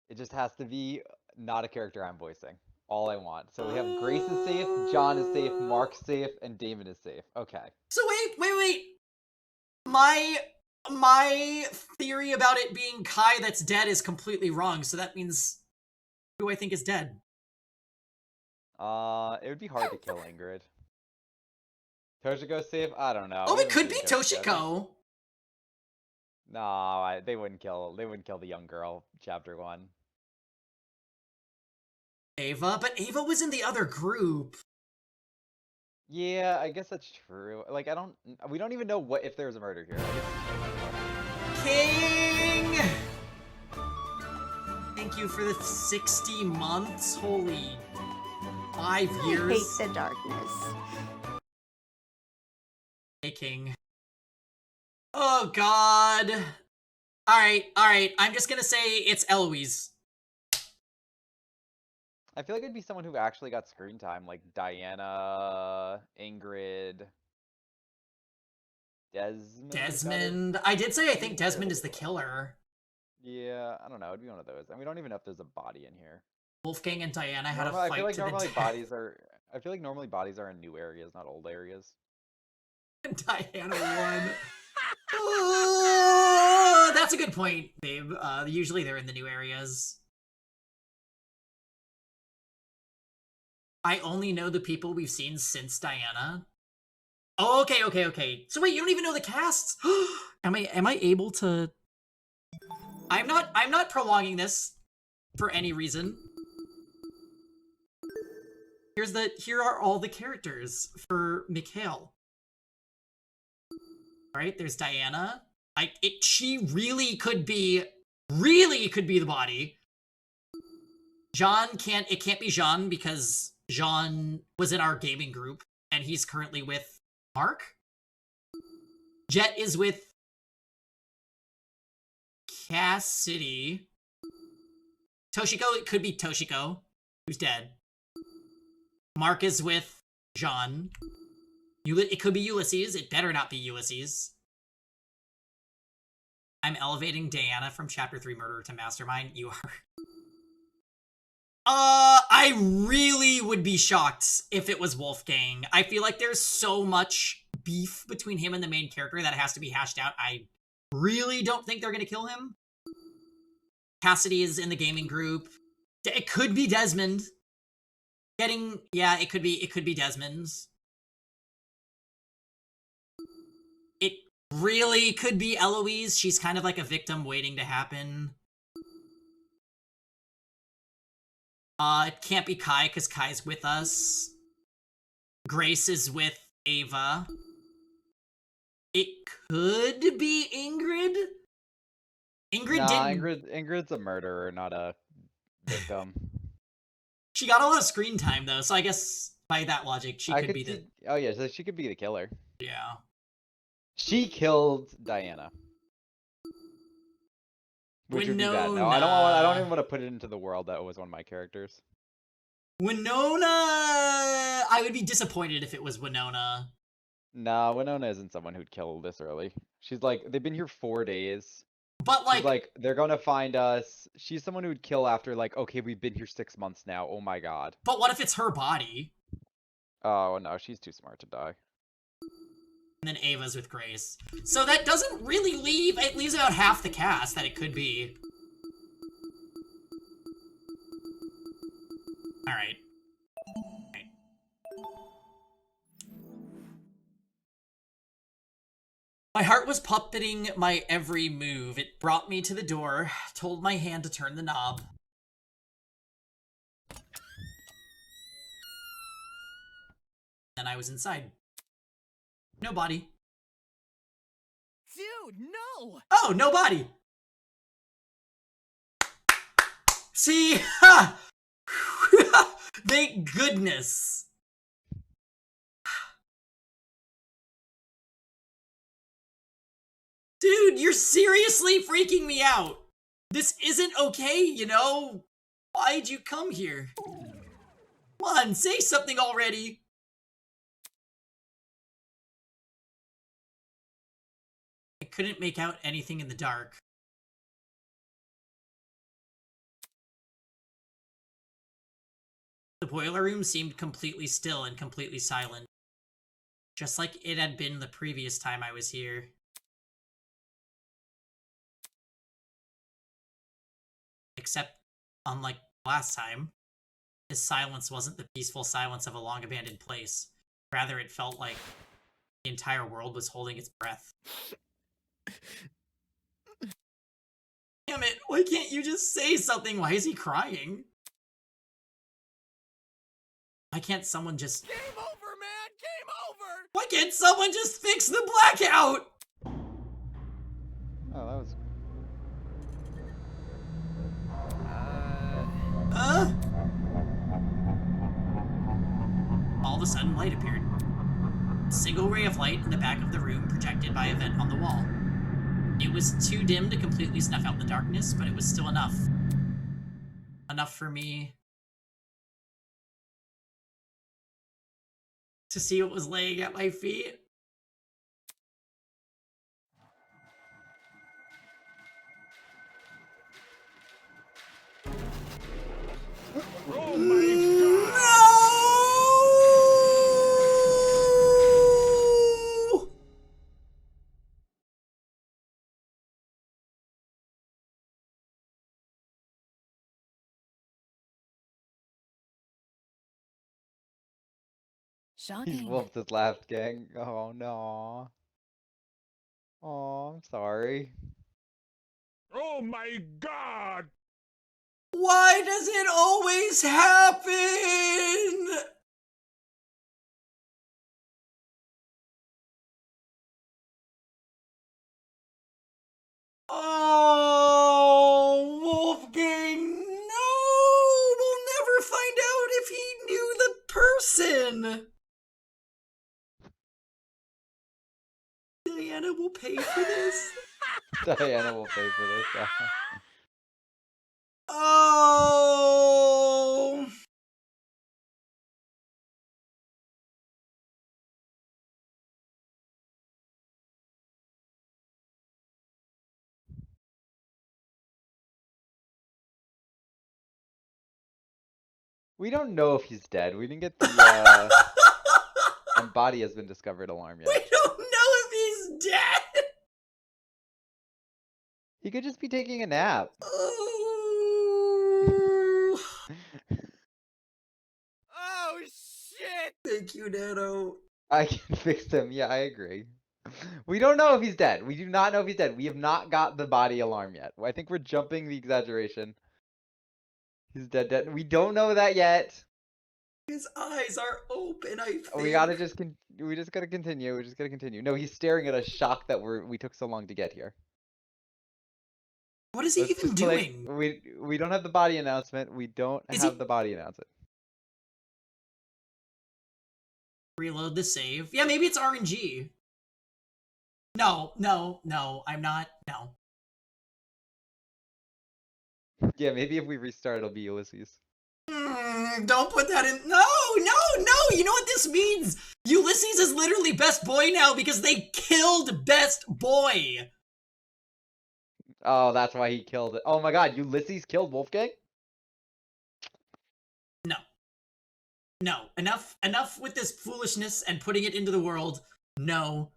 Speaker 9: It just has to be not a character I'm voicing. All I want. So we have Grace is safe, John is safe, Mark's safe, and Damon is safe. Okay.
Speaker 8: So wait. My theory about it being Kai that's dead is completely wrong. So that means who I think is dead.
Speaker 9: It would be hard to kill Ingrid. Toshiko's safe? I don't know.
Speaker 8: Oh,
Speaker 9: We
Speaker 8: it
Speaker 9: haven't
Speaker 8: could
Speaker 9: seen
Speaker 8: be
Speaker 9: Toshiko.
Speaker 8: Toshiko.
Speaker 9: No, they wouldn't kill the young girl, chapter 1.
Speaker 8: Ava, but Ava was in the other group.
Speaker 9: Yeah, I guess that's true. Like, we don't even know if there's a murder here.
Speaker 8: King! Thank you for the 60 months. Holy 5 years.
Speaker 18: I hate the darkness.
Speaker 8: Hey, King. Oh, God. Alright. I'm just gonna say it's Eloise.
Speaker 9: I feel like it'd be someone who actually got screen time, like Diana, Ingrid,
Speaker 8: Desmond. I did say I think Desmond is the killer.
Speaker 9: Yeah, I don't know. It'd be one of those. And we don't even know if there's a body in here.
Speaker 8: Wolfgang and Diana had a
Speaker 9: I
Speaker 8: fight
Speaker 9: feel like
Speaker 8: to the
Speaker 9: normally
Speaker 8: death.
Speaker 9: I feel like normally bodies are in new areas, not old areas.
Speaker 8: Diana won. Oh, that's a good point, babe. Usually they're in the new areas. I only know the people we've seen since Diana. Oh, okay. So wait, you don't even know the casts? Am I able to? I'm not prolonging this for any reason. Here are all the characters for Mikhail. Right, there's Diana. She really could be the body. It can't be Jean because Jean was in our gaming group and he's currently with Mark. Jet is with Cassidy. Toshiko, it could be Toshiko, who's dead. Mark is with Jean. It could be Ulysses. It better not be Ulysses. I'm elevating Diana from Chapter 3 Murderer to Mastermind. You are. I really would be shocked if it was Wolfgang. I feel like there's so much beef between him and the main character that has to be hashed out. I really don't think they're gonna kill him. Cassidy is in the gaming group. It could be Desmond. It could be Desmond. It really could be Eloise. She's kind of like a victim waiting to happen. It can't be Kai because Kai's with us. Grace is with Ava. It could be Ingrid.
Speaker 9: Ingrid's a murderer, not a victim.
Speaker 8: She got a lot of screen time though, so I guess by that logic, she could be the.
Speaker 9: Oh yeah, so she could be the killer.
Speaker 8: Yeah.
Speaker 9: She killed Diana. Which would be bad. No, I don't even want to put it into the world that was one of my characters.
Speaker 8: Winona! I would be disappointed if it was Winona.
Speaker 9: Nah, Winona isn't someone who'd kill this early. She's like, they've been here 4 days.
Speaker 8: But like...
Speaker 9: She's like, they're gonna find us. She's someone who'd kill after like, okay, we've been here 6 months now. Oh my god.
Speaker 8: But what if it's her body?
Speaker 9: Oh no, she's too smart to die.
Speaker 8: And then Ava's with Grace. So that doesn't really leave... It leaves about half the cast that it could be. Alright. My heart was puppeting my every move. It brought me to the door, told my hand to turn the knob. Then I was inside. No body.
Speaker 16: Dude, no!
Speaker 8: Oh, no body! See? Ha! Thank goodness. Dude, you're seriously freaking me out. This isn't okay, you know? Why'd you come here? Come on, say something already. I couldn't make out anything in the dark. The boiler room seemed completely still and completely silent. Just like it had been the previous time I was here. Except, unlike last time, this silence wasn't the peaceful silence of a long-abandoned place. Rather, it felt like the entire world was holding its breath. Damn it, why can't you just say something? Why is he crying? Why can't someone just...
Speaker 17: Game over, man! Game over!
Speaker 8: Why can't someone just fix the blackout?
Speaker 9: Oh, that was...
Speaker 8: Huh? All of a sudden, light appeared. A single ray of light in the back of the room projected by a vent on the wall. It was too dim to completely snuff out the darkness, but it was still enough. Enough for me to see what was laying at my feet.
Speaker 7: Oh my god!
Speaker 8: No!
Speaker 9: He's
Speaker 1: Shocking.
Speaker 9: wolfed his last gang. Oh no. Oh, I'm sorry.
Speaker 7: Oh my god!
Speaker 8: Why does it always happen? Oh, Wolfgang, no! We'll never find out if he knew the person. Diana will pay for this.
Speaker 9: Diana will pay for this.
Speaker 8: Oh.
Speaker 9: We don't know if he's dead. We didn't get the body has been discovered alarm yet.
Speaker 8: We don't know if he's dead.
Speaker 9: He could just be taking a nap.
Speaker 8: Oh.
Speaker 17: Oh shit!
Speaker 8: Thank you, Nano.
Speaker 9: I can fix him. Yeah, I agree. We don't know if he's dead. We do not know if he's dead. We have not got the body alarm yet. I think we're jumping the exaggeration. He's dead. We don't know that yet.
Speaker 8: His eyes are open, I think.
Speaker 9: We gotta just we just gotta continue. We just gotta continue. No, he's staring at us, shocked that we took so long to get here.
Speaker 8: What is he
Speaker 9: Let's
Speaker 8: even
Speaker 9: just play-
Speaker 8: doing?
Speaker 9: We don't have the body announcement. We don't have the body announcement.
Speaker 8: Reload the save. Yeah, maybe it's RNG. No, I'm not. No.
Speaker 9: Yeah, maybe if we restart, it'll be Ulysses.
Speaker 8: Don't put that in. No! You know what this means? Ulysses is literally best boy now because they killed best boy.
Speaker 9: Oh, that's why he killed it. Oh my god, Ulysses killed Wolfgang?
Speaker 8: No. Enough with this foolishness and putting it into the world. No.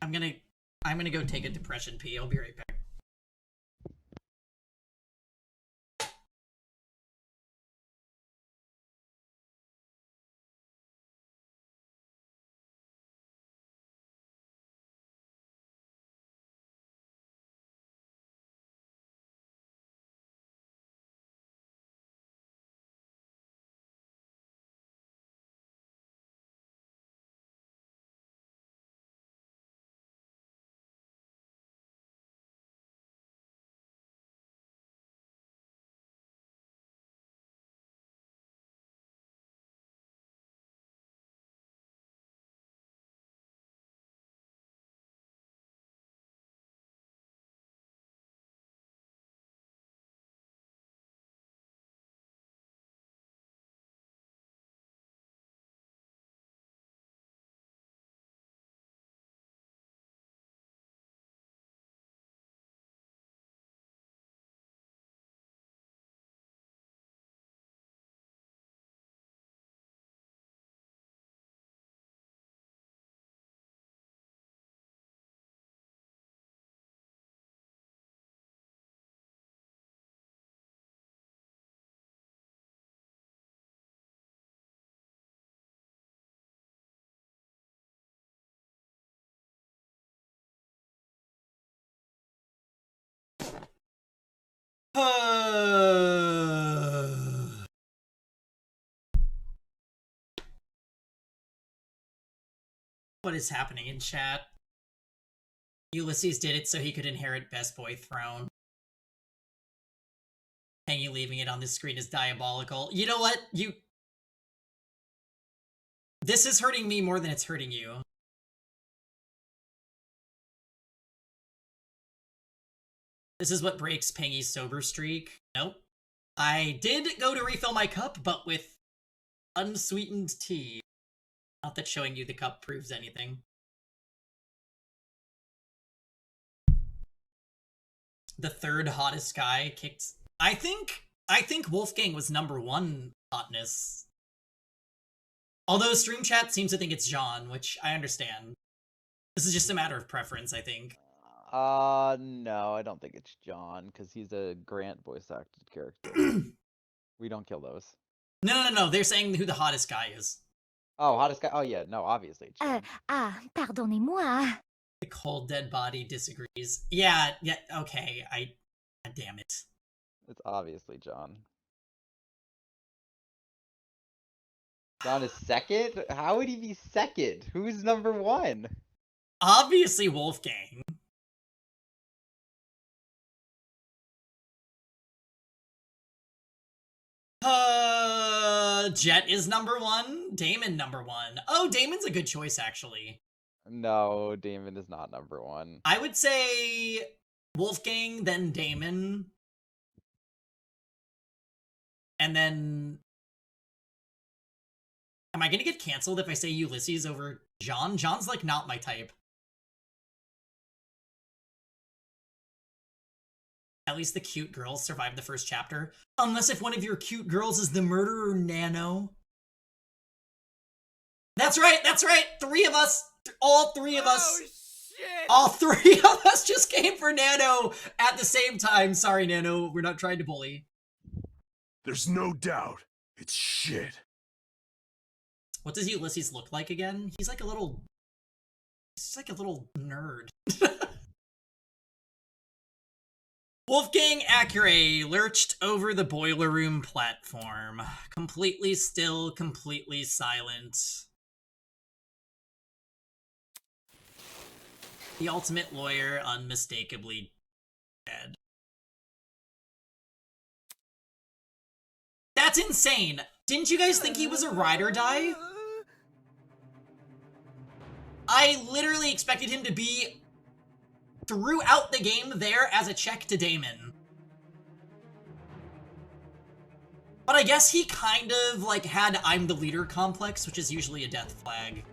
Speaker 8: I'm gonna go take a depression pee. I'll be right back. What is happening in chat? Ulysses did it so he could inherit Best Boy throne. Pengy leaving it on the screen is diabolical. You know what? This is hurting me more than it's hurting you. This is what breaks Pengy's sober streak. Nope. I did go to refill my cup, but with unsweetened tea. Not that showing you the cup proves anything. The third hottest guy kicked... I think Wolfgang was #1 hotness. Although stream chat seems to think it's John, which I understand. This is just a matter of preference, I think.
Speaker 9: No, I don't think it's John, because he's a Grant voice acted character. We don't kill those.
Speaker 8: No. They're saying who the hottest guy is.
Speaker 9: Oh, hottest guy? Oh, yeah. No, obviously it's John.
Speaker 6: Pardonnez-moi.
Speaker 8: The cold dead body disagrees. Yeah, okay. God damn it.
Speaker 9: It's obviously John. John is second? How would he be second? Who's #1?
Speaker 8: Obviously Wolfgang. Jet is #1. Damon #1. Oh, Damon's a good choice, actually.
Speaker 9: No, Damon is not #1.
Speaker 8: I would say Wolfgang, then Damon. And then... Am I gonna get canceled if I say Ulysses over John? John's, like, not my type. At least the cute girls survived the first chapter. Unless if one of your cute girls is the murderer, Nano. That's right! 3 of us! All 3 of us!
Speaker 17: Shit!
Speaker 8: All 3 of us just came for Nano at the same time. Sorry, Nano. We're not trying to bully.
Speaker 7: There's no doubt. It's shit.
Speaker 8: What does Ulysses look like again? He's like a little... He's like a little nerd. Wolfgang Acure lurched over the boiler room platform. Completely still, completely silent. The ultimate lawyer unmistakably dead. That's insane! Didn't you guys think he was a ride or die? I literally expected him to be throughout the game there as a check to Damon. But I guess he kind of, like, had I'm the leader complex, which is usually a death flag.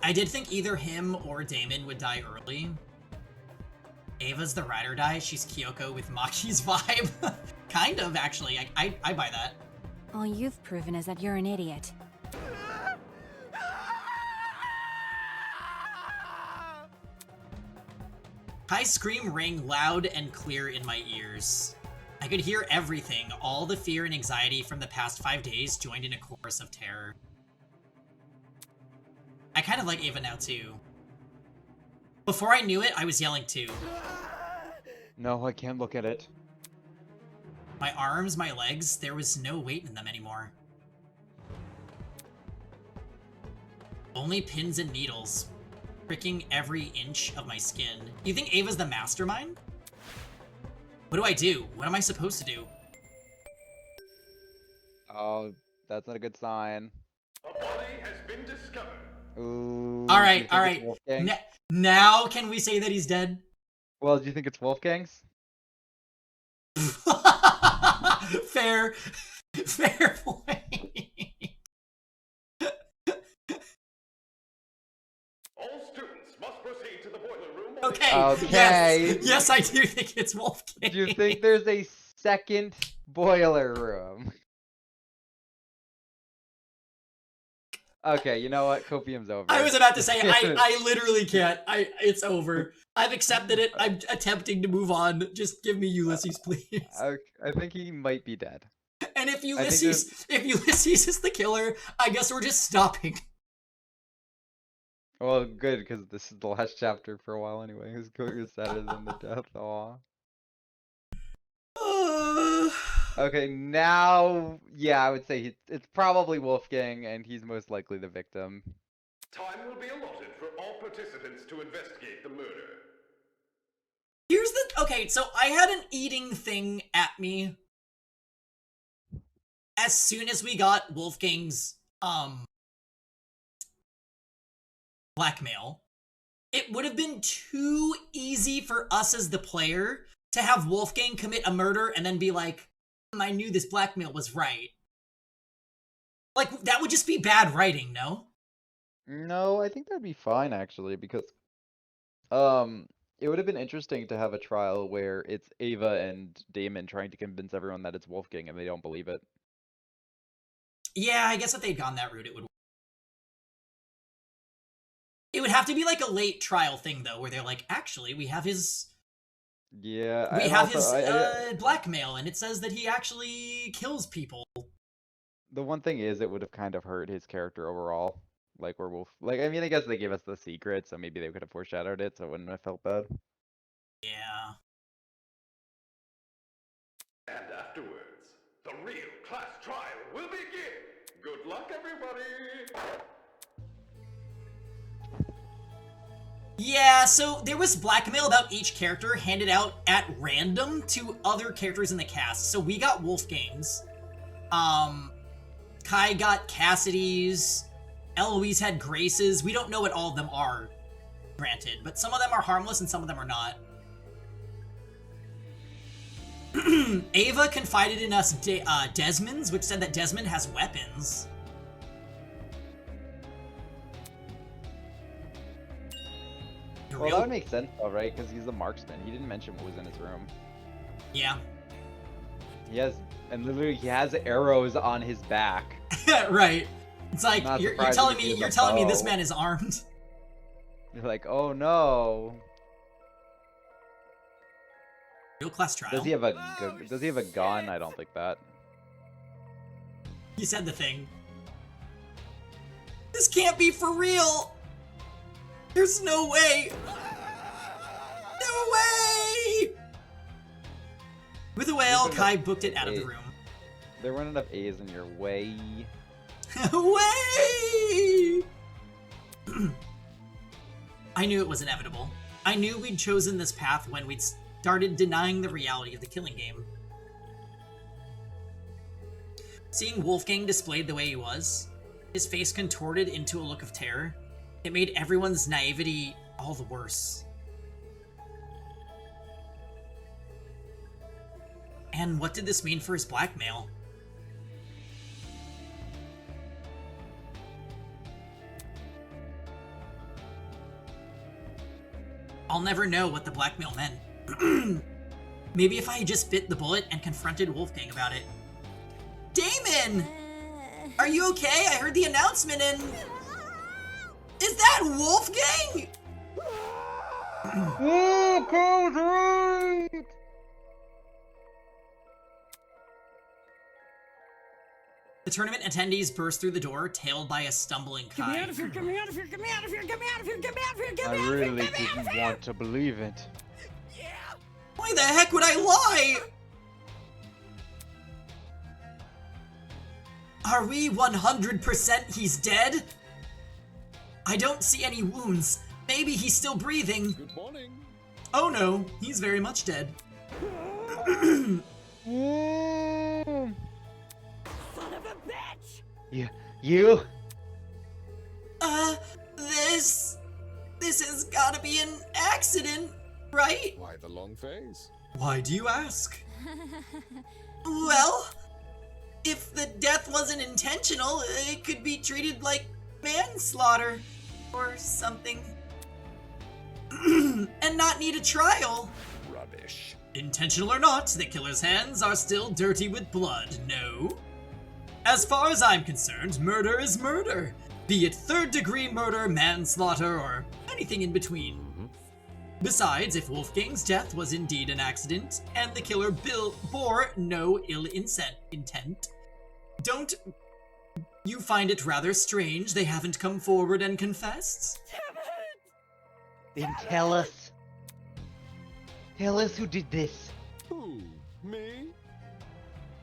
Speaker 8: I did think either him or Damon would die early. Ava's the ride or die. She's Kyoko with Maki's vibe. Kind of, actually. I buy that.
Speaker 1: All you've proven is that you're an idiot.
Speaker 8: High scream rang loud and clear in my ears. I could hear everything. All the fear and anxiety from the past 5 days joined in a chorus of terror. I kind of like Ava now, too. Before I knew it, I was yelling, too.
Speaker 9: No, I can't look at it.
Speaker 8: My arms, my legs, there was no weight in them anymore. Only pins and needles, pricking every inch of my skin. You think Ava's the mastermind? What do I do? What am I supposed to do?
Speaker 9: Oh, that's not a good sign.
Speaker 14: A body has been discovered.
Speaker 9: Ooh.
Speaker 8: All right.
Speaker 9: Wolfgang?
Speaker 8: Now can we say that he's dead?
Speaker 9: Well, do you think it's Wolfgang's?
Speaker 8: Fair point.
Speaker 14: All students must proceed to the boiler room.
Speaker 8: Okay. Yes, I do think it's Wolfgang.
Speaker 9: Do you think there's a second boiler room? Okay, you know what? Copium's over.
Speaker 8: I was about to say, I literally can't. It's over. I've accepted it. I'm attempting to move on. Just give me Ulysses, please.
Speaker 9: I think he might be dead.
Speaker 8: And if Ulysses is the killer, I guess we're just stopping.
Speaker 9: Well, good, because this is the last chapter for a while anyway. His career is sadder than the death. Aw. Okay, now, yeah, I would say it's probably Wolfgang, and he's most likely the victim.
Speaker 14: Time will be allotted for all participants to investigate the murder.
Speaker 8: Here's the... Okay, so I had an eating thing at me as soon as we got Wolfgang's, blackmail. It would have been too easy for us as the player to have Wolfgang commit a murder and then be like, I knew this blackmail was right. Like, that would just be bad writing, no?
Speaker 9: No, I think that'd be fine, actually, because, it would have been interesting to have a trial where it's Ava and Damon trying to convince everyone that it's Wolfgang and they don't believe it.
Speaker 8: Yeah, I guess if they'd gone that route, it would... It would have to be like a late trial thing, though, where they're like, actually, we have his...
Speaker 9: Yeah,
Speaker 8: We have his blackmail, and it says that he actually kills people.
Speaker 9: The one thing is, it would have kind of hurt his character overall. Like, where Wolf... Like, I mean, I guess they gave us the secret, so maybe they could have foreshadowed it, so it wouldn't have felt bad.
Speaker 8: Yeah.
Speaker 14: And afterwards, the real class trial will begin. Good luck, everybody.
Speaker 8: Yeah, so there was blackmail about each character handed out at random to other characters in the cast. So we got Wolfgang's. Kai got Cassidy's. Eloise had Grace's. We don't know what all of them are, granted. But some of them are harmless and some of them are not. Ava confided in us Desmond's, which said that Desmond has weapons.
Speaker 9: Well, that would make sense, though, right? Because he's a marksman. He didn't mention what was in his room.
Speaker 8: Yeah.
Speaker 9: He has, and literally, he has arrows on his back.
Speaker 8: Right. It's like, you're telling me this man is armed.
Speaker 9: You're like, oh no.
Speaker 8: Real class trial.
Speaker 9: Does he have a gun? I don't think that.
Speaker 8: He said the thing. This can't be for real. There's no way. No way. With a whale, Kai booked it out of the room.
Speaker 9: There weren't enough A's in your way.
Speaker 8: Way! I knew it was inevitable. I knew we'd chosen this path when we'd started denying the reality of the killing game. Seeing Wolfgang displayed the way he was, his face contorted into a look of terror, it made everyone's naivety all the worse. And what did this mean for his blackmail? I'll never know what the blackmail meant. Maybe if I had just bit the bullet and confronted Wolfgang about it. Damon! Are you okay? I heard the announcement and... Is that Wolfgang?
Speaker 9: Wolfgang's right!
Speaker 8: The tournament attendees burst through the door, tailed by a stumbling Kai.
Speaker 16: Get me out of here, get me out of here, get me out of here, get me out of here, get me out of here, get me out of here,
Speaker 9: I really didn't want to believe it.
Speaker 8: Why the heck would I lie? Are we 100% he's dead? I don't see any wounds. Maybe he's still breathing.
Speaker 12: Good morning.
Speaker 8: Oh no, he's very much dead.
Speaker 16: Son of a bitch!
Speaker 9: You?
Speaker 8: This has gotta be an accident, right?
Speaker 12: Why the long face?
Speaker 8: Why do you ask? Well, if the death wasn't intentional, it could be treated like manslaughter or something. And not need a trial.
Speaker 12: Rubbish.
Speaker 8: Intentional or not, the killer's hands are still dirty with blood, no? As far as I'm concerned, murder is murder. Be it third-degree murder, manslaughter, or anything in between. Besides, if Wolfgang's death was indeed an accident, and the killer bore no ill intent, don't you find it rather strange they haven't come forward and confessed?
Speaker 10: Then tell us. Tell us who did this.
Speaker 12: Who? Me?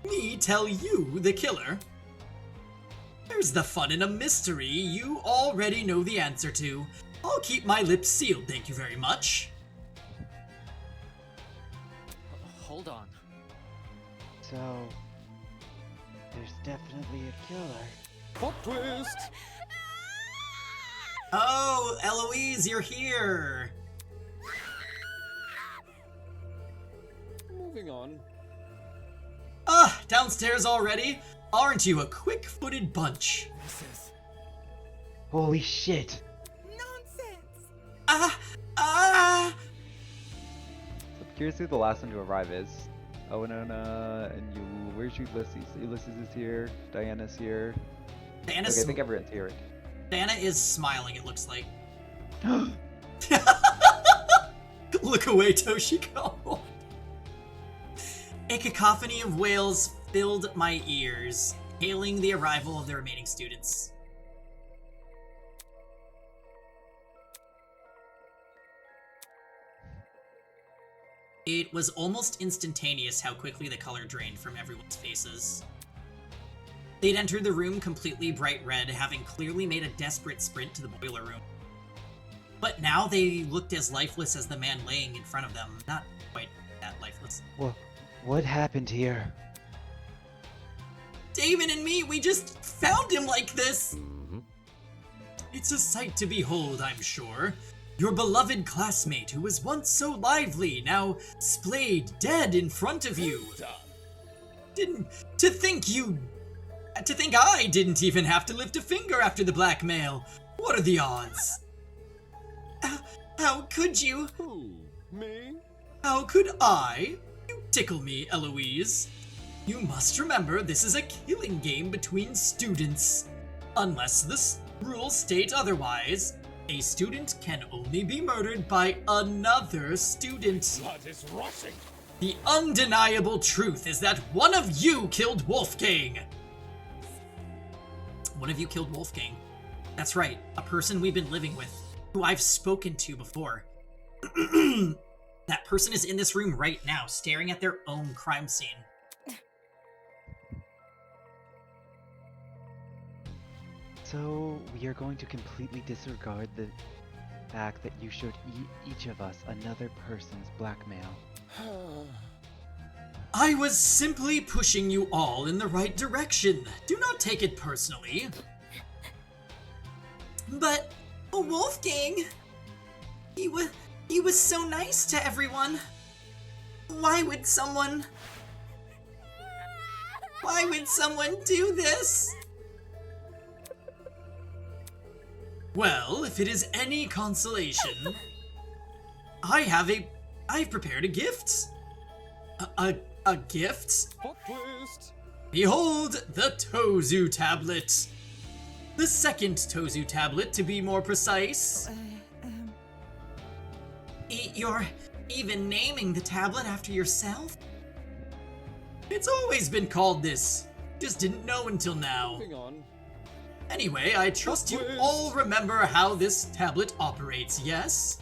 Speaker 8: Me tell you, the killer? There's the fun in a mystery you already know the answer to. I'll keep my lips sealed, thank you very much.
Speaker 2: Hold on.
Speaker 10: So, there's definitely a killer.
Speaker 12: Plot twist!
Speaker 8: Oh, Eloise, you're here!
Speaker 12: Moving on.
Speaker 8: Ah, downstairs already? Aren't you a quick-footed bunch?
Speaker 10: Holy shit!
Speaker 9: So I'm curious who the last one to arrive is. Oh, Winona, and you. Where's Ulysses? Ulysses is here. Diana's here.
Speaker 8: Diana's
Speaker 9: Okay, I think everyone's here.
Speaker 8: Diana is smiling, it looks like. Look away, Toshiko. A cacophony of wails filled my ears, hailing the arrival of the remaining students. It was almost instantaneous how quickly the color drained from everyone's faces. They'd entered the room completely bright red, having clearly made a desperate sprint to the boiler room. But now they looked as lifeless as the man laying in front of them. Not quite that lifeless.
Speaker 10: What happened here?
Speaker 8: Damon and me, we just found him like this! It's a sight to behold, I'm sure. Your beloved classmate who was once so lively, now splayed dead in front of you. To think I didn't even have to lift a finger after the blackmail. What are the odds? How could you?
Speaker 12: Who? Me?
Speaker 8: How could I? You tickle me, Eloise. You must remember this is a killing game between students. Unless the rules state otherwise, a student can only be murdered by another student.
Speaker 12: Blood is rushing.
Speaker 8: The undeniable truth is that one of you killed Wolfgang. One of you killed Wolfgang. That's right, a person we've been living with, who I've spoken to before. That person is in this room right now, staring at their own crime scene.
Speaker 10: So, we are going to completely disregard the fact that you showed each of us another person's blackmail.
Speaker 8: I was simply pushing you all in the right direction. Do not take it personally. But Wolfgang, he was so nice to everyone. Why would someone do this? Well, if it is any consolation, I've prepared a gift. A gift?
Speaker 12: Plot twist.
Speaker 8: Behold the Tozu tablet. The second Tozu tablet, to be more precise. You're even naming the tablet after yourself? It's always been called this. Just didn't know until now.
Speaker 12: Moving on.
Speaker 8: Anyway, I trust you all remember how this tablet operates, yes?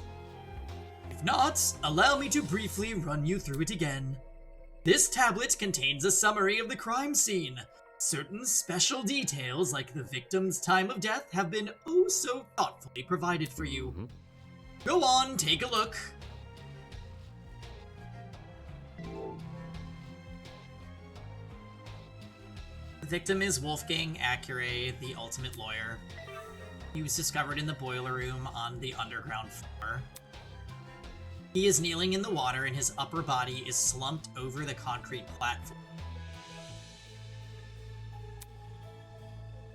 Speaker 8: If not, allow me to briefly run you through it again. This tablet contains a summary of the crime scene. Certain special details, like the victim's time of death, have been oh so thoughtfully provided for you. Go on, take a look. The victim is Wolfgang Accure, the ultimate lawyer. He was discovered in the boiler room on the underground floor. He is kneeling in the water and his upper body is slumped over the concrete platform.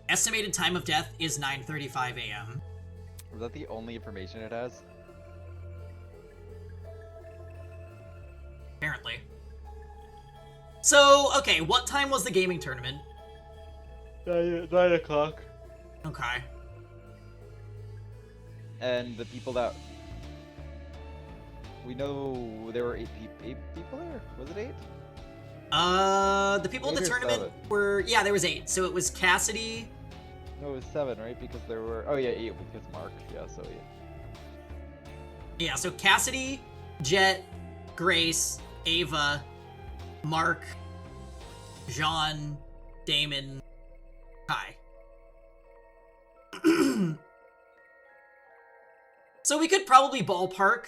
Speaker 8: Estimated time of death is 9:35 a.m.
Speaker 9: Was that the only information it has?
Speaker 8: Apparently. So, okay, what time was the gaming tournament?
Speaker 9: 9 o'clock.
Speaker 8: Okay.
Speaker 9: And the people that... We know there were 8 people there? Was it 8?
Speaker 8: The people at the
Speaker 9: 8 or
Speaker 8: tournament
Speaker 9: 7?
Speaker 8: were... Yeah, there was 8. So it was Cassidy...
Speaker 9: No, it was 7, right? Because there were... Oh yeah, 8 because Mark. Yeah, so yeah.
Speaker 8: Yeah, so Cassidy, Jet, Grace, Ava, Mark, Jean, Damon, Kai. So we could probably ballpark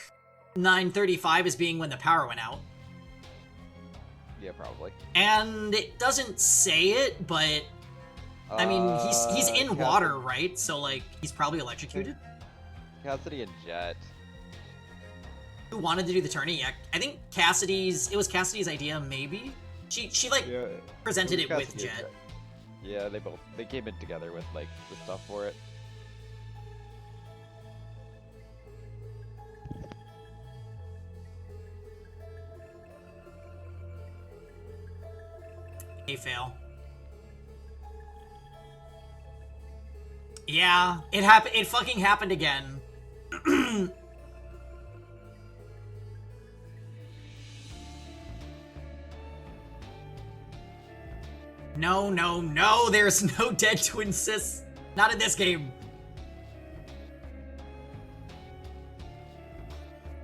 Speaker 8: 9:35 as being when the power went out.
Speaker 9: Yeah, probably.
Speaker 8: And it doesn't say it, but I mean, he's in water, right? So like, he's probably electrocuted.
Speaker 9: Cassidy and Jet.
Speaker 8: Who wanted to do the tourney? Yeah, I think it was Cassidy's idea, maybe. She like presented it with
Speaker 9: Cassidy and
Speaker 8: Jet.
Speaker 9: Yeah, they came in together with like the stuff for it.
Speaker 8: Hey, fail. Yeah, it happened. It fucking happened again. No, no, no, there's no dead twin sis. Not in this game.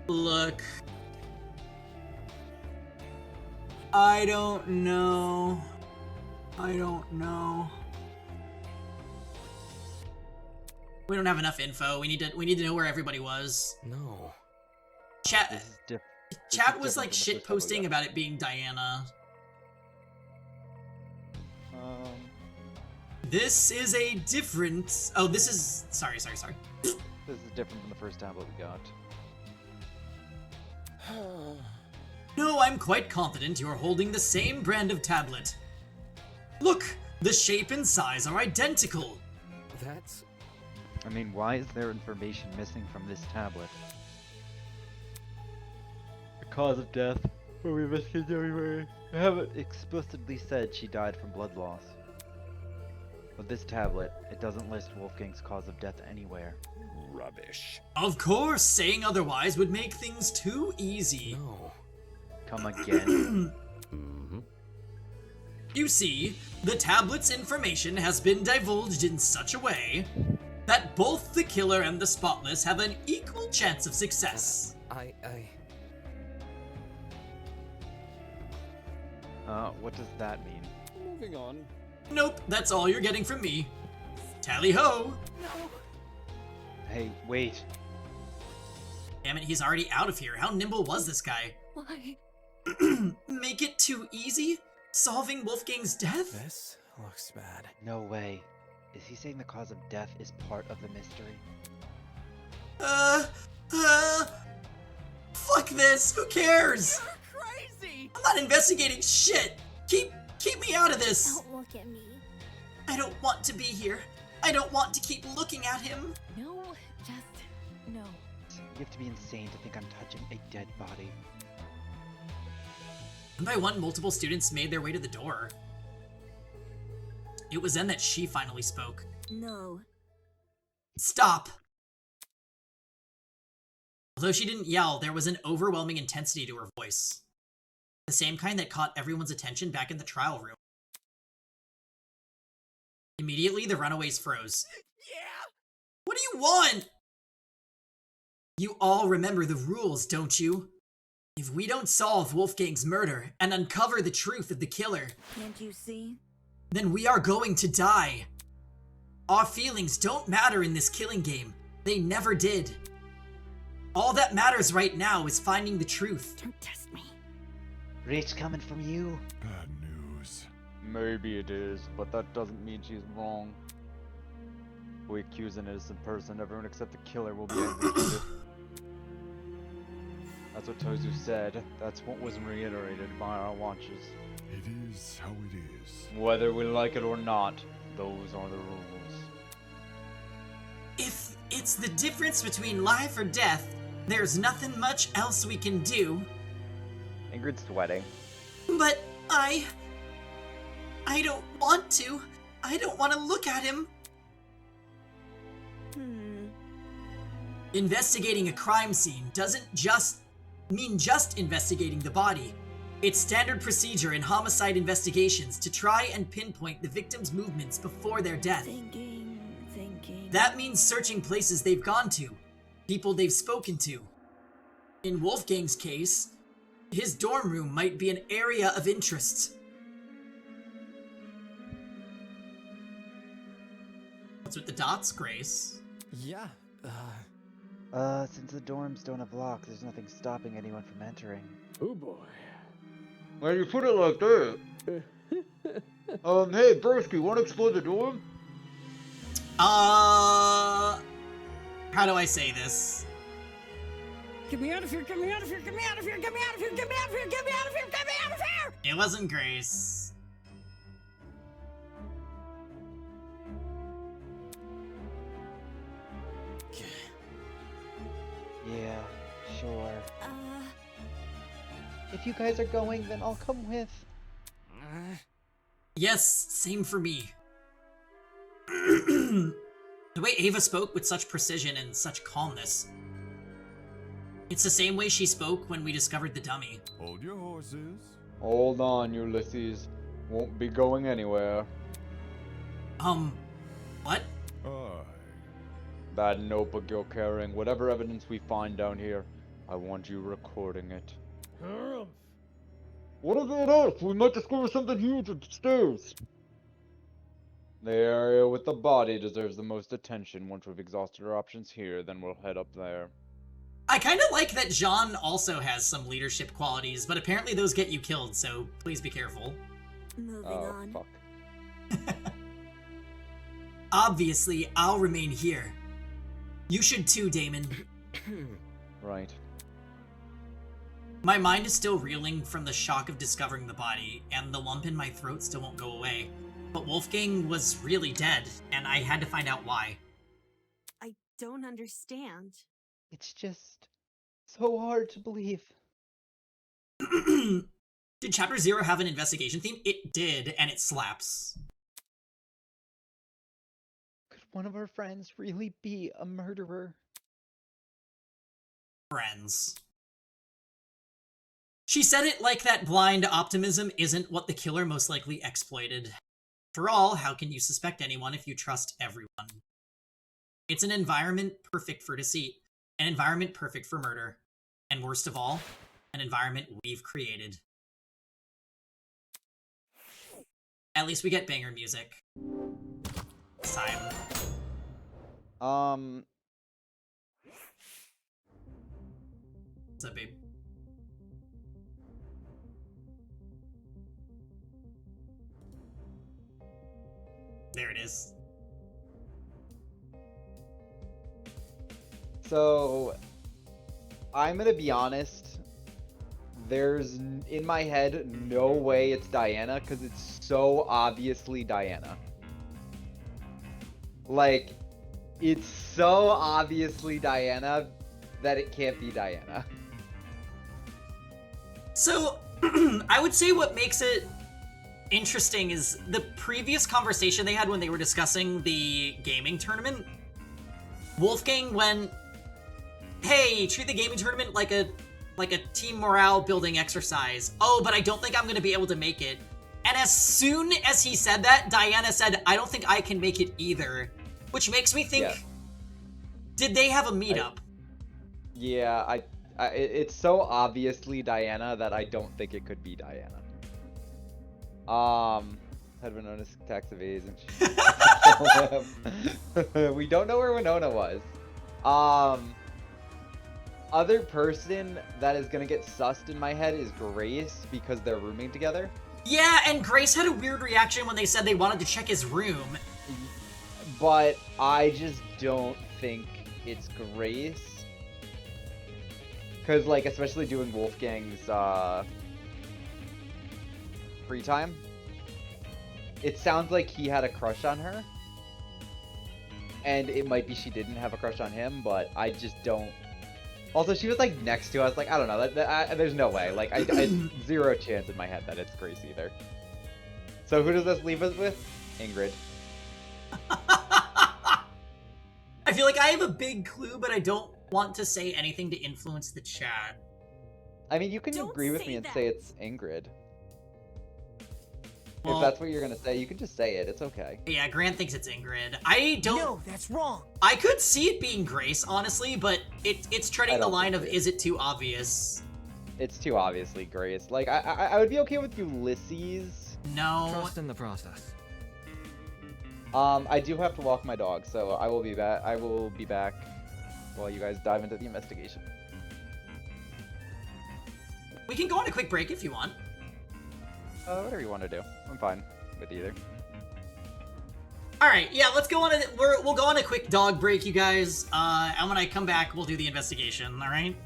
Speaker 8: Look. I don't know. I don't know. We don't have enough info. We need to know where everybody was.
Speaker 13: No.
Speaker 8: Chat was like shit posting about it being Diana. This is a different... Oh, this is... Sorry.
Speaker 9: This is different from the first tablet we got.
Speaker 8: No, I'm quite confident you're holding the same brand of tablet. Look, the shape and size are identical.
Speaker 13: That's...
Speaker 10: I mean, why is there information missing from this tablet? The cause of death. But we missed it everywhere. I haven't explicitly said she died from blood loss. But this tablet, it doesn't list Wolfgang's cause of death anywhere.
Speaker 12: Rubbish.
Speaker 8: Of course, saying otherwise would make things too easy.
Speaker 13: No.
Speaker 10: Come again.
Speaker 8: You see, the tablet's information has been divulged in such a way that both the killer and the spotless have an equal chance of success.
Speaker 10: What does that mean?
Speaker 12: Moving on.
Speaker 8: Nope, that's all you're getting from me. Tally ho!
Speaker 16: No.
Speaker 10: Hey, wait.
Speaker 8: Damn it, he's already out of here. How nimble was this guy?
Speaker 16: Why?
Speaker 8: Make it too easy? Solving Wolfgang's death?
Speaker 13: This looks bad.
Speaker 10: No way. Is he saying the cause of death is part of the mystery?
Speaker 8: Fuck this! Who cares?
Speaker 16: You're crazy!
Speaker 8: I'm not investigating shit! Keep me out of this!
Speaker 6: Don't look at me.
Speaker 8: I don't want to be here. I don't want to keep looking at him.
Speaker 16: No, just... no.
Speaker 10: You have to be insane to think I'm touching a dead body.
Speaker 8: One by one, multiple students made their way to the door. It was then that she finally spoke.
Speaker 3: No.
Speaker 8: Stop! Although she didn't yell, there was an overwhelming intensity to her voice. The same kind that caught everyone's attention back in the trial room. Immediately, the runaways froze.
Speaker 16: Yeah!
Speaker 8: What do you want? You all remember the rules, don't you? If we don't solve Wolfgang's murder and uncover the truth of the killer,
Speaker 3: Can't you see?
Speaker 8: then we are going to die. Our feelings don't matter in this killing game. They never did. All that matters right now is finding the truth.
Speaker 3: Don't test me.
Speaker 10: Rage coming from you.
Speaker 19: Bad news.
Speaker 9: Maybe it is, but that doesn't mean she's wrong. If we accuse an innocent person, everyone except the killer will be executed. That's what Tozu said. That's what was reiterated by our watches.
Speaker 19: It is how it is.
Speaker 9: Whether we like it or not, those are the rules.
Speaker 8: If it's the difference between life or death, there's nothing much else we can do.
Speaker 9: Ingrid's sweating.
Speaker 8: But I don't want to. I don't want to look at him. Investigating a crime scene doesn't just mean just investigating the body. It's standard procedure in homicide investigations to try and pinpoint the victim's movements before their death.
Speaker 3: Thinking.
Speaker 8: That means searching places they've gone to, people they've spoken to. In Wolfgang's case, his dorm room might be an area of interest. with the dots, Grace.
Speaker 13: Yeah,
Speaker 10: Since the dorms don't have locks, there's nothing stopping anyone from entering.
Speaker 11: Oh boy. When you put it like that. Hey, Broski, wanna explore the dorm?
Speaker 8: How do I say this?
Speaker 16: Get me out of here, get me out of here, get me out of here, get me out of here, get me out of here, get me out of here, get me out of here!
Speaker 8: It wasn't Grace.
Speaker 10: Yeah, sure. If you guys are going, then I'll come with.
Speaker 8: Yes, same for me. The way Ava spoke with such precision and such calmness. It's the same way she spoke when we discovered the dummy.
Speaker 19: Hold your horses.
Speaker 11: Hold on, Ulysses. Won't be going anywhere.
Speaker 8: What?
Speaker 11: That notebook you're carrying, whatever evidence we find down here, I want you recording it. Whatever it is, we might discover something huge at the stairs. The area with the body deserves the most attention. Once we've exhausted our options here, then we'll head up there.
Speaker 8: I kind of like that Jean also has some leadership qualities, but apparently those get you killed, so please be careful.
Speaker 3: Moving on.
Speaker 11: Fuck.
Speaker 8: Obviously, I'll remain here. You should too, Damon.
Speaker 11: Right.
Speaker 8: My mind is still reeling from the shock of discovering the body, and the lump in my throat still won't go away. But Wolfgang was really dead, and I had to find out why.
Speaker 5: I don't understand.
Speaker 10: It's just so hard to believe.
Speaker 8: Did Chapter 0 have an investigation theme? It did, and it slaps.
Speaker 10: Could one of our friends really be a murderer?
Speaker 8: Friends. She said it like that blind optimism isn't what the killer most likely exploited. For all, how can you suspect anyone if you trust everyone? It's an environment perfect for deceit, an environment perfect for murder, and worst of all, an environment we've created. At least we get banger music. This time. What's up, babe? There it is.
Speaker 9: So, I'm gonna be honest. There's, in my head, no way it's Diana, because it's so obviously Diana. Like, it's so obviously Diana that it can't be Diana.
Speaker 8: So, I would say what makes it interesting is the previous conversation they had when they were discussing the gaming tournament. Wolfgang went, hey, treat the gaming tournament like a team morale building exercise. Oh, but I don't think I'm going to be able to make it. And as soon as he said that, Diana said, I don't think I can make it either. Which makes me think, did they have a meetup?
Speaker 9: It's so obviously Diana that I don't think it could be Diana. Had Winona tax evasion. We don't know where Winona was. Other person that is gonna get sussed in my head is Grace because they're rooming together.
Speaker 8: Yeah, and Grace had a weird reaction when they said they wanted to check his room.
Speaker 9: But I just don't think it's Grace. Cause like, especially doing Wolfgang's free time. It sounds like he had a crush on her. And it might be she didn't have a crush on him, but I just don't. Also, she was like next to us. Like, I don't know. There's no way. Like, I zero chance in my head that it's Grace either. So who does this leave us with? Ingrid.
Speaker 8: I feel like I have a big clue, but I don't want to say anything to influence the chat.
Speaker 9: I mean, you can agree with me and say it's Ingrid.
Speaker 8: Well,
Speaker 9: if that's what you're gonna say, you can just say it. It's okay.
Speaker 8: Yeah, Grant thinks it's Ingrid. I don't.
Speaker 16: No, that's wrong.
Speaker 8: I could see it being Grace, honestly, but it's treading the line of is it too obvious?
Speaker 9: It's too obviously Grace. Like, I would be okay with Ulysses.
Speaker 8: No.
Speaker 13: Trust in the process.
Speaker 9: I do have to walk my dog, so I will be back. I will be back while you guys dive into the investigation.
Speaker 8: We can go on a quick break if you want.
Speaker 9: Whatever you want to do. I'm fine with either.
Speaker 8: All right, yeah, let's go on. We'll go on a quick dog break, you guys. And when I come back, we'll do the investigation. All right.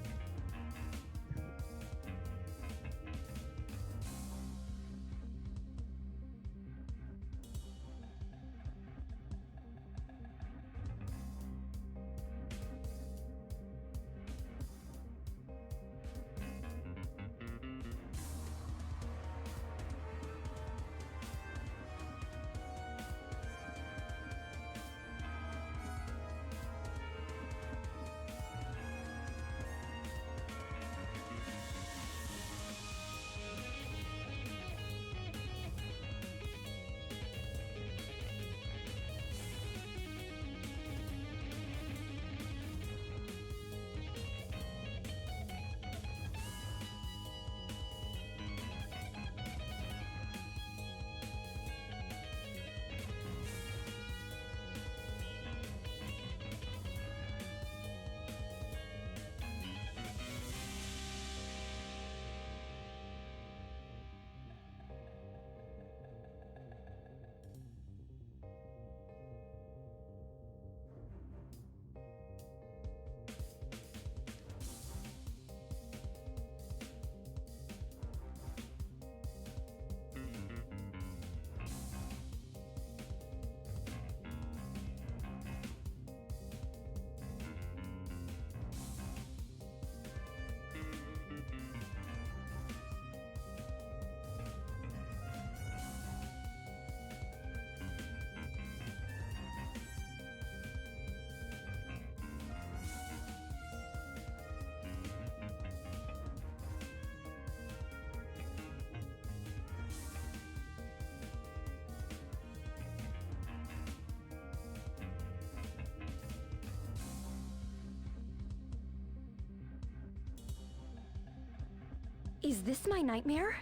Speaker 6: Is this my nightmare?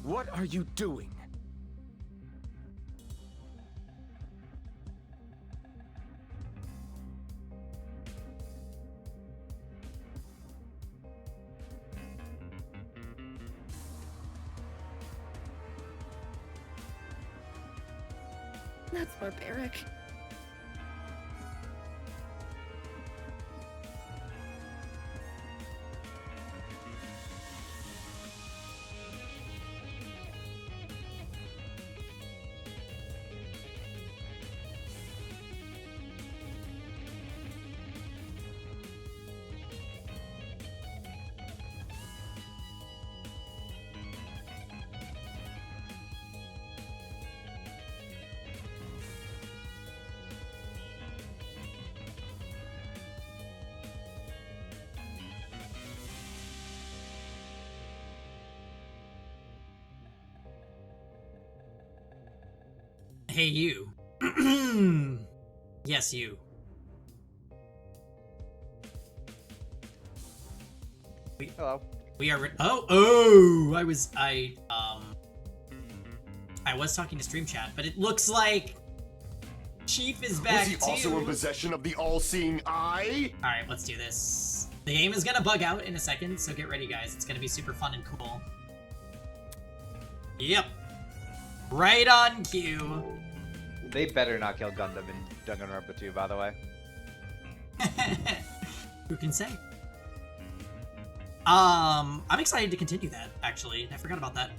Speaker 13: What are you doing?
Speaker 15: That's barbaric.
Speaker 8: Hey, you. Yes, you.
Speaker 9: Hello.
Speaker 8: We are. I was talking to Stream Chat, but it looks like Chief is back
Speaker 7: Was he
Speaker 8: too.
Speaker 7: also in possession of the all-seeing eye?
Speaker 8: All right, let's do this. The game is gonna bug out in a second, so get ready, guys. It's gonna be super fun and cool. Yep. Right on cue.
Speaker 9: They better not kill Gundam in Danganronpa 2, by the way.
Speaker 8: Who can say? I'm excited to continue that, actually. I forgot about that.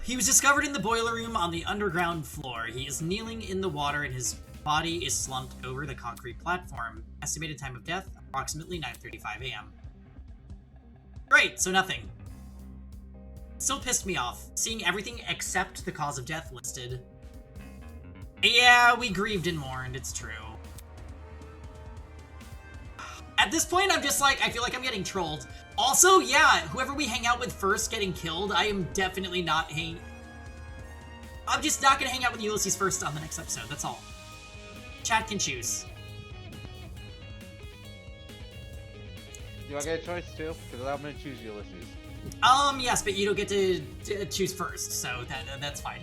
Speaker 8: He was discovered in the boiler room on the underground floor. He is kneeling in the water and his body is slumped over the concrete platform. Estimated time of death, approximately 9:35 a.m. Great, so nothing. Still pissed me off, seeing everything except the cause of death listed. Yeah, we grieved and mourned, it's true. At this point, I'm just like, I feel like I'm getting trolled. Also, yeah, whoever we hang out with first getting killed, I am definitely not I'm just not gonna hang out with Ulysses first on the next episode, that's all. Chat can choose.
Speaker 9: Do I get a choice too? Because I'm gonna choose Ulysses.
Speaker 8: Yes, but you don't get to choose first, so that's fine.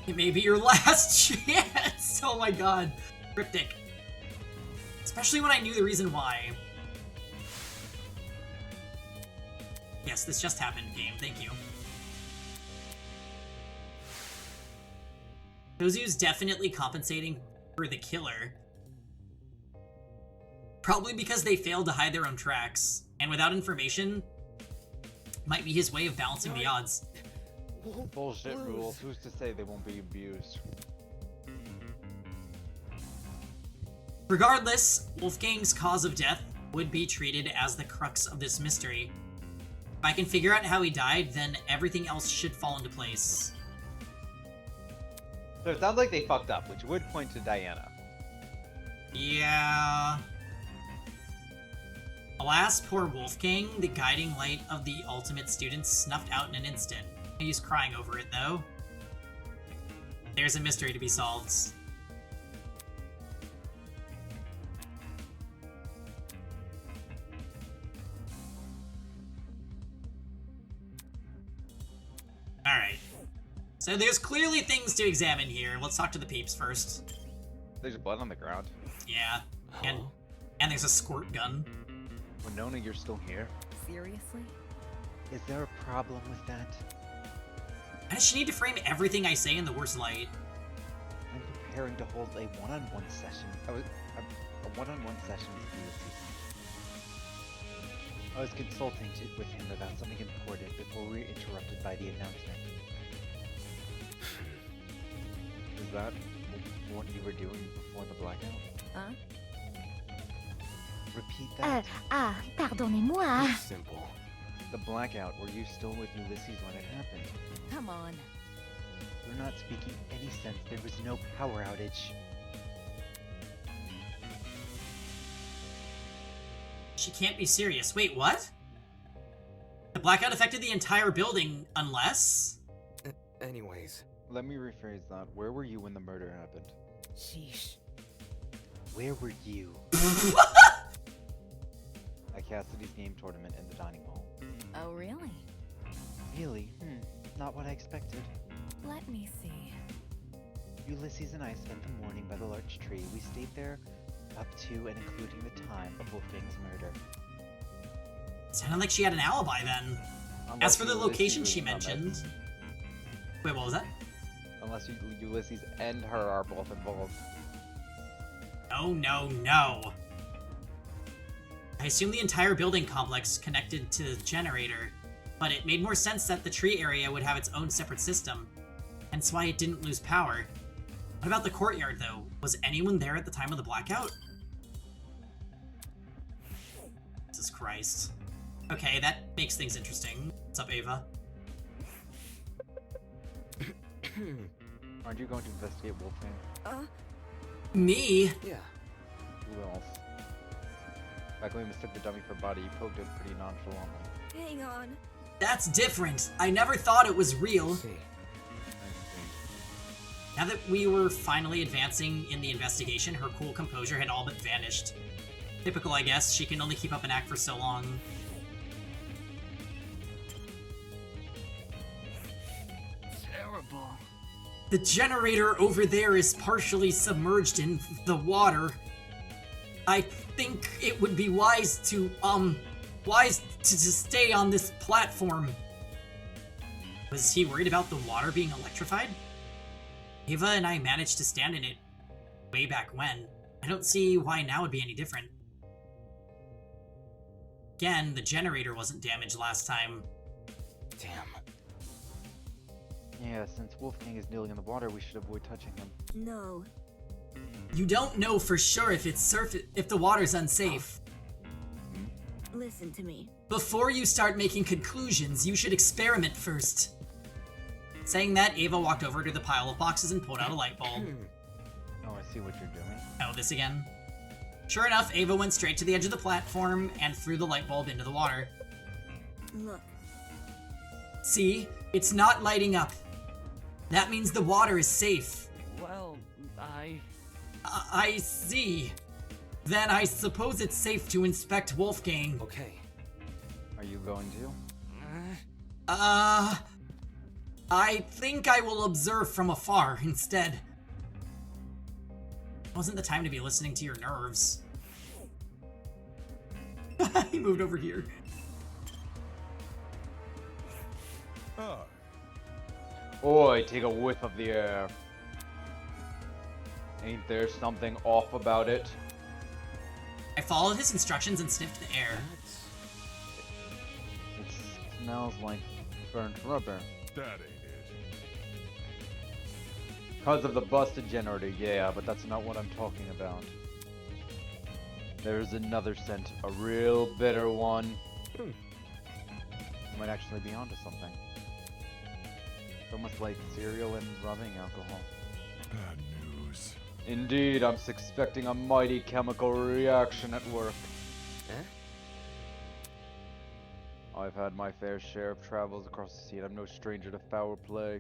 Speaker 8: It may be your last chance! Oh my god. Cryptic. Especially when I knew the reason why. Yes, this just happened, game. Thank you. Tozu's definitely compensating for the killer. Probably because they failed to hide their own tracks, and without information, might be his way of balancing the odds.
Speaker 9: Bullshit rules. Who's to say they won't be abused?
Speaker 8: Regardless, Wolfgang's cause of death would be treated as the crux of this mystery. If I can figure out how he died, then everything else should fall into place.
Speaker 9: So it sounds like they fucked up, which would point to Diana.
Speaker 8: Yeah. Alas, poor Wolfgang, the guiding light of the ultimate student, snuffed out in an instant. He's crying over it, though. There's a mystery to be solved. Alright. So there's clearly things to examine here. Let's talk to the peeps first.
Speaker 9: There's blood on the ground.
Speaker 8: Yeah. And there's a squirt gun.
Speaker 10: Winona, you're still here?
Speaker 5: Seriously?
Speaker 10: Is there a problem with that?
Speaker 8: Why does she need to frame everything I say in the worst light?
Speaker 10: I'm preparing to hold a one-on-one session. A one-on-one session with Ulysses. I was consulting with him about something important before we were interrupted by the announcement. Is that what you were doing before the blackout?
Speaker 5: Huh?
Speaker 10: Repeat that.
Speaker 6: Pardonnez-moi.
Speaker 11: Simple.
Speaker 10: The blackout, were you still with Ulysses when it happened?
Speaker 5: Come on.
Speaker 10: You're not speaking any sense. There was no power outage.
Speaker 8: She can't be serious. Wait, what? The blackout affected the entire building, unless...
Speaker 11: Anyways.
Speaker 10: Let me rephrase that. Where were you when the murder happened?
Speaker 5: Sheesh.
Speaker 10: Where were you? at Cassidy's game tournament in the dining hall.
Speaker 1: Oh, really?
Speaker 10: Really? Not what I expected.
Speaker 1: Let me see.
Speaker 10: Ulysses and I spent the morning by the large tree. We stayed there up to and including the time of Wolfgang's murder.
Speaker 8: Sounded like she had an alibi then. As for the location she mentioned... Wait, what was that?
Speaker 9: Unless Ulysses and her are both involved.
Speaker 8: No, no, no. I assume the entire building complex connected to the generator, but it made more sense that the tree area would have its own separate system. Hence why it didn't lose power. What about the courtyard, though? Was anyone there at the time of the blackout? Jesus Christ. Okay, that makes things interesting. What's up, Ava?
Speaker 9: Aren't you going to investigate Wolfgang?
Speaker 8: Me?
Speaker 17: Yeah.
Speaker 9: Who else? Back when we mistook the dummy for body, you poked it pretty nonchalantly.
Speaker 3: Hang on.
Speaker 8: That's different. I never thought it was real. Now that we were finally advancing in the investigation, her cool composure had all but vanished. Typical, I guess. She can only keep up an act for so long.
Speaker 17: Terrible.
Speaker 8: The generator over there is partially submerged in the water. I think it would be wise to stay on this platform. Was he worried about the water being electrified? Ava and I managed to stand in it way back when. I don't see why now would be any different. Again, the generator wasn't damaged last time.
Speaker 17: Damn.
Speaker 10: Yeah, since Wolfgang is kneeling in the water, we should avoid touching him.
Speaker 3: No.
Speaker 8: You don't know for sure if if the water's unsafe.
Speaker 3: Listen to me.
Speaker 8: Before you start making conclusions, you should experiment first. Saying that, Ava walked over to the pile of boxes and pulled out a light bulb.
Speaker 10: Oh, I see what you're doing.
Speaker 8: Oh, this again? Sure enough, Ava went straight to the edge of the platform and threw the light bulb into the water.
Speaker 3: Look.
Speaker 8: See? It's not lighting up. That means the water is safe.
Speaker 17: Well,
Speaker 8: I see. Then I suppose it's safe to inspect Wolfgang.
Speaker 17: Okay.
Speaker 9: Are you going to?
Speaker 8: I think I will observe from afar instead. Wasn't the time to be listening to your nerves. He moved over here.
Speaker 9: Oi, take a whiff of the air. Ain't there something off about it?
Speaker 8: I followed his instructions and sniffed the air.
Speaker 9: It smells like burnt rubber.
Speaker 19: That ain't it.
Speaker 9: Because of the busted generator, yeah, but that's not what I'm talking about. There's another scent, a real bitter one.
Speaker 10: You might actually be onto something. It's almost like cereal and rubbing alcohol.
Speaker 19: Bad news.
Speaker 9: Indeed, I'm suspecting a mighty chemical reaction at work. I've had my fair share of travels across the sea, and I'm no stranger to foul play.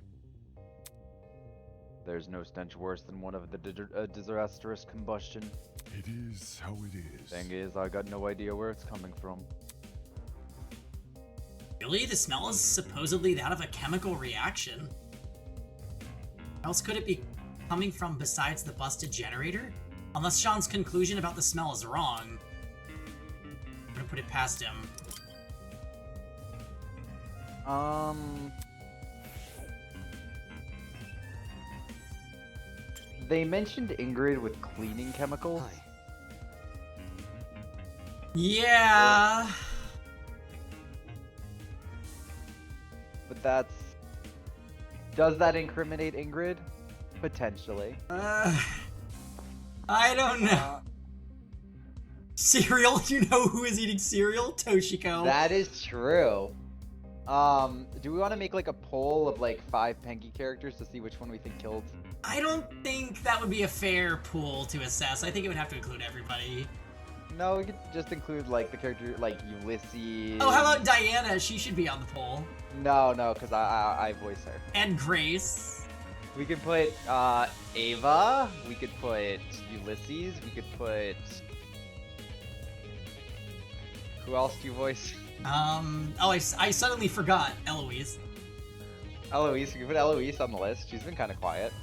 Speaker 9: There's no stench worse than one of the disastrous combustion.
Speaker 19: It is how it is.
Speaker 9: Thing is, I got no idea where it's coming from.
Speaker 8: Really? The smell is supposedly that of a chemical reaction? Where else could it be coming from besides the busted generator? Unless Sean's conclusion about the smell is wrong. I'm gonna put it past him.
Speaker 9: They mentioned Ingrid with cleaning chemicals.
Speaker 8: Yeah.
Speaker 9: But that's... Does that incriminate Ingrid? Potentially.
Speaker 8: I don't know. Cereal? You know who is eating cereal? Toshiko.
Speaker 9: That is true. Do we want to make like a poll of like 5 Pengy characters to see which one we think killed?
Speaker 8: I don't think that would be a fair pool to assess. I think it would have to include everybody.
Speaker 9: No, we could just include like the character like Ulysses.
Speaker 8: Oh, how about Diana? She should be on the poll.
Speaker 9: No, because I voice her.
Speaker 8: And Grace.
Speaker 9: We could put Ava. We could put Ulysses. We could put... Who else do you voice?
Speaker 8: I suddenly forgot Eloise.
Speaker 9: Eloise, you can put Eloise on the list. She's been kind of quiet.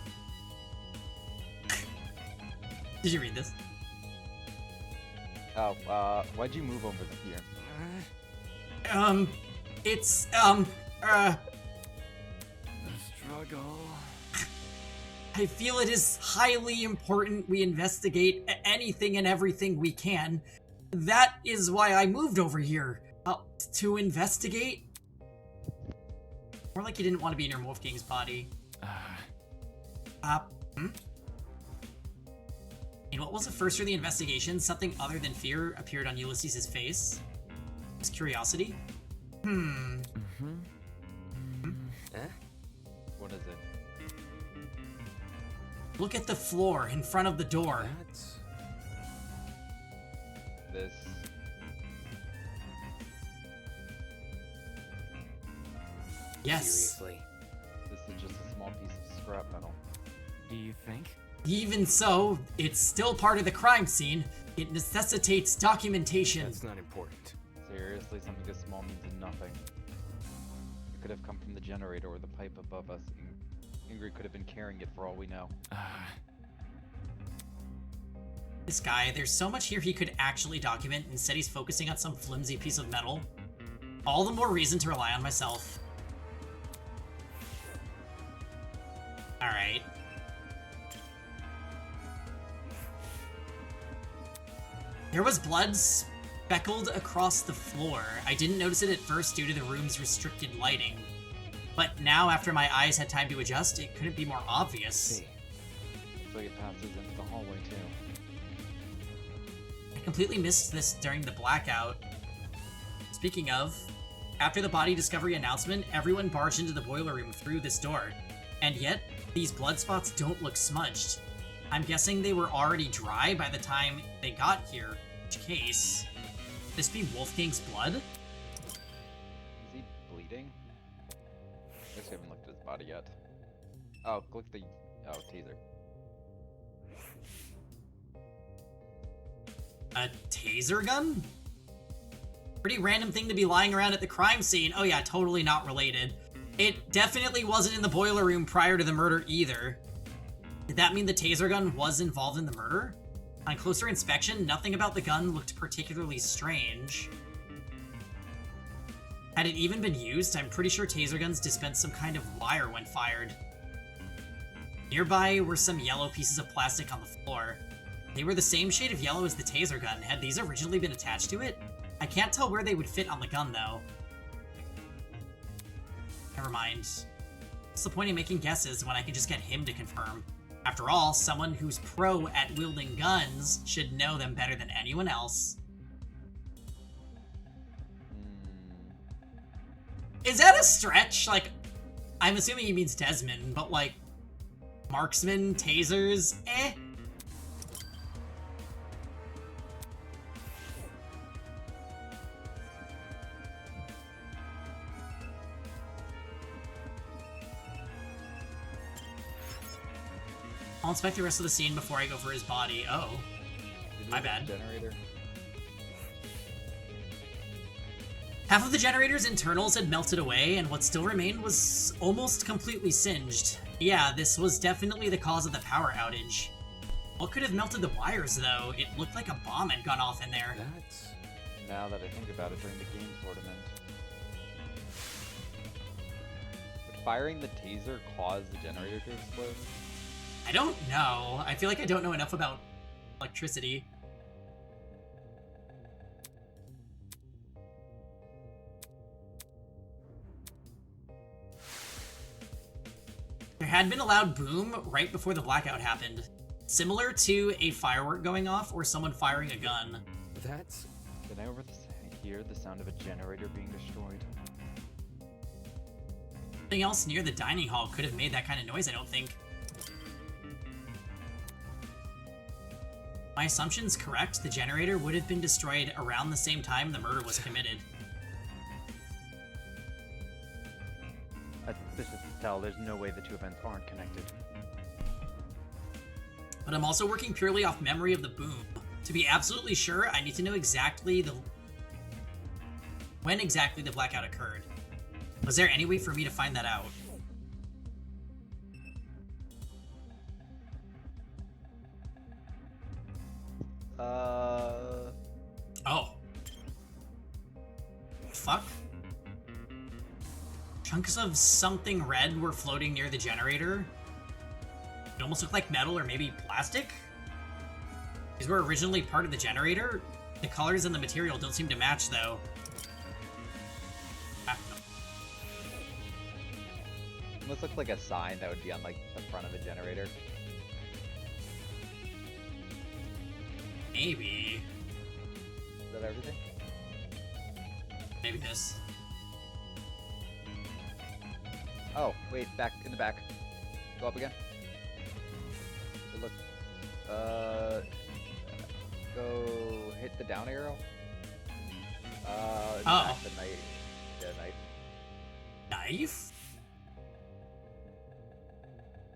Speaker 8: Did you read this?
Speaker 9: Oh, why'd you move over here?
Speaker 8: It's,
Speaker 17: The struggle.
Speaker 8: I feel it is highly important we investigate anything and everything we can. That is why I moved over here. To investigate? More like you didn't want to be in your Wolfgang's body. And what was the first for the investigation? Something other than fear appeared on Ulysses' face. His curiosity?
Speaker 9: What is it?
Speaker 8: Look at the floor in front of the door.
Speaker 9: This.
Speaker 8: Yes.
Speaker 17: Seriously.
Speaker 9: This is just a small piece of scrap metal.
Speaker 17: Do you think?
Speaker 8: Even so, it's still part of the crime scene. It necessitates documentation.
Speaker 17: That's not important.
Speaker 9: Seriously, something this small means nothing. It could have come from the generator or the pipe above us. Ingrid could have been carrying it for all we know.
Speaker 8: This guy, there's so much here he could actually document. Instead, he's focusing on some flimsy piece of metal. All the more reason to rely on myself. Alright. There was blood speckled across the floor. I didn't notice it at first due to the room's restricted lighting. But now, after my eyes had time to adjust, it couldn't be more obvious.
Speaker 9: Looks like it passes into the hallway, too.
Speaker 8: I completely missed this during the blackout. Speaking of, after the body discovery announcement, everyone barged into the boiler room through this door. And yet, these blood spots don't look smudged. I'm guessing they were already dry by the time they got here. In which case, this be Wolfgang's blood?
Speaker 9: Is he bleeding? I guess we haven't looked at his body yet. Oh, click the... Oh, taser.
Speaker 8: A taser gun? Pretty random thing to be lying around at the crime scene. Oh yeah, totally not related. It definitely wasn't in the boiler room prior to the murder either. Did that mean the taser gun was involved in the murder? On closer inspection, nothing about the gun looked particularly strange. Had it even been used, I'm pretty sure taser guns dispense some kind of wire when fired. Nearby were some yellow pieces of plastic on the floor. They were the same shade of yellow as the taser gun. Had these originally been attached to it? I can't tell where they would fit on the gun, though. Never mind. What's the point of making guesses when I can just get him to confirm? After all, someone who's pro at wielding guns should know them better than anyone else. Is that a stretch? Like, I'm assuming he means Desmond, but like, marksman, tasers, eh? I'll inspect the rest of the scene before I go for his body. Oh. My bad.
Speaker 9: Generator.
Speaker 8: Half of the generator's internals had melted away, and what still remained was almost completely singed. Yeah, this was definitely the cause of the power outage. What could have melted the wires, though? It looked like a bomb had gone off in there.
Speaker 9: That's... Now that I think about it, during the game tournament. Would firing the taser cause the generator to explode?
Speaker 8: I don't know. I feel like I don't know enough about electricity. There had been a loud boom right before the blackout happened, similar to a firework going off or someone firing a gun.
Speaker 17: That's...
Speaker 9: Did I hear the sound of a generator being destroyed?
Speaker 8: Something else near the dining hall could have made that kind of noise, I don't think. My assumption's correct. The generator would have been destroyed around the same time the murder was committed.
Speaker 10: This is to tell, there's no way the two events aren't connected.
Speaker 8: But I'm also working purely off memory of the boom. To be absolutely sure, I need to know exactly the when exactly the blackout occurred. Was there any way for me to find that out? Oh. Fuck. Chunks of something red were floating near the generator. It almost looked like metal or maybe plastic. These were originally part of the generator. The colors and the material don't seem to match, though.
Speaker 9: Almost looks like a sign that would be on like the front of a generator.
Speaker 8: Maybe.
Speaker 9: Is that everything?
Speaker 8: Maybe this.
Speaker 9: Oh, wait, back in the back. Go up again. Good look. Go hit the down arrow.
Speaker 8: Oh.
Speaker 9: Back the knife. Yeah, knife.
Speaker 8: Knife?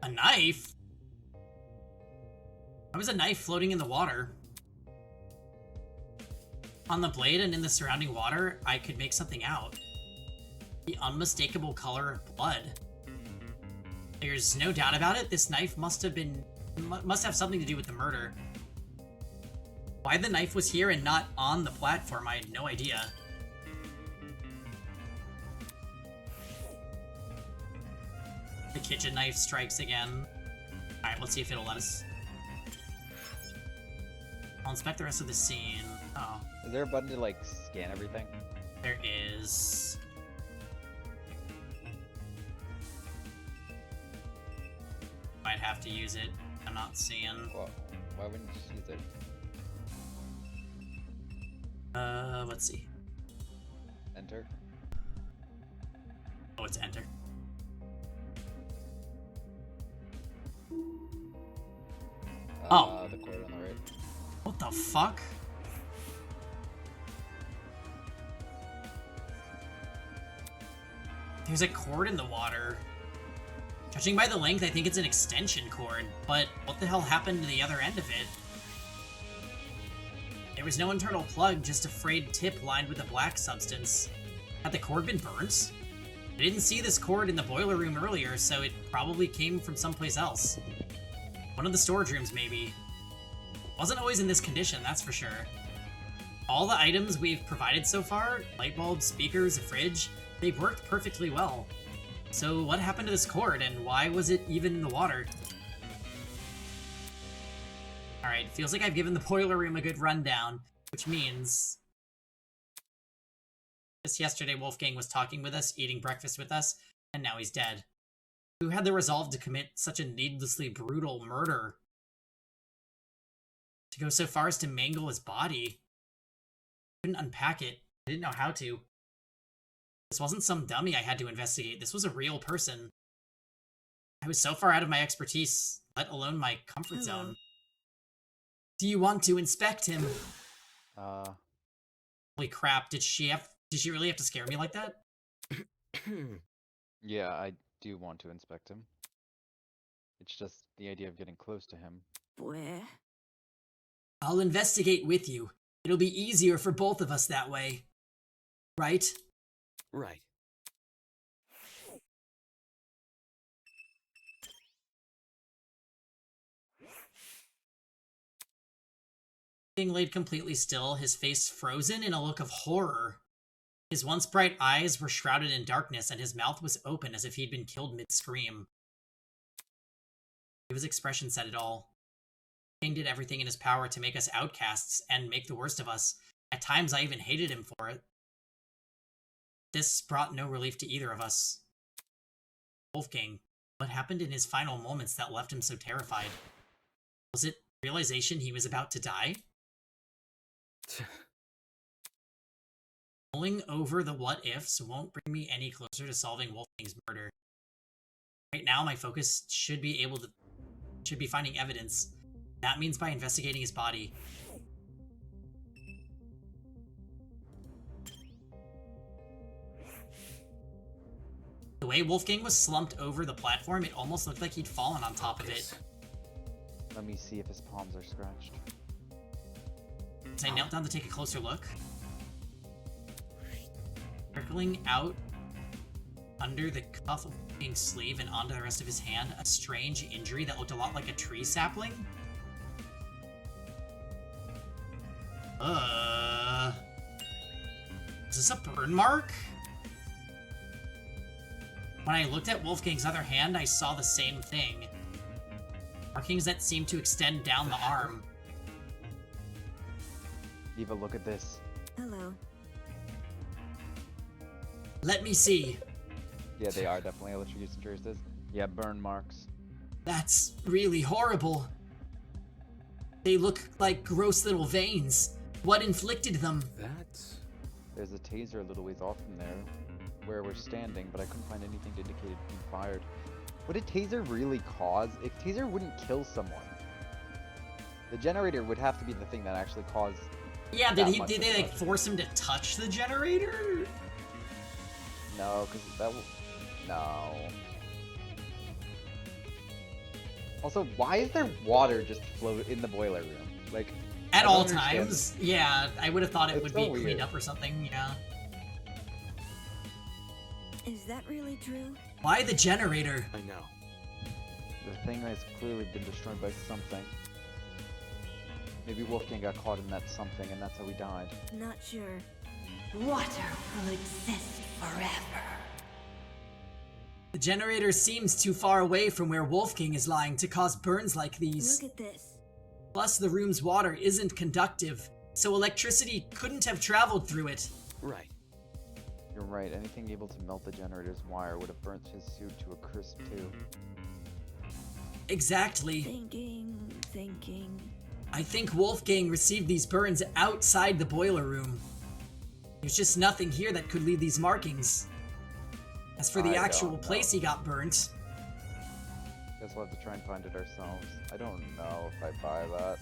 Speaker 8: A knife? How was a knife floating in the water? On the blade and in the surrounding water, I could make something out. The unmistakable color of blood. There's no doubt about it, this knife must have something to do with the murder. Why the knife was here and not on the platform, I had no idea. The kitchen knife strikes again. Alright, let's see if it'll let us. I'll inspect the rest of the scene. Oh.
Speaker 9: Is there a button to like scan everything?
Speaker 8: There is. Might have to use it. I'm not seeing.
Speaker 9: Well, why wouldn't you just use it?
Speaker 8: Let's see.
Speaker 9: Enter.
Speaker 8: Oh, it's enter. Oh.
Speaker 9: The cord on the right.
Speaker 8: What the fuck? There's a cord in the water. Judging by the length, I think it's an extension cord, but what the hell happened to the other end of it? There was no internal plug, just a frayed tip lined with a black substance. Had the cord been burnt? I didn't see this cord in the boiler room earlier, so it probably came from someplace else. One of the storage rooms, maybe. Wasn't always in this condition, that's for sure. All the items we've provided so far, light bulbs, speakers, a fridge, they've worked perfectly well. So what happened to this cord, and why was it even in the water? Alright, feels like I've given the boiler room a good rundown, which means... Just yesterday, Wolfgang was talking with us, eating breakfast with us, and now he's dead. Who had the resolve to commit such a needlessly brutal murder? To go so far as to mangle his body? I couldn't unpack it. I didn't know how to. This wasn't some dummy I had to investigate. This was a real person. I was so far out of my expertise, let alone my comfort zone. Do you want to inspect him? Holy crap, did she really have to scare me like that?
Speaker 9: Yeah, I do want to inspect him. It's just the idea of getting close to him.
Speaker 18: Where?
Speaker 8: I'll investigate with you. It'll be easier for both of us that way. Right?
Speaker 17: Right.
Speaker 8: Being laid completely still, his face frozen in a look of horror. His once bright eyes were shrouded in darkness, and his mouth was open as if he'd been killed mid-scream. His expression said it all. King did everything in his power to make us outcasts and make the worst of us. At times, I even hated him for it. This brought no relief to either of us. Wolfgang, what happened in his final moments that left him so terrified? Was it realization he was about to die? Mulling over the what-ifs won't bring me any closer to solving Wolfgang's murder. Right now, my focus should be finding evidence. That means by investigating his body. The way Wolfgang was slumped over the platform, it almost looked like he'd fallen on top of it.
Speaker 9: Let me see if his palms are scratched.
Speaker 8: As I knelt down to take a closer look, Trickling out under the cuff of Wolfgang's sleeve and onto the rest of his hand, a strange injury that looked a lot like a tree sapling. Is this a burn mark? When I looked at Wolfgang's other hand, I saw the same thing. Markings that seemed to extend down the arm.
Speaker 10: Eva, look at this.
Speaker 3: Hello.
Speaker 8: Let me see.
Speaker 10: Yeah, they are definitely electrocution traces. Yeah, burn marks.
Speaker 8: That's really horrible. They look like gross little veins. What inflicted them?
Speaker 10: There's a taser a little ways off from there, where we're standing, but I couldn't find anything to indicate it being fired. Would a taser really cause? If taser wouldn't kill someone, the generator would have to be the thing that actually caused.
Speaker 8: Yeah, did they like force him to touch the generator?
Speaker 10: No, because that will... No. Also, why is there water just float in the boiler room? Like,
Speaker 8: At all times? Yeah, I would have thought it would
Speaker 10: so
Speaker 8: be
Speaker 10: weird.
Speaker 8: cleaned up or something, yeah.
Speaker 3: Is that really true?
Speaker 8: Why the generator?
Speaker 17: I know.
Speaker 10: The thing has clearly been destroyed by something. Maybe Wolfgang got caught in that something, and that's how he died.
Speaker 3: Not sure.
Speaker 5: Water will exist forever.
Speaker 8: The generator seems too far away from where Wolfgang is lying to cause burns like these.
Speaker 3: Look at this.
Speaker 8: Plus, the room's water isn't conductive, so electricity couldn't have traveled through it.
Speaker 17: Right.
Speaker 10: You're right, anything able to melt the generator's wire would have burnt his suit to a crisp too.
Speaker 8: Exactly.
Speaker 3: Thinking.
Speaker 8: I think Wolfgang received these burns outside the boiler room. There's just nothing here that could leave these markings. As for the
Speaker 10: I
Speaker 8: actual
Speaker 10: don't
Speaker 8: place he got burnt,
Speaker 10: Guess we'll have to try and find it ourselves. I don't know if I buy that.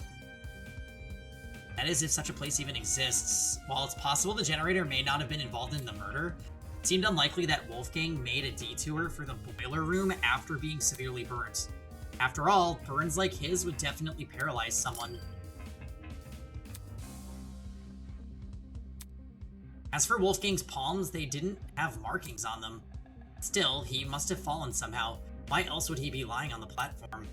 Speaker 8: that is if such a place even exists. While it's possible the generator may not have been involved in the murder, it seemed unlikely that Wolfgang made a detour for the boiler room after being severely burnt. After all, burns like his would definitely paralyze someone. As for Wolfgang's palms, they didn't have markings on them. Still, he must have fallen somehow. Why else would he be lying on the platform?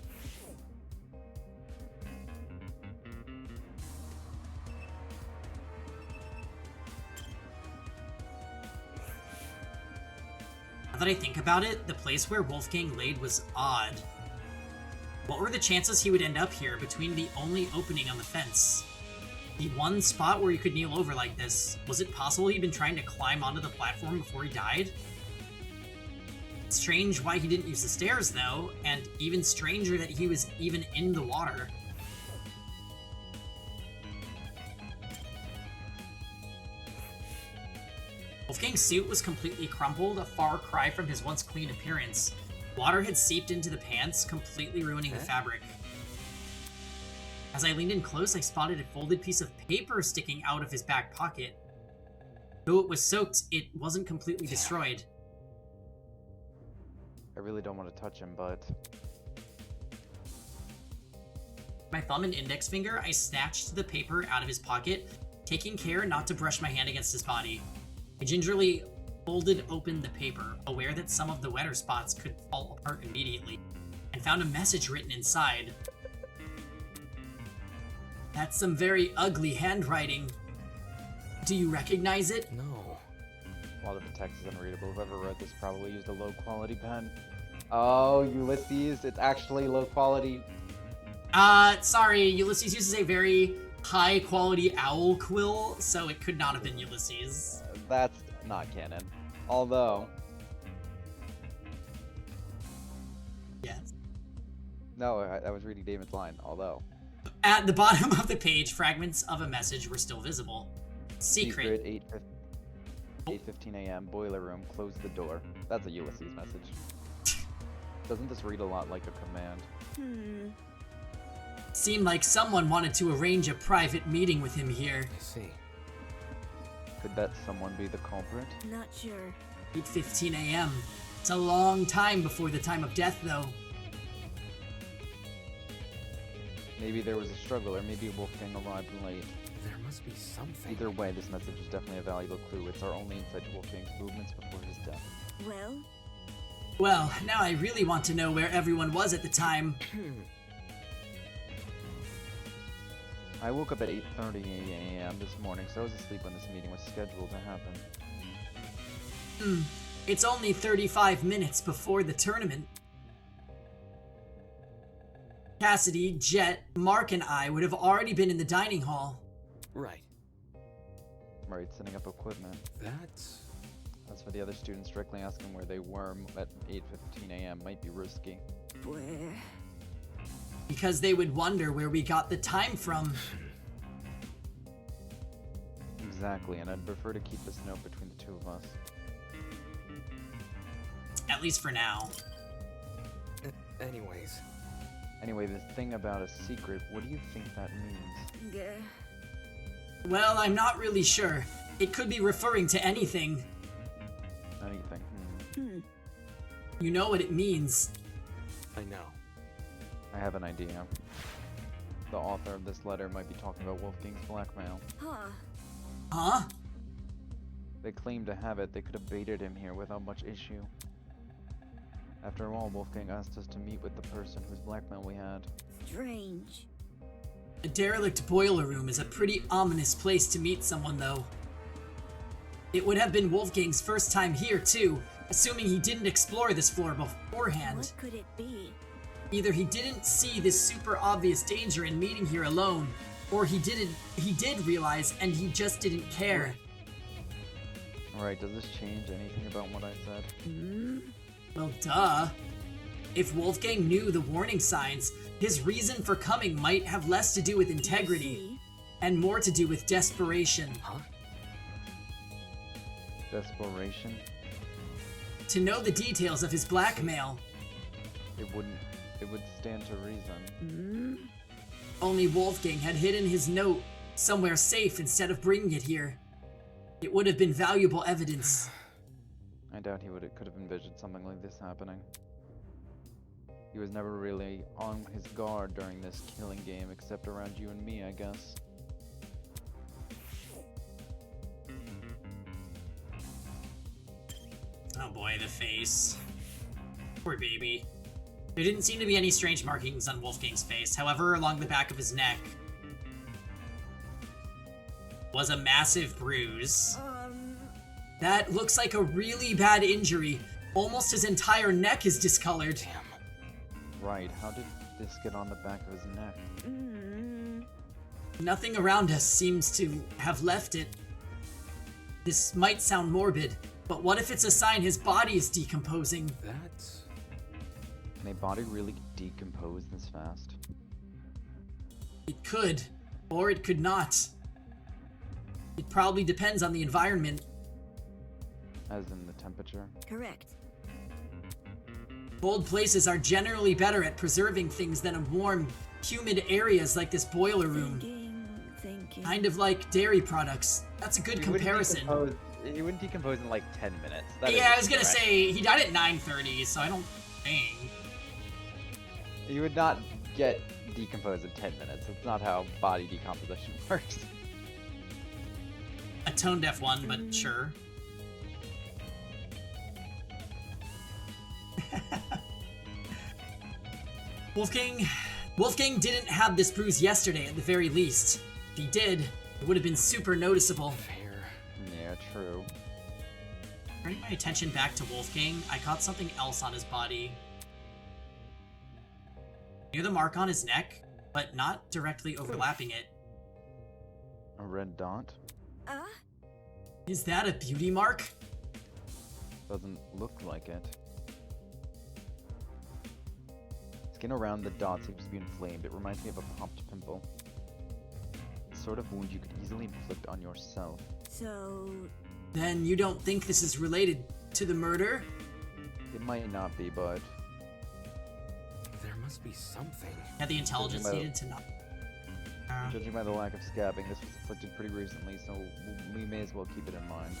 Speaker 8: Now that I think about it, the place where Wolfgang laid was odd. What were the chances he would end up here between the only opening on the fence? The one spot where he could kneel over like this. Was it possible he'd been trying to climb onto the platform before he died? Strange why he didn't use the stairs though, and even stranger that he was even in the water. Wolfgang's suit was completely crumpled, a far cry from his once clean appearance. Water had seeped into the pants, completely ruining the fabric. As I leaned in close, I spotted a folded piece of paper sticking out of his back pocket. Though it was soaked, it wasn't completely destroyed.
Speaker 10: I really don't want to touch him, but...
Speaker 8: My thumb and index finger, I snatched the paper out of his pocket, taking care not to brush my hand against his body. I gingerly folded open the paper, aware that some of the wetter spots could fall apart immediately, and found a message written inside. That's some very ugly handwriting. Do you recognize it?
Speaker 17: No.
Speaker 10: A lot of the text is unreadable. Whoever wrote this probably used a low-quality pen. Oh, Ulysses, it's actually low-quality.
Speaker 8: Sorry, Ulysses uses a very high-quality owl quill, so it could not have been Ulysses.
Speaker 10: That's not canon. Although...
Speaker 8: Yes.
Speaker 10: No, I was reading David's line, although...
Speaker 8: At the bottom of the page, fragments of a message were still visible. Secret.
Speaker 10: 8:15 a.m. Boiler room. Close the door. That's a Ulysses message. Doesn't this read a lot like a command?
Speaker 8: Seemed like someone wanted to arrange a private meeting with him here.
Speaker 17: I see.
Speaker 10: Could that someone be the culprit?
Speaker 3: Not sure.
Speaker 8: 8:15 a.m. It's a long time before the time of death, though.
Speaker 10: Maybe there was a struggle, or maybe Wolfgang arrived late.
Speaker 17: There must be something.
Speaker 9: Either way, this message is definitely a valuable clue. It's our only insight to Wolfgang's movements before his death.
Speaker 18: Well,
Speaker 8: Well, now I really want to know where everyone was at the time.
Speaker 9: I woke up at 8:30 a.m. this morning, so I was asleep when this meeting was scheduled to happen.
Speaker 8: It's only 35 minutes before the tournament. Cassidy, Jet, Mark, and I would have already been in the dining hall.
Speaker 17: Right.
Speaker 9: Right, setting up equipment.
Speaker 17: That's...
Speaker 9: As for the other students, directly asking where they were at 8:15 a.m. might be risky.
Speaker 18: where?
Speaker 8: Because they would wonder where we got the time from.
Speaker 9: Exactly, and I'd prefer to keep this note between the two of us.
Speaker 8: At least for now.
Speaker 17: Anyways.
Speaker 9: Anyway, this thing about a secret, what do you think that means?
Speaker 8: Well, I'm not really sure. It could be referring to anything.
Speaker 9: Anything.
Speaker 8: You know what it means.
Speaker 17: I know.
Speaker 9: I have an idea. The author of this letter might be talking about Wolfgang's blackmail.
Speaker 8: Huh?
Speaker 9: They claim to have it. They could have baited him here without much issue. After all, Wolfgang asked us to meet with the person whose blackmail we had.
Speaker 18: Strange.
Speaker 8: A derelict boiler room is a pretty ominous place to meet someone, though. It would have been Wolfgang's first time here, too, assuming he didn't explore this floor beforehand.
Speaker 18: What could it be?
Speaker 8: Either he didn't see this super obvious danger in meeting here alone, or he did realize and he just didn't care.
Speaker 9: Alright, does this change anything about what I said?
Speaker 8: Well, duh. If Wolfgang knew the warning signs, his reason for coming might have less to do with integrity, and more to do with desperation.
Speaker 17: Huh?
Speaker 9: Desperation?
Speaker 8: To know the details of his blackmail.
Speaker 9: It would stand to reason.
Speaker 8: Only Wolfgang had hidden his note somewhere safe instead of bringing it here. It would have been valuable evidence.
Speaker 9: I doubt he could have envisioned something like this happening. He was never really on his guard during this killing game, except around you and me, I guess.
Speaker 8: Oh boy, the face. Poor baby. There didn't seem to be any strange markings on Wolfgang's face. However, along the back of his neck was a massive bruise. That looks like a really bad injury. Almost his entire neck is discolored.
Speaker 17: Damn.
Speaker 9: Right, how did this get on the back of his neck?
Speaker 8: Nothing around us seems to have left it. This might sound morbid, but what if it's a sign his body is decomposing?
Speaker 17: That's...
Speaker 9: Can a body really decompose this fast?
Speaker 8: It could, or it could not. It probably depends on the environment.
Speaker 9: As in the temperature?
Speaker 18: Correct.
Speaker 8: Cold places are generally better at preserving things than warm, humid areas like this boiler room.
Speaker 18: Thinking.
Speaker 8: Kind of like dairy products. That's a good comparison.
Speaker 9: He wouldn't decompose in like 10 minutes.
Speaker 8: Yeah, I was gonna say, he died at 9:30, so I don't think.
Speaker 9: You would not get decomposed in 10 minutes. That's not how body decomposition works.
Speaker 8: A tone-deaf one, but sure. Wolfgang didn't have this bruise yesterday at the very least. If he did, it would have been super noticeable.
Speaker 17: Fair.
Speaker 9: Yeah, true.
Speaker 8: Turning my attention back to Wolfgang, I caught something else on his body. Near the mark on his neck, but not directly overlapping it.
Speaker 9: A red dot?
Speaker 8: Is that a beauty mark?
Speaker 9: Doesn't look like it. Skin around the dot seems to be inflamed. It reminds me of a popped pimple. The sort of wound you could easily inflict on yourself.
Speaker 18: So...
Speaker 8: Then you don't think this is related to the murder?
Speaker 9: It might not be, but...
Speaker 17: There must be something.
Speaker 8: Had the intelligence needed to not...
Speaker 9: Judging by the lack of scabbing, this was inflicted pretty recently, so we may as well keep it in mind.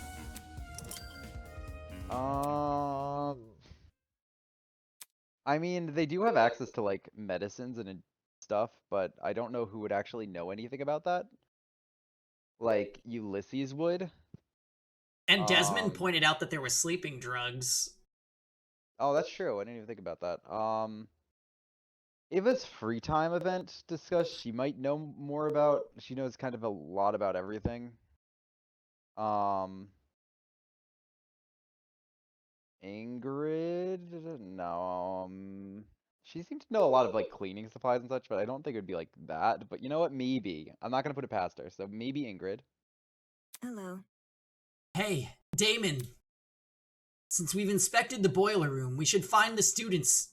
Speaker 9: I mean, they do have access to, like, medicines and stuff, but I don't know who would actually know anything about that. like Ulysses would.
Speaker 8: And Desmond pointed out that there were sleeping drugs.
Speaker 9: Oh, that's true. I didn't even think about that. Ava's free time event discussed. She might know more about. She knows kind of a lot about everything. Ingrid? No. She seems to know a lot of like cleaning supplies and such, but I don't think it would be like that. But you know what? Maybe. I'm not gonna put it past her. So maybe Ingrid.
Speaker 3: Hello.
Speaker 8: Hey, Damon. Since we've inspected the boiler room, we should find the students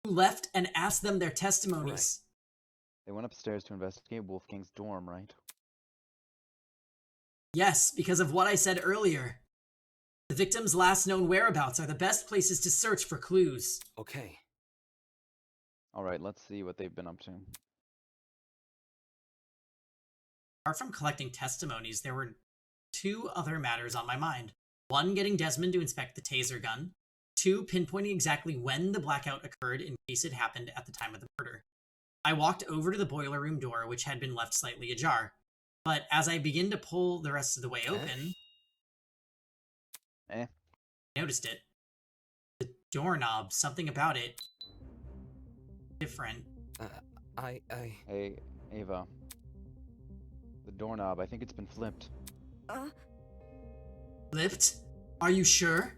Speaker 8: who left and ask them their testimonies.
Speaker 9: They went upstairs to investigate Wolfgang's dorm, right?
Speaker 8: Yes, because of what I said earlier. The victims' last known whereabouts are the best places to search for clues.
Speaker 17: Okay.
Speaker 9: Alright, let's see what they've been up to.
Speaker 8: Apart from collecting testimonies, there were 2 other matters on my mind. 1, getting Desmond to inspect the taser gun. 2, pinpointing exactly when the blackout occurred in case it happened at the time of the murder. I walked over to the boiler room door, which had been left slightly ajar. But as I begin to pull the rest of the way open, I noticed it. The doorknob, something about it, different.
Speaker 9: Hey, Ava. The doorknob, I think it's been flipped.
Speaker 8: Flipped? Are you sure?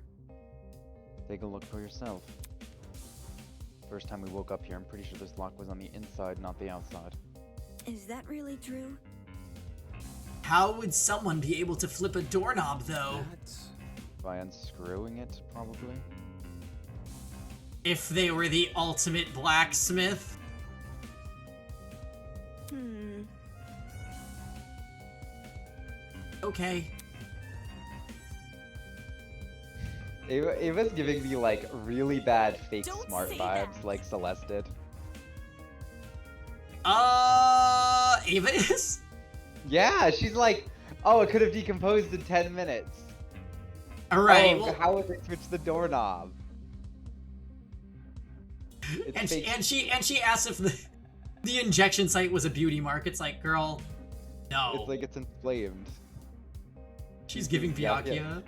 Speaker 9: Take a look for yourself. First time we woke up here, I'm pretty sure this lock was on the inside, not the outside.
Speaker 3: Is that really true?
Speaker 8: How would someone be able to flip a doorknob, though?
Speaker 9: By unscrewing it, probably.
Speaker 8: If they were the ultimate blacksmith? Okay.
Speaker 9: Ava's giving me, like, really bad fake smart vibes, like Celeste did.
Speaker 8: Ava is?
Speaker 9: Yeah, she's like, oh, it could have decomposed in 10 minutes.
Speaker 8: Alright,
Speaker 9: oh,
Speaker 8: well,
Speaker 9: how would they switch the doorknob?
Speaker 8: And she asked if the injection site was a beauty mark. It's like, girl, no.
Speaker 9: It's like it's inflamed.
Speaker 8: She's giving Byakuya.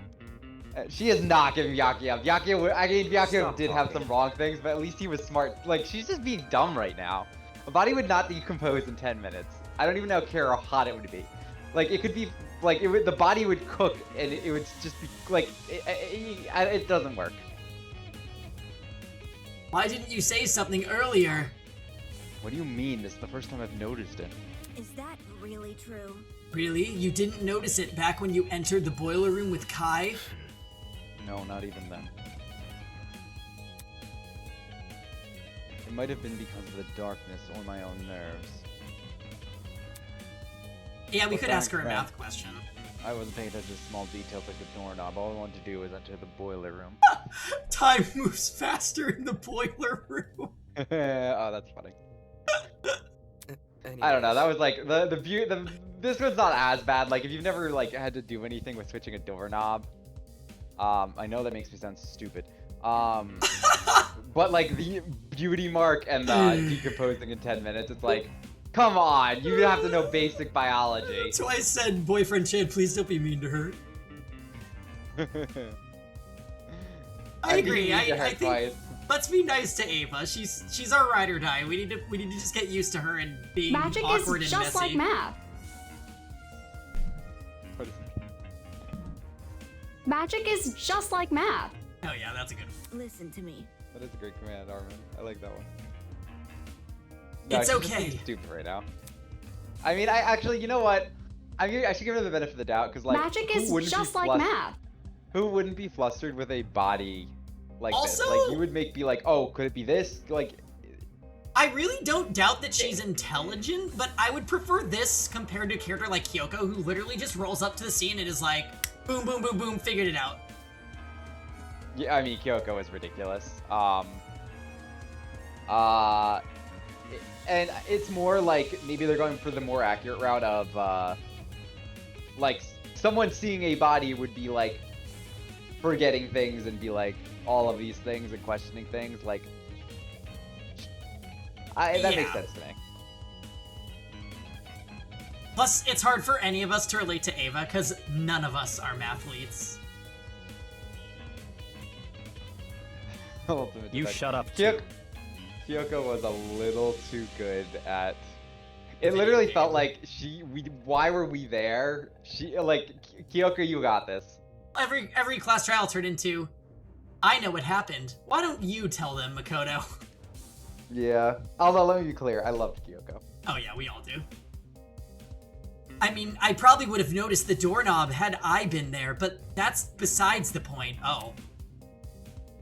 Speaker 9: She is not giving Byakuya. Byakuya did have some wrong things, but at least he was smart. Like, she's just being dumb right now. A body would not decompose in 10 minutes. I don't even care how hot it would be. Like, it could be, like, the body would cook, and it would just be, like, it doesn't work.
Speaker 8: Why didn't you say something earlier?
Speaker 9: What do you mean? This is the first time I've noticed it.
Speaker 3: Is that really true?
Speaker 8: Really? You didn't notice it back when you entered the boiler room with Kai?
Speaker 9: No, not even then. It might have been because of the darkness or my own nerves.
Speaker 8: Yeah, we could ask her a math question.
Speaker 9: I wasn't paying attention to small details like the doorknob. All I wanted to do was enter the boiler room.
Speaker 8: Time moves faster in the boiler room.
Speaker 9: Oh, that's funny. I don't know. That was like this was not as bad. Like if you've never like had to do anything with switching a doorknob. I know that makes me sound stupid. But like the beauty mark and the decomposing in 10 minutes, it's like, come on, you have to know basic biology.
Speaker 8: So I said, boyfriend Chad, please don't be mean to her. I agree. I think let's be nice to Ava. She's our ride or die. We need to just get used to her and being
Speaker 6: Magic
Speaker 8: awkward
Speaker 6: is
Speaker 8: and
Speaker 6: just
Speaker 8: messy.
Speaker 6: like math. Magic is just like math.
Speaker 8: Oh yeah, that's a good one.
Speaker 3: Listen to me.
Speaker 9: That is a great command, Armin. I like that one.
Speaker 8: It's
Speaker 9: she's just
Speaker 8: okay.
Speaker 9: being stupid right now. I mean, I actually, you know what? I should give her the benefit of the doubt because like
Speaker 6: Magic is just like math.
Speaker 9: Who wouldn't be flustered with a body like
Speaker 8: Also,
Speaker 9: this? Like you would be like, oh, could it be this? Like,
Speaker 8: I really don't doubt that she's intelligent, but I would prefer this compared to a character like Kyoko, who literally just rolls up to the scene and is like, boom, boom, boom, boom, figured it out.
Speaker 9: yeah, I mean, Kyoko is ridiculous. And it's more like maybe they're going for the more accurate route of like someone seeing a body would be like forgetting things and be like all of these things and questioning things. Like, that makes sense to me.
Speaker 8: Plus, it's hard for any of us to relate to Ava because none of us are mathletes.
Speaker 9: You
Speaker 17: shut up.
Speaker 9: Kyoko was a little too good at. It literally felt like why were we there? Kyoko, you got this.
Speaker 8: Every class trial turned into, I know what happened. Why don't you tell them, Makoto?
Speaker 9: Yeah. Although, let me be clear, I loved Kyoko.
Speaker 8: Oh yeah, we all do. I mean, I probably would have noticed the doorknob had I been there, but that's besides the point. Oh.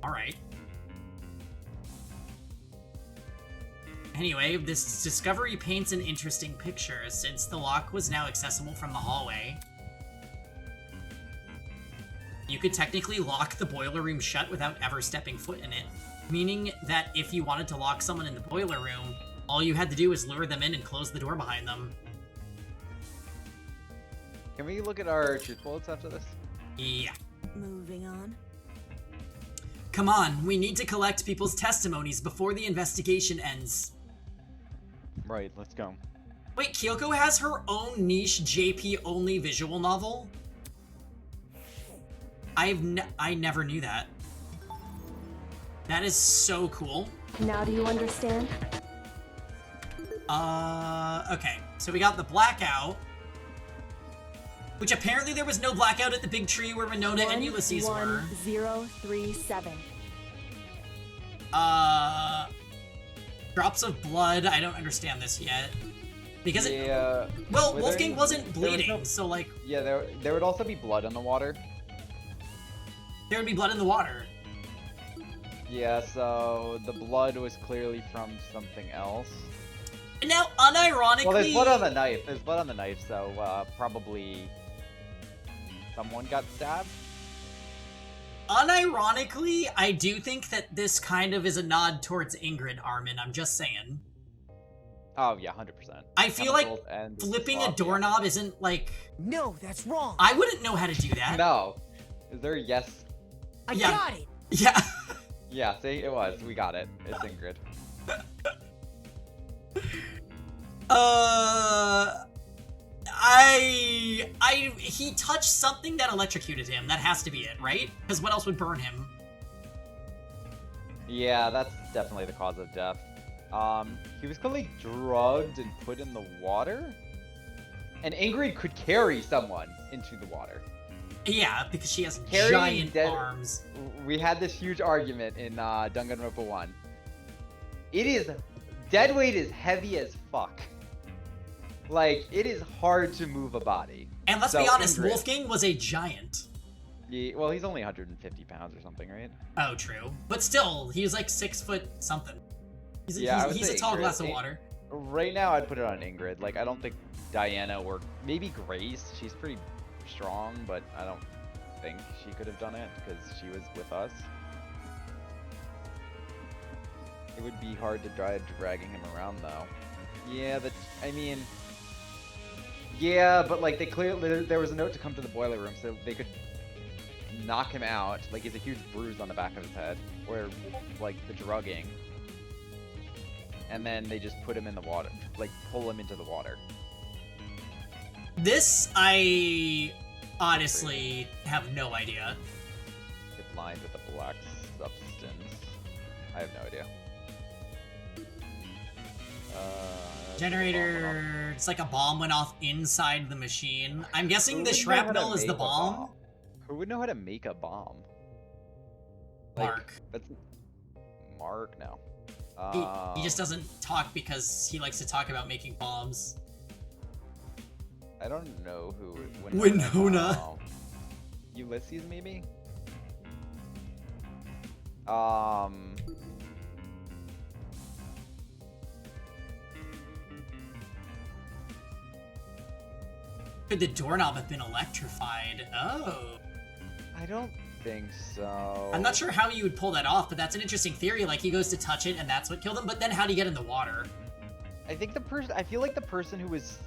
Speaker 8: Alright. Anyway, this discovery paints an interesting picture, since the lock was now accessible from the hallway. You could technically lock the boiler room shut without ever stepping foot in it, meaning that if you wanted to lock someone in the boiler room, all you had to do was lure them in and close the door behind them.
Speaker 9: Can we look at our truth bullets after this?
Speaker 8: Yeah.
Speaker 5: Moving on.
Speaker 8: Come on, we need to collect people's testimonies before the investigation ends.
Speaker 9: Right, let's go.
Speaker 8: Wait, Kyoko has her own niche JP-only visual novel? I never knew that. That is so cool.
Speaker 3: Now do you understand?
Speaker 8: Okay. So we got the blackout. Which apparently there was no blackout at the big tree where Winona and Ulysses were.
Speaker 3: 1037.
Speaker 8: Drops of blood. I don't understand this yet. Because it...
Speaker 9: Yeah.
Speaker 8: Well, Wolfgang wasn't bleeding, so like...
Speaker 9: Yeah, there would also be blood in the water.
Speaker 8: There would be blood in the water.
Speaker 9: Yeah, so the blood was clearly from something else.
Speaker 8: And now, unironically...
Speaker 9: Well, there's blood on the knife. There's blood on the knife, so probably someone got stabbed.
Speaker 8: Unironically, I do think that this kind of is a nod towards Ingrid, Armin. I'm just saying.
Speaker 9: Oh, yeah, 100%.
Speaker 8: I feel like flipping a doorknob isn't like...
Speaker 16: No, that's wrong.
Speaker 8: I wouldn't know how to do that.
Speaker 9: No. Is there a yes?
Speaker 16: I got it.
Speaker 8: Yeah.
Speaker 9: Yeah, see, it was. We got it. It's Ingrid.
Speaker 8: He touched something that electrocuted him. That has to be it, right? Because what else would burn him?
Speaker 9: Yeah, that's definitely the cause of death. He was clearly drugged and put in the water? And Ingrid could carry someone into the water.
Speaker 8: Yeah, because she has
Speaker 9: Carrying
Speaker 8: giant arms.
Speaker 9: We had this huge argument in Danganronpa 1. Dead weight is heavy as fuck. Like, it is hard to move a body.
Speaker 8: And let's be honest, Wolfgang was a giant.
Speaker 9: Yeah, well, he's only 150 pounds or something, right?
Speaker 8: Oh, true. But still, he was like 6 foot something. He's a tall glass of water.
Speaker 9: Right now, I'd put it on Ingrid. Like, I don't think Diana or maybe Grace. She's pretty strong, but I don't think she could have done it because she was with us. It would be hard to try dragging him around, though. Yeah, yeah, but like they clearly there was a note to come to the boiler room so they could knock him out. Like he's a huge bruise on the back of his head, or like the drugging, and then they just put him in the water, like pull him into the water.
Speaker 8: This I honestly have no idea.
Speaker 9: It lined with a black substance. I have no idea.
Speaker 8: Generator, it's like a bomb went off inside the machine. I'm guessing the shrapnel is the bomb.
Speaker 9: Who would know how to make a bomb?
Speaker 8: Mark.
Speaker 9: That's Mark, no.
Speaker 8: He just doesn't talk because he likes to talk about making bombs.
Speaker 9: I don't know who
Speaker 8: Winona.
Speaker 9: Ulysses, maybe?
Speaker 8: Could the doorknob have been electrified? Oh.
Speaker 9: I don't think so.
Speaker 8: I'm not sure how you would pull that off, but that's an interesting theory. Like, he goes to touch it, and that's what killed him. But then how do you get in the water?
Speaker 9: I think I feel like the person who was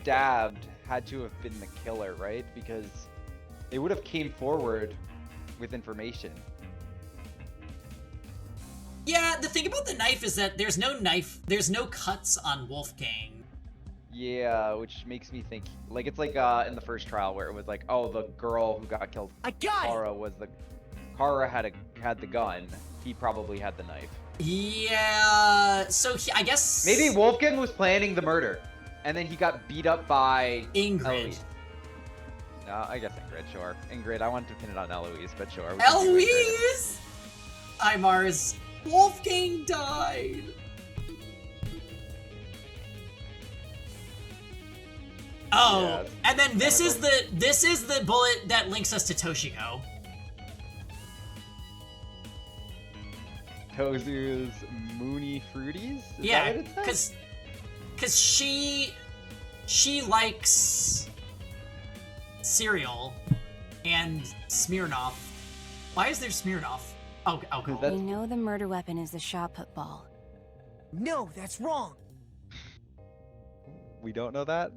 Speaker 9: stabbed had to have been the killer, right? Because they would have came forward with information.
Speaker 8: Yeah, the thing about the knife is that there's no cuts on Wolfgang.
Speaker 9: Yeah, which makes me think, like, it's like in the first trial where it was like, oh, the girl who got killed, Kara had the gun. He probably had the knife.
Speaker 8: Yeah, so I guess
Speaker 9: Maybe Wolfgang was planning the murder, and then he got beat up by
Speaker 8: Ingrid.
Speaker 9: Eloise. No, I guess Ingrid, sure. Ingrid, I wanted to pin it on Eloise, but sure.
Speaker 8: Eloise! Hi, Mars. Wolfgang died. Oh,
Speaker 9: Yes.
Speaker 8: and then this is the bullet that links us to Toshiko.
Speaker 9: Tozu's Moony Fruities? Is
Speaker 8: Yeah,
Speaker 9: that what it says?
Speaker 8: cause she likes cereal and Smirnoff. Why is there Smirnoff? Oh, alcohol.
Speaker 3: We know the murder weapon is the shot put ball.
Speaker 16: No, that's wrong.
Speaker 9: We don't know that?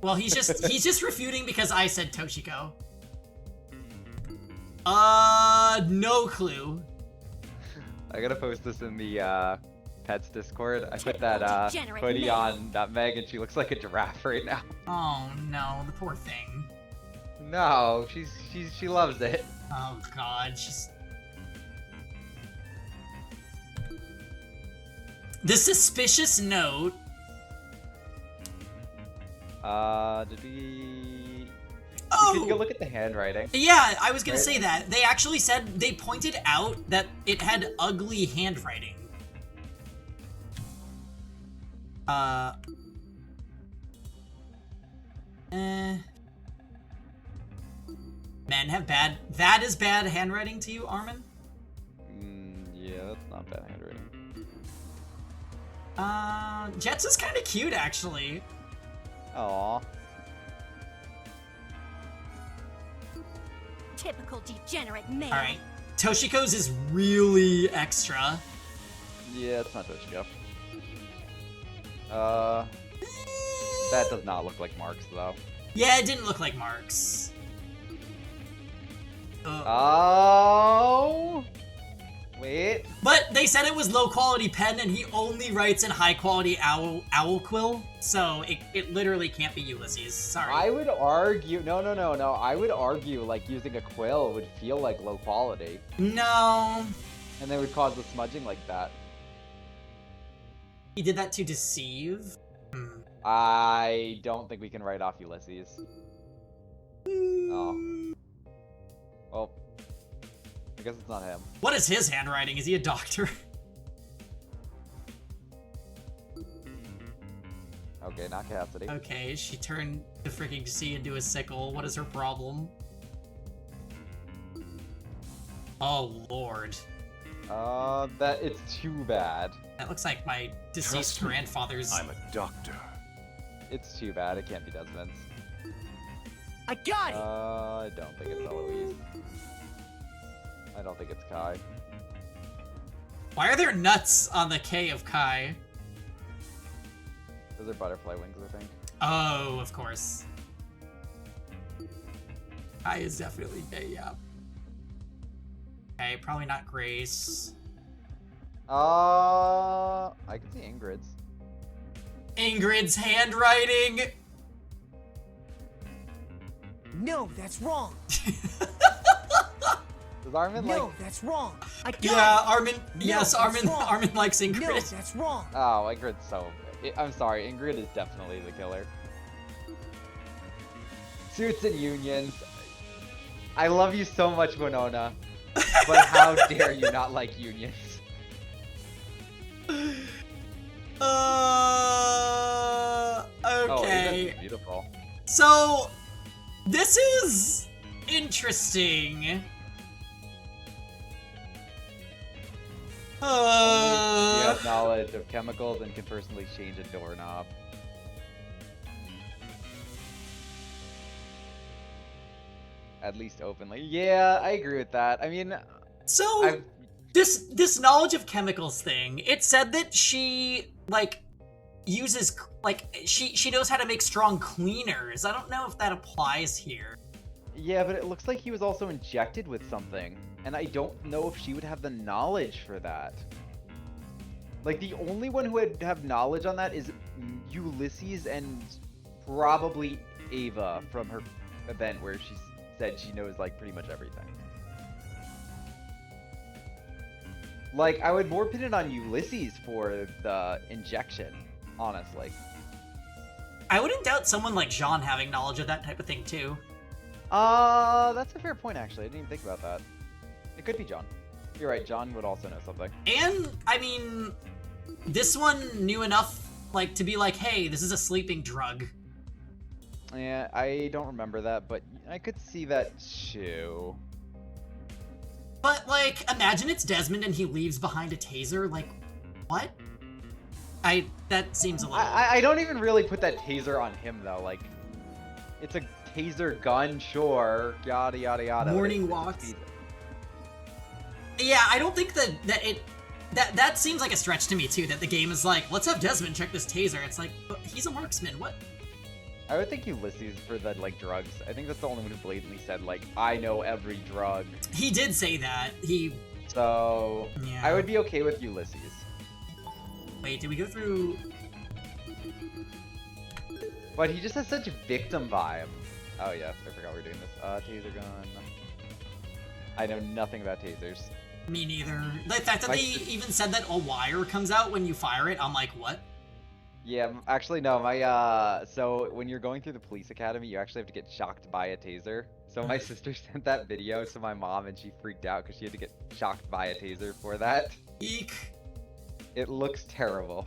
Speaker 8: Well, he's just refuting because I said Toshiko. No clue.
Speaker 9: I gotta post this in the Pets Discord. I put that hoodie on that Meg, and she looks like a giraffe right now.
Speaker 8: Oh no, the poor thing.
Speaker 9: No, she loves it.
Speaker 8: Oh god, she's... The suspicious note.
Speaker 9: Did we...
Speaker 8: Oh!
Speaker 9: We could go look at the handwriting.
Speaker 8: Yeah, I was gonna
Speaker 9: Right?
Speaker 8: say that. They actually said, they pointed out that it had ugly handwriting. Men have bad... That is bad handwriting to you, Armin?
Speaker 9: Yeah, that's not bad handwriting.
Speaker 8: Jets is kind of cute, actually.
Speaker 9: Aww.
Speaker 3: Typical degenerate male.
Speaker 8: Alright. Toshiko's is really extra.
Speaker 9: Yeah, it's not Toshiko. That does not look like Mark's, though.
Speaker 8: Yeah, it didn't look like Mark's.
Speaker 9: Oh! Wait.
Speaker 8: But they said it was low quality pen and he only writes in high quality owl quill, so it literally can't be Ulysses. Sorry.
Speaker 9: I would argue... No. I would argue, like, using a quill would feel like low quality.
Speaker 8: No.
Speaker 9: And they would cause the smudging like that.
Speaker 8: He did that to deceive?
Speaker 9: I don't think we can write off Ulysses. Oh. Well, I guess it's not him.
Speaker 8: What is his handwriting? Is he a doctor?
Speaker 9: Okay, not Cassidy.
Speaker 8: Okay, she turned the freaking sea into a sickle. What is her problem? Oh, Lord.
Speaker 9: That it's too bad.
Speaker 8: That looks like my deceased grandfather's...
Speaker 19: I'm a doctor.
Speaker 9: It's too bad. It can't be Desmond's.
Speaker 16: I got it!
Speaker 9: I don't think it's Eloise. I don't think it's Kai.
Speaker 8: Why are there nuts on the K of Kai?
Speaker 9: Those are butterfly wings, I think.
Speaker 8: Oh, of course. Kai is definitely gay, yeah. Okay, probably not Grace.
Speaker 9: I can see Ingrid's.
Speaker 8: Ingrid's handwriting!
Speaker 16: No, that's wrong.
Speaker 9: Does Armin
Speaker 16: No,
Speaker 9: like...
Speaker 16: that's wrong. I got
Speaker 8: Yeah,
Speaker 16: it.
Speaker 8: Armin.
Speaker 16: No,
Speaker 8: Yes,
Speaker 16: that's
Speaker 8: Armin.
Speaker 16: wrong.
Speaker 8: Armin likes Ingrid.
Speaker 16: No, that's wrong.
Speaker 9: Oh, Ingrid's so... I'm sorry, Ingrid is definitely the killer. Suits and unions. I love you so much, Winona. But how dare you not like unions?
Speaker 8: Okay.
Speaker 9: Oh, beautiful.
Speaker 8: So, this is interesting.
Speaker 9: You have knowledge of chemicals and can personally change a doorknob. At least openly. Yeah, I agree with that. I mean,
Speaker 8: So, this knowledge of chemicals thing, it said that she, like, uses, like, she knows how to make strong cleaners. I don't know if that applies here.
Speaker 9: yeah, but it looks like he was also injected with something. And I don't know if she would have the knowledge for that. Like, the only one who would have knowledge on that is Ulysses and probably Ava from her event where she said she knows, like, pretty much everything. Like, I would more pin it on Ulysses for the injection, honestly.
Speaker 8: I wouldn't doubt someone like Jean having knowledge of that type of thing, too.
Speaker 9: That's a fair point, actually. I didn't even think about that. It could be John. You're right, John would also know something.
Speaker 8: And, I mean, this one knew enough, like, to be like, hey, this is a sleeping drug.
Speaker 9: Yeah, I don't remember that, but I could see that too.
Speaker 8: But, like, imagine it's Desmond and he leaves behind a taser, like, what? That seems a little...
Speaker 9: I don't even really put that taser on him, though, like, it's a taser gun, sure, yada yada yada.
Speaker 8: Morning walks. Yeah, I don't think that seems like a stretch to me, too, that the game is like, let's have Desmond check this taser. It's like, but he's a marksman, what?
Speaker 9: I would think Ulysses for the, like, drugs. I think that's the only one who blatantly said, like, I know every drug.
Speaker 8: He did say that.
Speaker 9: So,
Speaker 8: yeah.
Speaker 9: I would be okay with Ulysses.
Speaker 8: Wait, did we go through...
Speaker 9: But he just has such a victim vibe. Oh yeah, I forgot we're doing this. Taser gun. I know nothing about tasers.
Speaker 8: Me neither. The fact that they even said that a wire comes out when you fire it, I'm like, what?
Speaker 9: Yeah, actually no, so when you're going through the police academy, you actually have to get shocked by a taser. So my sister sent that video to my mom and she freaked out because she had to get shocked by a taser for that.
Speaker 8: Eek.
Speaker 9: It looks terrible.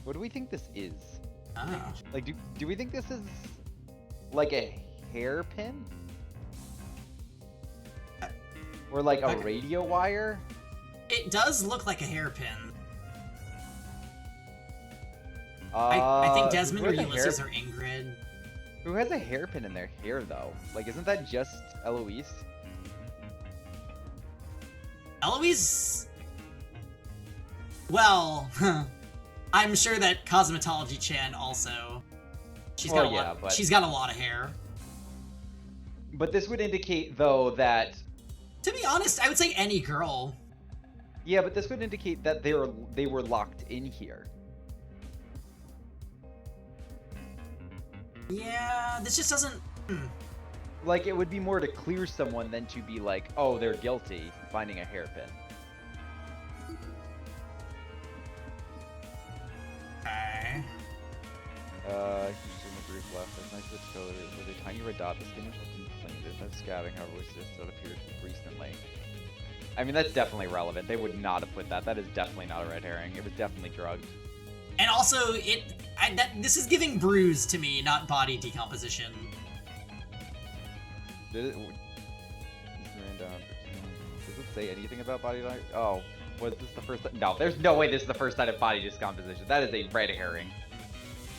Speaker 9: What do we think this is?
Speaker 8: Ah.
Speaker 9: Like, do we think this is like a hairpin? Or like a radio wire?
Speaker 8: It does look like a hairpin. I think Desmond or Ulysses or Ingrid.
Speaker 9: Who has a hairpin in their hair, though? Like, isn't that just Eloise?
Speaker 8: Eloise? Well, I'm sure that Cosmetology Chan also. She's got a lot of hair.
Speaker 9: But this would indicate, though, that...
Speaker 8: To be honest, I would say any girl.
Speaker 9: Yeah, but this would indicate that they were locked in here.
Speaker 8: Yeah, this just doesn't...
Speaker 9: Like, it would be more to clear someone than to be like, oh, they're guilty, finding a hairpin.
Speaker 8: Okay.
Speaker 9: Just in the brief left, there's nice rich color with a tiny red dot. The skin is often plain. There's no scabbing, however, which just that appeared recently. I mean, that's definitely relevant. They would not have put that. That is definitely not a red herring. It was definitely drugged.
Speaker 8: And also, this is giving bruise to me, not body decomposition.
Speaker 9: Did it? Does it say anything about body? Oh, was this the first? No, there's no way this is the first sign of body discomposition. That is a red herring.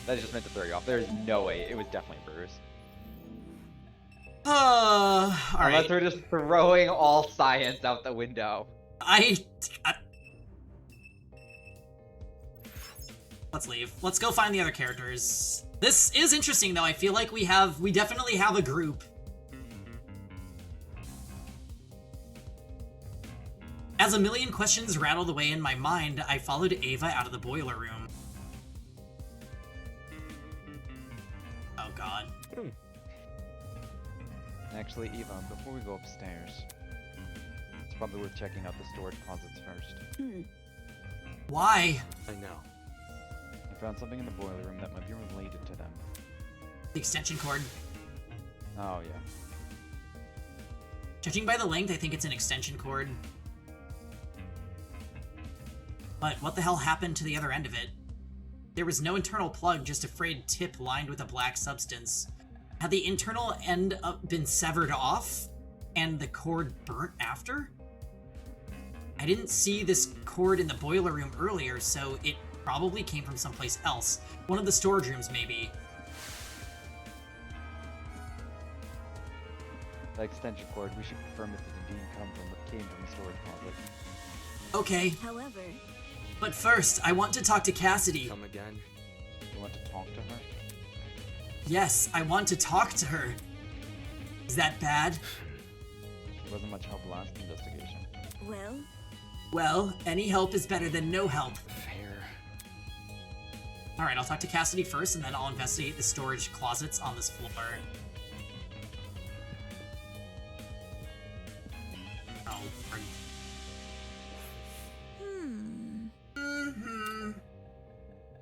Speaker 9: That is just meant to throw you off. There is no way. It was definitely bruise.
Speaker 8: Alright.
Speaker 9: Unless we're just throwing all science out the window.
Speaker 8: Let's leave. Let's go find the other characters. This is interesting, though. I feel like we definitely have a group. As a million questions rattled away in my mind, I followed Ava out of the boiler room. Oh god.
Speaker 9: Actually, Eva, before we go upstairs, it's probably worth checking out the storage closets first.
Speaker 8: Why?
Speaker 17: I know.
Speaker 9: I found something in the boiler room that might be related to them.
Speaker 8: The extension cord.
Speaker 9: Oh, yeah.
Speaker 8: Judging by the length, I think it's an extension cord. But what the hell happened to the other end of it? There was no internal plug, just a frayed tip lined with a black substance. Had the internal end been severed off, and the cord burnt after? I didn't see this cord in the boiler room earlier, so it probably came from someplace else. One of the storage rooms, maybe.
Speaker 9: The extension cord, we should confirm if it indeed came from the storage closet.
Speaker 8: Okay.
Speaker 3: However...
Speaker 8: But first, I want to talk to Cassidy.
Speaker 17: Come again?
Speaker 9: You want to talk to her?
Speaker 8: Yes, I want to talk to her. Is that bad?
Speaker 9: There wasn't much help last investigation.
Speaker 8: Well, any help is better than no help.
Speaker 17: Fair.
Speaker 8: Alright, I'll talk to Cassidy first, and then I'll investigate the storage closets on this floor. Oh,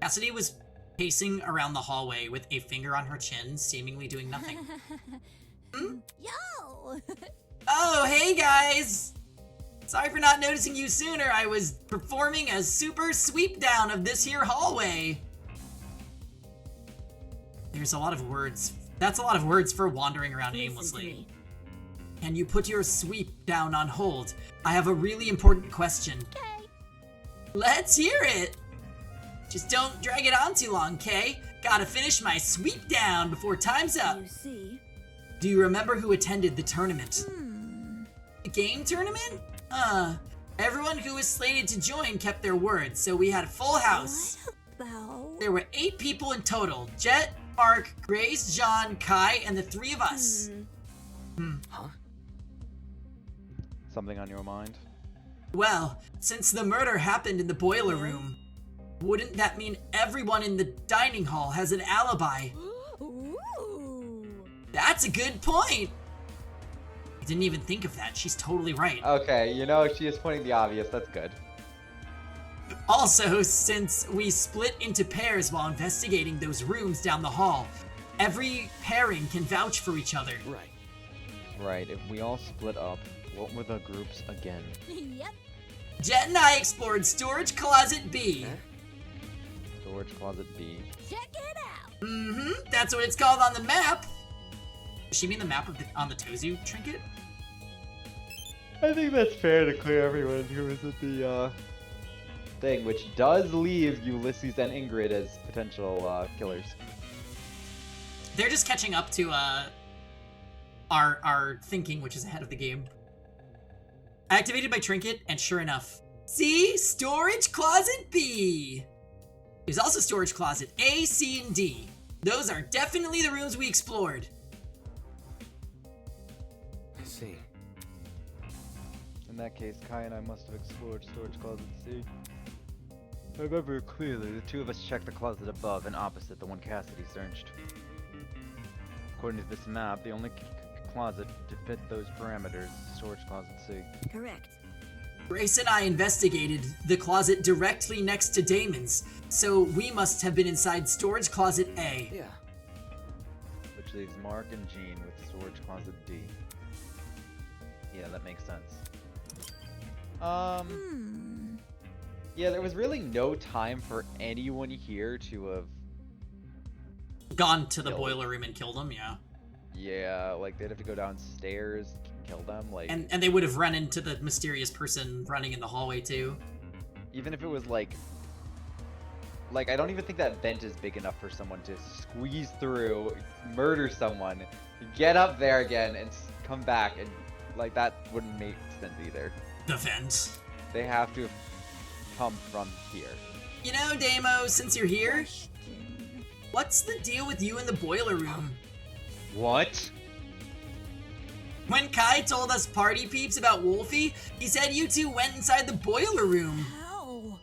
Speaker 8: Cassidy was pacing around the hallway with a finger on her chin, seemingly doing nothing.
Speaker 3: Yo!
Speaker 8: Oh, hey guys! Sorry for not noticing you sooner. I was performing a super sweep down of this here hallway. There's a lot of words. That's a lot of words for wandering around aimlessly. Can you put your sweep down on hold? I have a really important question.
Speaker 3: Okay.
Speaker 8: Let's hear it! Just don't drag it on too long, Kay. Gotta finish my sweep down before time's up.
Speaker 3: You see?
Speaker 8: Do you remember who attended the tournament? The game tournament? Everyone who was slated to join kept their word, so we had a full house. There were 8 people in total. Jet, Mark, Grace, John, Kai, and the 3 of us.
Speaker 17: Huh?
Speaker 9: Something on your mind?
Speaker 8: Well, since the murder happened in the boiler room, wouldn't that mean everyone in the dining hall has an alibi? That's a good point! I didn't even think of that. She's totally right.
Speaker 9: Okay, you know, she is pointing the obvious. That's good.
Speaker 8: Also, since we split into pairs while investigating those rooms down the hall, every pairing can vouch for each other.
Speaker 17: Right.
Speaker 9: Right, if we all split up, what were the groups again?
Speaker 3: Yep.
Speaker 8: Jet and I explored Storage Closet B.
Speaker 9: Storage Closet B.
Speaker 3: Check it out.
Speaker 8: That's what it's called on the map. Does she mean the map of on the Tozu trinket?
Speaker 9: I think that's fair to clear everyone who was at the thing, which does leave Ulysses and Ingrid as potential killers.
Speaker 8: They're just catching up to our thinking, which is ahead of the game. I activated my trinket, and sure enough, see? Storage Closet B! There's also Storage Closet A, C, and D. Those are definitely the rooms we explored.
Speaker 17: I see.
Speaker 9: In that case, Kai and I must have explored Storage Closet C. I remember clearly the 2 of us checked the closet above and opposite the one Cassidy searched. According to this map, the only closet to fit those parameters is Storage Closet C.
Speaker 3: Correct.
Speaker 8: Grace and I investigated the closet directly next to Damon's, so we must have been inside Storage Closet A.
Speaker 17: Yeah.
Speaker 9: Which leaves Mark and Jean with Storage Closet D. Yeah, that makes sense. Yeah, there was really no time for anyone here to have
Speaker 8: gone to the boiler room and killed him, yeah.
Speaker 9: Yeah, like they'd have to go downstairs, kill them, like.
Speaker 8: And they would have run into the mysterious person running in the hallway too.
Speaker 9: Even if it was like I don't even think that vent is big enough for someone to squeeze through, murder someone, get up there again, and come back, and like that wouldn't make sense either.
Speaker 8: The vent.
Speaker 9: They have to come from here.
Speaker 8: You know, Damo, since you're here, what's the deal with you in the boiler room?
Speaker 9: What?
Speaker 8: When Kai told us party peeps about Wolfie, he said you 2 went inside the boiler room.
Speaker 3: How?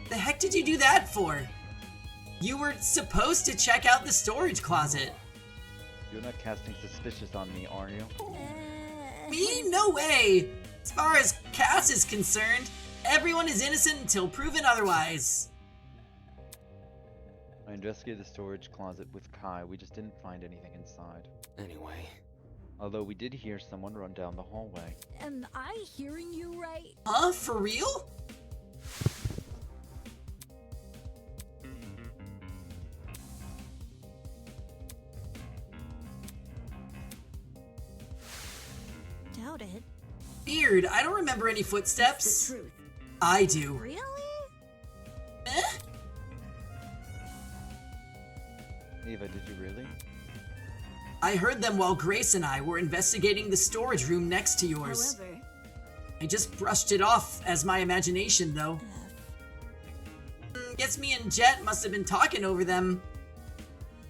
Speaker 8: The heck did you do that for? You were supposed to check out the storage closet.
Speaker 9: You're not casting suspicious on me, are you?
Speaker 8: Me? No way! As far as Cass is concerned, everyone is innocent until proven otherwise.
Speaker 9: I investigated the storage closet with Kai. We just didn't find anything inside.
Speaker 17: Anyway.
Speaker 9: Although we did hear someone run down the hallway.
Speaker 3: Am I hearing you right?
Speaker 8: Huh? For real?
Speaker 3: Doubt it.
Speaker 8: Weird. I don't remember any footsteps.
Speaker 3: It's the truth.
Speaker 8: I do.
Speaker 3: Really?
Speaker 9: Eva, did you really?
Speaker 8: I heard them while Grace and I were investigating the storage room next to yours.
Speaker 3: However,
Speaker 8: I just brushed it off as my imagination, though. Guess me and Jet must have been talking over them.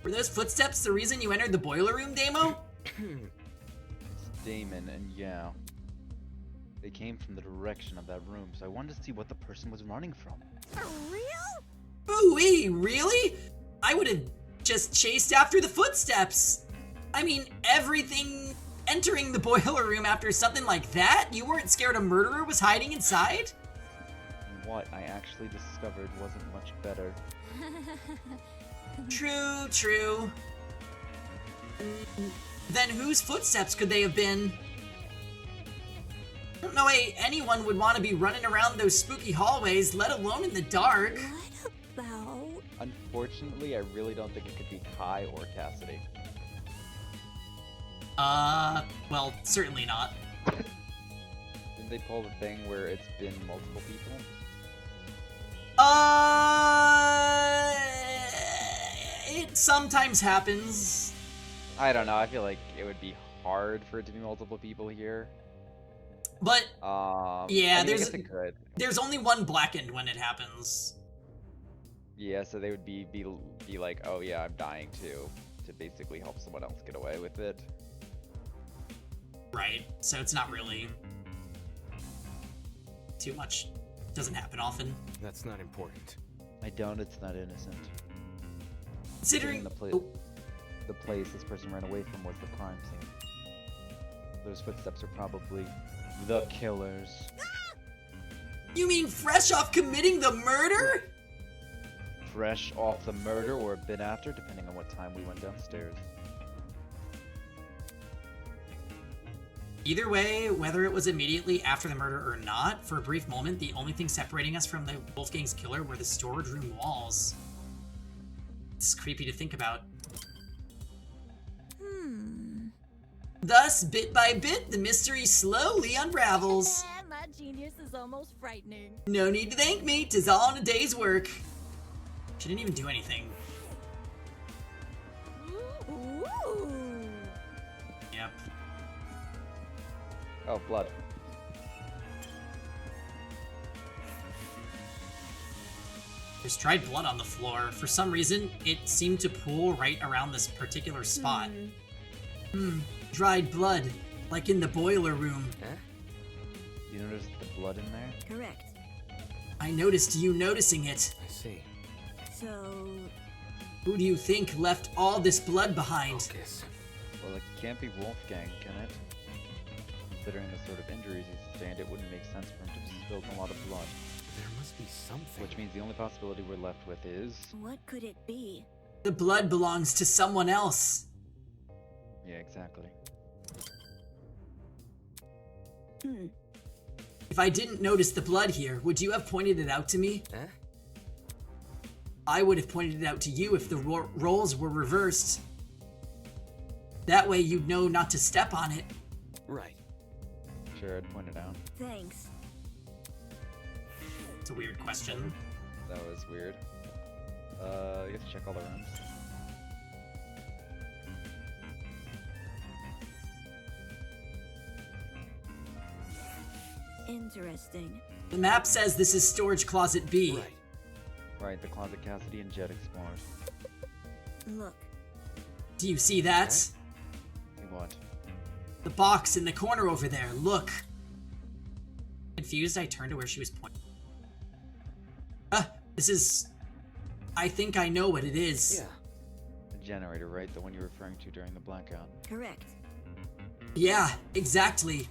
Speaker 8: Were those footsteps the reason you entered the boiler room, Damo?
Speaker 10: Damon, and yeah. They came from the direction of that room, so I wanted to see what the person was running from.
Speaker 3: For real?
Speaker 8: Ooh-wee, really? I would have just chased after the footsteps. I mean, everything entering the boiler room after something like that? You weren't scared a murderer was hiding inside?
Speaker 10: What I actually discovered wasn't much better.
Speaker 8: True, true. Then whose footsteps could they have been? No way anyone would want to be running around those spooky hallways, let alone in the dark.
Speaker 3: What about...
Speaker 9: Unfortunately, I really don't think it could be Kai or Cassidy.
Speaker 8: Well, certainly not.
Speaker 9: Didn't they pull the thing where it's been multiple people?
Speaker 8: It sometimes happens.
Speaker 9: I don't know, I feel like it would be hard for it to be multiple people here.
Speaker 8: But, yeah,
Speaker 9: I guess it could.
Speaker 8: there's only one blackened when it happens.
Speaker 9: Yeah, so they would be like, oh yeah, I'm dying too, to basically help someone else get away with it.
Speaker 8: Right, so it's not really too much. Doesn't happen often.
Speaker 17: That's not important.
Speaker 10: I doubt it's not innocent.
Speaker 8: Considering
Speaker 10: the place this person ran away from was the crime scene. Those footsteps are probably the killers.
Speaker 8: You mean fresh off committing the murder?
Speaker 10: Fresh off the murder or a bit after, depending on what time we went downstairs.
Speaker 8: Either way, whether it was immediately after the murder or not, for a brief moment, the only thing separating us from the Wolfgang's killer were the storage room walls. It's creepy to think about. Thus, bit by bit, the mystery slowly unravels.
Speaker 3: My genius is almost frightening.
Speaker 8: No need to thank me, 'tis all in a day's work. She didn't even do anything.
Speaker 3: Ooh.
Speaker 8: Yep.
Speaker 9: Oh, blood.
Speaker 8: There's dried blood on the floor. For some reason, it seemed to pool right around this particular spot. Dried blood, like in the boiler room.
Speaker 10: You noticed the blood in there?
Speaker 3: Correct.
Speaker 8: I noticed you noticing it.
Speaker 17: I see.
Speaker 3: So...
Speaker 8: Who do you think left all this blood behind?
Speaker 17: Focus.
Speaker 10: Well, it can't be Wolfgang, can it? Considering the sort of injuries he sustained, it wouldn't make sense for him to have spilled a lot of blood.
Speaker 17: There must be something.
Speaker 10: Which means the only possibility we're left with is...
Speaker 3: What could it be?
Speaker 8: The blood belongs to someone else.
Speaker 10: Yeah, exactly.
Speaker 8: If I didn't notice the blood here, would you have pointed it out to me? I would have pointed it out to you if the roles were reversed. That way you'd know not to step on it.
Speaker 17: Right.
Speaker 10: Sure, I'd point it out.
Speaker 3: Thanks.
Speaker 8: It's a weird question.
Speaker 9: That was weird.
Speaker 10: I guess check all the rooms.
Speaker 3: Interesting.
Speaker 8: The map says this is storage closet B.
Speaker 17: Right.
Speaker 10: Right, the closet Cassidy and Jet explored.
Speaker 3: Look.
Speaker 8: Do you see that?
Speaker 10: See what?
Speaker 8: The box in the corner over there. Look. Confused, I turned to where she was pointing. This is... I think I know what it is.
Speaker 17: Yeah.
Speaker 10: The generator, right? The one you were referring to during the blackout.
Speaker 3: Correct.
Speaker 8: Yeah, exactly.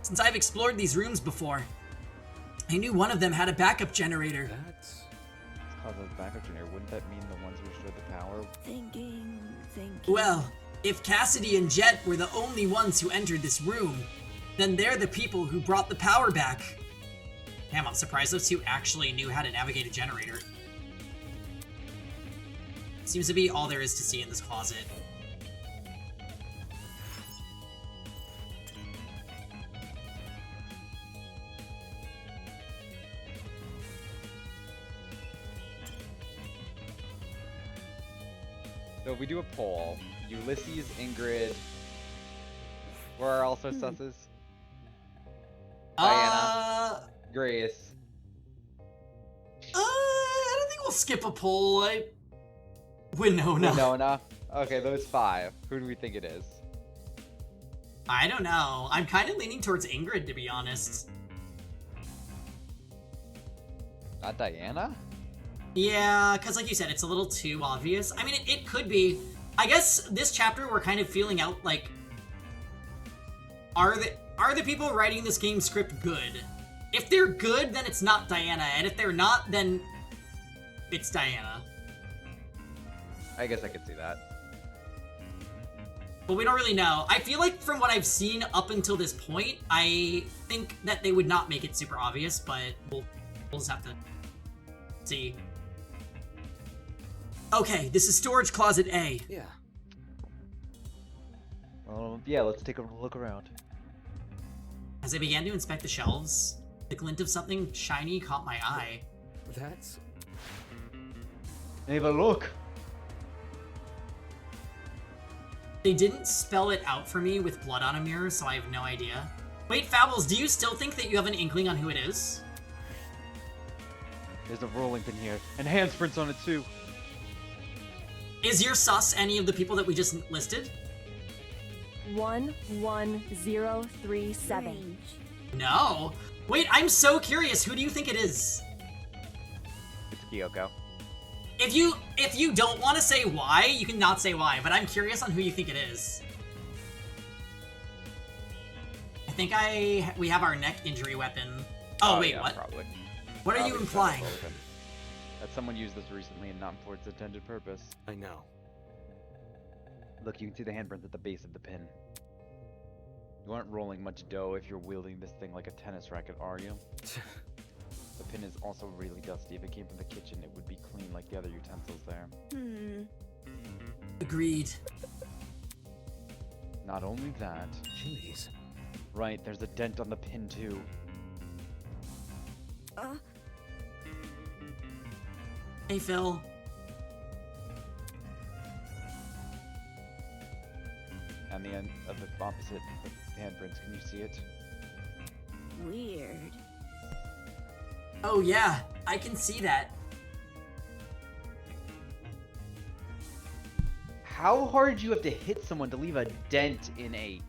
Speaker 8: Since I've explored these rooms before, I knew one of them had a backup generator.
Speaker 17: That's...
Speaker 10: It's called a backup generator. Wouldn't that mean the ones who restored the power?
Speaker 3: Thinking.
Speaker 8: Well, if Cassidy and Jet were the only ones who entered this room, then they're the people who brought the power back. Damn, I'm surprised those two actually knew how to navigate a generator. Seems to be all there is to see in this closet.
Speaker 9: So if we do a poll, Ulysses, Ingrid, where are also susses? Diana, Grace.
Speaker 8: I don't think we'll skip a poll. Winona.
Speaker 9: Winona. Okay, those 5. Who do we think it is?
Speaker 8: I don't know. I'm kind of leaning towards Ingrid, to be honest.
Speaker 9: Not Diana?
Speaker 8: Yeah, because like you said, it's a little too obvious. I mean, it could be. I guess this chapter we're kind of feeling out, like, are the people writing this game script good? If they're good, then it's not Diana, and if they're not, then it's Diana.
Speaker 9: I guess I could see that.
Speaker 8: But we don't really know. I feel like from what I've seen up until this point, I think that they would not make it super obvious, but we'll just have to see. Okay, this is storage closet A.
Speaker 17: Yeah.
Speaker 10: Yeah, let's take a look around.
Speaker 8: As I began to inspect the shelves, the glint of something shiny caught my eye.
Speaker 17: That's...
Speaker 10: Ava, look!
Speaker 8: They didn't spell it out for me with blood on a mirror, so I have no idea. Wait, Fables, do you still think that you have an inkling on who it is?
Speaker 10: There's a rolling pin here, and handprints on it too.
Speaker 8: Is your sus any of the people that we just listed?
Speaker 3: 11037.
Speaker 8: No. Wait, I'm so curious. Who do you think it is?
Speaker 9: It's Kyoko.
Speaker 8: If you don't want to say why, you can not say why, but I'm curious on who you think it is. I think we have our neck injury weapon. Oh wait,
Speaker 9: yeah,
Speaker 8: what?
Speaker 9: Probably.
Speaker 8: What are you implying?
Speaker 9: That someone used this recently and not for its intended purpose.
Speaker 17: I know.
Speaker 10: Look, you can see the handprints at the base of the pin. You aren't rolling much dough if you're wielding this thing like a tennis racket, are you? The pin is also really dusty. If it came from the kitchen, it would be clean like the other utensils there.
Speaker 8: Agreed.
Speaker 10: Not only that...
Speaker 17: Jeez.
Speaker 10: Right, there's a dent on the pin too.
Speaker 8: Hey, Phil.
Speaker 10: And the end of the opposite of the handprints, can you see it?
Speaker 3: Weird.
Speaker 8: Oh yeah, I can see that.
Speaker 10: How hard do you have to hit someone to leave a dent in a...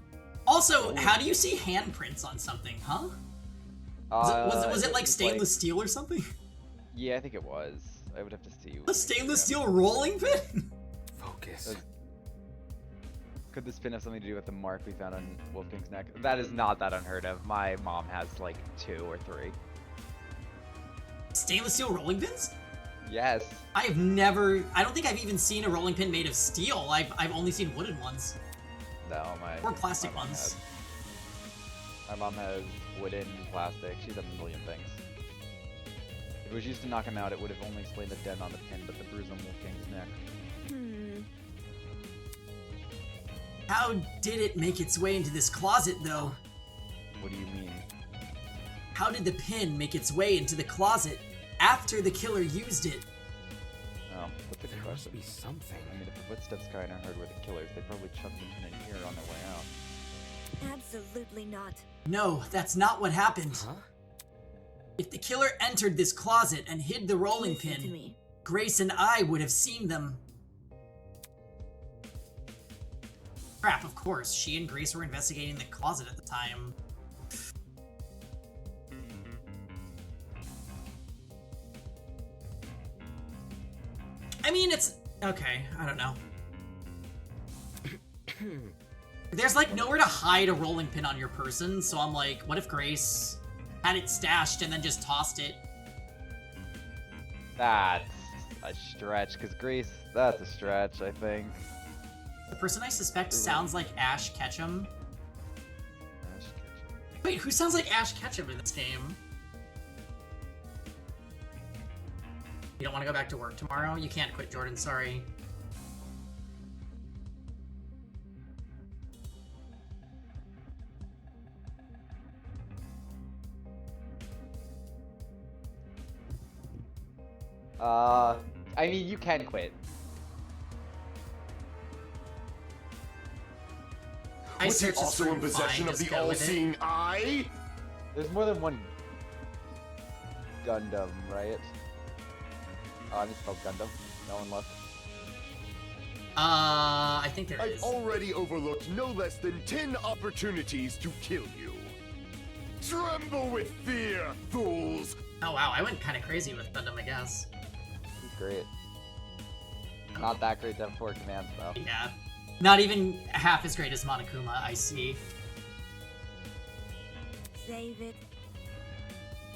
Speaker 8: Also, how do you see handprints on something, huh? Was it like stainless steel or something?
Speaker 9: Yeah, I think it was. I would have to see.
Speaker 8: A stainless steel rolling pin?
Speaker 17: Focus.
Speaker 9: Could this pin have something to do with the mark we found on Wolfgang's neck? That is not that unheard of. My mom has like 2 or 3.
Speaker 8: Stainless steel rolling pins?
Speaker 9: Yes.
Speaker 8: I don't think I've even seen a rolling pin made of steel. I've only seen wooden ones.
Speaker 9: No,
Speaker 8: or plastic ones.
Speaker 9: My mom has wooden, plastic. She's done a million things. If it was used to knock him out, it would have only explained the dent on the pin, but the bruise on Wolfgang's neck.
Speaker 8: How did it make its way into this closet, though?
Speaker 9: What do you mean?
Speaker 8: How did the pin make its way into the closet after the killer used it?
Speaker 9: Oh, that's a good question.
Speaker 17: There must be something.
Speaker 9: I mean, if the footsteps kind of heard were the killers, they probably chucked the pin in here on their way out.
Speaker 3: Absolutely not.
Speaker 8: No, that's not what happened.
Speaker 17: Huh?
Speaker 8: If the killer entered this closet and hid the rolling pin, Grace and I would have seen them. Crap, of course. She and Grace were investigating the closet at the time. I mean, it's... okay, I don't know. There's, like, nowhere to hide a rolling pin on your person, so I'm like, what if Grace had it stashed and then just tossed it?
Speaker 9: That's a stretch, because Grace, that's a stretch, I think.
Speaker 8: The person I suspect sounds like Ash Ketchum.
Speaker 9: Ash Ketchum.
Speaker 8: Wait, who sounds like Ash Ketchum in this game? You don't want to go back to work tomorrow? You can't quit, Jordan, sorry.
Speaker 9: I mean, you can quit.
Speaker 7: Was he also in possession of the all-seeing eye?
Speaker 9: There's more than one Gundam, right? Oh, I misspelled Gundam. No one left.
Speaker 8: I think there
Speaker 7: I've
Speaker 8: is.
Speaker 7: already overlooked no less than 10 opportunities to kill you. Tremble with fear, fools!
Speaker 8: Oh wow, I went kind of crazy with Gundam, I guess.
Speaker 9: He's great. Not that great to have 4 commands, though.
Speaker 8: Yeah. Not even half as great as Monokuma, I see.
Speaker 5: Save it.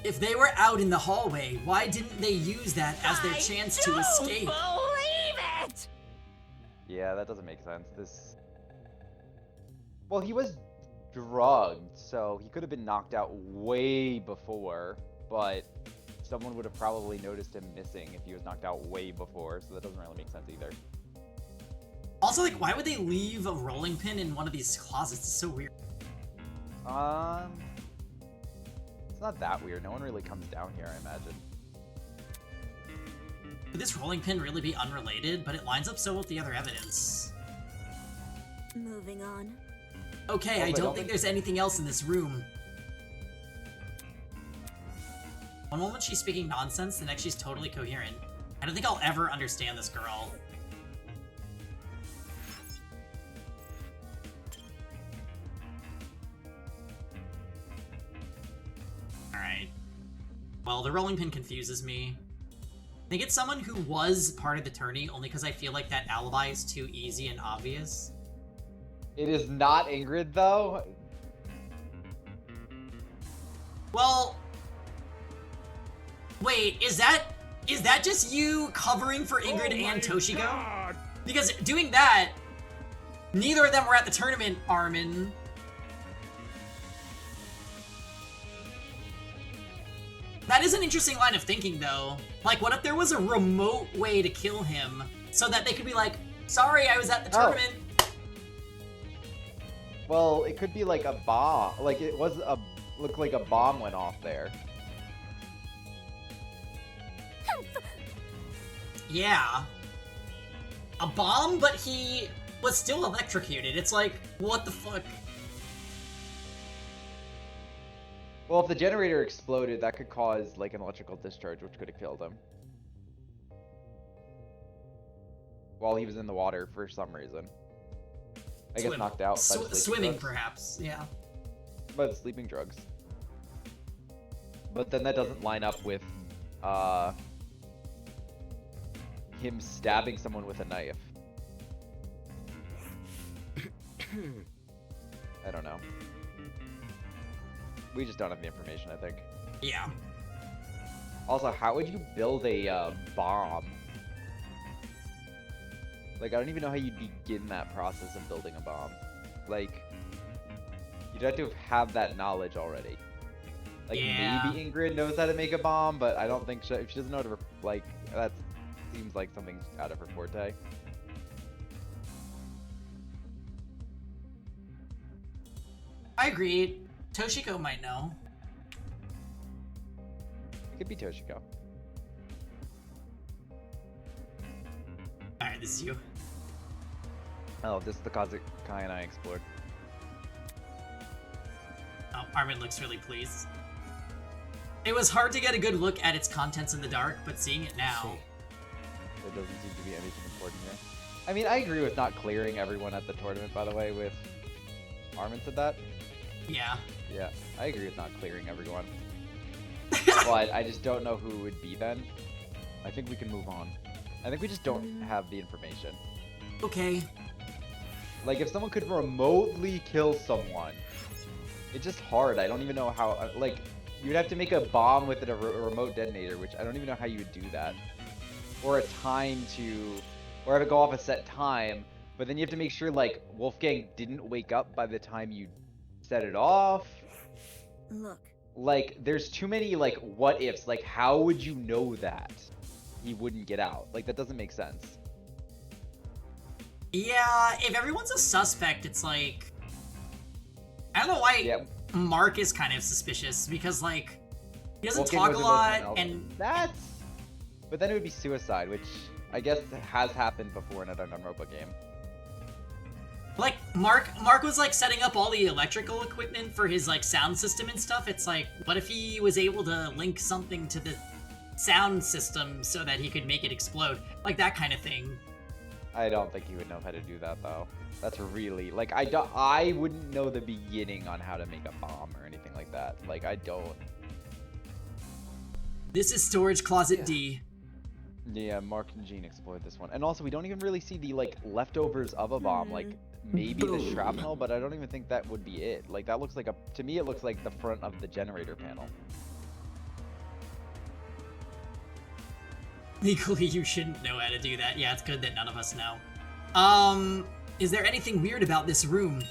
Speaker 8: If they were out in the hallway, why didn't they use that as their chance to escape?
Speaker 6: Believe it!
Speaker 9: Yeah, that doesn't make sense. Well, he was drugged, so he could have been knocked out way before, but someone would have probably noticed him missing if he was knocked out way before, so that doesn't really make sense either.
Speaker 8: Also, like, why would they leave a rolling pin in one of these closets? It's so weird.
Speaker 9: It's not that weird. No one really comes down here, I imagine.
Speaker 8: Could this rolling pin really be unrelated? But it lines up so well with the other evidence.
Speaker 5: Moving on.
Speaker 8: Okay, I don't think there's anything else in this room. One moment she's speaking nonsense, the next she's totally coherent. I don't think I'll ever understand this girl. Alright. Well, the rolling pin confuses me. I think it's someone who was part of the tourney, only because I feel like that alibi is too easy and obvious.
Speaker 9: It is not Ingrid, though.
Speaker 8: Well... Wait, is that just you covering for Ingrid and Toshiko?
Speaker 14: God.
Speaker 8: Because doing that, neither of them were at the tournament, Armin. That is an interesting line of thinking, though. Like, what if there was a remote way to kill him so that they could be like, sorry, I was at the tournament.
Speaker 9: Well, it could be like a bomb. Like, looked like a bomb went off there.
Speaker 8: Yeah. A bomb, but he was still electrocuted. It's like, what the fuck?
Speaker 9: Well, if the generator exploded, that could cause, like, an electrical discharge, which could have killed him. While he was in the water for some reason. I guess knocked out by the
Speaker 8: swimming,
Speaker 9: drugs.
Speaker 8: perhaps, yeah.
Speaker 9: By the sleeping drugs. But then that doesn't line up with, him stabbing someone with a knife. I don't know. We just don't have the information, I think.
Speaker 8: Yeah.
Speaker 9: Also, how would you build a bomb? Like, I don't even know how you'd begin that process of building a bomb. Like, you'd have to have that knowledge already. Like,
Speaker 8: yeah.
Speaker 9: Maybe Ingrid knows how to make a bomb, but I don't think if she doesn't know how to, like, that seems like something's out of her forte.
Speaker 8: I agree. Toshiko might know.
Speaker 9: It could be Toshiko.
Speaker 8: Alright, this is you.
Speaker 9: Oh, this is the Kai and I explored.
Speaker 8: Oh, Armin looks really pleased. It was hard to get a good look at its contents in the dark, but seeing it now...
Speaker 9: There doesn't seem to be anything important here. I mean, I agree with not clearing everyone at the tournament, by the way, with... Armin said that?
Speaker 8: Yeah.
Speaker 9: Yeah, I agree with not clearing everyone. But I just don't know who it would be then. I think we can move on. I think we just don't have the information.
Speaker 8: Okay.
Speaker 9: Like, if someone could remotely kill someone, it's just hard. I don't even know how... Like, you'd have to make a bomb with a remote detonator, which I don't even know how you would do that. Or a time to... Or have it go off a set time, but then you have to make sure, like, Wolfgang didn't wake up by the time you set it off.
Speaker 5: Look.
Speaker 9: Like, there's too many, like, what ifs. Like, how would you know that he wouldn't get out? Like, that doesn't make sense.
Speaker 8: Yeah, if everyone's a suspect, it's like... I don't know why Mark is kind of suspicious, because, like, he doesn't talk a lot, and...
Speaker 9: That's... But then it would be suicide, which I guess has happened before in a Danganronpa game.
Speaker 8: Like, Mark was, like, setting up all the electrical equipment for his, like, sound system and stuff. It's like, what if he was able to link something to the sound system so that he could make it explode? Like, that kind of thing.
Speaker 9: I don't think he would know how to do that though. That's really like I wouldn't know the beginning on how to make a bomb or anything like that. Like I don't.
Speaker 8: This is storage closet D.
Speaker 9: Yeah, Mark and Jean explored this one, and also we don't even really see the like leftovers of a bomb. Like maybe the shrapnel, but I don't even think that would be it. Like that looks like to me it looks like the front of the generator panel.
Speaker 8: Legally, you shouldn't know how to do that. Yeah, it's good that none of us know. Is there anything weird about this room?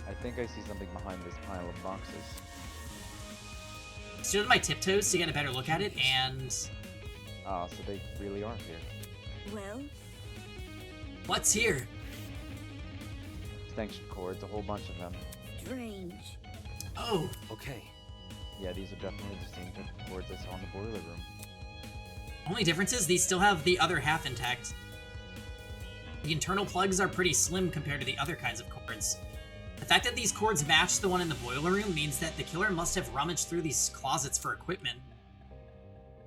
Speaker 9: I think I see something behind this pile of boxes.
Speaker 8: Stood on my tiptoes to get a better look at it, and...
Speaker 9: Oh, so they really are here.
Speaker 3: Well?
Speaker 8: What's here?
Speaker 9: Extension cords, a whole bunch of them.
Speaker 3: Strange.
Speaker 8: Oh.
Speaker 17: Okay.
Speaker 9: Yeah, these are definitely the same type of cords I saw in the boiler room.
Speaker 8: Only difference is these still have the other half intact. The internal plugs are pretty slim compared to the other kinds of cords. The fact that these cords match the one in the boiler room means that the killer must have rummaged through these closets for equipment.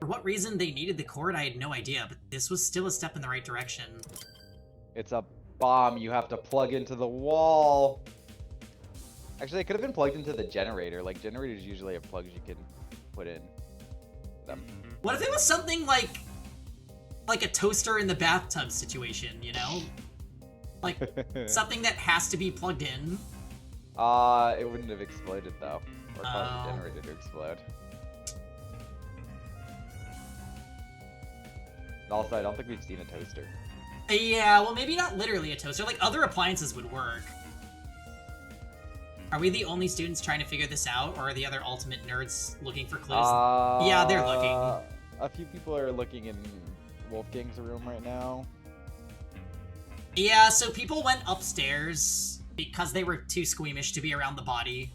Speaker 8: For what reason they needed the cord, I had no idea, but this was still a step in the right direction.
Speaker 9: It's a bomb you have to plug into the wall. Actually, it could have been plugged into the generator. Like, generators usually have plugs you can put in them.
Speaker 8: What if it was something like a toaster in the bathtub situation, you know? Like, something that has to be plugged in?
Speaker 9: It wouldn't have exploded, though. Or caused the generator to explode. Also, I don't think we've seen a toaster.
Speaker 8: Yeah, well, maybe not literally a toaster. Like, other appliances would work. Are we the only students trying to figure this out, or are the other ultimate nerds looking for clues? Yeah, they're looking.
Speaker 9: A few people are looking in Wolfgang's room right now.
Speaker 8: Yeah, so people went upstairs because they were too squeamish to be around the body.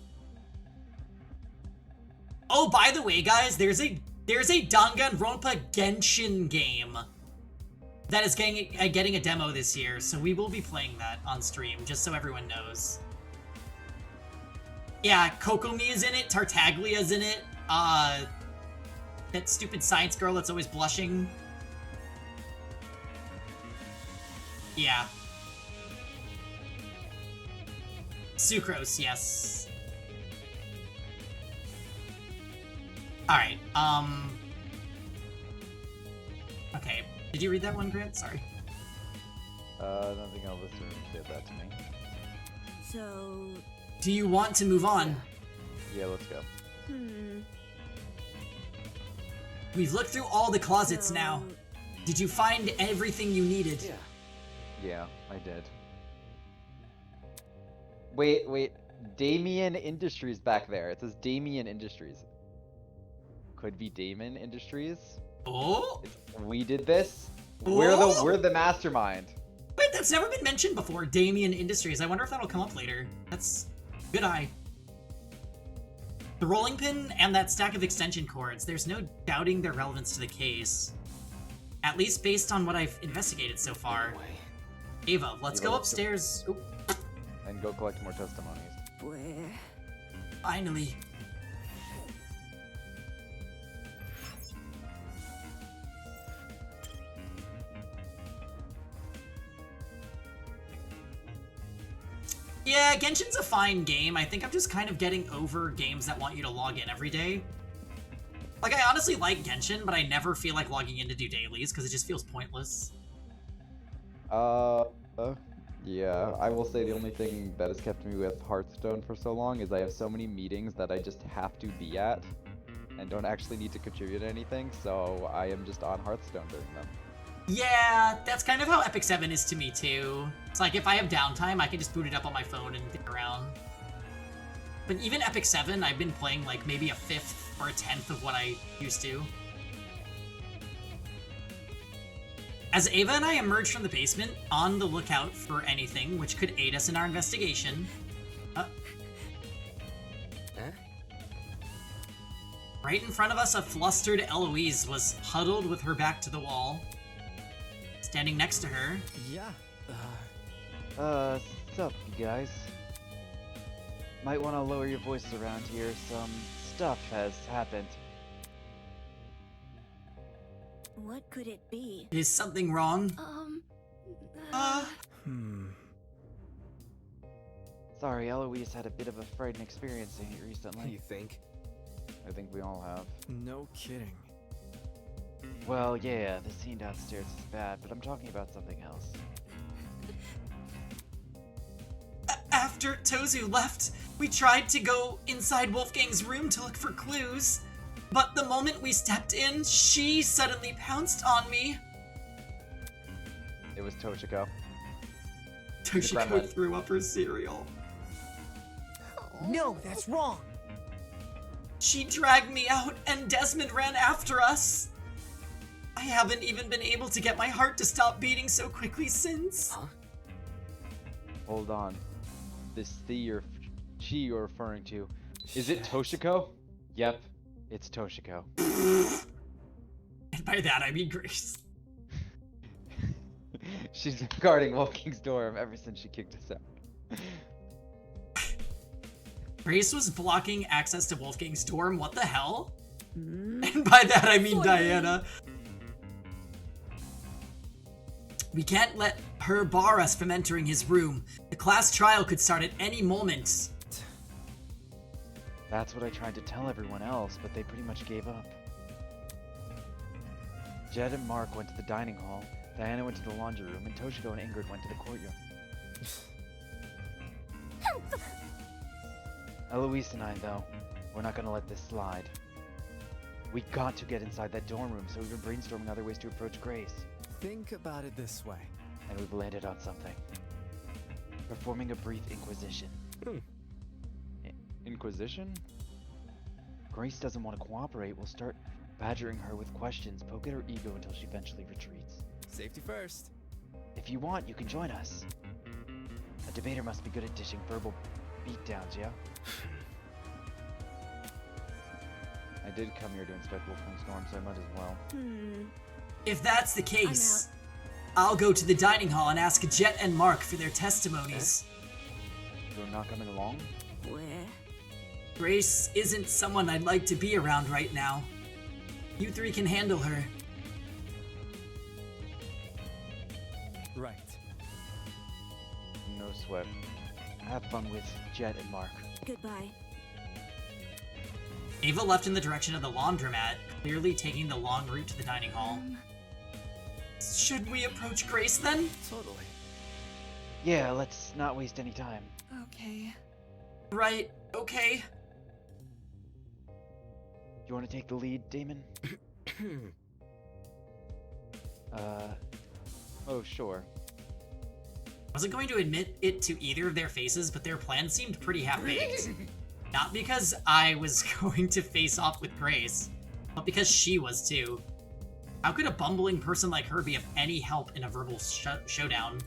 Speaker 8: Oh, by the way, guys, there's a Danganronpa Genshin game that is getting a demo this year, so we will be playing that on stream, just so everyone knows. Yeah, Kokomi is in it, Tartaglia's in it, that stupid science girl that's always blushing. Yeah. Sucrose, yes. Alright, okay. Did you read that one, Grant? Sorry.
Speaker 9: Nothing else did that to me.
Speaker 3: So...
Speaker 8: Do you want to move on?
Speaker 9: Yeah, let's go.
Speaker 8: We've looked through all the closets now. Did you find everything you needed?
Speaker 9: Yeah, I did. Wait. Damien Industries back there. It says Damien Industries. Could be Damon Industries.
Speaker 8: Oh?
Speaker 9: We did this.
Speaker 8: Oh?
Speaker 9: We're the mastermind.
Speaker 8: Wait, that's never been mentioned before. Damien Industries. I wonder if that'll come up later. That's good eye. The rolling pin and that stack of extension cords. There's no doubting their relevance to the case. At least based on what I've investigated so far. Ava, let's go upstairs. Oop.
Speaker 9: And go collect more testimonies.
Speaker 3: Where?
Speaker 8: Finally. Yeah, Genshin's a fine game. I think I'm just kind of getting over games that want you to log in every day. Like, I honestly like Genshin, but I never feel like logging in to do dailies because it just feels pointless.
Speaker 9: Yeah, I will say the only thing that has kept me with Hearthstone for so long is I have so many meetings that I just have to be at and don't actually need to contribute anything, so I am just on Hearthstone during them.
Speaker 8: Yeah, that's kind of how Epic 7 is to me too. It's like if I have downtime, I can just boot it up on my phone and dig around. But even Epic 7, I've been playing like maybe a fifth or a tenth of what I used to. As Ava and I emerge from the basement, on the lookout for anything which could aid us in our investigation. Right in front of us, a flustered Eloise was huddled with her back to the wall. Standing next to her.
Speaker 10: Yeah. Sup, you guys? Might want to lower your voices around here. Some stuff has happened.
Speaker 3: What could it be?
Speaker 8: Is something wrong?
Speaker 10: Sorry, Eloise had a bit of a frightening experience seeing it recently.
Speaker 17: You think?
Speaker 9: I think we all have.
Speaker 13: No kidding.
Speaker 10: Well, yeah, the scene downstairs is bad, but I'm talking about something else.
Speaker 8: After Tozu left, we tried to go inside Wolfgang's room to look for clues, but the moment we stepped in, she suddenly pounced on me.
Speaker 9: It was Toshiko.
Speaker 8: Toshiko threw up her cereal.
Speaker 16: No, that's wrong.
Speaker 8: She dragged me out, and Desmond ran after us. I haven't even been able to get my heart to stop beating so quickly since.
Speaker 17: Huh?
Speaker 9: Hold on. This she you're referring to, is it Toshiko? Yep, it's Toshiko.
Speaker 8: And by that I mean Grace.
Speaker 9: She's been guarding Wolfgang's dorm ever since she kicked us out.
Speaker 8: Grace was blocking access to Wolfgang's dorm, what the hell? And by that I mean Diana. We can't let her bar us from entering his room. The class trial could start at any moment.
Speaker 10: That's what I tried to tell everyone else, but they pretty much gave up. Jed and Mark went to the dining hall, Diana went to the laundry room, and Toshiko and Ingrid went to the courtyard. Eloise and I, though, we're not gonna let this slide. We got to get inside that dorm room, so we've been brainstorming other ways to approach Grace.
Speaker 13: Think about it this way.
Speaker 10: And we've landed on something. Performing a brief inquisition.
Speaker 9: Inquisition?
Speaker 10: Grace doesn't want to cooperate. We'll start badgering her with questions, poke at her ego until she eventually retreats.
Speaker 13: Safety first.
Speaker 10: If you want, you can join us. A debater must be good at dishing verbal beatdowns, yeah?
Speaker 9: I did come here to inspect Wolfgang's dorm, so I might as well.
Speaker 8: If that's the case, I'll go to the dining hall and ask Jet and Mark for their testimonies.
Speaker 9: You're not coming along?
Speaker 18: Where?
Speaker 8: Grace isn't someone I'd like to be around right now. You three can handle her.
Speaker 13: Right.
Speaker 9: No sweat.
Speaker 10: Have fun with Jet and Mark.
Speaker 18: Goodbye.
Speaker 8: Ava left in the direction of the laundromat, clearly taking the long route to the dining hall. Should we approach Grace then?
Speaker 13: Totally.
Speaker 10: Yeah, let's not waste any time.
Speaker 1: Okay.
Speaker 8: Right, okay.
Speaker 10: You want to take the lead, Damon?
Speaker 9: Oh, sure.
Speaker 8: I wasn't going to admit it to either of their faces, but their plan seemed pretty half-baked. Not because I was going to face off with Grace, but because she was too. How could a bumbling person like her be of any help in a verbal showdown?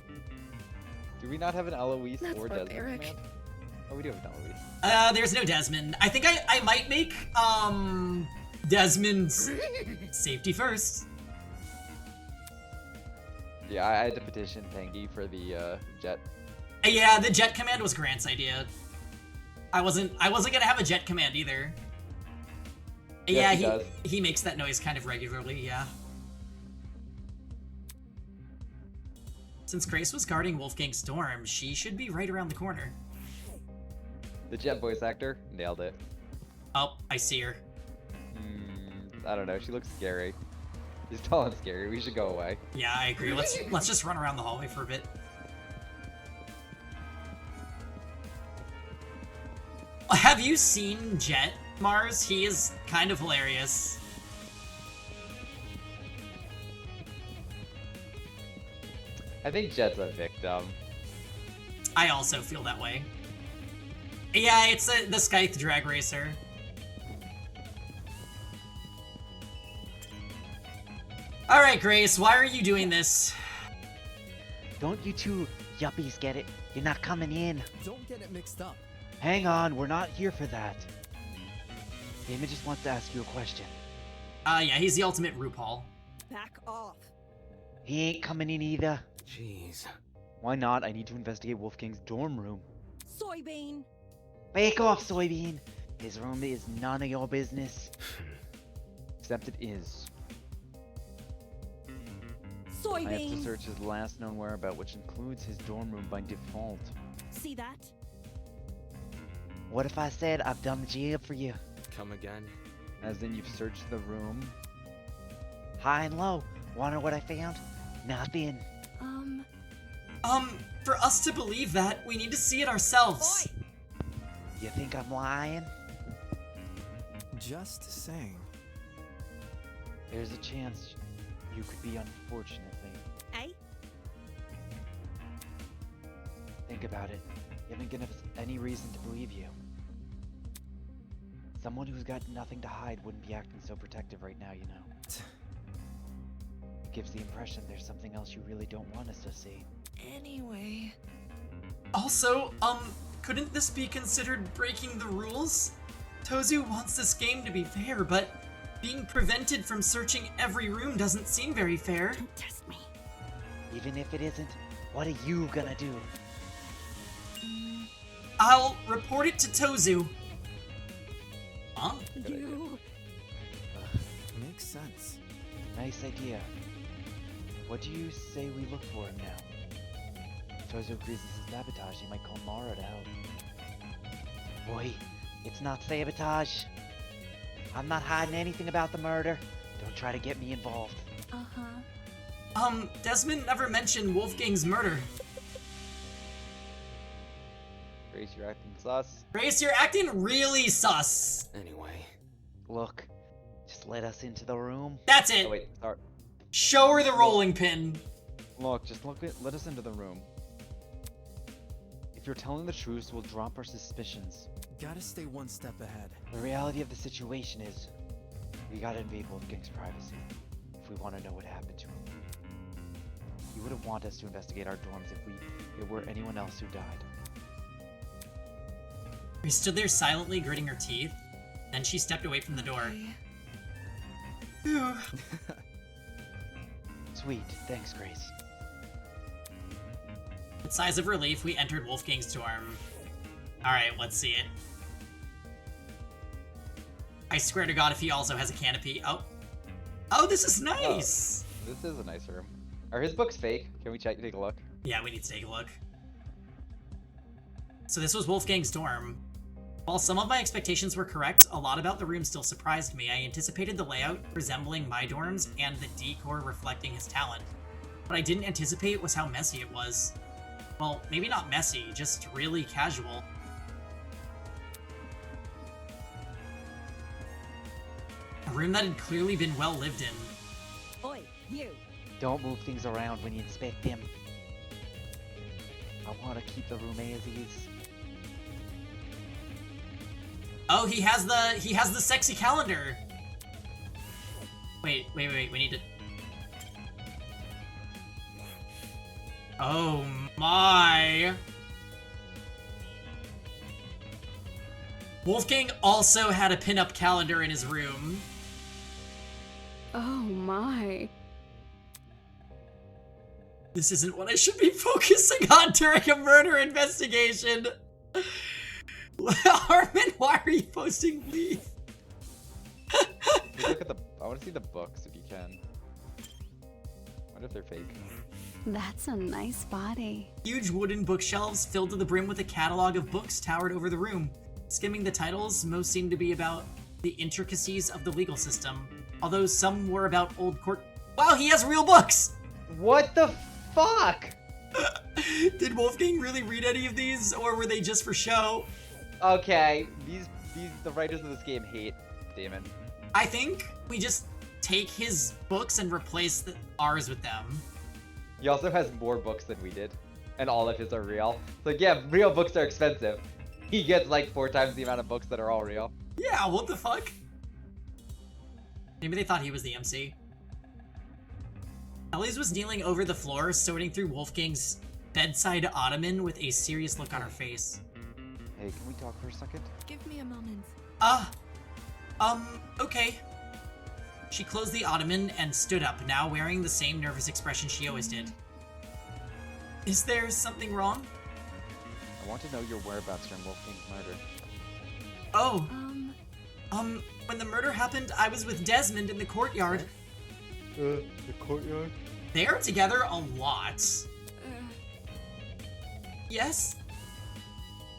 Speaker 9: Do we not have an Eloise
Speaker 1: That's
Speaker 9: or Desmond
Speaker 1: barbaric.
Speaker 9: command? Oh, we do have an Eloise.
Speaker 8: There's no Desmond. I think I might make, Desmond's safety first.
Speaker 9: Yeah, I had to petition Tangy for the, jet.
Speaker 8: Yeah, the jet command was Grant's idea. I wasn't gonna have a jet command either.
Speaker 9: Yes,
Speaker 8: Yeah,
Speaker 9: he does.
Speaker 8: he makes that noise kind of regularly, yeah. Since Grace was guarding Wolfgang's dorm, she should be right around the corner.
Speaker 9: The jet voice actor nailed it.
Speaker 8: Oh, I see her.
Speaker 9: I don't know, she looks scary. She's tall and scary, we should go away.
Speaker 8: Yeah, I agree. Let's just run around the hallway for a bit. Have you seen Jet, Mars? He is kind of hilarious.
Speaker 9: I think Jet's a victim.
Speaker 8: I also feel that way. Yeah, it's the Scythe drag racer. Alright, Grace, why are you doing this?
Speaker 10: Don't you two yuppies get it? You're not coming in.
Speaker 13: Don't get it mixed up.
Speaker 10: Hang on, we're not here for that. Damon just wants to ask you a question.
Speaker 8: Yeah, he's the ultimate RuPaul.
Speaker 16: Back off.
Speaker 10: He ain't coming in either.
Speaker 17: Jeez.
Speaker 10: Why not? I need to investigate Wolfgang's dorm room.
Speaker 16: Soybean.
Speaker 10: Back off, Soybean. His room is none of your business.
Speaker 9: Except it is.
Speaker 10: I have to
Speaker 5: Soybean.
Speaker 10: search his last known whereabout, which includes his dorm room by default.
Speaker 5: See that?
Speaker 10: What if I said I've done the job for you?
Speaker 17: Come again?
Speaker 10: As in you've searched the room? High and low. Wanna know what I found? Nothing.
Speaker 8: For us to believe that, we need to see it ourselves.
Speaker 10: You think I'm lying?
Speaker 13: Just saying.
Speaker 10: There's a chance you could be, unfortunately.
Speaker 5: Eh?
Speaker 10: Think about it. You haven't given us any reason to believe you. Someone who's got nothing to hide wouldn't be acting so protective right now, you know. It gives the impression there's something else you really don't want us to see.
Speaker 15: Anyway.
Speaker 8: Also, couldn't this be considered breaking the rules? Tozu wants this game to be fair, but being prevented from searching every room doesn't seem very fair.
Speaker 5: Don't test me.
Speaker 10: Even if it isn't, what are you gonna do?
Speaker 8: I'll report it to Tozu. Huh?
Speaker 5: You.
Speaker 13: Makes sense.
Speaker 10: Nice idea. What do you say we look for him now? If Tozu agrees this is sabotage, he might call Mara to help. Boy, it's not sabotage. I'm not hiding anything about the murder. Don't try to get me involved.
Speaker 8: Desmond never mentioned Wolfgang's murder.
Speaker 9: Grace, you're acting sus.
Speaker 8: Grace, you're acting really sus.
Speaker 17: Anyway.
Speaker 10: Look, just let us into the room.
Speaker 8: That's it.
Speaker 9: Oh, wait, sorry.
Speaker 8: Show her the rolling pin.
Speaker 9: Look, just let us into the room. If you're telling the truth, we'll drop our suspicions.
Speaker 13: Gotta stay one step ahead.
Speaker 10: The reality of the situation is, we gotta invade Wolfgang's privacy if we want to know what happened to him. He wouldn't want us to investigate our dorms if it were anyone else who died.
Speaker 8: We stood there silently gritting her teeth. Then she stepped away from the door. Phew.
Speaker 10: Sweet, thanks, Grace.
Speaker 8: With sighs of relief, we entered Wolfgang's dorm. Alright, let's see it. I swear to God if he also has a canopy. Oh, this is nice!
Speaker 9: Oh, this is a nice room. Are his books fake? Can we take a look?
Speaker 8: Yeah, we need to take a look. So this was Wolfgang's dorm. While some of my expectations were correct, a lot about the room still surprised me. I anticipated the layout resembling my dorms and the decor reflecting his talent. What I didn't anticipate was how messy it was. Well, maybe not messy, just really casual. A room that had clearly been well lived in.
Speaker 5: Oi, you.
Speaker 10: Don't move things around when you inspect them. I want to keep the room as is.
Speaker 8: Oh, he has the sexy calendar. Wait, we need to... Oh my. Wolfgang also had a pinup calendar in his room.
Speaker 15: Oh my.
Speaker 8: This isn't what I should be focusing on during a murder investigation. Armin, why are you posting leave?
Speaker 9: Look at I want to see the books if you can. I wonder if they're fake.
Speaker 15: That's a nice body.
Speaker 8: Huge wooden bookshelves filled to the brim with a catalog of books towered over the room. Skimming the titles, most seemed to be about the intricacies of the legal system, although some were about old court... Wow, he has real books!
Speaker 9: What the fuck?
Speaker 8: Did Wolfgang really read any of these, or were they just for show?
Speaker 9: Okay, the writers of this game hate Damon.
Speaker 8: I think we just take his books and replace ours with them.
Speaker 9: He also has more books than we did, and all of his are real. So yeah, real books are expensive. He gets like 4 times the amount of books that are all real.
Speaker 8: Yeah, what the fuck? Maybe they thought he was the MC. Ellie's was kneeling over the floor, sorting through Wolfgang's bedside ottoman with a serious look on her face.
Speaker 10: Hey, can we talk for a second?
Speaker 1: Give me a moment.
Speaker 8: Okay. She closed the ottoman and stood up, now wearing the same nervous expression she always did. Is there something wrong?
Speaker 9: I want to know your whereabouts during Wolfgang's murder.
Speaker 8: Oh. When the murder happened, I was with Desmond in the courtyard.
Speaker 9: The courtyard?
Speaker 8: They are together a lot. Yes?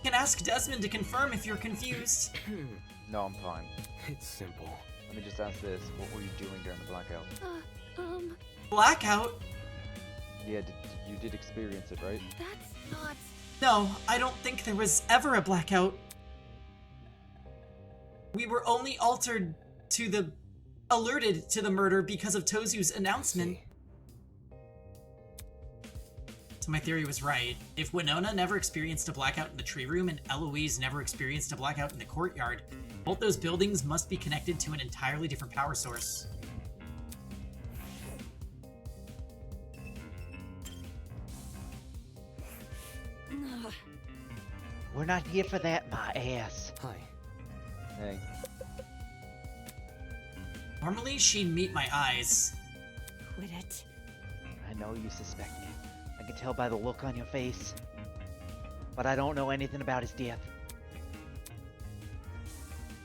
Speaker 8: You can ask Desmond to confirm if you're confused.
Speaker 9: No, I'm fine.
Speaker 17: It's simple.
Speaker 9: Let me just ask this. What were you doing during the blackout?
Speaker 8: Blackout?
Speaker 9: Yeah, you did experience it, right?
Speaker 6: That's not...
Speaker 8: No, I don't think there was ever a blackout. We were only alerted to the murder because of Tozu's announcement. So my theory was right. If Winona never experienced a blackout in the tree room and Eloise never experienced a blackout in the courtyard, both those buildings must be connected to an entirely different power source.
Speaker 10: We're not here for that, my ass.
Speaker 17: Hi.
Speaker 9: Hey.
Speaker 8: Normally, she'd meet my eyes.
Speaker 18: Quit it.
Speaker 10: I know you suspect me. I can tell by the look on your face. But I don't know anything about his death.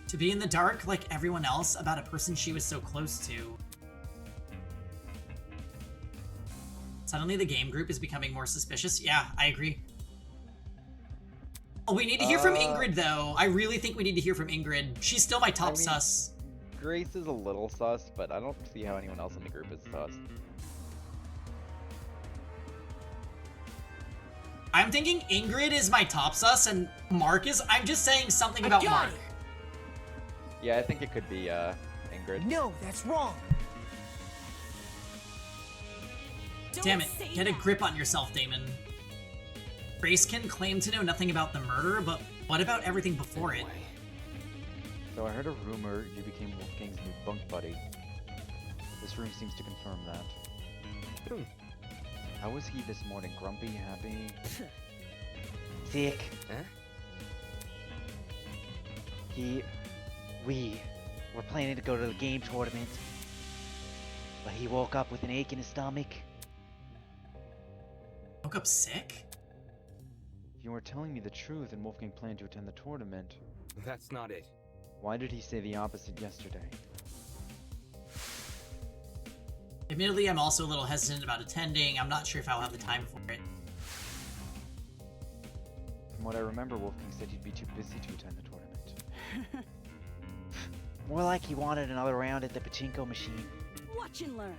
Speaker 8: To be in the dark like everyone else about a person she was so close to. Suddenly the game group is becoming more suspicious. Yeah, I agree. Oh, we need to hear from Ingrid, though. I really think we need to hear from Ingrid. She's still my top sus.
Speaker 9: Grace is a little sus, but I don't see how anyone else in the group is sus.
Speaker 8: I'm thinking Ingrid is my top sus, and Mark is... I'm just saying something about Mark.
Speaker 9: Yeah, I think it could be, Ingrid.
Speaker 16: No, that's wrong.
Speaker 8: Damn it. Get a grip on yourself, Damon. Grace can claim to know nothing about the murder, but what about everything before it?
Speaker 9: So I heard a rumor you became Wolfgang's new bunk buddy. This room seems to confirm that. How was he this morning? Grumpy, happy?
Speaker 10: Sick.
Speaker 17: Huh?
Speaker 10: We were planning to go to the game tournament, but he woke up with an ache in his stomach.
Speaker 8: Woke up sick?
Speaker 9: If you were telling me the truth and Wolfgang planned to attend the tournament...
Speaker 17: That's not it.
Speaker 9: Why did he say the opposite yesterday?
Speaker 8: Admittedly, I'm also a little hesitant about attending. I'm not sure if I'll have the time for it.
Speaker 9: From what I remember, Wolfgang said he'd be too busy to attend the tournament.
Speaker 10: More like he wanted another round at the pachinko machine.
Speaker 18: Watch and learn.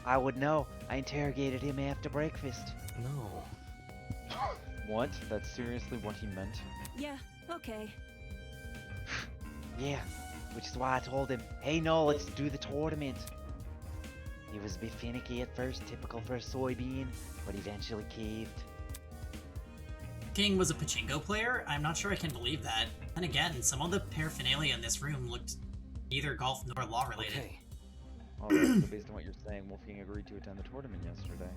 Speaker 10: I would know. I interrogated him after breakfast.
Speaker 17: No.
Speaker 9: What? That's seriously what he meant?
Speaker 18: Yeah, okay.
Speaker 10: Yeah, which is why I told him, hey no, let's do the tournament. He was a bit finicky at first, typical for a soybean, but eventually caved.
Speaker 8: King was a pachinko player? I'm not sure I can believe that. And again, some of the paraphernalia in this room looked neither golf nor law related.
Speaker 17: Okay.
Speaker 9: Alright, so based on what you're saying, Wolfgang agreed to attend the tournament yesterday.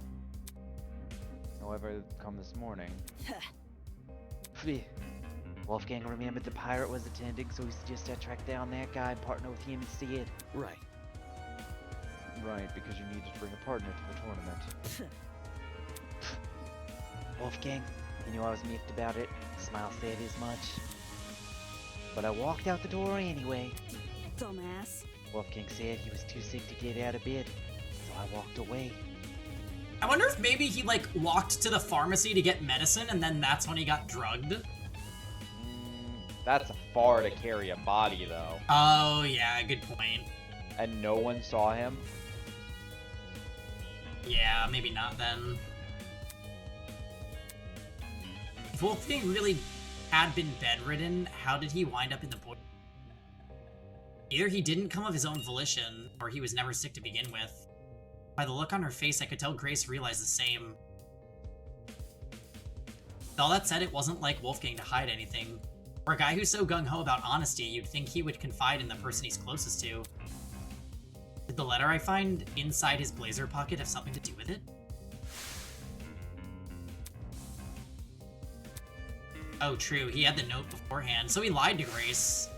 Speaker 9: However, come this morning...
Speaker 10: Wolfgang remembered the pirate was attending, so he suggested I track down that guy and partner with him instead.
Speaker 17: Right.
Speaker 9: Right, because you needed to bring a partner to the tournament.
Speaker 10: Wolfgang, he knew I was miffed about it. Smile said as much. But I walked out the door anyway.
Speaker 18: Dumbass.
Speaker 10: Wolfgang said he was too sick to get out of bed, so I walked away.
Speaker 8: I wonder if maybe he, like, walked to the pharmacy to get medicine, and then that's when he got drugged.
Speaker 9: That's far to carry a body, though.
Speaker 8: Oh, yeah, good point.
Speaker 9: And no one saw him?
Speaker 8: Yeah, maybe not then. If Wolfgang really had been bedridden, how did he wind up in the boy? Either he didn't come of his own volition, or he was never sick to begin with. By the look on her face, I could tell Grace realized the same. With all that said, it wasn't like Wolfgang to hide anything. For a guy who's so gung-ho about honesty, you'd think he would confide in the person he's closest to. Did the letter I find inside his blazer pocket have something to do with it? Oh, true, he had the note beforehand, so he lied to Grace.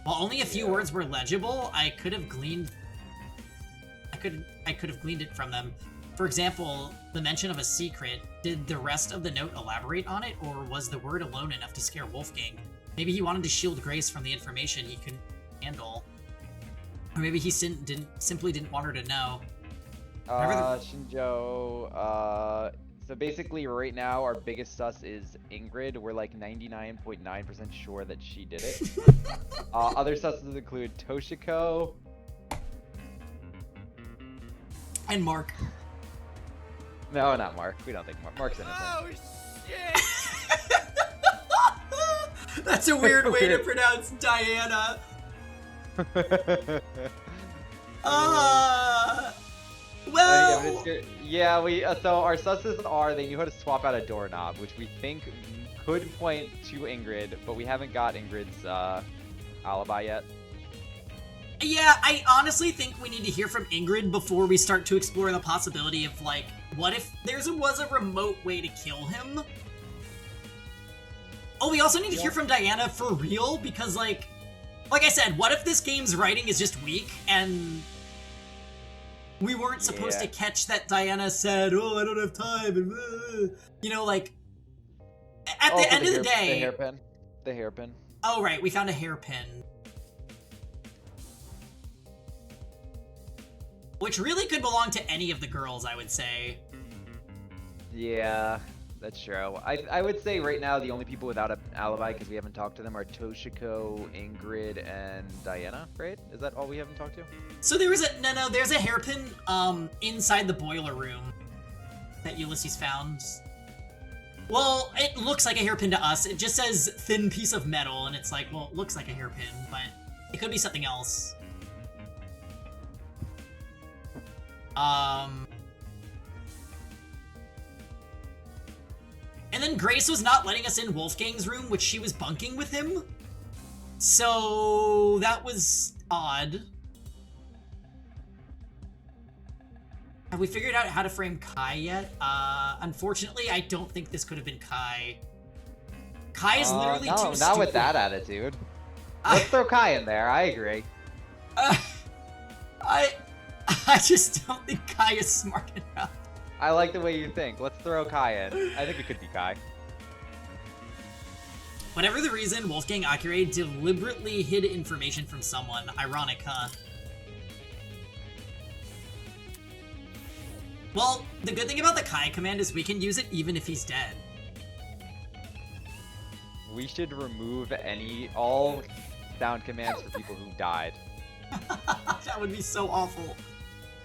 Speaker 8: While only a few words were legible, I could have gleaned it from them. For example, the mention of a secret. Did the rest of the note elaborate on it, or was the word alone enough to scare Wolfgang? Maybe he wanted to shield Grace from the information he couldn't handle. Or maybe he simply didn't want her to know.
Speaker 9: Shinjo, so basically right now our biggest sus is Ingrid. We're like 99.9% sure that she did it. Other susses include Toshiko.
Speaker 8: And Mark.
Speaker 9: No, not Mark. We don't think Mark's innocent.
Speaker 8: Oh, shit! That's a weird way to pronounce Diana. Well...
Speaker 9: Yeah, so our susses are, they knew how to swap out a doorknob, which we think could point to Ingrid, but we haven't got Ingrid's, alibi yet.
Speaker 8: Yeah, I honestly think we need to hear from Ingrid before we start to explore the possibility of, like, what if there was a remote way to kill him? Oh, we also need to hear from Diana for real, because, like I said, what if this game's writing is just weak, and we weren't supposed to catch that Diana said, oh, I don't have time, and, you know, like, at the end of the day...
Speaker 9: The hairpin. The hairpin.
Speaker 8: Oh, right, we found a hairpin. Which really could belong to any of the girls, I would say.
Speaker 9: Yeah, that's true. I would say right now the only people without an alibi, because we haven't talked to them, are Toshiko, Ingrid, and Diana, right? Is that all we haven't talked to?
Speaker 8: So there was there's a hairpin inside the boiler room that Ulysses found. Well, it looks like a hairpin to us. It just says thin piece of metal, and it's like, well, it looks like a hairpin, but it could be something else. And then Grace was not letting us in Wolfgang's room, which she was bunking with him. So that was odd. Have we figured out how to frame Kai yet? Unfortunately, I don't think this could have been Kai. Kai is literally too stupid.
Speaker 9: Not with that attitude. Let's throw Kai in there, I agree.
Speaker 8: I just don't think Kai is smart enough.
Speaker 9: I like the way you think. Let's throw Kai in. I think it could be Kai.
Speaker 8: Whatever the reason, Wolfgang Akire deliberately hid information from someone. Ironic, huh? Well, the good thing about the Kai command is we can use it even if he's dead.
Speaker 9: We should remove all sound commands for people who died.
Speaker 8: That would be so awful.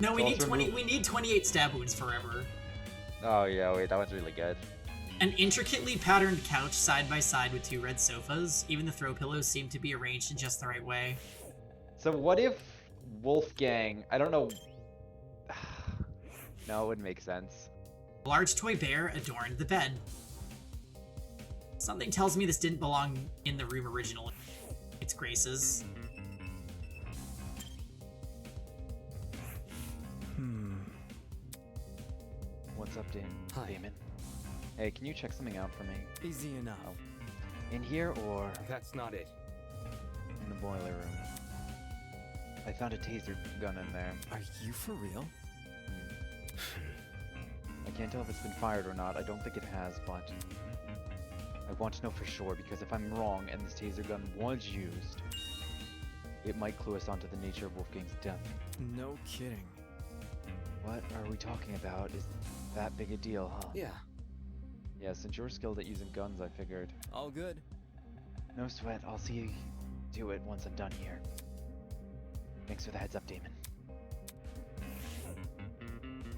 Speaker 8: No, we need 28 stab wounds forever.
Speaker 9: Oh yeah, wait, that one's really good.
Speaker 8: An intricately patterned couch side by side with 2 red sofas. Even the throw pillows seem to be arranged in just the right way.
Speaker 9: So what if Wolfgang, I don't know. No, it wouldn't make sense.
Speaker 8: A large toy bear adorned the bed. Something tells me this didn't belong in the room originally. It's Grace's.
Speaker 10: What's up, Damon? Hey, can you check something out for me?
Speaker 17: Easy enough.
Speaker 10: Oh. In here or...
Speaker 17: That's not it.
Speaker 10: In the boiler room. I found a taser gun in there.
Speaker 17: Are you for real?
Speaker 10: I can't tell if it's been fired or not. I don't think it has, but... I want to know for sure, because if I'm wrong and this taser gun was used, it might clue us onto the nature of Wolfgang's death.
Speaker 17: No kidding.
Speaker 10: What are we talking about? Is that big a deal, huh?
Speaker 17: Yeah.
Speaker 10: Yeah, since you're skilled at using guns, I figured.
Speaker 17: All good.
Speaker 10: No sweat. I'll see you do it once I'm done here. Thanks for the heads up, Damon.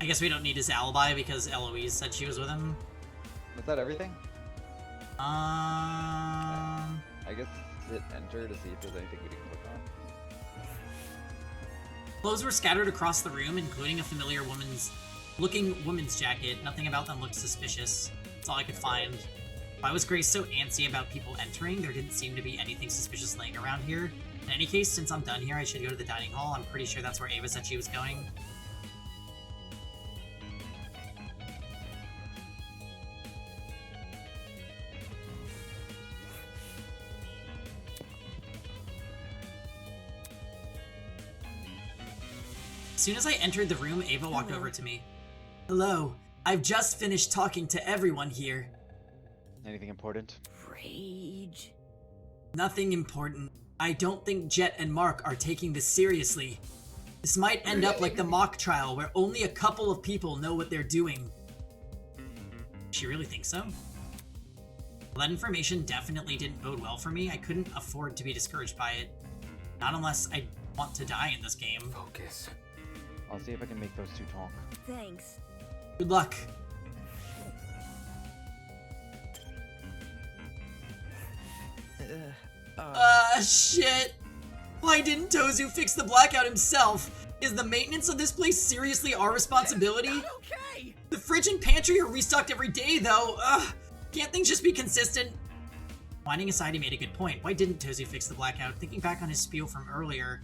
Speaker 8: I guess we don't need his alibi because Eloise said she was with him.
Speaker 9: Was that everything?
Speaker 8: I
Speaker 9: guess hit enter to see if there's anything we can click on.
Speaker 8: Clothes were scattered across the room, including a familiar looking woman's jacket. Nothing about them looked suspicious. That's all I could find. Why was Grace so antsy about people entering? There didn't seem to be anything suspicious laying around here. In any case, since I'm done here, I should go to the dining hall. I'm pretty sure that's where Ava said she was going. As soon as I entered the room, Ava walked over to me. Hello. I've just finished talking to everyone here.
Speaker 10: Anything important?
Speaker 18: Rage.
Speaker 8: Nothing important. I don't think Jet and Mark are taking this seriously. This might end up like the mock trial where only a couple of people know what they're doing. She really thinks so? Well, that information definitely didn't bode well for me. I couldn't afford to be discouraged by it. Not unless I want to die in this game.
Speaker 10: Focus. I'll see if I can make those two talk.
Speaker 3: Thanks.
Speaker 8: Good luck. Shit. Why didn't Tozu fix the blackout himself? Is the maintenance of this place seriously our responsibility?
Speaker 16: Okay.
Speaker 8: The fridge and pantry are restocked every day, though. Can't things just be consistent? Whining aside, he made a good point. Why didn't Tozu fix the blackout? Thinking back on his spiel from earlier.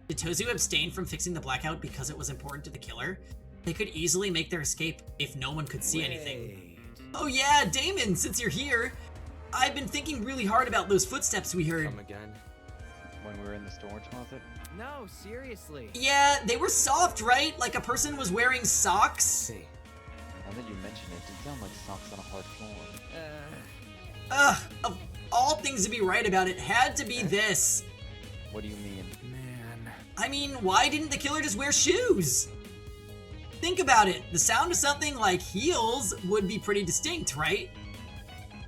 Speaker 8: Did Tozu abstain from fixing the blackout because it was important to the killer? They could easily make their escape if no one could see anything. Oh yeah, Damon, since you're here. I've been thinking really hard about those footsteps we heard.
Speaker 10: Come again? When we were in the storage closet?
Speaker 13: No, seriously.
Speaker 8: Yeah, they were soft, right? Like a person was wearing socks?
Speaker 10: See. Now that you mention it, it sounds like socks on a hard floor.
Speaker 8: Of all things to be right about, it had to be this.
Speaker 10: What do you mean?
Speaker 13: Man.
Speaker 8: I mean, why didn't the killer just wear shoes? Think about it. The sound of something like heels would be pretty distinct, right?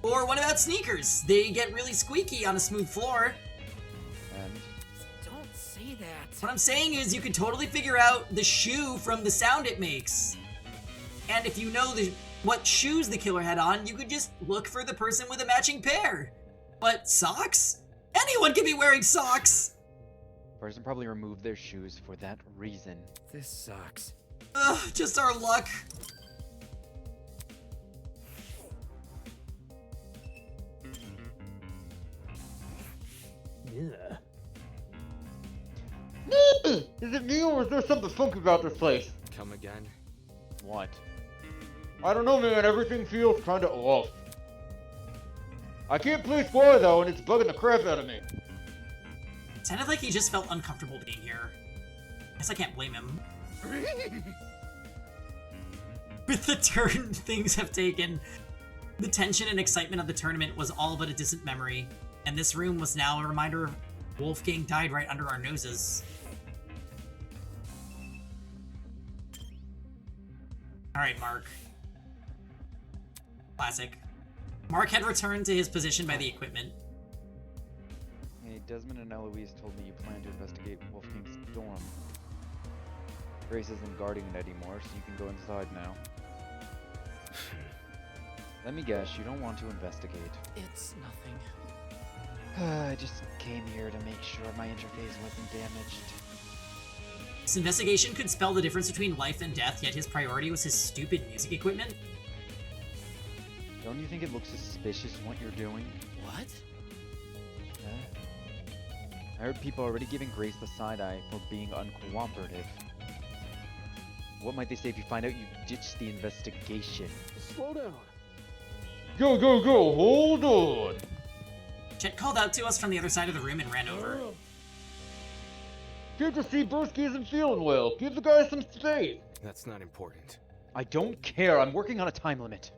Speaker 8: Or what about sneakers? They get really squeaky on a smooth floor.
Speaker 10: And?
Speaker 13: Don't say that.
Speaker 8: What I'm saying is you could totally figure out the shoe from the sound it makes. And if you know what shoes the killer had on, you could just look for the person with a matching pair. But socks? Anyone can be wearing socks!
Speaker 10: Person probably removed their shoes for that reason.
Speaker 13: This sucks.
Speaker 8: Ugh, just our luck.
Speaker 11: Yeah. Is it me or is there something funky about this place?
Speaker 10: Come again? What?
Speaker 11: I don't know, man. Everything feels kinda off. I can't place why though, and it's bugging the crap out of me.
Speaker 8: It sounded like he just felt uncomfortable being here. Guess I can't blame him. With the turn things have taken, the tension and excitement of the tournament was all but a distant memory, and this room was now a reminder of Wolfgang died right under our noses. Alright, Mark. Classic. Mark had returned to his position by the equipment.
Speaker 10: Hey, Desmond and Eloise told me you plan to investigate Wolfgang's dorm. Grace isn't guarding it anymore, so you can go inside now. Let me guess, you don't want to investigate.
Speaker 2: It's nothing.
Speaker 10: I just came here to make sure my interface wasn't damaged.
Speaker 8: This investigation could spell the difference between life and death, yet his priority was his stupid music equipment?
Speaker 10: Don't you think it looks suspicious what you're doing?
Speaker 2: What?
Speaker 10: I heard people already giving Grace the side-eye for being uncooperative. What might they say if you find out you ditched the investigation?
Speaker 11: Slow down. Go, hold on.
Speaker 8: Chet called out to us from the other side of the room and ran over.
Speaker 11: Good to see Broski isn't feeling well. Give the guy some space.
Speaker 17: That's not important.
Speaker 10: I don't care. I'm working on a time limit.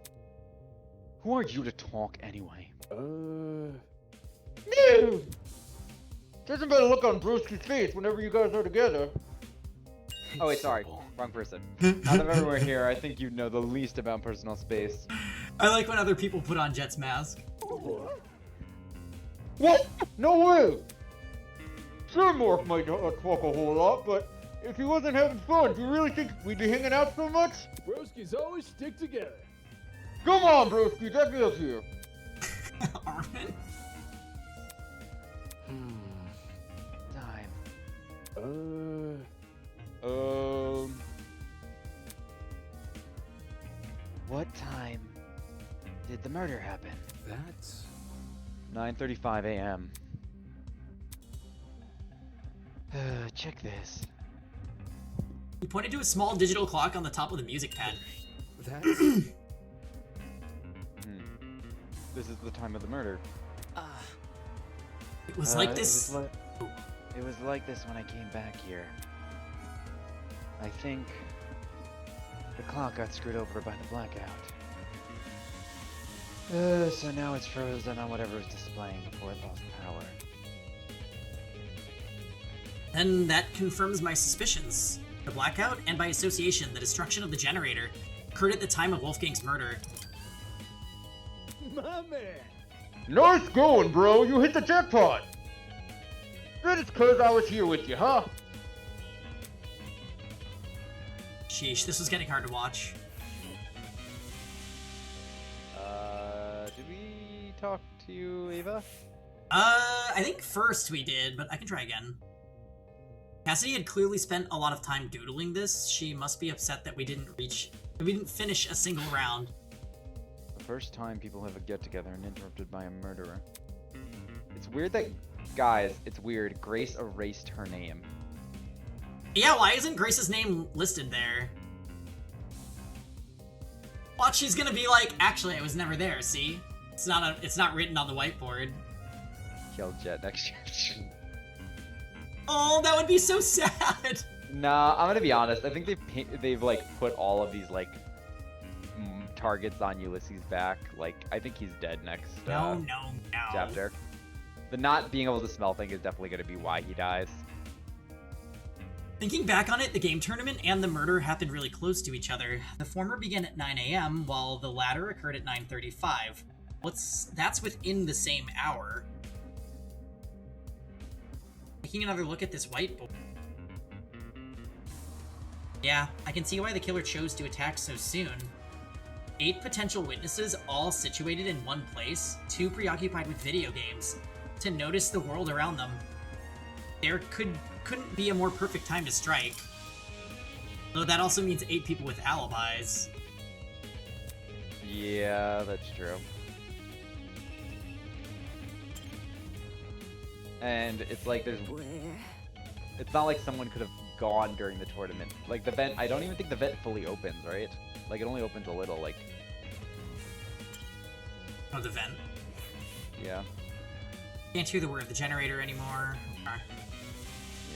Speaker 10: Who are you to talk anyway?
Speaker 11: No! Doesn't better look on Broski's face whenever you guys are together.
Speaker 9: Oh wait, sorry. Wrong person. Out of everywhere here, I think you know the least about personal space.
Speaker 8: I like when other people put on Jet's mask.
Speaker 11: What? No way! Sure, Morph might not talk a whole lot, but if he wasn't having fun, do you really think we'd be hanging out so much?
Speaker 20: Broskies always stick together.
Speaker 11: Come on, Broski, that feels here.
Speaker 8: Armin?
Speaker 10: Time. What time did the murder happen?
Speaker 17: That's
Speaker 10: 9:35 a.m. Check this.
Speaker 8: He pointed to a small digital clock on the top of the music pad.
Speaker 17: That's...
Speaker 10: This is the time of the murder.
Speaker 8: It was like this...
Speaker 10: It was like this when I came back here. I think the clock got screwed over by the blackout. So now it's frozen on whatever it's displaying before it lost power.
Speaker 8: Then that confirms my suspicions. The blackout, and by association, the destruction of the generator, occurred at the time of Wolfgang's murder.
Speaker 20: My man.
Speaker 11: Nice going, bro. You hit the jackpot. Bet it's 'cause I was here with you, huh?
Speaker 8: Sheesh, this was getting hard to watch.
Speaker 9: Did we talk to you, Ava?
Speaker 8: I think first we did, but I can try again. Cassidy had clearly spent a lot of time doodling this. She must be upset that we didn't finish a single round.
Speaker 9: The first time people have a get-together and interrupted by a murderer. It's weird that, guys, it's weird. Grace erased her name.
Speaker 8: Yeah, why isn't Grace's name listed there? Watch, she's gonna be like, actually, I was never there, see? It's not written on the whiteboard.
Speaker 9: Kill Jet next year.
Speaker 8: Oh, that would be so sad!
Speaker 9: Nah, I'm gonna be honest. I think they've like put all of these like targets on Ulysses' back. Like, I think he's dead next
Speaker 8: No.
Speaker 9: chapter. The not being able to smell thing is definitely gonna be why he dies.
Speaker 8: Thinking back on it, the game tournament and the murder happened really close to each other. The former began at 9 a.m., while the latter occurred at 9:35. That's within the same hour. Taking another look at this whiteboard. Yeah, I can see why the killer chose to attack so soon. 8 potential witnesses, all situated in one place, 2 preoccupied with video games, to notice the world around them. There couldn't be a more perfect time to strike. Though that also means 8 people with alibis.
Speaker 9: Yeah, that's true. And it's like it's not like someone could have gone during the tournament. Like the vent, I don't even think the vent fully opens, right? Like it only opens a little, like.
Speaker 8: Oh, the vent.
Speaker 9: Yeah.
Speaker 8: Can't hear the word of the generator anymore.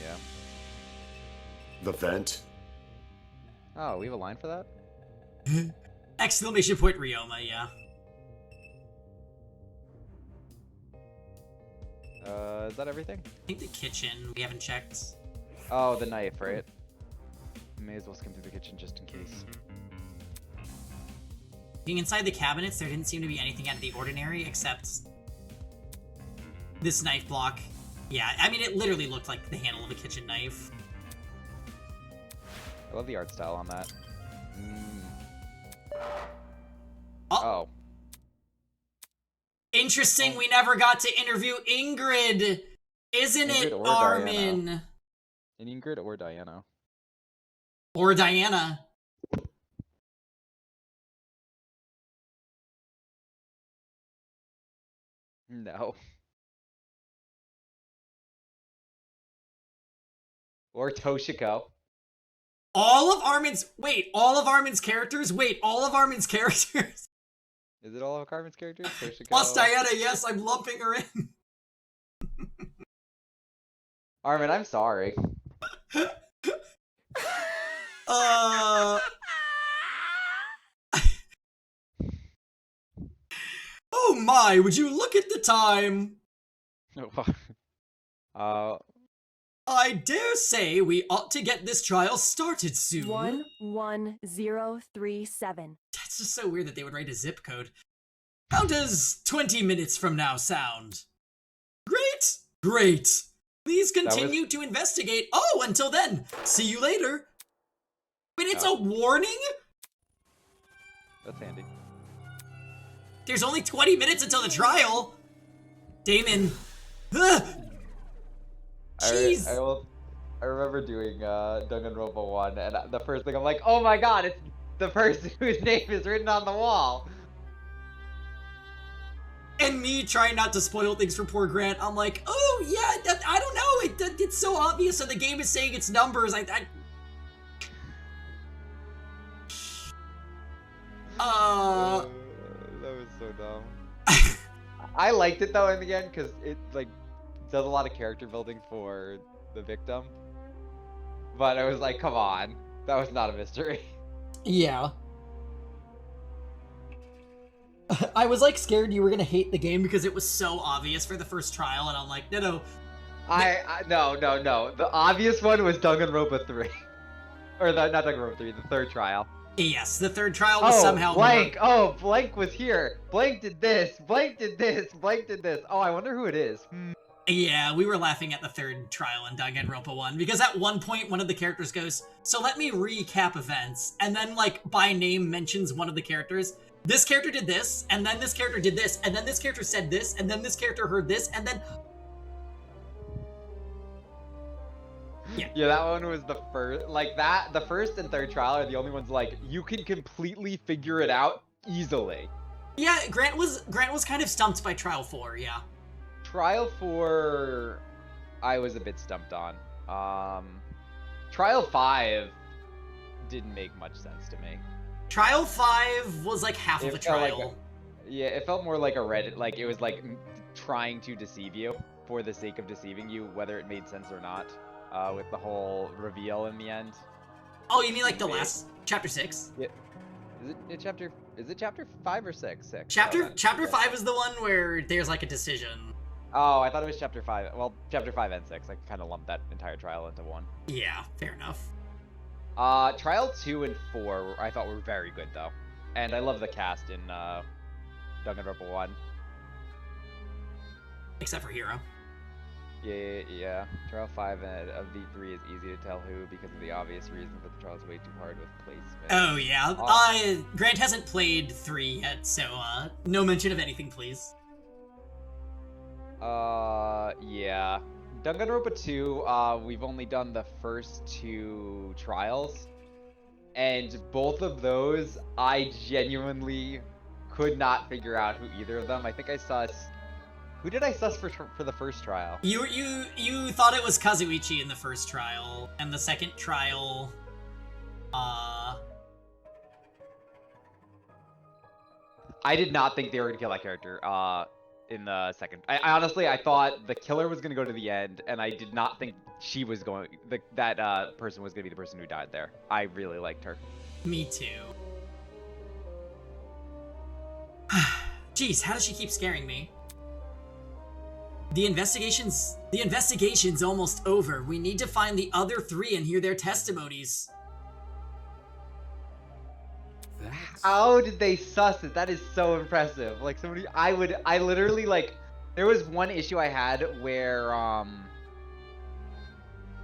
Speaker 9: Yeah.
Speaker 7: The vent.
Speaker 9: Oh, we have a line for that?
Speaker 8: Exclamation point Ryoma, yeah.
Speaker 9: Is that everything?
Speaker 8: I think the kitchen, we haven't checked.
Speaker 9: Oh, the knife, right? May as well skim through the kitchen just in case.
Speaker 8: Being inside the cabinets, there didn't seem to be anything out of the ordinary except this knife block. Yeah, I mean, it literally looked like the handle of a kitchen knife.
Speaker 9: I love the art style on that.
Speaker 8: Oh. Interesting, we never got to interview Ingrid! Isn't it, Armin?
Speaker 9: Diana. Ingrid or Diana?
Speaker 8: Or Diana.
Speaker 9: No. Or Toshiko.
Speaker 8: All of Armin's characters? Wait, all of Armin's characters?
Speaker 9: Is it all of Carmen's characters? Toshiko?
Speaker 8: Plus Diana, yes, I'm lumping her in.
Speaker 9: Armin, I'm sorry.
Speaker 8: Oh my, would you look at the time? I dare say we ought to get this trial started soon.
Speaker 21: 11037.
Speaker 8: That's just so weird that they would write a zip code. How does 20 minutes from now sound? Great! Great! Please continue to investigate. Oh, until then, see you later. But it's a warning?
Speaker 9: That's handy.
Speaker 8: There's only 20 minutes until the trial. Damon. Ugh. Jeez.
Speaker 9: I remember doing Danganronpa 1, and the first thing I'm like, oh my god, it's the person whose name is written on the wall.
Speaker 8: And me trying not to spoil things for poor Grant, I'm like, oh yeah, I don't know, it's so obvious, and the game is saying its numbers.
Speaker 9: That was so dumb. I liked it though in the end because it like does a lot of character building for the victim. But I was like, come on, that was not a mystery.
Speaker 8: Yeah. I was like scared you were gonna hate the game because it was so obvious for the first trial, and I'm like, no.
Speaker 9: No. The obvious one was Danganronpa 3. Or not Danganronpa 3, the third trial.
Speaker 8: Yes, the third trial was somehow
Speaker 9: Blank! Oh, Blank was here! Blank did this! Blank did this! Blank did this! Oh, I wonder who it is.
Speaker 8: Yeah, we were laughing at the third trial in Danganronpa 1, because at one point one of the characters goes, so let me recap events, and then like by name mentions one of the characters. This character did this, and then this character did this, and then this character said this, and then this character heard this, and then...
Speaker 9: Yeah, that one was the first, like that, the first and third trial are the only ones like, you can completely figure it out easily.
Speaker 8: Yeah, Grant was kind of stumped by Trial 4, yeah.
Speaker 9: Trial 4, I was a bit stumped on. Trial 5 didn't make much sense to me.
Speaker 8: Trial 5 was like half of a trial.
Speaker 9: Yeah, it felt more like a Reddit, like it was like trying to deceive you for the sake of deceiving you, whether it made sense or not, with the whole reveal in the end.
Speaker 8: Oh, you mean like the last, chapter 6?
Speaker 9: Yeah. Is it chapter 5 or 6? 6.
Speaker 8: Chapter 5 is the one where there's like a decision.
Speaker 9: Oh, I thought it was chapter 5. Well, chapter 5 and 6. I kind of lumped that entire trial into one.
Speaker 8: Yeah, fair enough.
Speaker 9: Trial 2 and 4 I thought were very good though. And I love the cast in Danganronpa 1.
Speaker 8: Except for Hero.
Speaker 9: Yeah. Trial 5 of V3 is easy to tell who because of the obvious reason that the trial is way too hard with placement.
Speaker 8: Oh yeah. Grant hasn't played 3 yet, so no mention of anything, please.
Speaker 9: Yeah. Danganronpa 2, we've only done the first 2 trials. And both of those, I genuinely could not figure out who either of them. I think I sussed... Who did I suss for the first trial?
Speaker 8: You thought it was Kazuichi in the first trial, and the second trial,
Speaker 9: I did not think they were gonna kill that character, in the second. I honestly, I thought the killer was gonna go to the end, and I did not think she was going, that person was gonna be the person who died there. I really liked her.
Speaker 8: Me too. Jeez, how does she keep scaring me? The investigation's almost over. We need to find the other 3 and hear their testimonies.
Speaker 9: How did they suss it? That is so impressive. Like somebody, I literally like, there was one issue I had where,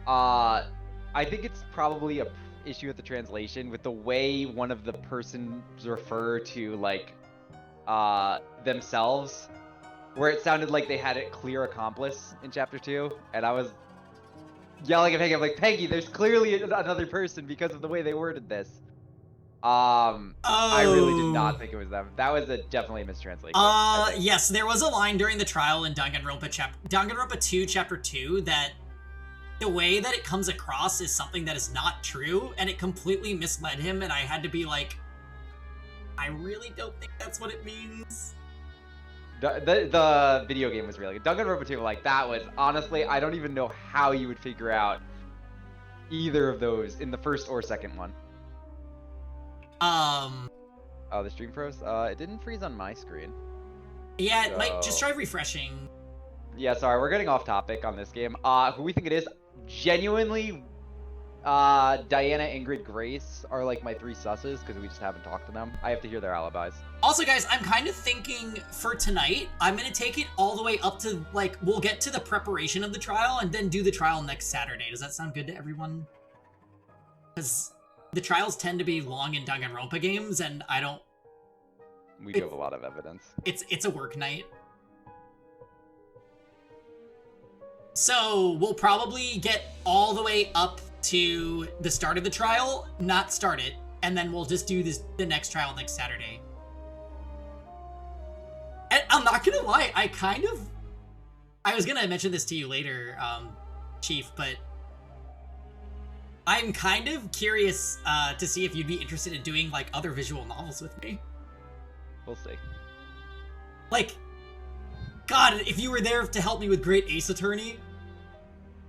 Speaker 9: I think it's probably a issue with the translation with the way one of the persons refer to like, themselves. Where it sounded like they had a clear accomplice in chapter 2, and I was yelling at Peggy, I'm like, Peggy, there's clearly another person because of the way they worded this. I really did not think it was them. That was definitely a mistranslation.
Speaker 8: Yes, there was a line during the trial in Danganronpa 2, chapter 2, that the way that it comes across is something that is not true, and it completely misled him, and I had to be like, I really don't think that's what it means.
Speaker 9: The video game was really good. Danganronpa 2, like, that was, honestly, I don't even know how you would figure out either of those in the first or second one. Oh, the stream froze? It didn't freeze on my screen.
Speaker 8: Yeah, it might, just try refreshing.
Speaker 9: Yeah, sorry, we're getting off topic on this game. Who we think it is, genuinely, Diana, Ingrid, Grace are like my 3 susses because we just haven't talked to them. I have to hear their alibis.
Speaker 8: Also, guys, I'm kind of thinking for tonight, I'm going to take it all the way up to, like, we'll get to the preparation of the trial and then do the trial next Saturday. Does that sound good to everyone? Because the trials tend to be long in Danganronpa games, and I don't...
Speaker 9: We do have a lot of evidence.
Speaker 8: It's a work night. So, we'll probably get all the way up to the start of the trial, not start it, and then we'll just do the next trial next Saturday. And I'm not gonna lie, I was gonna mention this to you later, Chief, but I'm kind of curious to see if you'd be interested in doing like other visual novels with me.
Speaker 9: We'll see.
Speaker 8: Like, God, if you were there to help me with Great Ace Attorney.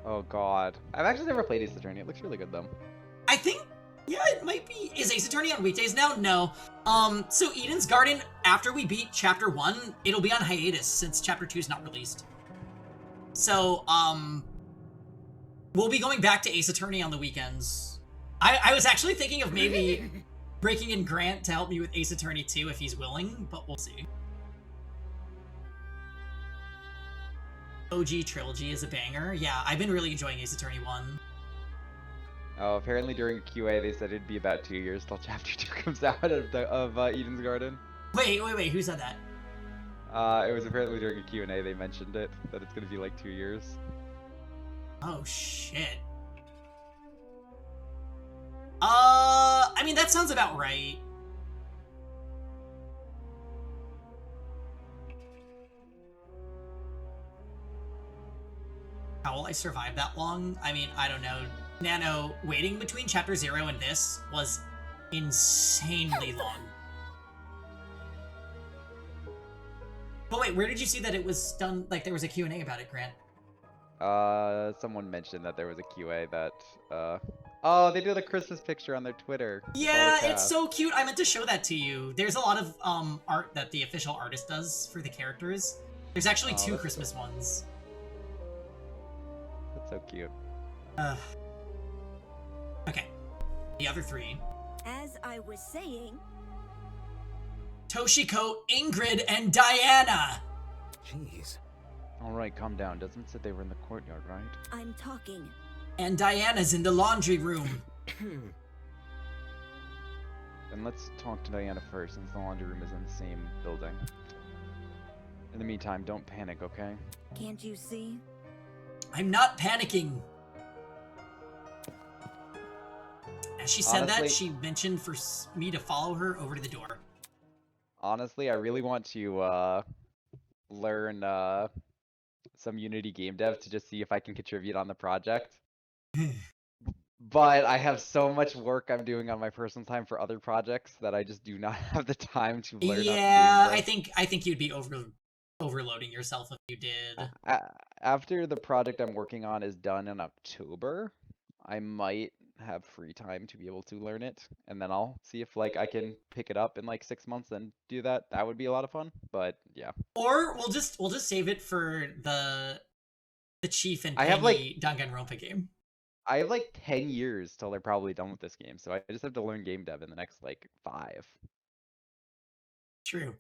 Speaker 9: Oh God, I've actually never played Ace Attorney. It looks really good though.
Speaker 8: I think Yeah, it might be. Is Ace Attorney on weekdays now? No. So Eden's Garden, after we beat Chapter 1, it'll be on hiatus since Chapter 2 is not released. So, we'll be going back to Ace Attorney on the weekends. I was actually thinking of maybe breaking in Grant to help me with Ace Attorney 2 if he's willing, but we'll see. OG Trilogy is a banger. Yeah, I've been really enjoying Ace Attorney 1.
Speaker 9: Oh, apparently during QA they said it'd be about 2 years till Chapter 2 comes out of Eden's Garden.
Speaker 8: Wait, who said that?
Speaker 9: It was apparently during a Q&A they mentioned it, that it's gonna be like 2 years.
Speaker 8: Oh, shit. I mean, that sounds about right. How will I survive that long? I mean, I don't know. Nano, waiting between Chapter 0 and this was insanely long. But wait, where did you see that it was done, like there was a Q&A about it, Grant?
Speaker 9: Someone mentioned that there was a QA that, oh, they did a Christmas picture on their Twitter.
Speaker 8: Yeah, it's so cute. I meant to show that to you. There's a lot of art that the official artist does for the characters. There's actually 2 Christmas ones.
Speaker 9: That's so cute.
Speaker 8: Okay, the other 3.
Speaker 18: As I was saying...
Speaker 8: Toshiko, Ingrid, and Diana!
Speaker 10: Jeez.
Speaker 9: Alright, calm down. Desmond said they were in the courtyard, right?
Speaker 18: I'm talking.
Speaker 8: And Diana's in the laundry room.
Speaker 9: Then let's talk to Diana first, since the laundry room is in the same building. In the meantime, don't panic, okay?
Speaker 18: Can't you see?
Speaker 8: I'm not panicking. As she said
Speaker 9: Honestly,
Speaker 8: that, she mentioned for me to follow her over to the door.
Speaker 9: Honestly, I really want to learn some Unity game dev to just see if I can contribute on the project. But I have so much work I'm doing on my personal time for other projects that I just do not have the time to learn.
Speaker 8: Yeah, I think you'd be overloading yourself if you did.
Speaker 9: After the project I'm working on is done in October, I might have free time to be able to learn it, and then I'll see if like I can pick it up in like 6 months and do that. That would be a lot of fun. But yeah.
Speaker 8: Or we'll just save it for the Chief and Penny Danganronpa game.
Speaker 9: I have like 10 years till they're probably done with this game, so I just have to learn game dev in the next like 5.
Speaker 8: True.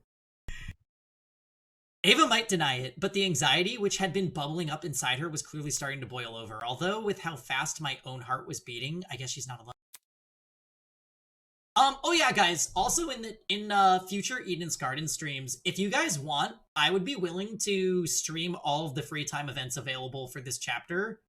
Speaker 8: Ava might deny it, but the anxiety which had been bubbling up inside her was clearly starting to boil over. Although with how fast my own heart was beating, I guess she's not alone. Oh yeah, guys, also in future Eden's Garden streams, if you guys want, I would be willing to stream all of the free time events available for this chapter.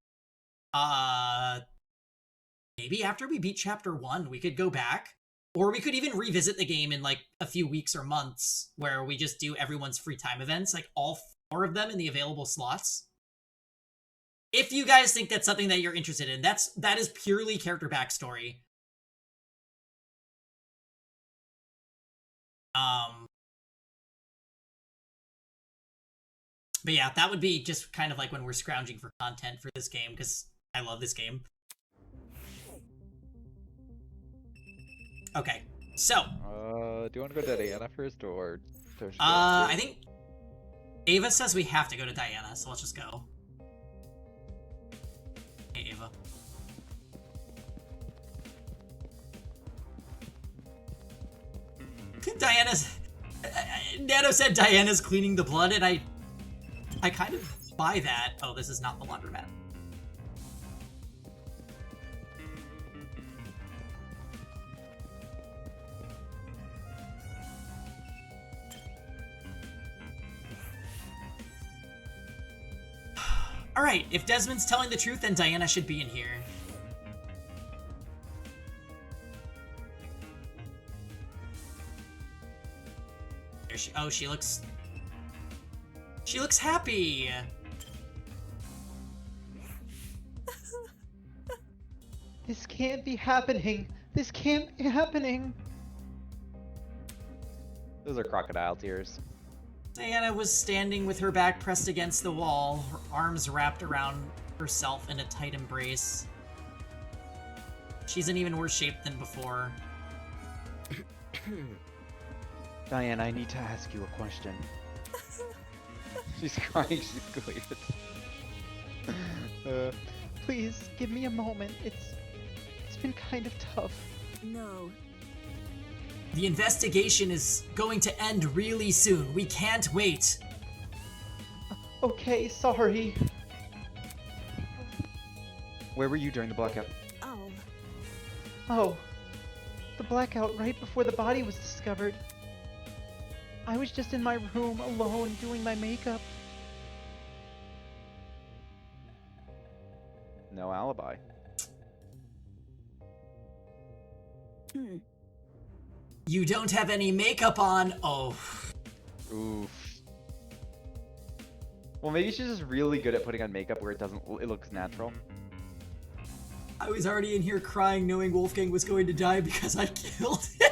Speaker 8: Maybe after we beat Chapter 1, we could go back. Or we could even revisit the game in like a few weeks or months where we just do everyone's free time events, like all 4 of them in the available slots. If you guys think that's something that you're interested in, that is purely character backstory. But yeah, that would be just kind of like when we're scrounging for content for this game, because I love this game. Okay, so.
Speaker 9: Do you want to go to Diana first or Toshiko?
Speaker 8: I think Ava says we have to go to Diana, so let's just go. Hey, Ava. Nano said Diana's cleaning the blood, and I kind of buy that. Oh, this is not the laundromat. Alright, if Desmond's telling the truth, then Diana should be in here. There she, oh, she looks happy!
Speaker 10: This can't be happening! This can't be happening!
Speaker 9: Those are crocodile tears.
Speaker 8: Diana was standing with her back pressed against the wall, her arms wrapped around herself in a tight embrace. She's in even worse shape than before.
Speaker 10: Diane, I need to ask you a question.
Speaker 9: She's crying, she's clear.
Speaker 10: Please, give me a moment. It's been kind of tough.
Speaker 5: No.
Speaker 8: The investigation is going to end really soon. We can't wait.
Speaker 10: Okay, sorry. Where were you during the blackout?
Speaker 5: Oh.
Speaker 10: Oh, the blackout right before the body was discovered. I was just in my room alone doing my makeup.
Speaker 9: No alibi.
Speaker 8: You don't have any makeup on. Oh.
Speaker 9: Oof. Well, maybe she's just really good at putting on makeup where it looks natural.
Speaker 8: I was already in here crying knowing Wolfgang was going to die because I killed him.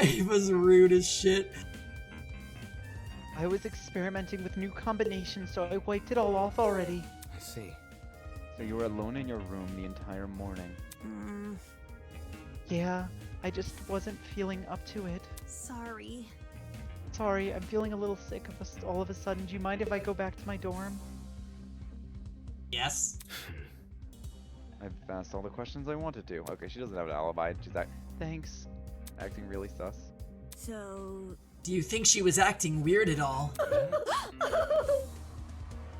Speaker 8: He was rude as shit.
Speaker 10: I was experimenting with new combinations, so I wiped it all off already.
Speaker 17: I see.
Speaker 9: So you were alone in your room the entire morning.
Speaker 10: Yeah, I just wasn't feeling up to it.
Speaker 5: Sorry.
Speaker 10: Sorry, I'm feeling a little sick all of a sudden. Do you mind if I go back to my dorm?
Speaker 8: Yes.
Speaker 9: I've asked all the questions I wanted to. Okay, she doesn't have an alibi. She's
Speaker 10: Thanks.
Speaker 9: acting really sus.
Speaker 5: So...
Speaker 8: Do you think she was acting weird at all?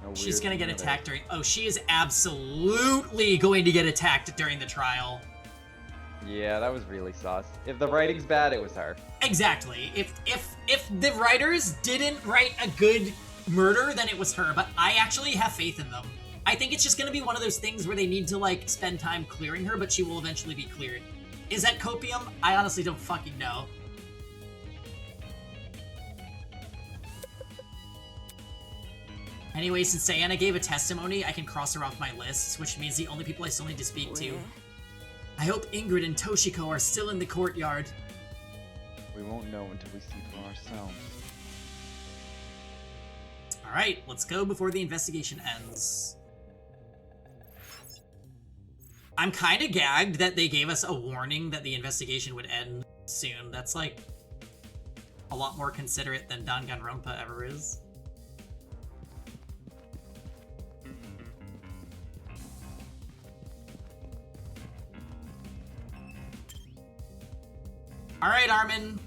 Speaker 9: No,
Speaker 8: She's
Speaker 9: weird
Speaker 8: gonna get
Speaker 9: none of it.
Speaker 8: attacked during... Oh, she is absolutely going to get attacked during the trial.
Speaker 9: Yeah, that was really sus. If the writing's bad, it was her.
Speaker 8: Exactly. If the writers didn't write a good murder, then it was her. But I actually have faith in them. I think it's just gonna be one of those things where they need to like spend time clearing her, but she will eventually be cleared. Is that copium? I honestly don't fucking know. Anyway, since Diana gave a testimony, I can cross her off my list, which means the only people I still need to speak to. I hope Ingrid and Toshiko are still in the courtyard.
Speaker 9: We won't know until we see for ourselves.
Speaker 8: Alright, let's go before the investigation ends. I'm kind of gagged that they gave us a warning that the investigation would end soon. That's like a lot more considerate than Danganronpa ever is. All right, Armin.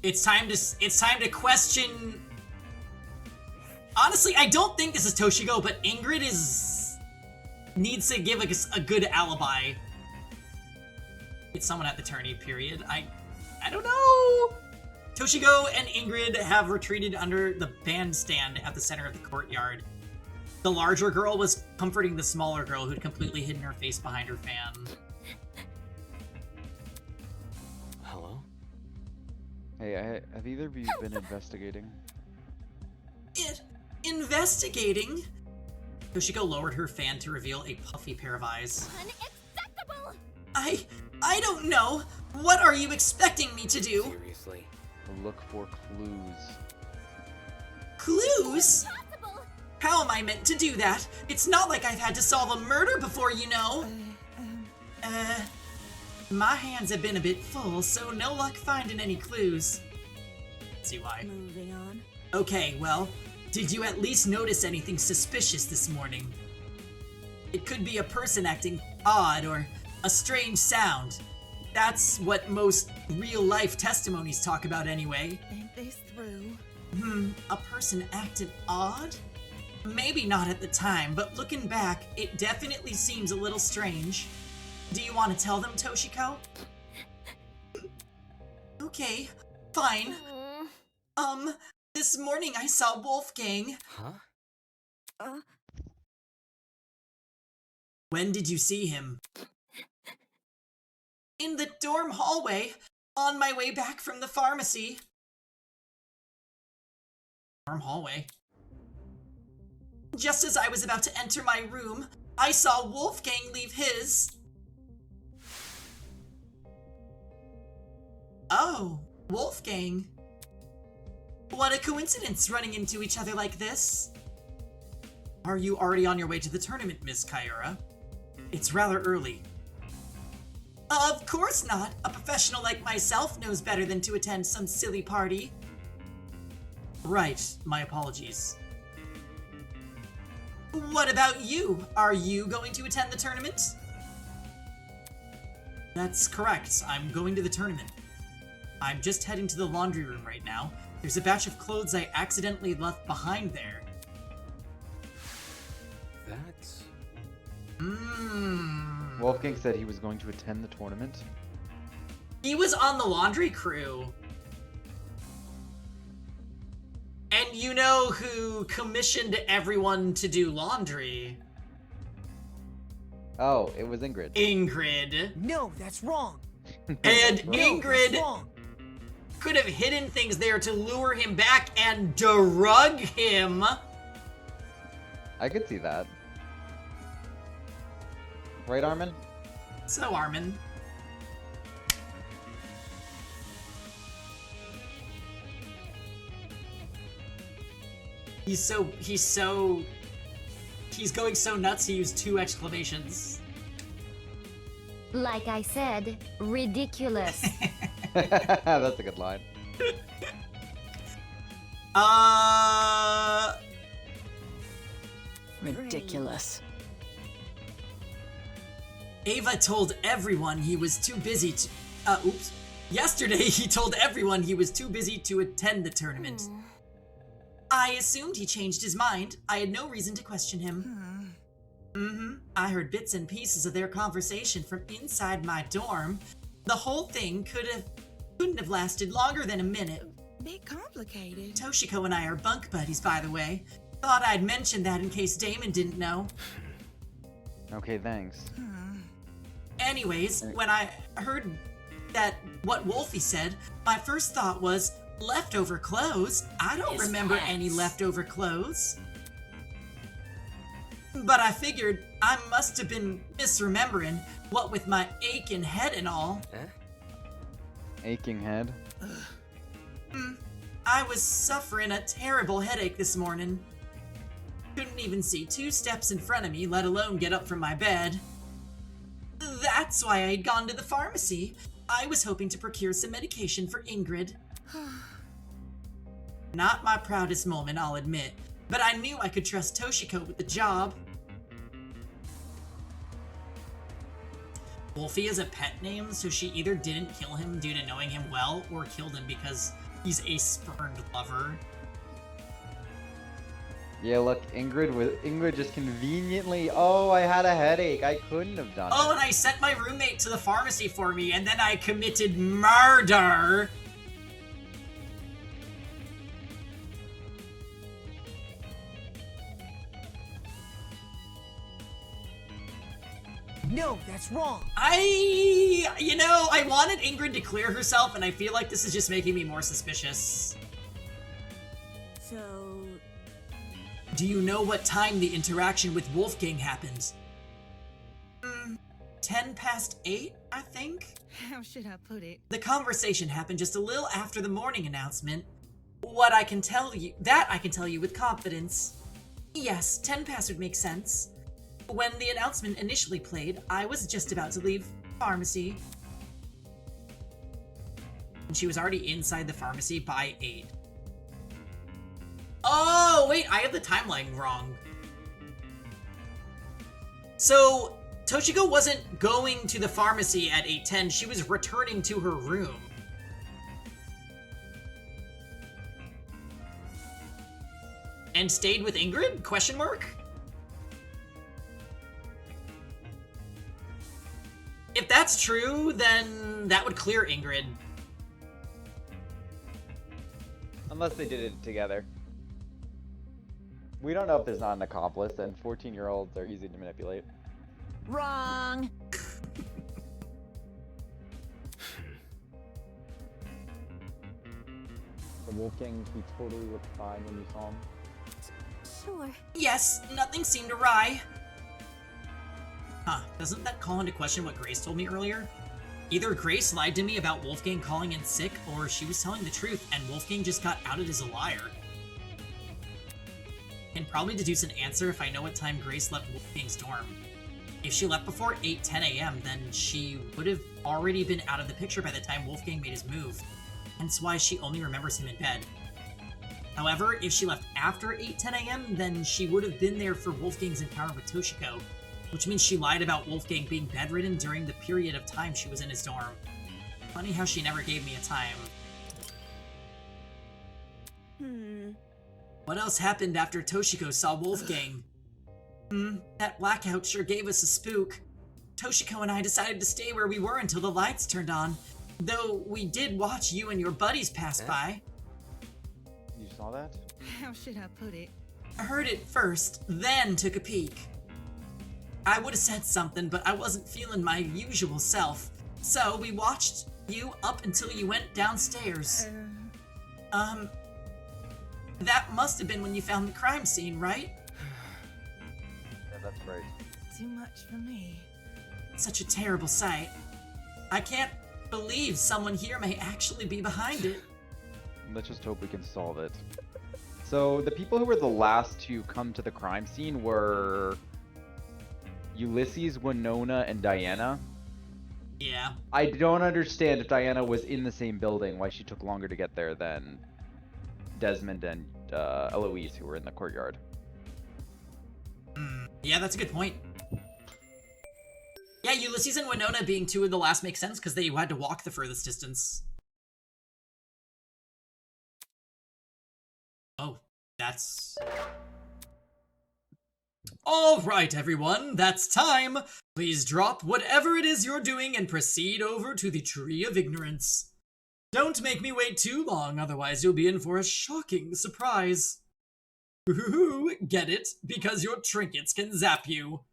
Speaker 8: It's time to question. Honestly, I don't think this is Toshiko, but Ingrid needs to give a good alibi. It's someone at the tourney, period. I don't know. Toshiko and Ingrid have retreated under the bandstand at the center of the courtyard. The larger girl was comforting the smaller girl who'd completely hidden her face behind her fan.
Speaker 17: Hello?
Speaker 9: Hey, have either of you been investigating?
Speaker 8: Investigating? Toshiko lowered her fan to reveal a puffy pair of eyes.
Speaker 6: Unacceptable!
Speaker 8: I don't know. What are you expecting me to do?
Speaker 17: Seriously?
Speaker 9: Look for clues.
Speaker 8: Clues? How am I meant to do that? It's not like I've had to solve a murder before, you know. My hands have been a bit full, so no luck finding any clues. See why.
Speaker 5: Moving on.
Speaker 8: Okay, well, did you at least notice anything suspicious this morning? It could be a person acting odd or a strange sound. That's what most real-life testimonies talk about anyway.
Speaker 5: Think this through.
Speaker 8: A person acted odd? Maybe not at the time, but looking back, it definitely seems a little strange. Do you want to tell them, Toshiko? Okay, fine. This morning I saw Wolfgang.
Speaker 17: Huh?
Speaker 8: When did you see him? In the dorm hallway, on my way back from the pharmacy. Dorm hallway? Just as I was about to enter my room, I saw Wolfgang leave his. Oh, Wolfgang. What a coincidence running into each other like this. Are you already on your way to the tournament, Miss Kyura? It's rather early. Of course not. A professional like myself knows better than to attend some silly party. Right, my apologies. What about you? Are you going to attend the tournament? That's correct. I'm going to the tournament. I'm just heading to the laundry room right now. There's a batch of clothes I accidentally left behind there.
Speaker 17: That's...
Speaker 9: Wolfgang said he was going to attend the tournament.
Speaker 8: He was on the laundry crew. And you know who commissioned everyone to do laundry?
Speaker 9: Oh, it was Ingrid.
Speaker 8: Ingrid.
Speaker 13: No, that's wrong.
Speaker 8: And
Speaker 13: No,
Speaker 8: Ingrid
Speaker 13: that's wrong.
Speaker 8: could have hidden things there to lure him back and drug him.
Speaker 9: I could see that. Right, Armin?
Speaker 8: So, Armin. He's going so nuts he used 2 exclamations.
Speaker 6: Like I said, ridiculous.
Speaker 9: That's a good line.
Speaker 1: Ridiculous.
Speaker 8: Ava told everyone he was too busy to... Yesterday, he told everyone he was too busy to attend the tournament. I assumed he changed his mind. I had no reason to question him. I heard bits and pieces of their conversation from inside my dorm. The whole thing couldn't have lasted longer than a minute.
Speaker 16: Bit complicated.
Speaker 8: Toshiko and I are bunk buddies, by the way. Thought I'd mention that in case Damon didn't know.
Speaker 9: Okay, thanks.
Speaker 8: Anyways, when I heard what Wolfie said, my first thought was, leftover clothes? I don't remember any leftover clothes. But I figured I must have been misremembering, what with my aching head and all.
Speaker 9: Aching head?
Speaker 8: I was suffering a terrible headache this morning. Couldn't even see 2 steps in front of me, let alone get up from my bed. That's why I had gone to the pharmacy. I was hoping to procure some medication for Ingrid. Not my proudest moment, I'll admit, but I knew I could trust Toshiko with the job. Wolfie is a pet name, so she either didn't kill him due to knowing him well, or killed him because he's a spurned lover.
Speaker 9: Yeah, look, Ingrid just conveniently, oh, I had a headache. I couldn't have done it.
Speaker 8: Oh, and I sent my roommate to the pharmacy for me, and then I committed murder!
Speaker 13: No, that's wrong.
Speaker 8: I wanted Ingrid to clear herself, and I feel like this is just making me more suspicious.
Speaker 16: So...
Speaker 8: Do you know what time the interaction with Wolfgang happened? 8:10, I think?
Speaker 16: How should I put it?
Speaker 8: The conversation happened just a little after the morning announcement. That I can tell you with confidence. Yes, 10 past would make sense. When the announcement initially played, I was just about to leave pharmacy. And she was already inside the pharmacy by 8. Oh, wait, I have the timeline wrong. So, Toshiko wasn't going to the pharmacy at 8:10, she was returning to her room. And stayed with Ingrid? Question mark? If that's true, then that would clear Ingrid.
Speaker 9: Unless they did it together. We don't know if there's not an accomplice, and 14-year-olds are easy to manipulate.
Speaker 6: Wrong.
Speaker 11: The Wolfgang, he totally looked fine when you saw him.
Speaker 6: Sure.
Speaker 8: Yes, nothing seemed awry. Huh, doesn't that call into question what Grace told me earlier? Either Grace lied to me about Wolfgang calling in sick, or she was telling the truth and Wolfgang just got outed as a liar. I can probably deduce an answer if I know what time Grace left Wolfgang's dorm. If she left before 8:10 a.m., then she would have already been out of the picture by the time Wolfgang made his move, hence why she only remembers him in bed. However, if she left after 8:10 a.m., then she would have been there for Wolfgang's encounter with Toshiko, which means she lied about Wolfgang being bedridden during the period of time she was in his dorm. Funny how she never gave me a time. What else happened after Toshiko saw Wolfgang? That blackout sure gave us a spook. Toshiko and I decided to stay where we were until the lights turned on, though we did watch you and your buddies pass by.
Speaker 9: You saw that?
Speaker 16: How should I put it?
Speaker 8: I heard it first, then took a peek. I would have said something, but I wasn't feeling my usual self, so we watched you up until you went downstairs. That must have been when you found the crime scene, right?
Speaker 9: Yeah, that's right.
Speaker 16: Too much for me.
Speaker 8: Such a terrible sight. I can't believe someone here may actually be behind it.
Speaker 9: Let's just hope we can solve it. So, the people who were the last to come to the crime scene were Ulysses, Winona, and Diana.
Speaker 8: Yeah.
Speaker 9: I don't understand if Diana was in the same building, why she took longer to get there than Desmond and Eloise, who were in the courtyard.
Speaker 8: Yeah, that's a good point. Yeah, Ulysses and Winona being two of the last makes sense because they had to walk the furthest distance. Oh, that's... Alright, everyone, that's time. Please drop whatever it is you're doing and proceed over to the Tree of Ignorance. Don't make me wait too long, otherwise you'll be in for a shocking surprise. Ooh, get it? Because your trinkets can zap you.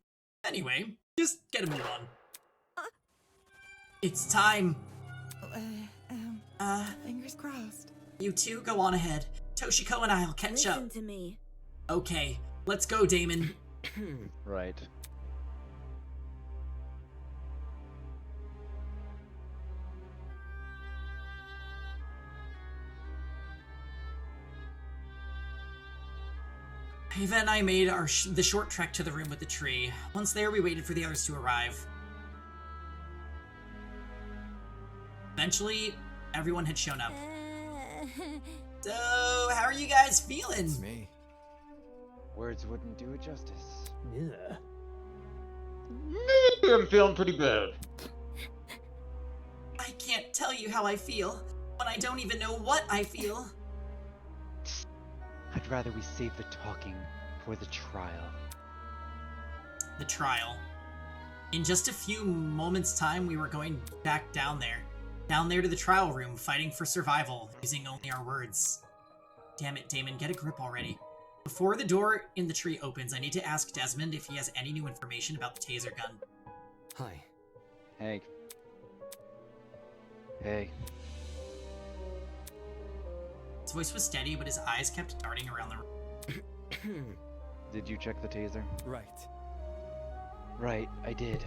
Speaker 8: Anyway, just get a move on. It's time.
Speaker 16: Fingers crossed.
Speaker 8: You two go on ahead. Toshiko and I'll catch up.
Speaker 3: Listen to me.
Speaker 8: Okay, let's go, Damon.
Speaker 9: Right.
Speaker 8: Eva and I made the short trek to the room with the tree. Once there, we waited for the others to arrive. Eventually, everyone had shown up. So, how are you guys feeling?
Speaker 13: It's me.
Speaker 10: Words wouldn't do it justice.
Speaker 20: Yeah.
Speaker 11: I'm feeling pretty bad.
Speaker 8: I can't tell you how I feel when I don't even know what I feel.
Speaker 10: I'd rather we save the talking for the trial.
Speaker 8: The trial. In just a few moments' time, we were going back down there. Down there to the trial room, fighting for survival, using only our words. Damn it, Damon, get a grip already. Before the door in the tree opens, I need to ask Desmond if he has any new information about the taser gun.
Speaker 17: Hi.
Speaker 9: Hank.
Speaker 10: Hey.
Speaker 8: His voice was steady, but his eyes kept darting around the room.
Speaker 10: Did you check the taser?
Speaker 17: Right.
Speaker 10: Right, I did.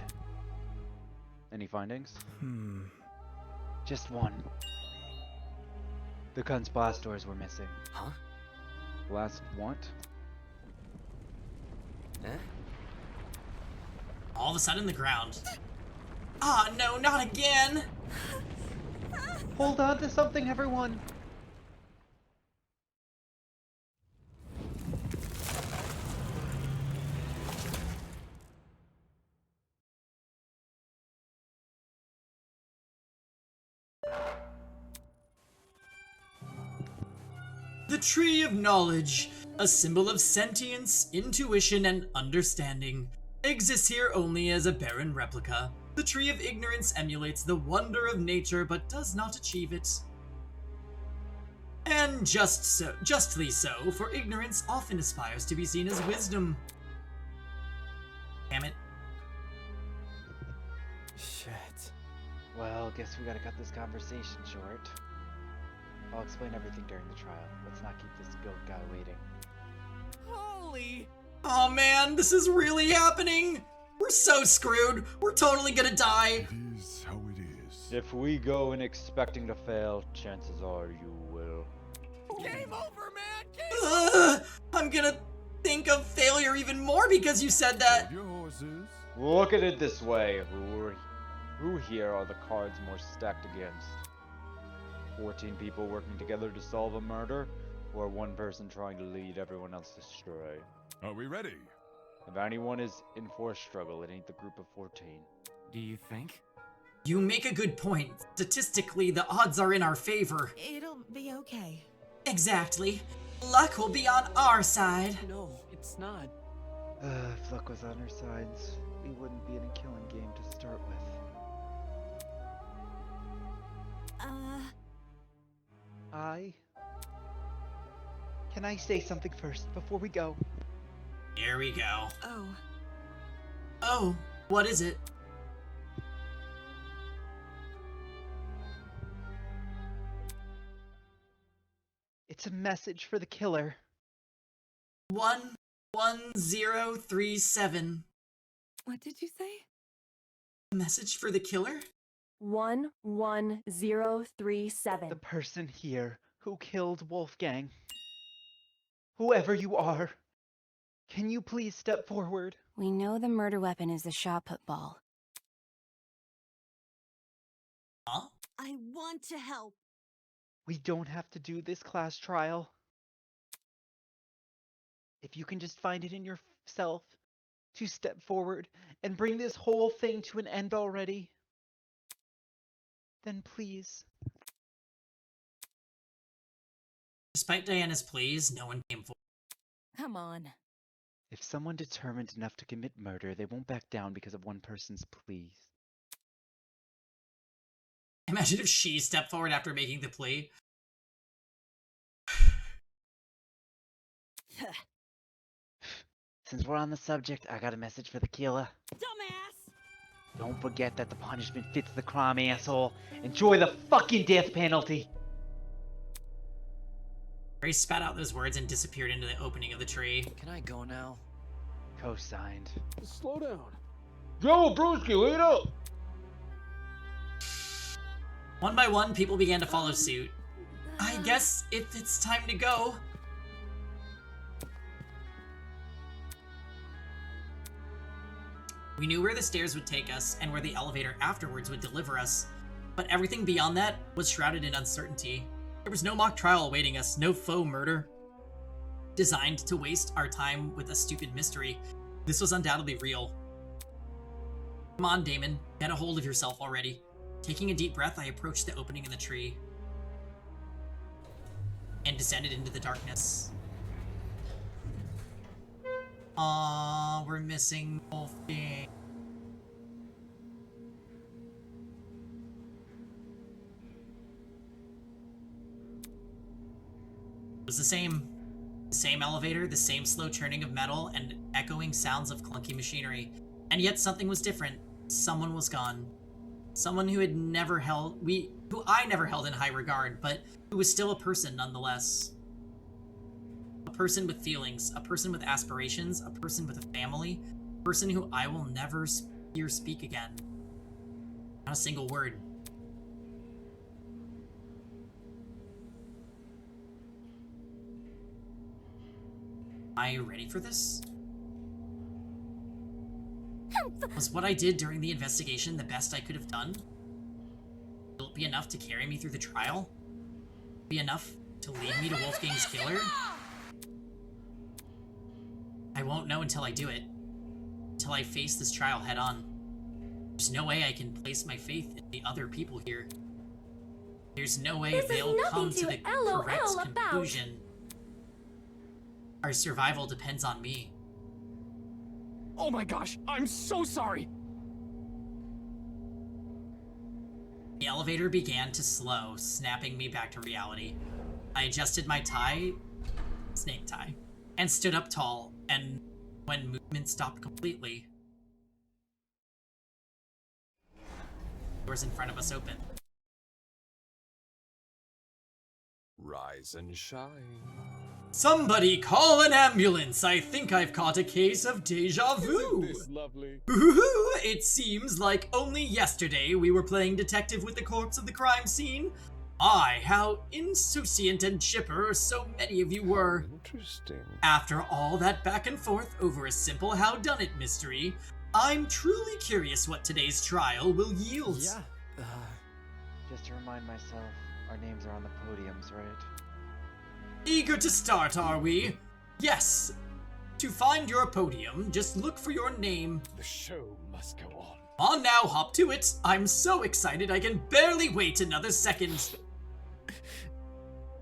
Speaker 9: Any findings?
Speaker 10: Just one. The gun's blast doors were missing.
Speaker 17: Huh?
Speaker 9: Last what?
Speaker 8: All of a sudden, the ground. Ah, no, not again!
Speaker 10: Hold on to something, everyone!
Speaker 8: The Tree of Knowledge, a symbol of sentience, intuition, and understanding, exists here only as a barren replica. The Tree of Ignorance emulates the wonder of nature but does not achieve it. And justly so, for ignorance often aspires to be seen as wisdom. Damn it.
Speaker 10: Shit. Well, guess we gotta cut this conversation short. I'll explain everything during the trial. Let's not keep this goat guy waiting.
Speaker 16: Holy!
Speaker 8: Oh man, this is really happening! We're so screwed! We're totally gonna die!
Speaker 19: It is how it is.
Speaker 11: If we go in expecting to fail, chances are you will.
Speaker 16: Game over, man!
Speaker 8: I'm gonna think of failure even more because you said that.
Speaker 19: Hold your horses.
Speaker 11: Look at it this way. Who here are the cards more stacked against? 14 people working together to solve a murder, or one person trying to lead everyone else astray?
Speaker 19: Are we ready?
Speaker 11: If anyone is in for a struggle, it ain't the group of 14.
Speaker 2: Do you think?
Speaker 8: You make a good point. Statistically, the odds are in our favor.
Speaker 16: It'll be okay.
Speaker 8: Exactly. Luck will be on our side.
Speaker 2: No, it's not.
Speaker 10: If luck was on our sides, we wouldn't be in a killing game to start with. Can I say something first before we go?
Speaker 8: Here we go.
Speaker 16: Oh.
Speaker 8: Oh, what is it?
Speaker 10: It's a message for the killer.
Speaker 8: 11037.
Speaker 15: What did you say?
Speaker 8: A message for the killer?
Speaker 6: 11037.
Speaker 10: The person here who killed Wolfgang. Whoever you are, can you please step forward?
Speaker 3: We know the murder weapon is the shot put ball.
Speaker 8: Huh?
Speaker 5: I want to help.
Speaker 10: We don't have to do this class trial. If you can just find it in yourself to step forward and bring this whole thing to an end already, then please.
Speaker 8: Despite Diana's pleas, no one came forward.
Speaker 1: Come on.
Speaker 10: If someone determined enough to commit murder, they won't back down because of one person's pleas.
Speaker 8: Imagine if she stepped forward after making the plea.
Speaker 10: Since we're on the subject, I got a message for the killer.
Speaker 5: Dumbass!
Speaker 10: Don't forget that the punishment fits the crime, asshole. Enjoy the fucking death penalty!
Speaker 8: Ray spat out those words and disappeared into the opening of the tree.
Speaker 2: Can I go now?
Speaker 10: Co-signed.
Speaker 20: Slow down.
Speaker 11: Yo, broski, wait up!
Speaker 8: One by one, people began to follow suit. I guess if it's time to go. We knew where the stairs would take us and where the elevator afterwards would deliver us, but everything beyond that was shrouded in uncertainty. There was no mock trial awaiting us, no faux murder designed to waste our time with a stupid mystery. This was undoubtedly real. Come on, Damon, get a hold of yourself already. Taking a deep breath, I approached the opening in the tree and descended into the darkness. Aww, we're missing Wolfgang. It was the same elevator, the same slow churning of metal, and echoing sounds of clunky machinery. And yet something was different. Someone was gone. Someone who I never held in high regard, but who was still a person nonetheless. A person with feelings, a person with aspirations, a person with a family, a person who I will never hear speak again. Not a single word. Are you ready for this? Was what I did during the investigation the best I could have done? Will it be enough to carry me through the trial? Be enough to lead me to Wolfgang's killer? I won't know until I do it. Until I face this trial head on. There's no way I can place my faith in the other people here. There's no way they'll come to the correct conclusion. Our survival depends on me.
Speaker 20: Oh my gosh, I'm so sorry!
Speaker 8: The elevator began to slow, snapping me back to reality. I adjusted my snake tie, and stood up tall, and when movement stopped completely, the doors in front of us opened.
Speaker 12: Rise and shine.
Speaker 8: Somebody call an ambulance! I think I've caught a case of deja vu!
Speaker 20: Isn't this lovely?
Speaker 8: It seems like only yesterday we were playing detective with the corpse of the crime scene. How insouciant and chipper so many of you were.
Speaker 20: Interesting.
Speaker 8: After all that back and forth over a simple howdunit mystery, I'm truly curious what today's trial will yield.
Speaker 10: Just to remind myself, our names are on the podiums, right?
Speaker 8: Eager to start, are we? Yes. To find your podium, just look for your name.
Speaker 20: The show must go on.
Speaker 8: On now, hop to it. I'm so excited I can barely wait another second.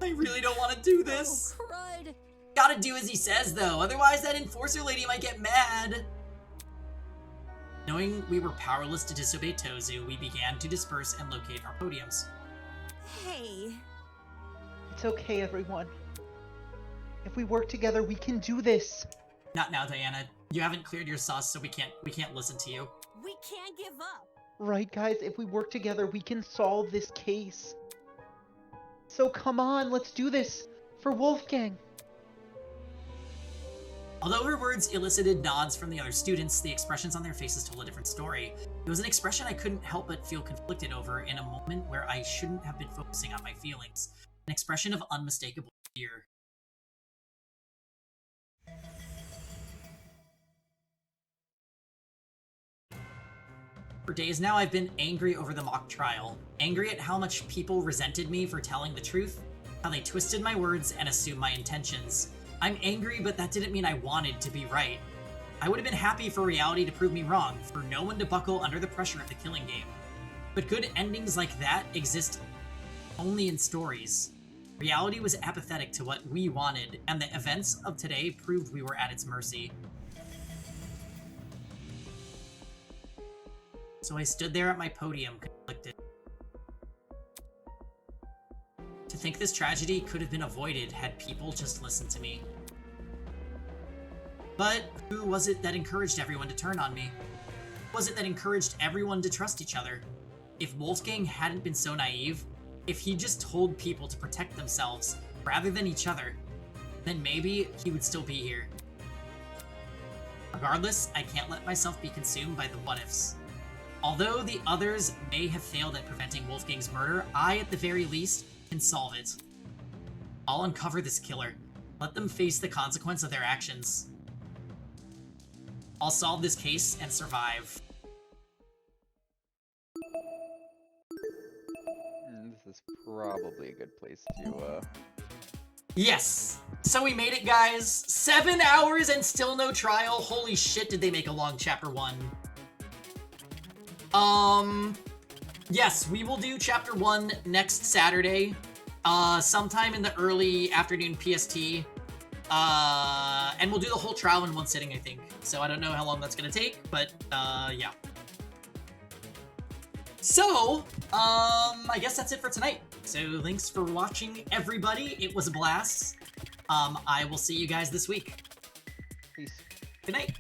Speaker 8: I really don't want to do this.
Speaker 4: Oh, crud.
Speaker 8: Gotta do as he says, though. Otherwise, that enforcer lady might get mad. Knowing we were powerless to disobey Tozu, we began to disperse and locate our podiums.
Speaker 5: Hey.
Speaker 10: It's okay, everyone. If we work together, we can do this.
Speaker 8: Not now, Diana. You haven't cleared your sauce, so we can't listen to you.
Speaker 5: We can't give up.
Speaker 10: Right, guys? If we work together, we can solve this case. So come on, let's do this for Wolfgang.
Speaker 8: Although her words elicited nods from the other students, the expressions on their faces told a different story. It was an expression I couldn't help but feel conflicted over in a moment where I shouldn't have been focusing on my feelings. An expression of unmistakable fear. For days now, I've been angry over the mock trial. Angry at how much people resented me for telling the truth, how they twisted my words and assumed my intentions. I'm angry, but that didn't mean I wanted to be right. I would have been happy for reality to prove me wrong, for no one to buckle under the pressure of the killing game. But good endings like that exist only in stories. Reality was apathetic to what we wanted, and the events of today proved we were at its mercy. So I stood there at my podium, conflicted. To think this tragedy could have been avoided had people just listened to me. But who was it that encouraged everyone to turn on me? Who was it that encouraged everyone to trust each other? If Wolfgang hadn't been so naive, if he just told people to protect themselves rather than each other, then maybe he would still be here. Regardless, I can't let myself be consumed by the what-ifs. Although the others may have failed at preventing Wolfgang's murder, I, at the very least, can solve it. I'll uncover this killer. Let them face the consequence of their actions. I'll solve this case and survive.
Speaker 9: This is probably a good place to,
Speaker 8: Yes! So we made it, guys! 7 hours and still no trial! Holy shit, did they make a long Chapter 1. Yes, we will do Chapter 1 next Saturday. Sometime in the early afternoon PST. And we'll do the whole trial in one sitting, I think. So I don't know how long that's gonna take, but, yeah. So, I guess that's it for tonight. So thanks for watching, everybody. It was a blast. I will see you guys this week.
Speaker 9: Peace.
Speaker 8: Good night.